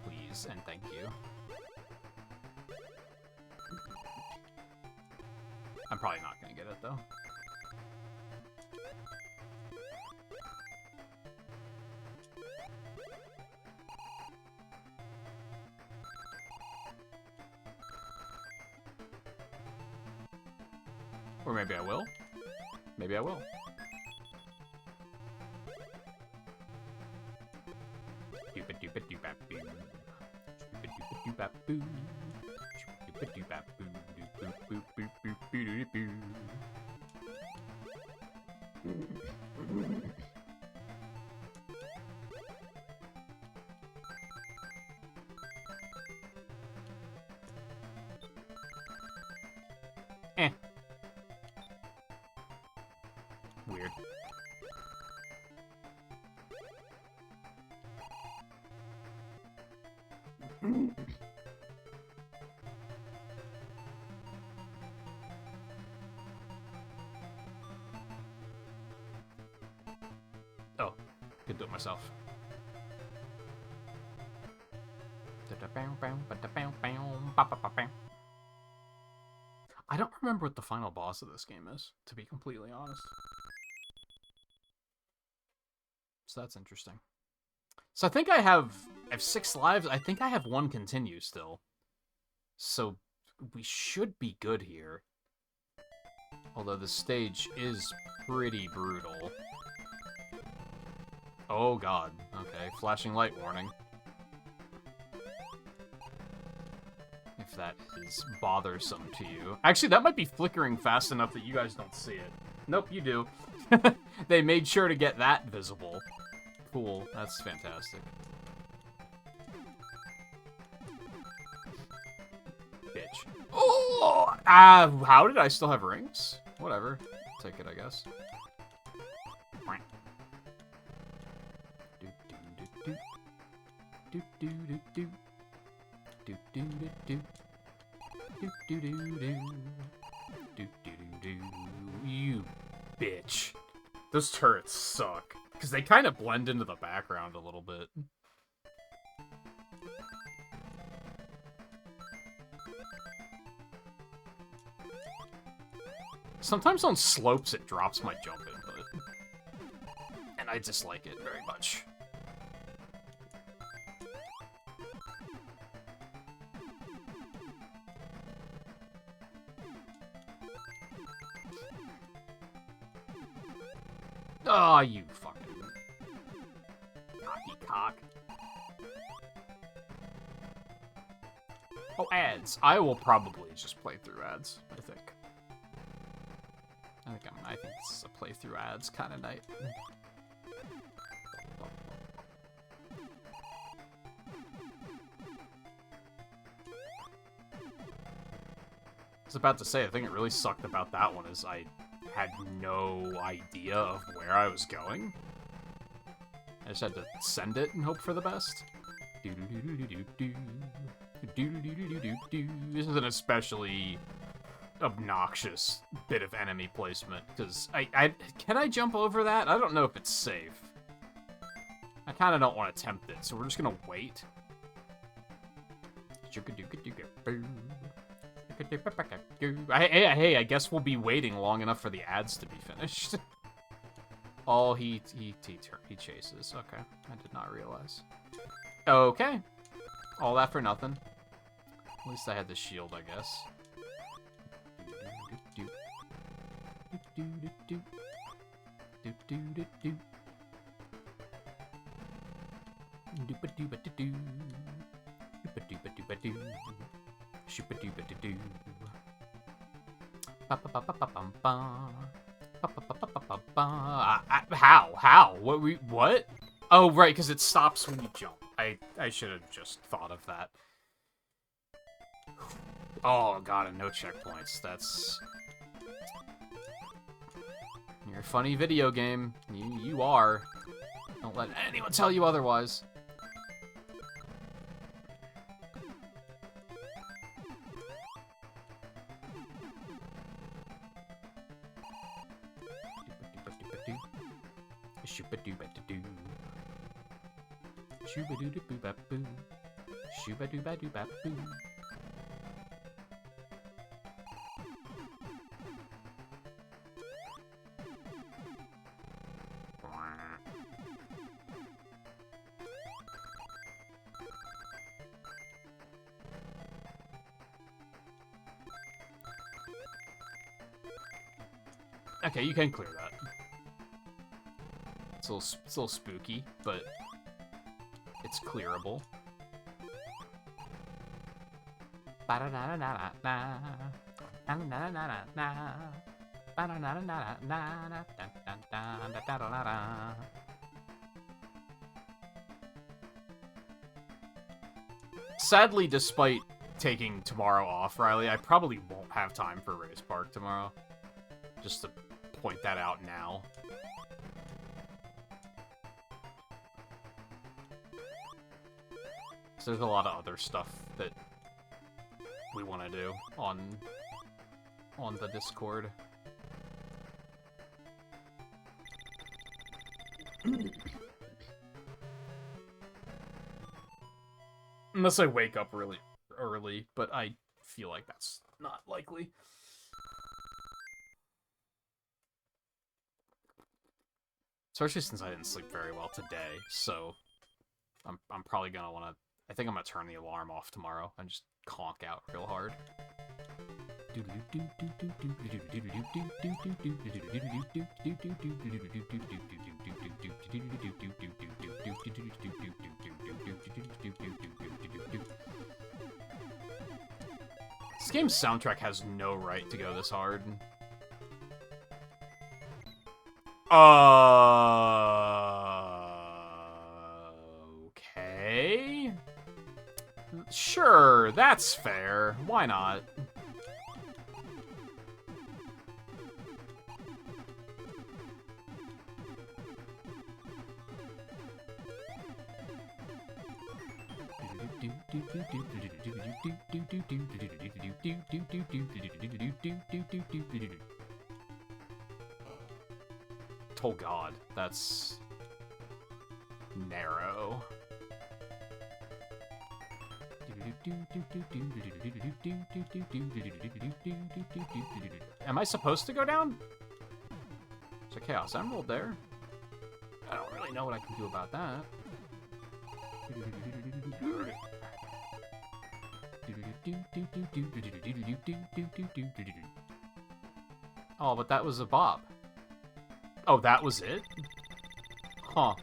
please, and thank you. I'm probably not gonna get it, though. Or maybe I will. Maybe I will. Eh. Weird. Oh, could do it myself. I don't remember what the final boss of this game is, to be completely honest. So that's interesting. So I think I have 6 lives. I think I have 1 continue still. So we should be good here. Although the stage is pretty brutal. Oh god. Okay, flashing light warning. If that is bothersome to you. Actually, that might be flickering fast enough that you guys don't see it. Nope, you do. They made sure to get that visible. Cool, that's fantastic. Bitch. Oh! How did I still have rings? Whatever. Take it, I guess. You bitch. Those turrets suck. Because they kind of blend into the background a little bit. Sometimes on slopes it drops my jump input. And I dislike it very much. Oh, you fucking cocky cock. Oh, ads. I will probably just play through ads, I think. I think this is a playthrough ads kind of night. I was about to say, the thing that really sucked about that one is I had no idea of where I was going. I just had to send it and hope for the best. This is an especially obnoxious bit of enemy placement, because can I jump over that? I don't know if it's safe. I kind of don't want to tempt it, so we're just gonna wait. Hey, I guess we'll be waiting long enough for the ads to be finished. Oh, he chases. Okay, I did not realize. Okay, all that for nothing. At least I had the shield, I guess. How? What? Oh, right, because it stops when you jump. I should have just thought of that. Oh god, and no checkpoints. That's... You're a funny video game. You are. Don't let anyone tell you otherwise. Shooba-dooba-doo. Shooba-doo-doo-boo-bap-boo. Shooba-doo-ba-doo-bap-boo. Okay, you can clear that. It's a little spooky, but it's clearable. Sadly, despite taking tomorrow off, Riley, I probably won't have time for Race Park tomorrow. Just to point that out now. So there's a lot of other stuff that we want to do on the Discord. Unless I wake up really early, but I feel like that's not likely. Especially since I didn't sleep very well today, so I'm probably gonna wanna... I think I'm gonna turn the alarm off tomorrow and just conk out real hard. This game's soundtrack has no right to go this hard. Okay. Sure, that's fair. Why not? Oh god, that's narrow. Am I supposed to go down? There's a Chaos Emerald there. I don't really know what I can do about that. Oh, but that was a bop. Oh, that was it? Huh.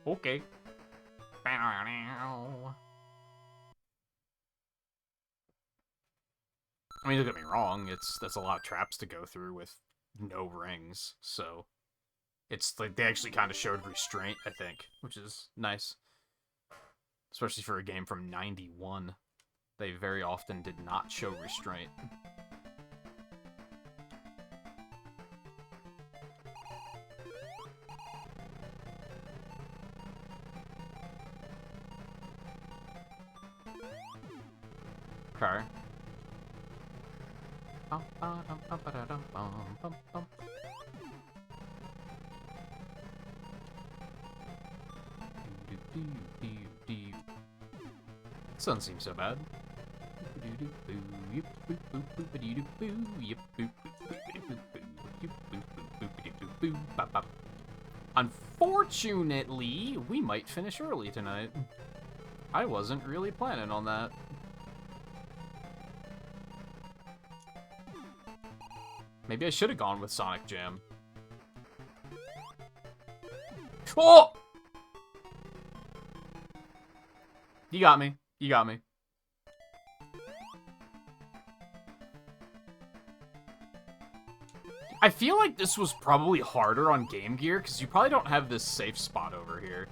Okay. I mean, don't get me wrong, that's a lot of traps to go through with no rings, so it's like they actually kind of showed restraint, I think, which is nice. Especially for a game from '91. They very often did not show restraint. Okay. This doesn't seem so bad. Unfortunately, we might finish early tonight. I wasn't really planning on that. Maybe I should have gone with Sonic Jam. Oh! You got me. You got me. I feel like this was probably harder on Game Gear, because you probably don't have this safe spot over here.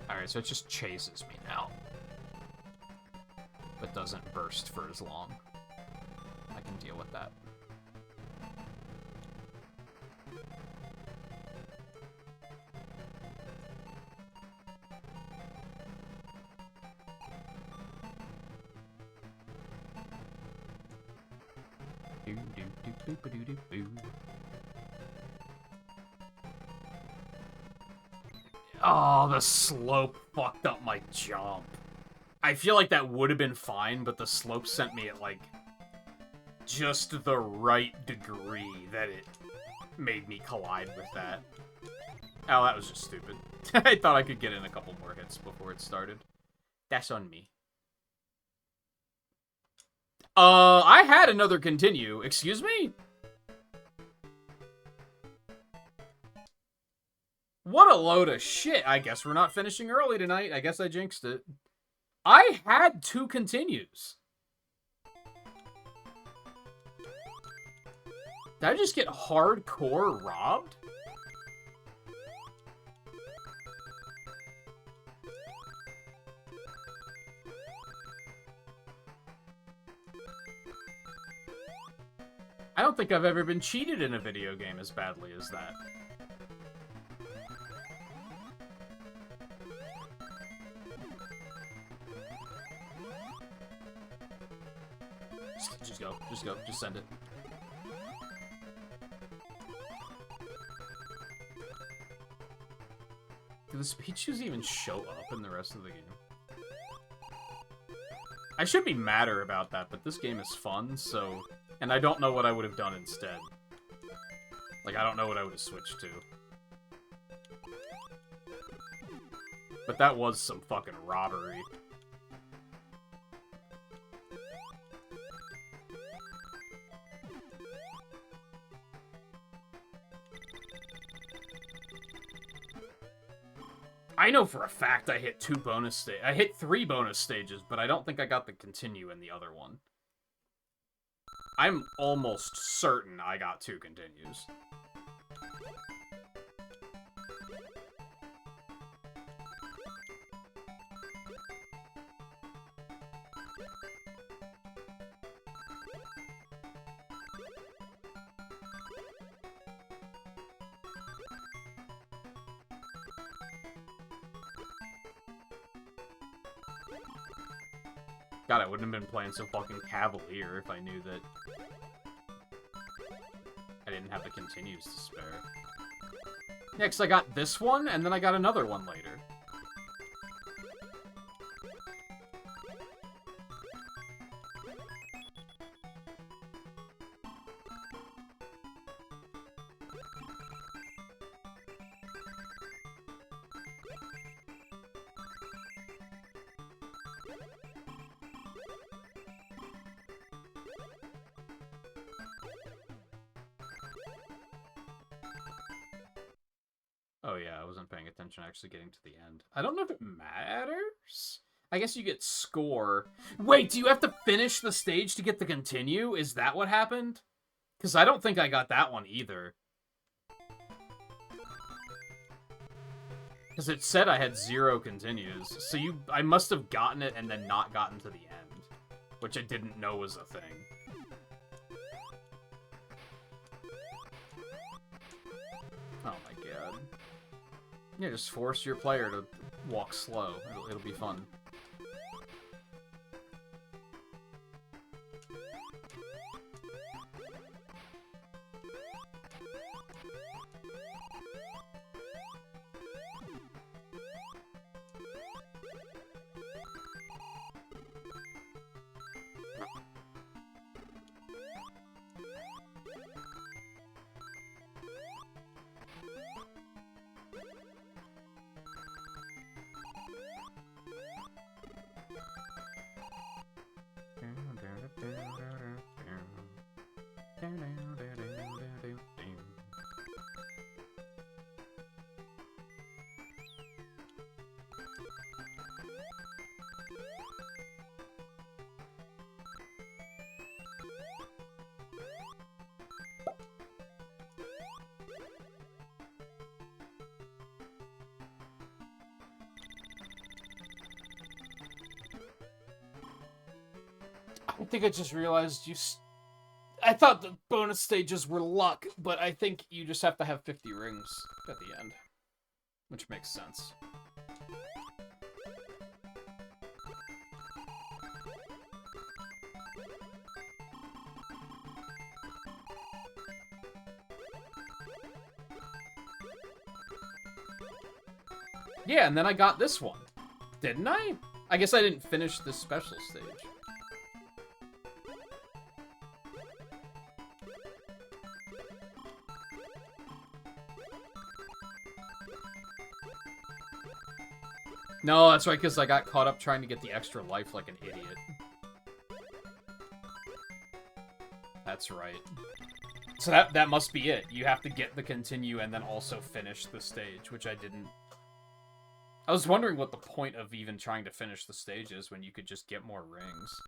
Alright, so it just chases me now. But doesn't burst for as long. I can deal with that. Oh, the slope fucked up my jump. I feel like that would have been fine, but the slope sent me at, like, just the right degree that it made me collide with that. Oh, that was just stupid. I thought I could get in a couple more hits before it started. That's on me. I had another continue. Excuse me? What a load of shit. I guess we're not finishing early tonight. I guess I jinxed it. I had 2 continues. Did I just get hardcore robbed? I don't think I've ever been cheated in a video game as badly as that. Just go. Just go. Just send it. Do the speed shoes even show up in the rest of the game? I should be madder about that, but this game is fun, so... And I don't know what I would have done instead. Like, I don't know what I would have switched to. But that was some fucking robbery. I know for a fact I hit 2 bonus stages. I hit 3 bonus stages, but I don't think I got the continue in the other one. I'm almost certain I got 2 continues. God, I wouldn't have been playing so fucking cavalier if I knew that I didn't have the continues to spare. Yeah, 'cause I got this one, and then I got another one later. Oh yeah, I wasn't paying attention actually getting to the end. I don't know if it matters. I guess you get score. Wait, do you have to finish the stage to get the continue? Is that what happened? Because I don't think I got that one either. Because it said I had 0 continues. So I must have gotten it and then not gotten to the end. Which I didn't know was a thing. Oh my god. Yeah, just force your player to walk slow. It'll be fun. I think I just realized I thought the bonus stages were luck, but I think you just have to have 50 rings at the end. Which makes sense. Yeah, and then I got this one. Didn't I? I guess I didn't finish this special stage. No, that's right, because I got caught up trying to get the extra life like an idiot. That's right. So that must be it. You have to get the continue and then also finish the stage, which I didn't. I was wondering what the point of even trying to finish the stage is when you could just get more rings.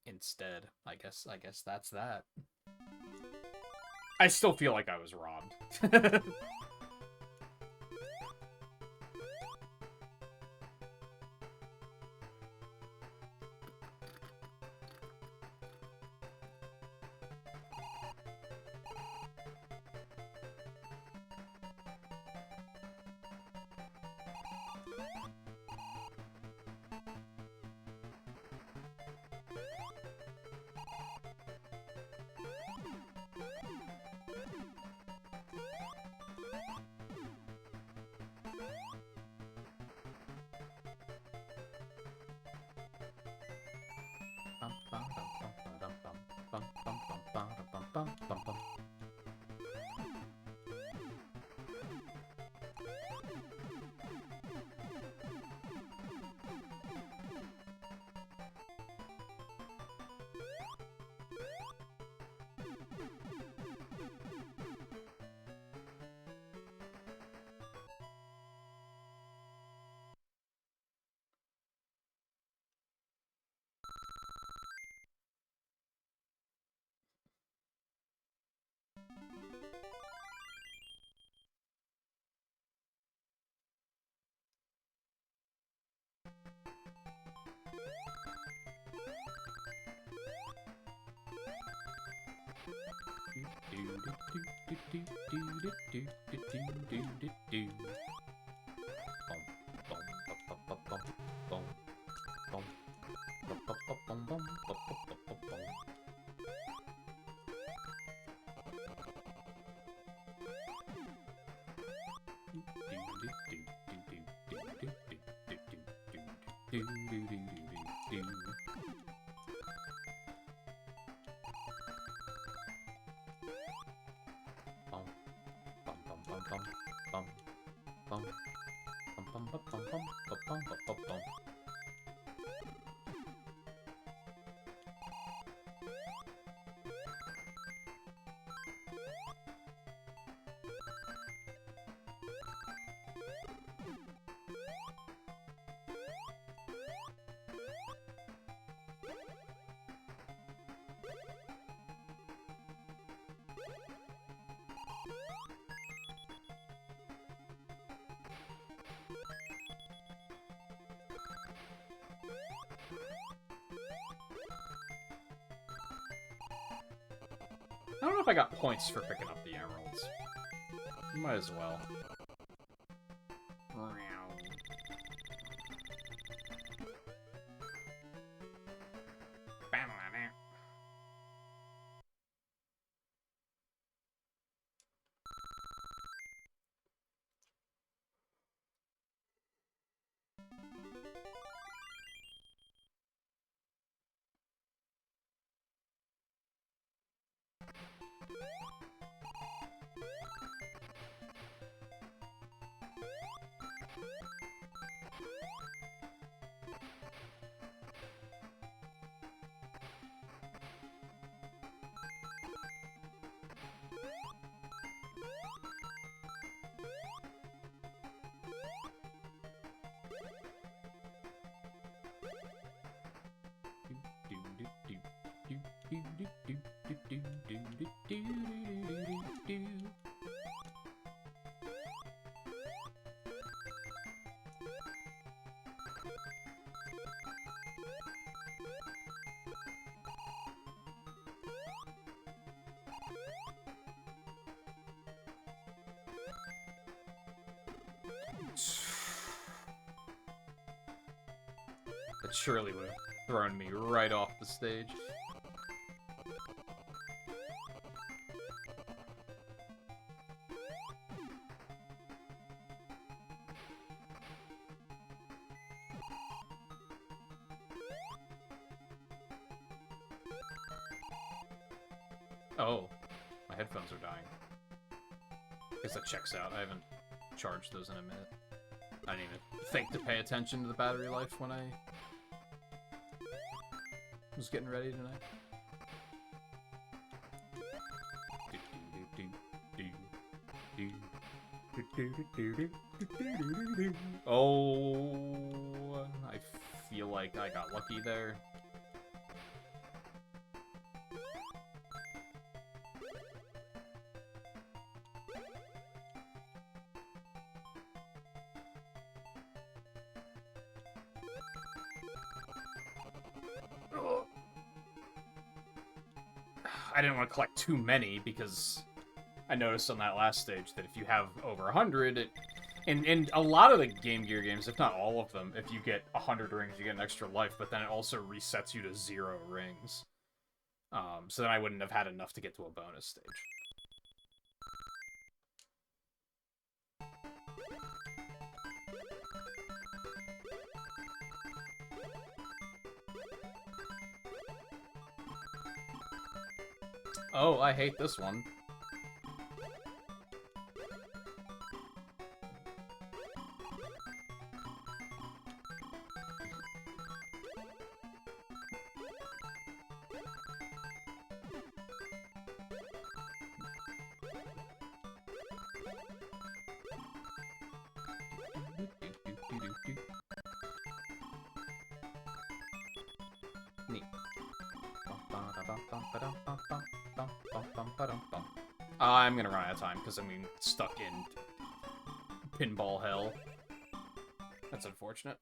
Instead, I guess that's that. I still feel like I was robbed. I don't know if I got points for picking up the emeralds. Might as well. That surely would have thrown me right off the stage. Oh, my headphones are dying. Guess that checks out. I haven't charged those in a minute. I didn't even think to pay attention to the battery life when I was getting ready tonight. Oh, I feel like I got lucky there. I didn't want to collect too many because I noticed on that last stage that if you have over 100, in a lot of the Game Gear games, if not all of them, if you get 100 rings, you get an extra life, but then it also resets you to 0 rings. So then I wouldn't have had enough to get to a bonus stage. Oh, I hate this one. Neat. I'm gonna run out of time because I'm stuck in pinball hell. That's unfortunate.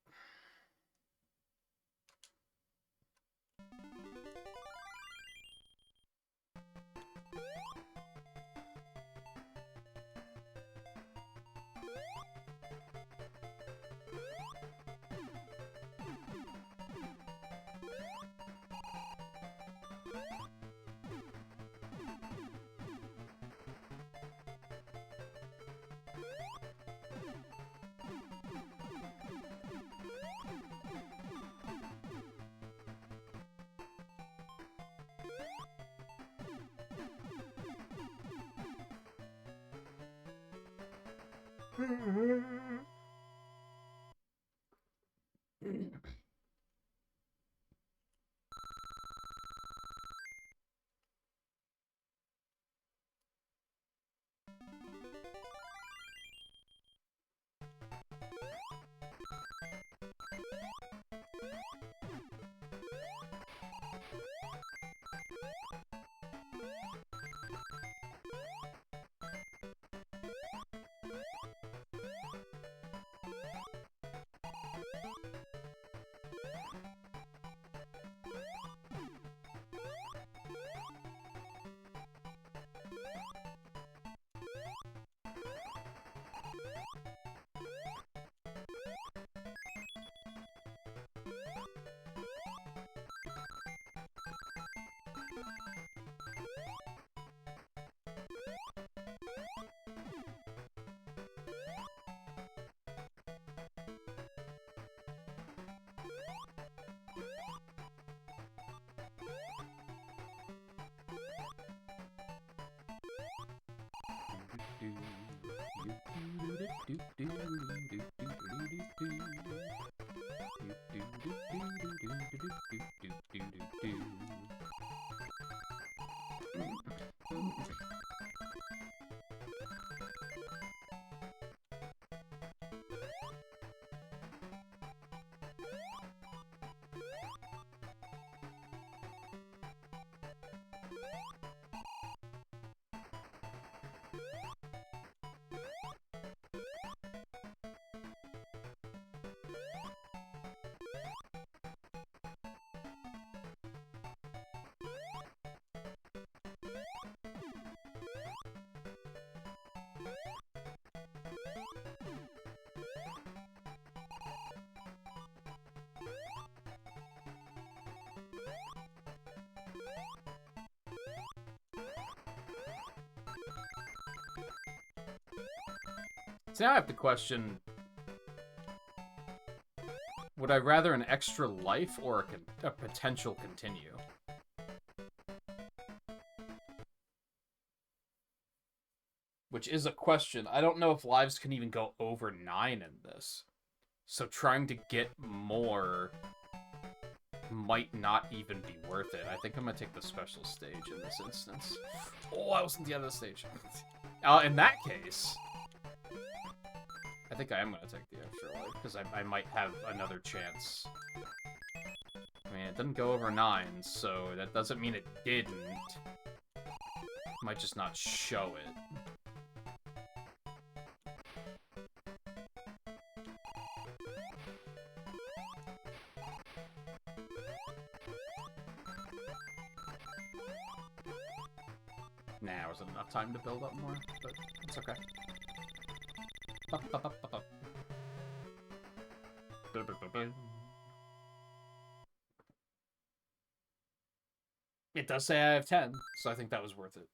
So now I have to question, would I rather an extra life or a potential continue? Which is a question. I don't know if lives can even go over 9 in this. So trying to get more might not even be worth it. I think I'm going to take the special stage in this instance. Oh, I wasn't the end of the stage. In that case, I think I am going to take the extra life, because I might have another chance. I mean, it didn't go over 9, so that doesn't mean it didn't. It might just not show it. Nah, wasn't enough time to build up more, but it's okay. It does say I have 10, so I think that was worth it.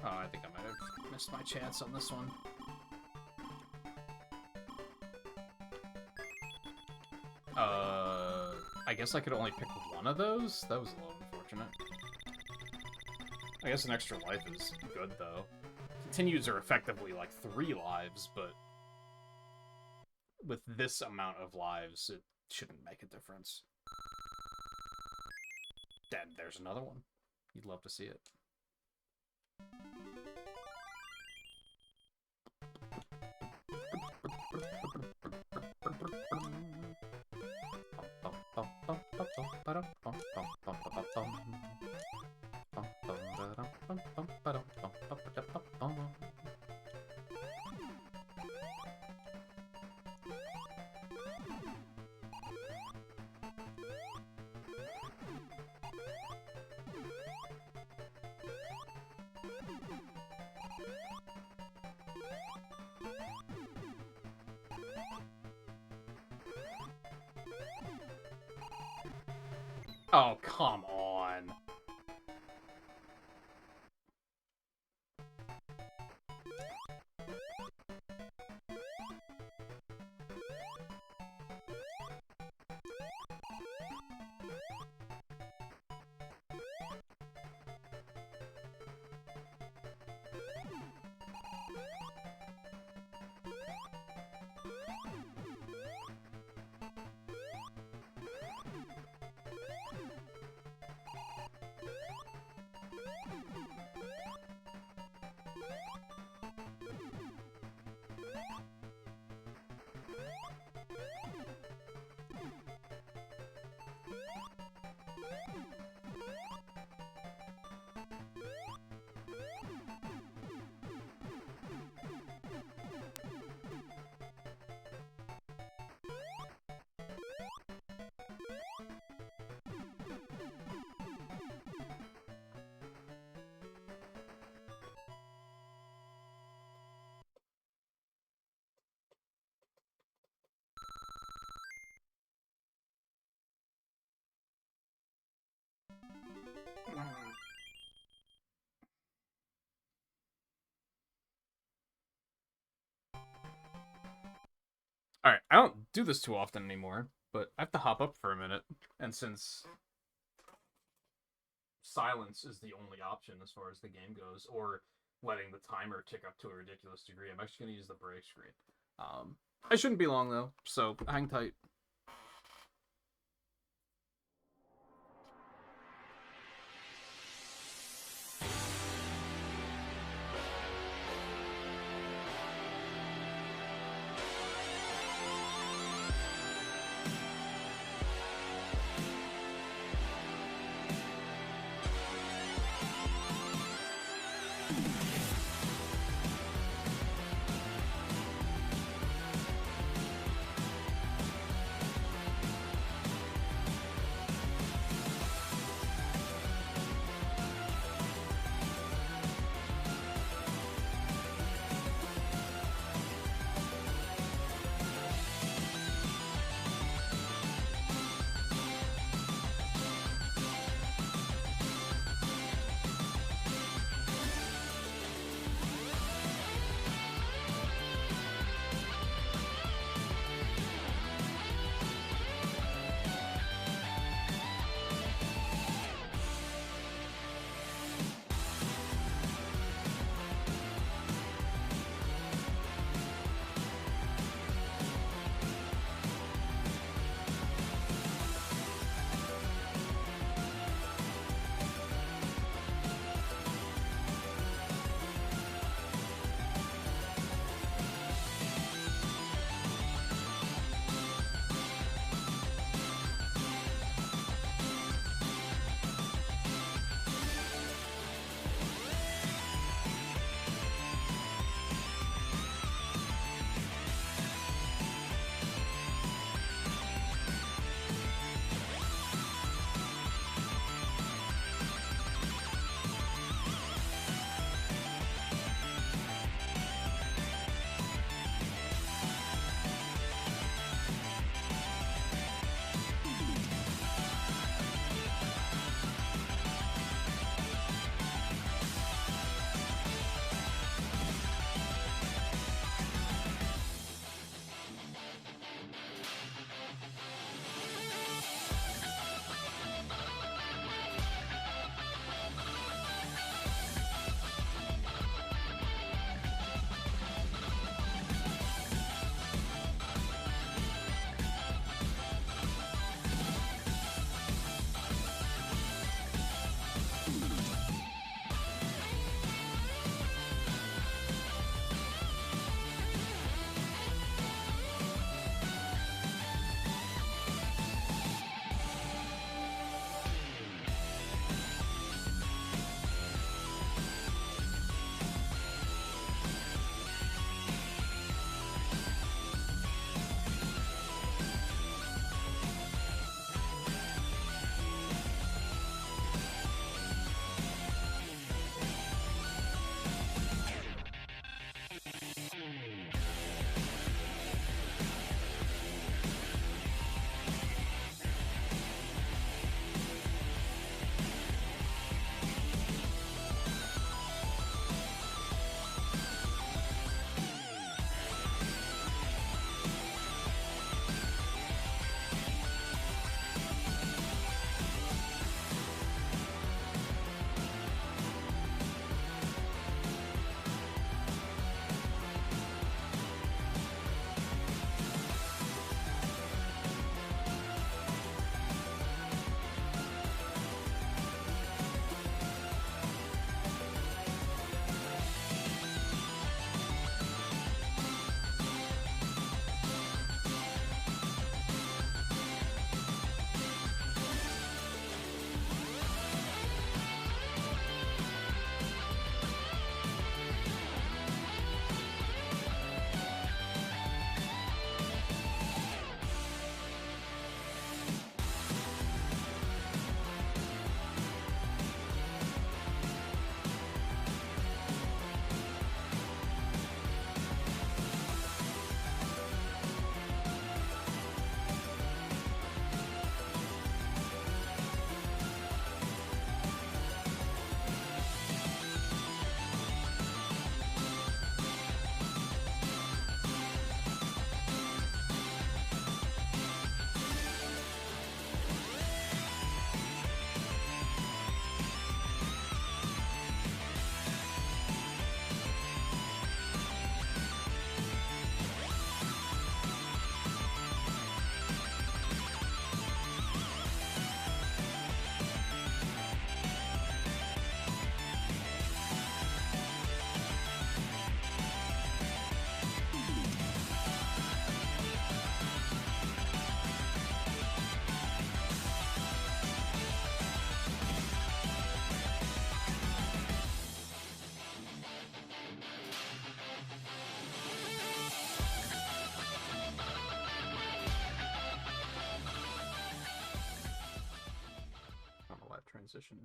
Oh, I think I might have missed my chance on this one. I guess I could only pick one of those? That was a little unfortunate. I guess an extra life is good, though. Continues are effectively like 3 lives, but with this amount of lives, it shouldn't make a difference. And there's another one. You'd love to see it. Oh, come on. Alright, I don't do this too often anymore, but I have to hop up for a minute. And since silence is the only option as far as the game goes, or letting the timer tick up to a ridiculous degree, I'm actually going to use the break screen. I shouldn't be long, though, so hang tight.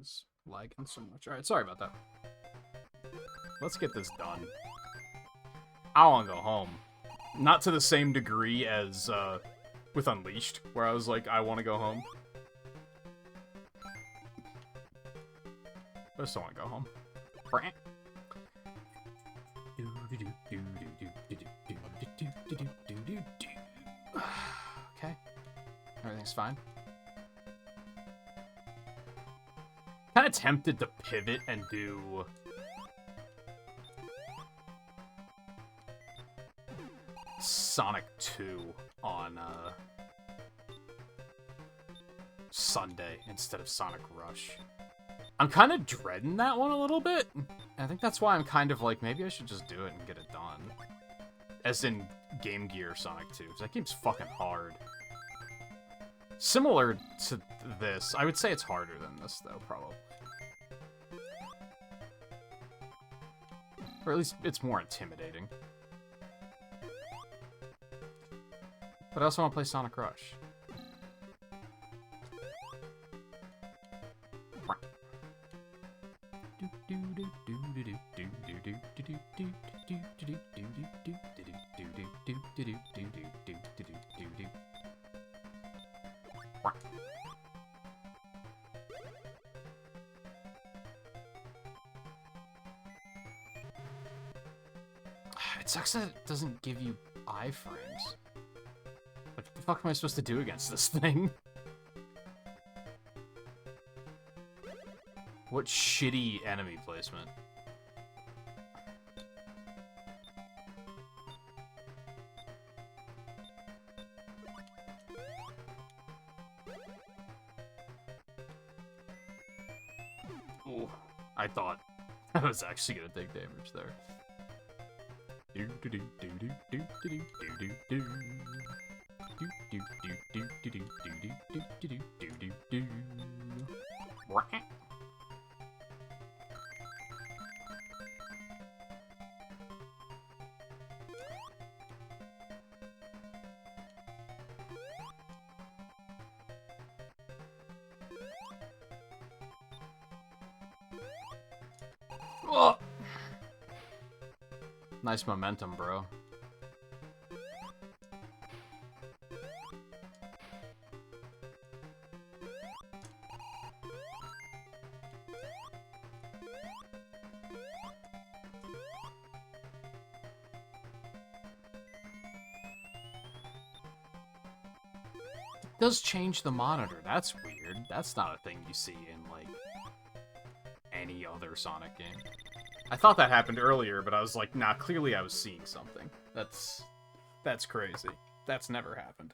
is lagging so much. Alright, sorry about that. Let's get this done. I want to go home. Not to the same degree as with Unleashed, where I was like, I want to go home. But I still want to go home. Okay. Everything's fine. Kind of tempted to pivot and do... Sonic 2 on Sunday instead of Sonic Rush. I'm kind of dreading that one a little bit. I think that's why I'm kind of like, maybe I should just do it and get it done. As in Game Gear Sonic 2, because that game's fucking hard. Similar to this, I would say it's harder than this, though, probably. Or at least it's more intimidating. But I also want to play Sonic Rush. It sucks that it doesn't give you iframes. What the fuck am I supposed to do against this thing? What shitty enemy placement. Ooh, I thought I was actually gonna take damage there. Do do do do do do do do do do. Do do do do do do do do do do do do. Oh! Nice momentum, bro. It does change the monitor. That's weird. That's not a thing you see in, like, any other Sonic game. I thought that happened earlier, but I was like, nah, clearly I was seeing something. That's crazy. That's never happened.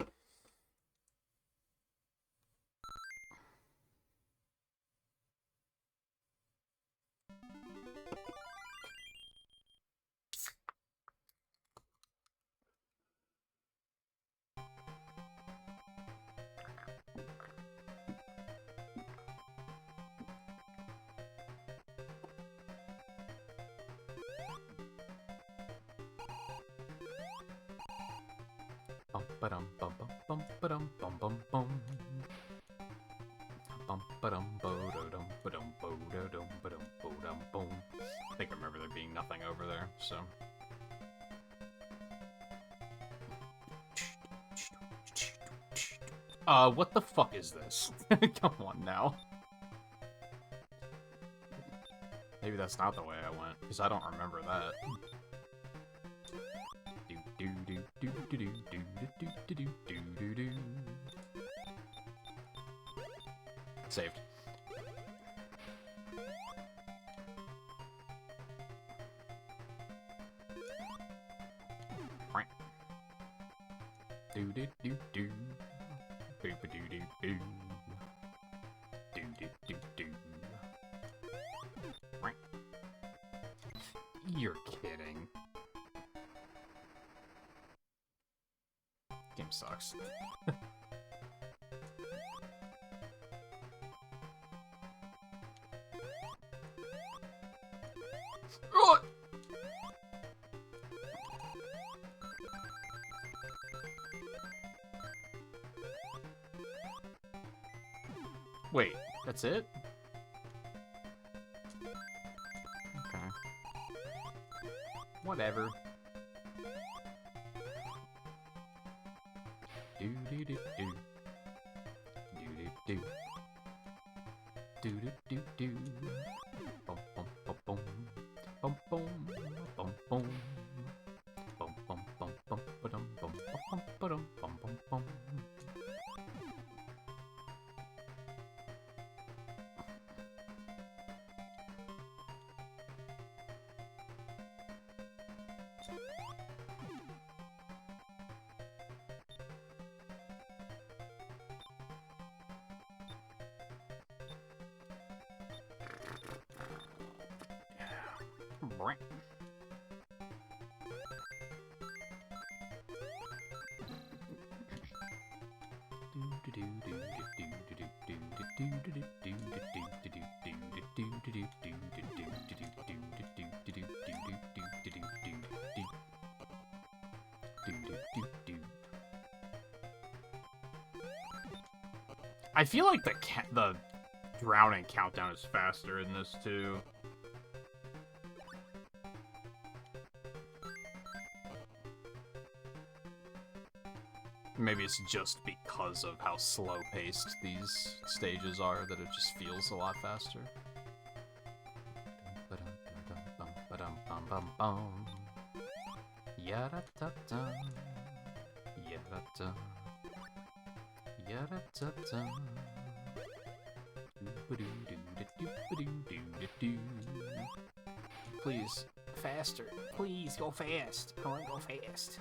Bum ba-dum bum bum bum ba-dum bum bum bum. Bum ba-dum bo-do-dum ba-dum bo-do-dum ba-dum bo-dum boom. I think I remember there being nothing over there, so. What the fuck is this? Come on now. Maybe that's not the way I went, because I don't remember that. Saved. Do do do do. Boo ba doo doo doo. Do do do do. You're kidding. Game sucks. Oh! Wait, that's it? Whatever. Do do do do. Do do do. Do do do do. Bum bum bum bum. Bum bum bum bum. Bum bum bum bum ba-dum bum bum ba-dum bum bum bum. Brr. I feel like the drowning countdown is faster in this too. Maybe it's just because of how slow-paced these stages are that it just feels a lot faster. Yada-da-da. Yada-da. Yada-da-da. Please, faster. Please, go fast. I want to go fast.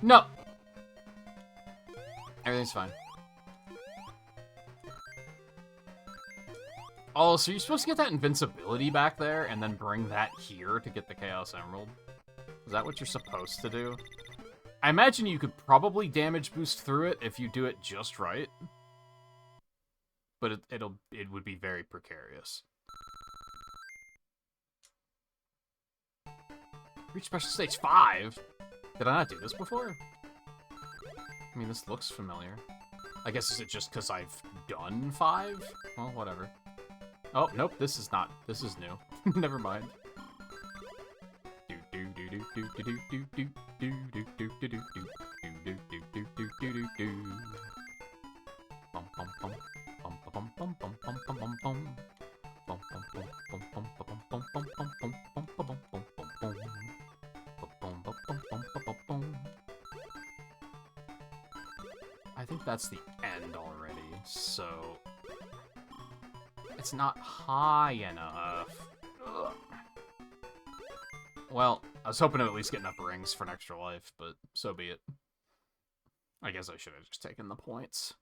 No! Everything's fine. Oh, so you're supposed to get that invincibility back there and then bring that here to get the Chaos Emerald? Is that what you're supposed to do? I imagine you could probably damage boost through it if you do it just right. But it would be very precarious. Reach special stage 5? Did I not do this before? I mean, this looks familiar. I guess is it just because I've done 5? Well, whatever. Oh, nope, this is not. This is new. Never mind. I think that's the end already, so it's not high enough. Ugh. Well, I was hoping to at least get enough rings for an extra life, but so be it. I guess I should have just taken the points.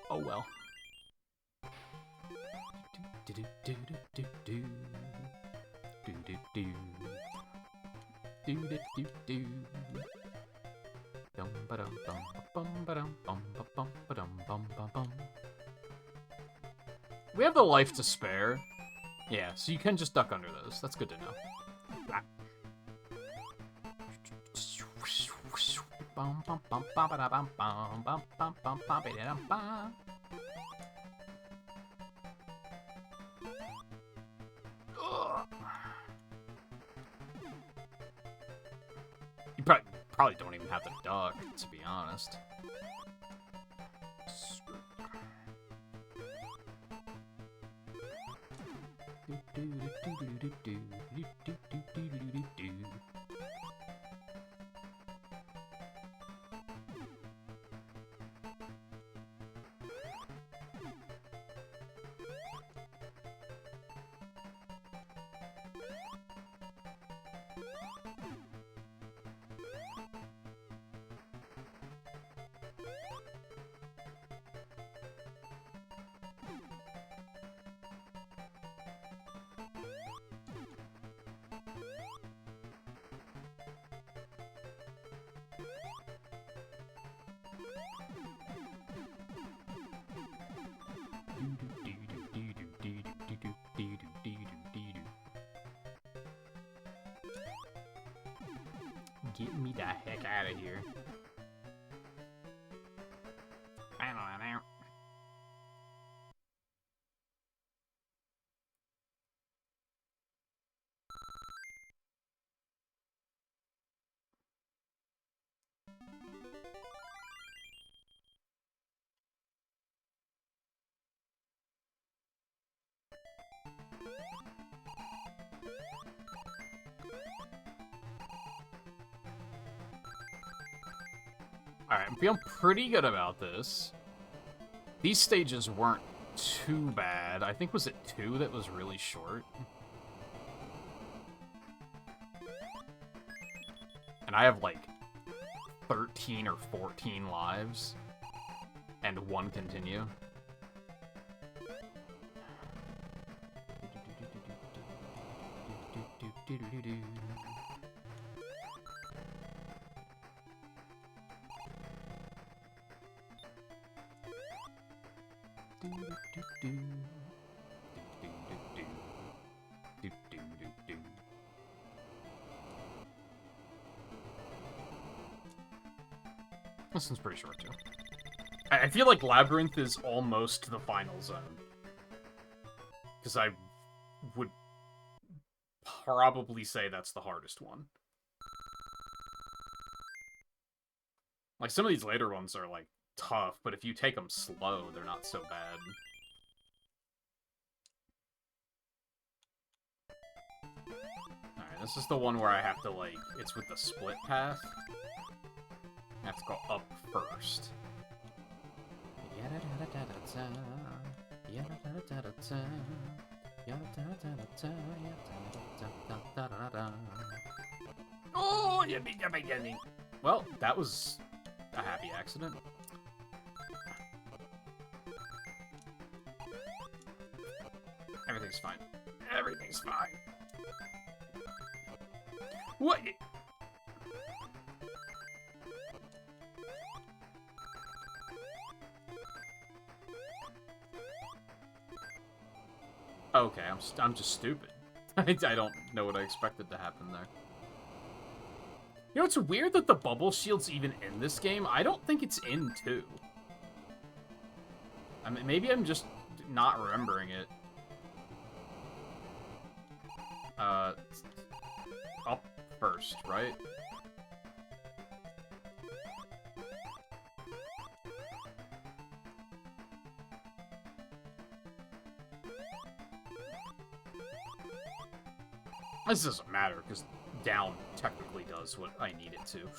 Oh well. We have the life to spare. Yeah, so you can just duck under those. That's good to know. You probably don't even have to duck, to be honest. Get me the heck out of here. Alright, I'm feeling pretty good about this. These stages weren't too bad. I think, was it 2 that was really short? And I have, like, 13 or 14 lives. And 1 continue. This one's pretty short, too. I feel like Labyrinth is almost the final zone. Because I would probably say that's the hardest one. Like, some of these later ones are, like, tough, but if you take them slow, they're not so bad. Alright, this is the one where I have to, like, it's with the split path. I have to go up first. Oh, yummy. Well, that was a happy accident. Everything's fine. Everything's fine. What? Okay, I'm just stupid. I don't know what I expected to happen there. You know, it's weird that the bubble shield's even in this game. I don't think it's in 2. I mean, maybe I'm just not remembering it. Up first, right? This doesn't matter, because down technically does what I need it to.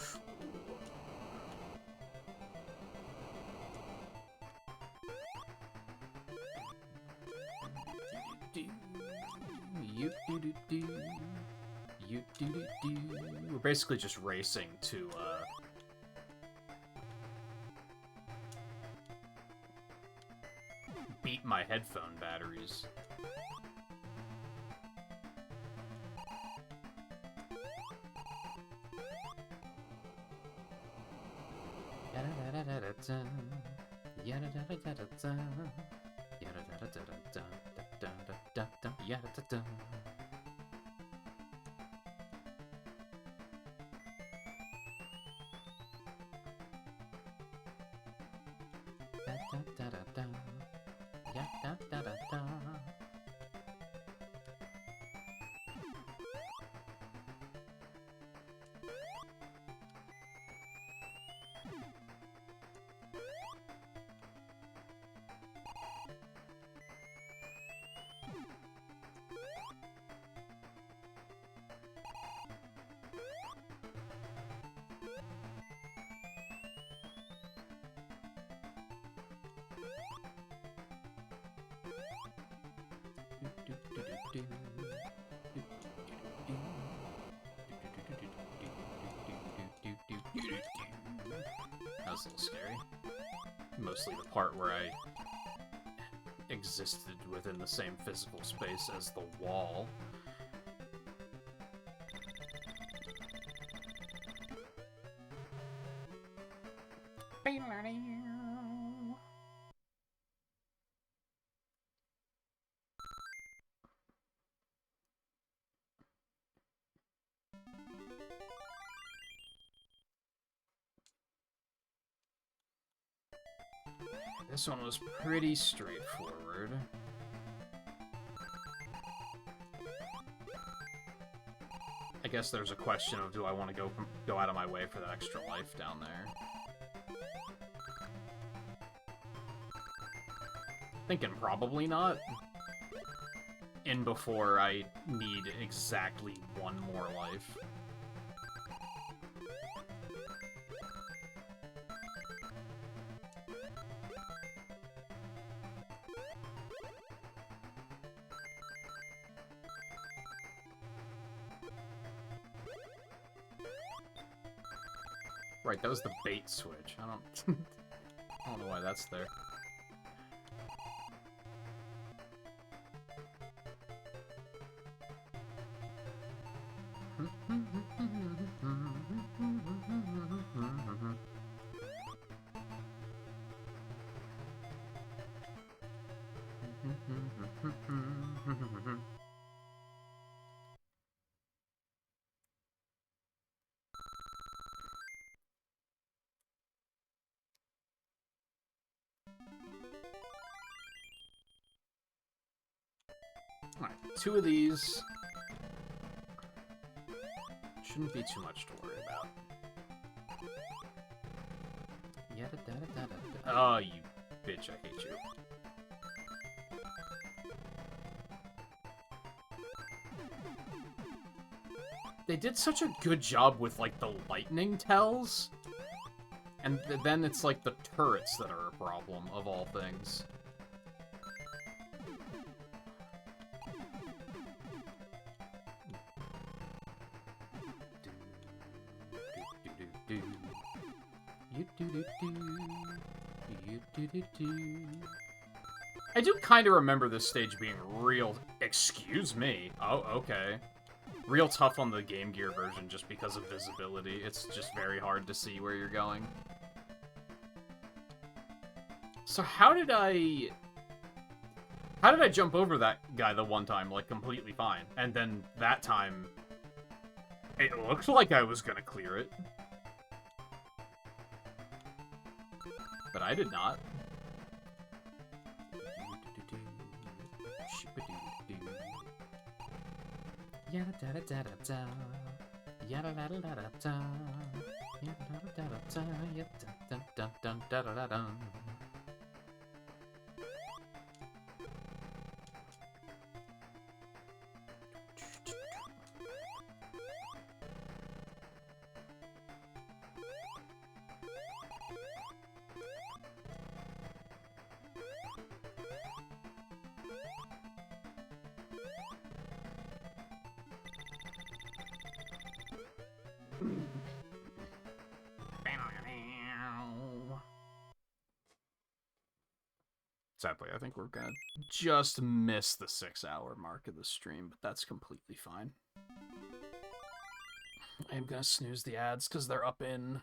We're basically just racing to, beat my headphone batteries. That was a little scary. Mostly the part where I existed within the same physical space as the wall. This one was pretty straightforward. I guess there's a question of, do I want to go out of my way for that extra life down there? Thinking probably not. In before I need exactly 1 more life. Right, that was the bait switch. I don't... I don't know why that's there. Alright, 2 of these. Shouldn't be too much to worry about. Oh, you bitch, I hate you. They did such a good job with, like, the lightning tells. And then it's, like, the turrets that are a problem, of all things. I do kind of remember this stage being real... Excuse me. Oh, okay. Real tough on the Game Gear version just because of visibility. It's just very hard to see where you're going. So how did I jump over that guy the one time, like, completely fine? And then that time, it looked like I was gonna clear it. But I did not. Sadly, I think we're gonna just miss the 6-hour mark of the stream, but that's completely fine. I am gonna snooze the ads because they're up in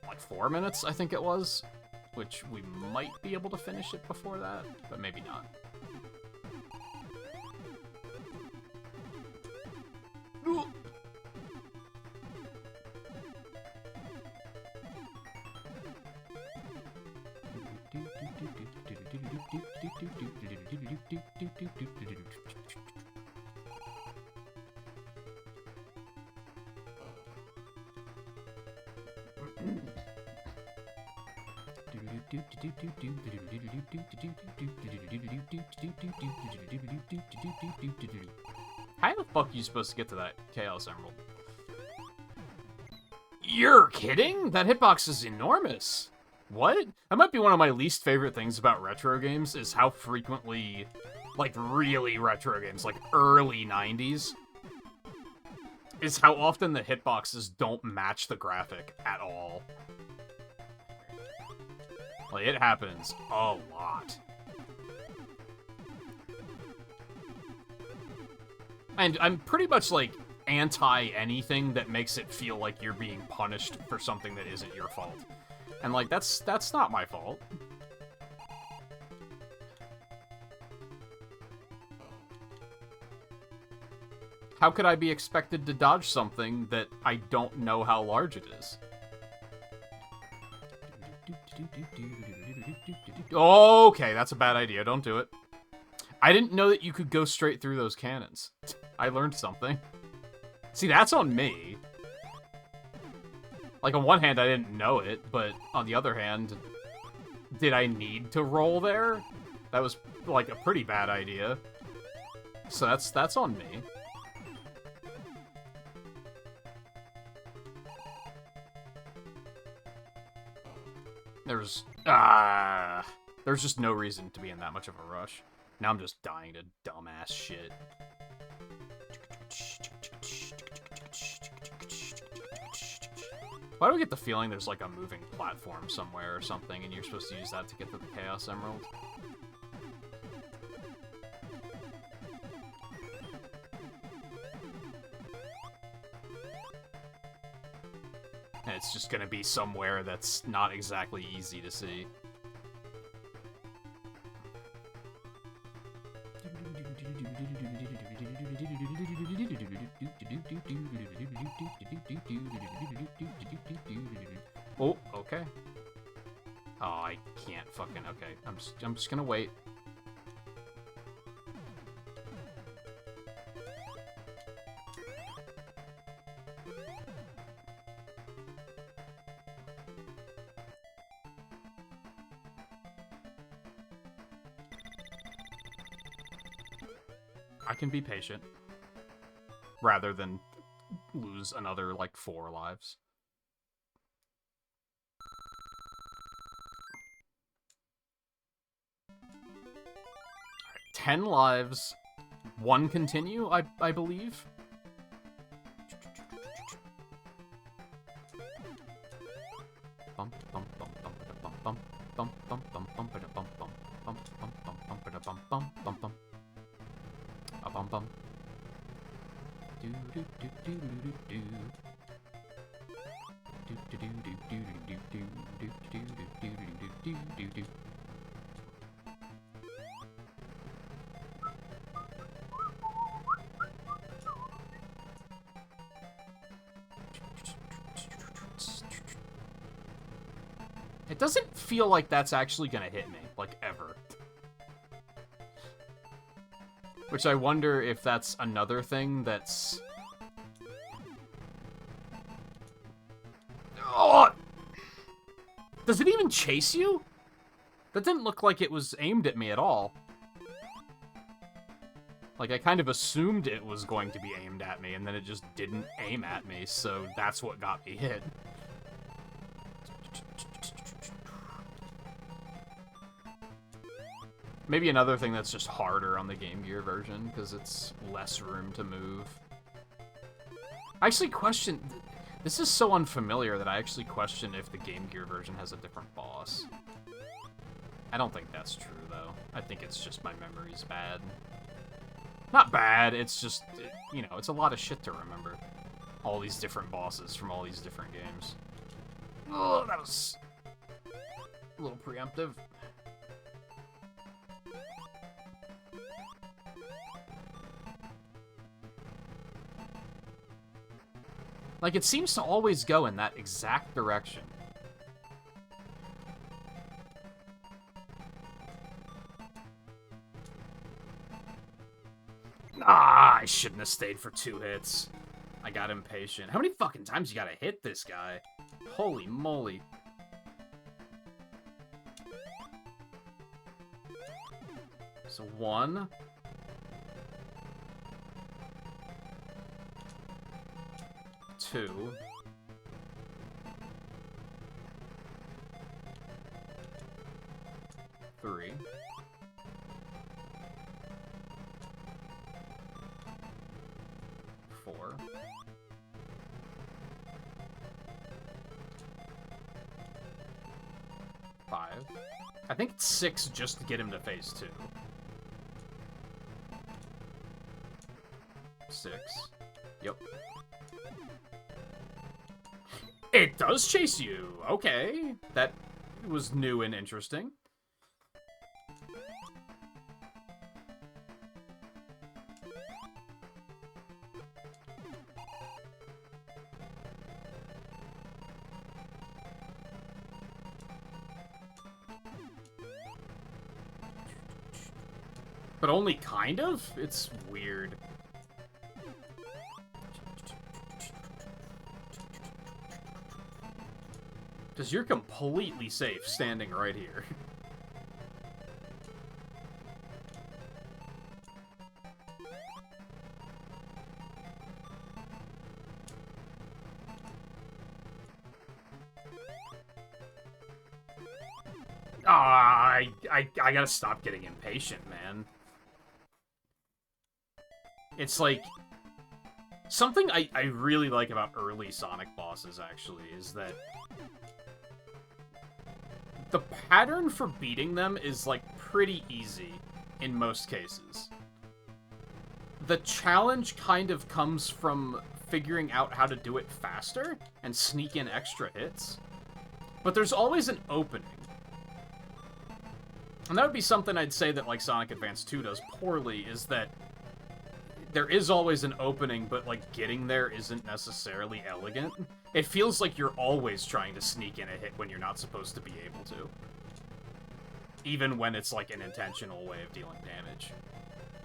like 4 minutes, I think it was, which we might be able to finish it before that, but maybe not. How the fuck are you supposed to get to that Chaos Emerald? You're kidding? That hitbox is enormous. What? That might be one of my least favorite things about retro games, is how frequently, like, really retro games, like early 90s, is how often the hitboxes don't match the graphic at all. Like, it happens a lot. And I'm pretty much, like, anti-anything that makes it feel like you're being punished for something that isn't your fault. And, like, that's not my fault. How could I be expected to dodge something that I don't know how large it is? Okay, that's a bad idea. Don't do it. I didn't know that you could go straight through those cannons. I learned something. See, that's on me. Like, on one hand, I didn't know it, but on the other hand, did I need to roll there? That was, like, a pretty bad idea. So that's on me. There's just no reason to be in that much of a rush. Now I'm just dying to dumbass shit. Why do I get the feeling there's like a moving platform somewhere or something, and you're supposed to use that to get to the Chaos Emerald? And it's just gonna be somewhere that's not exactly easy to see. Oh, okay. Oh, I can't fucking... Okay, I'm just gonna wait. I can be patient. Rather than lose another, like, 4 lives. Alright, 10 lives. 1 continue, I believe. It doesn't feel like that's actually gonna hit me, like, ever. Which I wonder if that's another thing that's... Oh! Does it even chase you? That didn't look like it was aimed at me at all. Like, I kind of assumed it was going to be aimed at me, and then it just didn't aim at me, so that's what got me hit. Maybe another thing that's just harder on the Game Gear version, because it's less room to move. I actually question... This is so unfamiliar that I actually question if the Game Gear version has a different boss. I don't think that's true, though. I think it's just my memory's bad. Not bad, it's just, you know, it's a lot of shit to remember. All these different bosses from all these different games. Oh, that was a little preemptive. Like, it seems to always go in that exact direction. Ah, I shouldn't have stayed for 2 hits. I got impatient. How many fucking times you gotta hit this guy? Holy moly. So 1... 2... 3... 4... 5... I think it's 6 just to get him to phase 2. 6. Yep. It does chase you! Okay. That was new and interesting. But only kind of? It's weird. Because you're completely safe standing right here. I gotta stop getting impatient, man. It's like... Something I really like about early Sonic bosses, actually, is that the pattern for beating them is, like, pretty easy in most cases. The challenge kind of comes from figuring out how to do it faster and sneak in extra hits. But there's always an opening. And that would be something I'd say that, like, Sonic Advance 2 does poorly, is that there is always an opening, but, like, getting there isn't necessarily elegant. It feels like you're always trying to sneak in a hit when you're not supposed to be able to. Even when it's, like, an intentional way of dealing damage.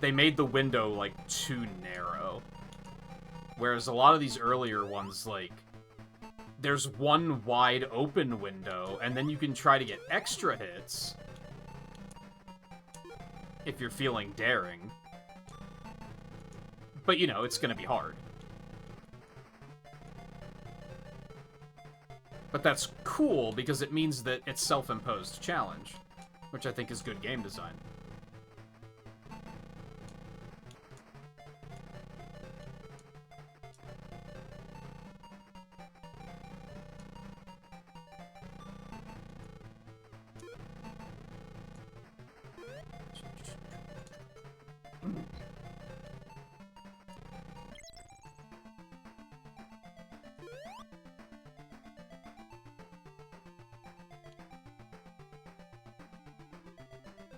They made the window, like, too narrow. Whereas a lot of these earlier ones, like, there's one wide open window, and then you can try to get extra hits if you're feeling daring. But, you know, it's gonna be hard. But that's cool, because it means that it's self-imposed challenge, which I think is good game design.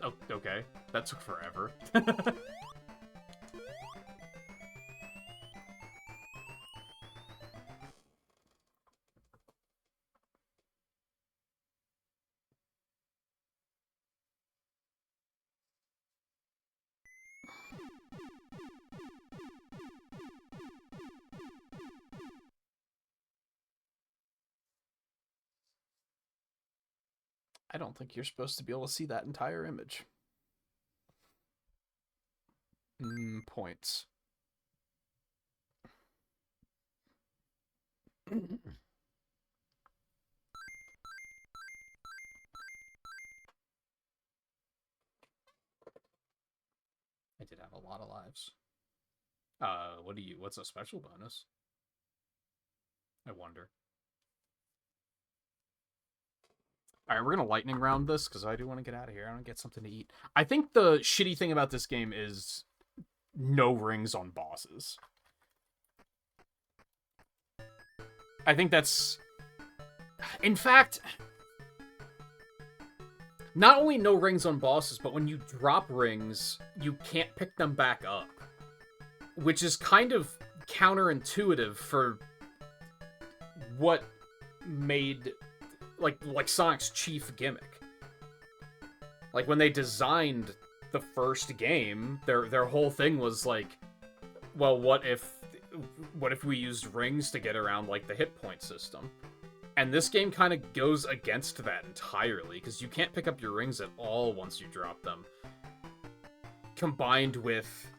Oh, okay. That took forever. I don't think you're supposed to be able to see that entire image. Points. I did have a lot of lives. What's a special bonus? I wonder. Alright, we're gonna lightning round this, because I do want to get out of here. I want to get something to eat. I think the shitty thing about this game is no rings on bosses. I think that's... In fact, not only no rings on bosses, but when you drop rings, you can't pick them back up. Which is kind of counterintuitive for what made... like Sonic's chief gimmick. Like, when they designed the first game, their whole thing was like, well, what if we used rings to get around, like, the hit point system? And this game kind of goes against that entirely, because you can't pick up your rings at all once you drop them. Combined with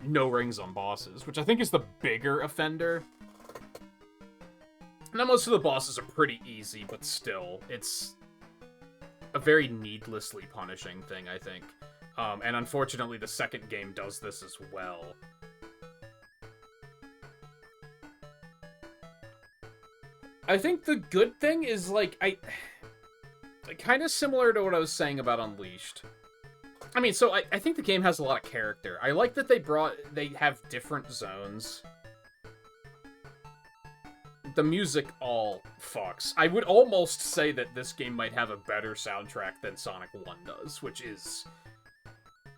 no rings on bosses, which I think is the bigger offender. Now, most of the bosses are pretty easy, but still, it's a very needlessly punishing thing, I think. And unfortunately, the second game does this as well. I think the good thing is, like, kind of similar to what I was saying about Unleashed. I mean, so I think the game has a lot of character. I like that they have different zones. The music all fucks. I would almost say that this game might have a better soundtrack than Sonic 1 does, which is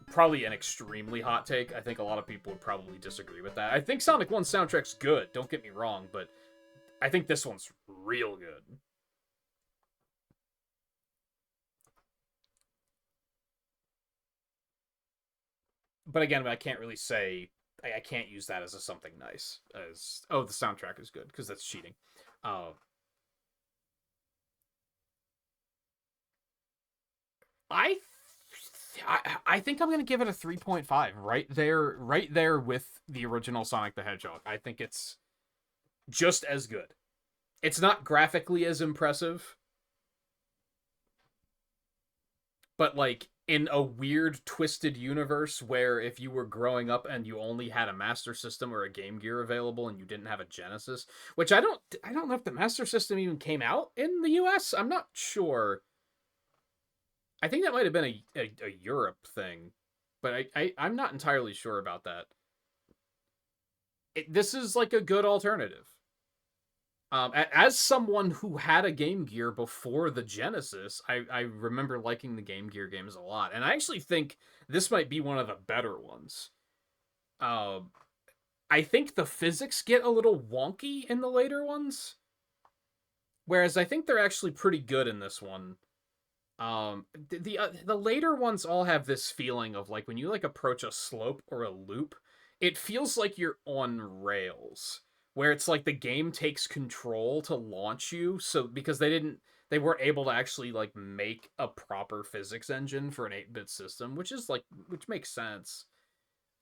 probably an extremely hot take. I think a lot of people would probably disagree with that. I think Sonic 1's soundtrack's good, don't get me wrong, but I think this one's real good. But again, I can't really say... I can't use that as a something nice. As, oh, the soundtrack is good, because that's cheating. I think I'm going to give it a 3.5. Right there with the original Sonic the Hedgehog. I think it's just as good. It's not graphically as impressive. but like in a weird twisted universe where if you were growing up and you only had a Master System or a Game Gear available and you didn't have a Genesis, which I don't know if the Master System even came out in the US. I'm not sure. I think that might have been a Europe thing, but I'm not entirely sure about that. This is like a good alternative. As someone who had a Game Gear before the Genesis, I remember liking the Game Gear games a lot, and I actually think this might be one of the better ones. Uh, I think the physics get a little wonky in the later ones, whereas I think they're actually pretty good in this one. The later ones all have this feeling of like when you like approach a slope or a loop, it feels like you're on rails, where it's like the game takes control to launch you. So because they weren't able to actually like make a proper physics engine for an 8-bit system, which makes sense.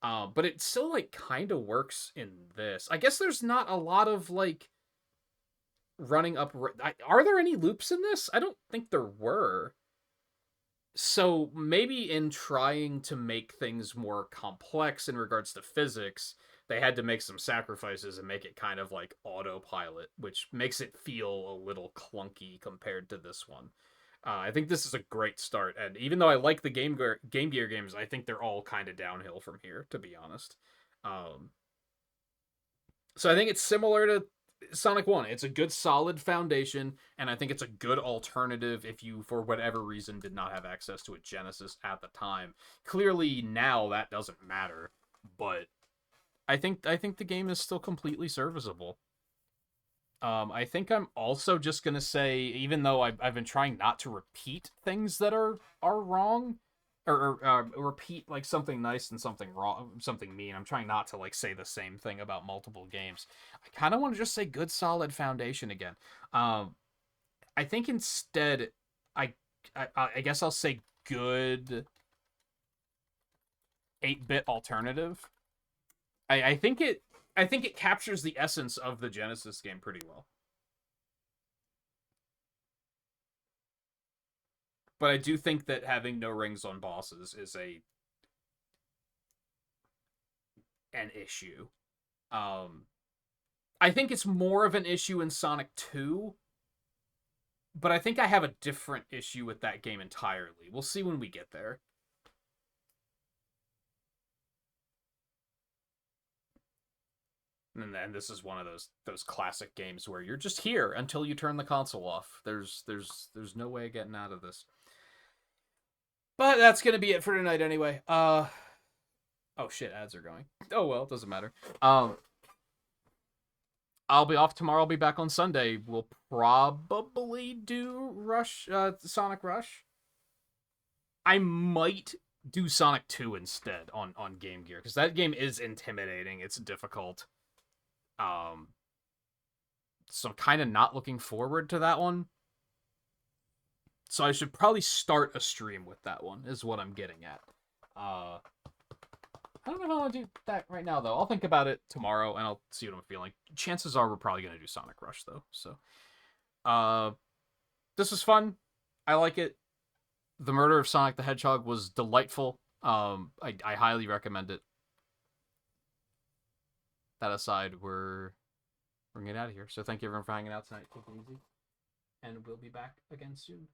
But it still like kind of works in this. I guess there's not a lot of like running up. Are there any loops in this? I don't think there were. So maybe in trying to make things more complex in regards to physics, they had to make some sacrifices and make it kind of like autopilot, which makes it feel a little clunky compared to this one. I think this is a great start, and even though I like the Game Gear games, I think they're all kind of downhill from here, to be honest. Um, so I think it's similar to Sonic 1. It's a good solid foundation, and I think it's a good alternative if you, for whatever reason, did not have access to a Genesis at the time. Clearly now that doesn't matter, but I think the game is still completely serviceable. I think I'm also just gonna say, even though I've been trying not to repeat things that are wrong, or repeat like something nice and something wrong, something mean. I'm trying not to like say the same thing about multiple games. I kind of want to just say good solid foundation again. Um, I think instead, I, I guess I'll say good 8-bit alternative. I think it captures the essence of the Genesis game pretty well. But I do think that having no rings on bosses is an issue. Um, I think it's more of an issue in Sonic 2, but I think I have a different issue with that game entirely. We'll see when we get there. And then this is one of those classic games where you're just here until you turn the console off. There's no way of getting out of this. But that's gonna be it for tonight anyway. Oh shit, ads are going. Oh well, it doesn't matter. I'll be off tomorrow. I'll be back on Sunday. We'll probably do Sonic Rush. I might do Sonic 2 instead on Game Gear because that game is intimidating. It's difficult. Um, so I'm kind of not looking forward to that one. So I should probably start a stream with that one. Is what I'm getting at. I don't know if I want to do that right now, though. I'll think about it tomorrow, and I'll see what I'm feeling. Chances are we're probably going to do Sonic Rush, though. So, this was fun. I like it. The Murder of Sonic the Hedgehog was delightful. I highly recommend it. That aside, we're getting out of here. So thank you everyone for hanging out tonight. Take it easy, and we'll be back again soon.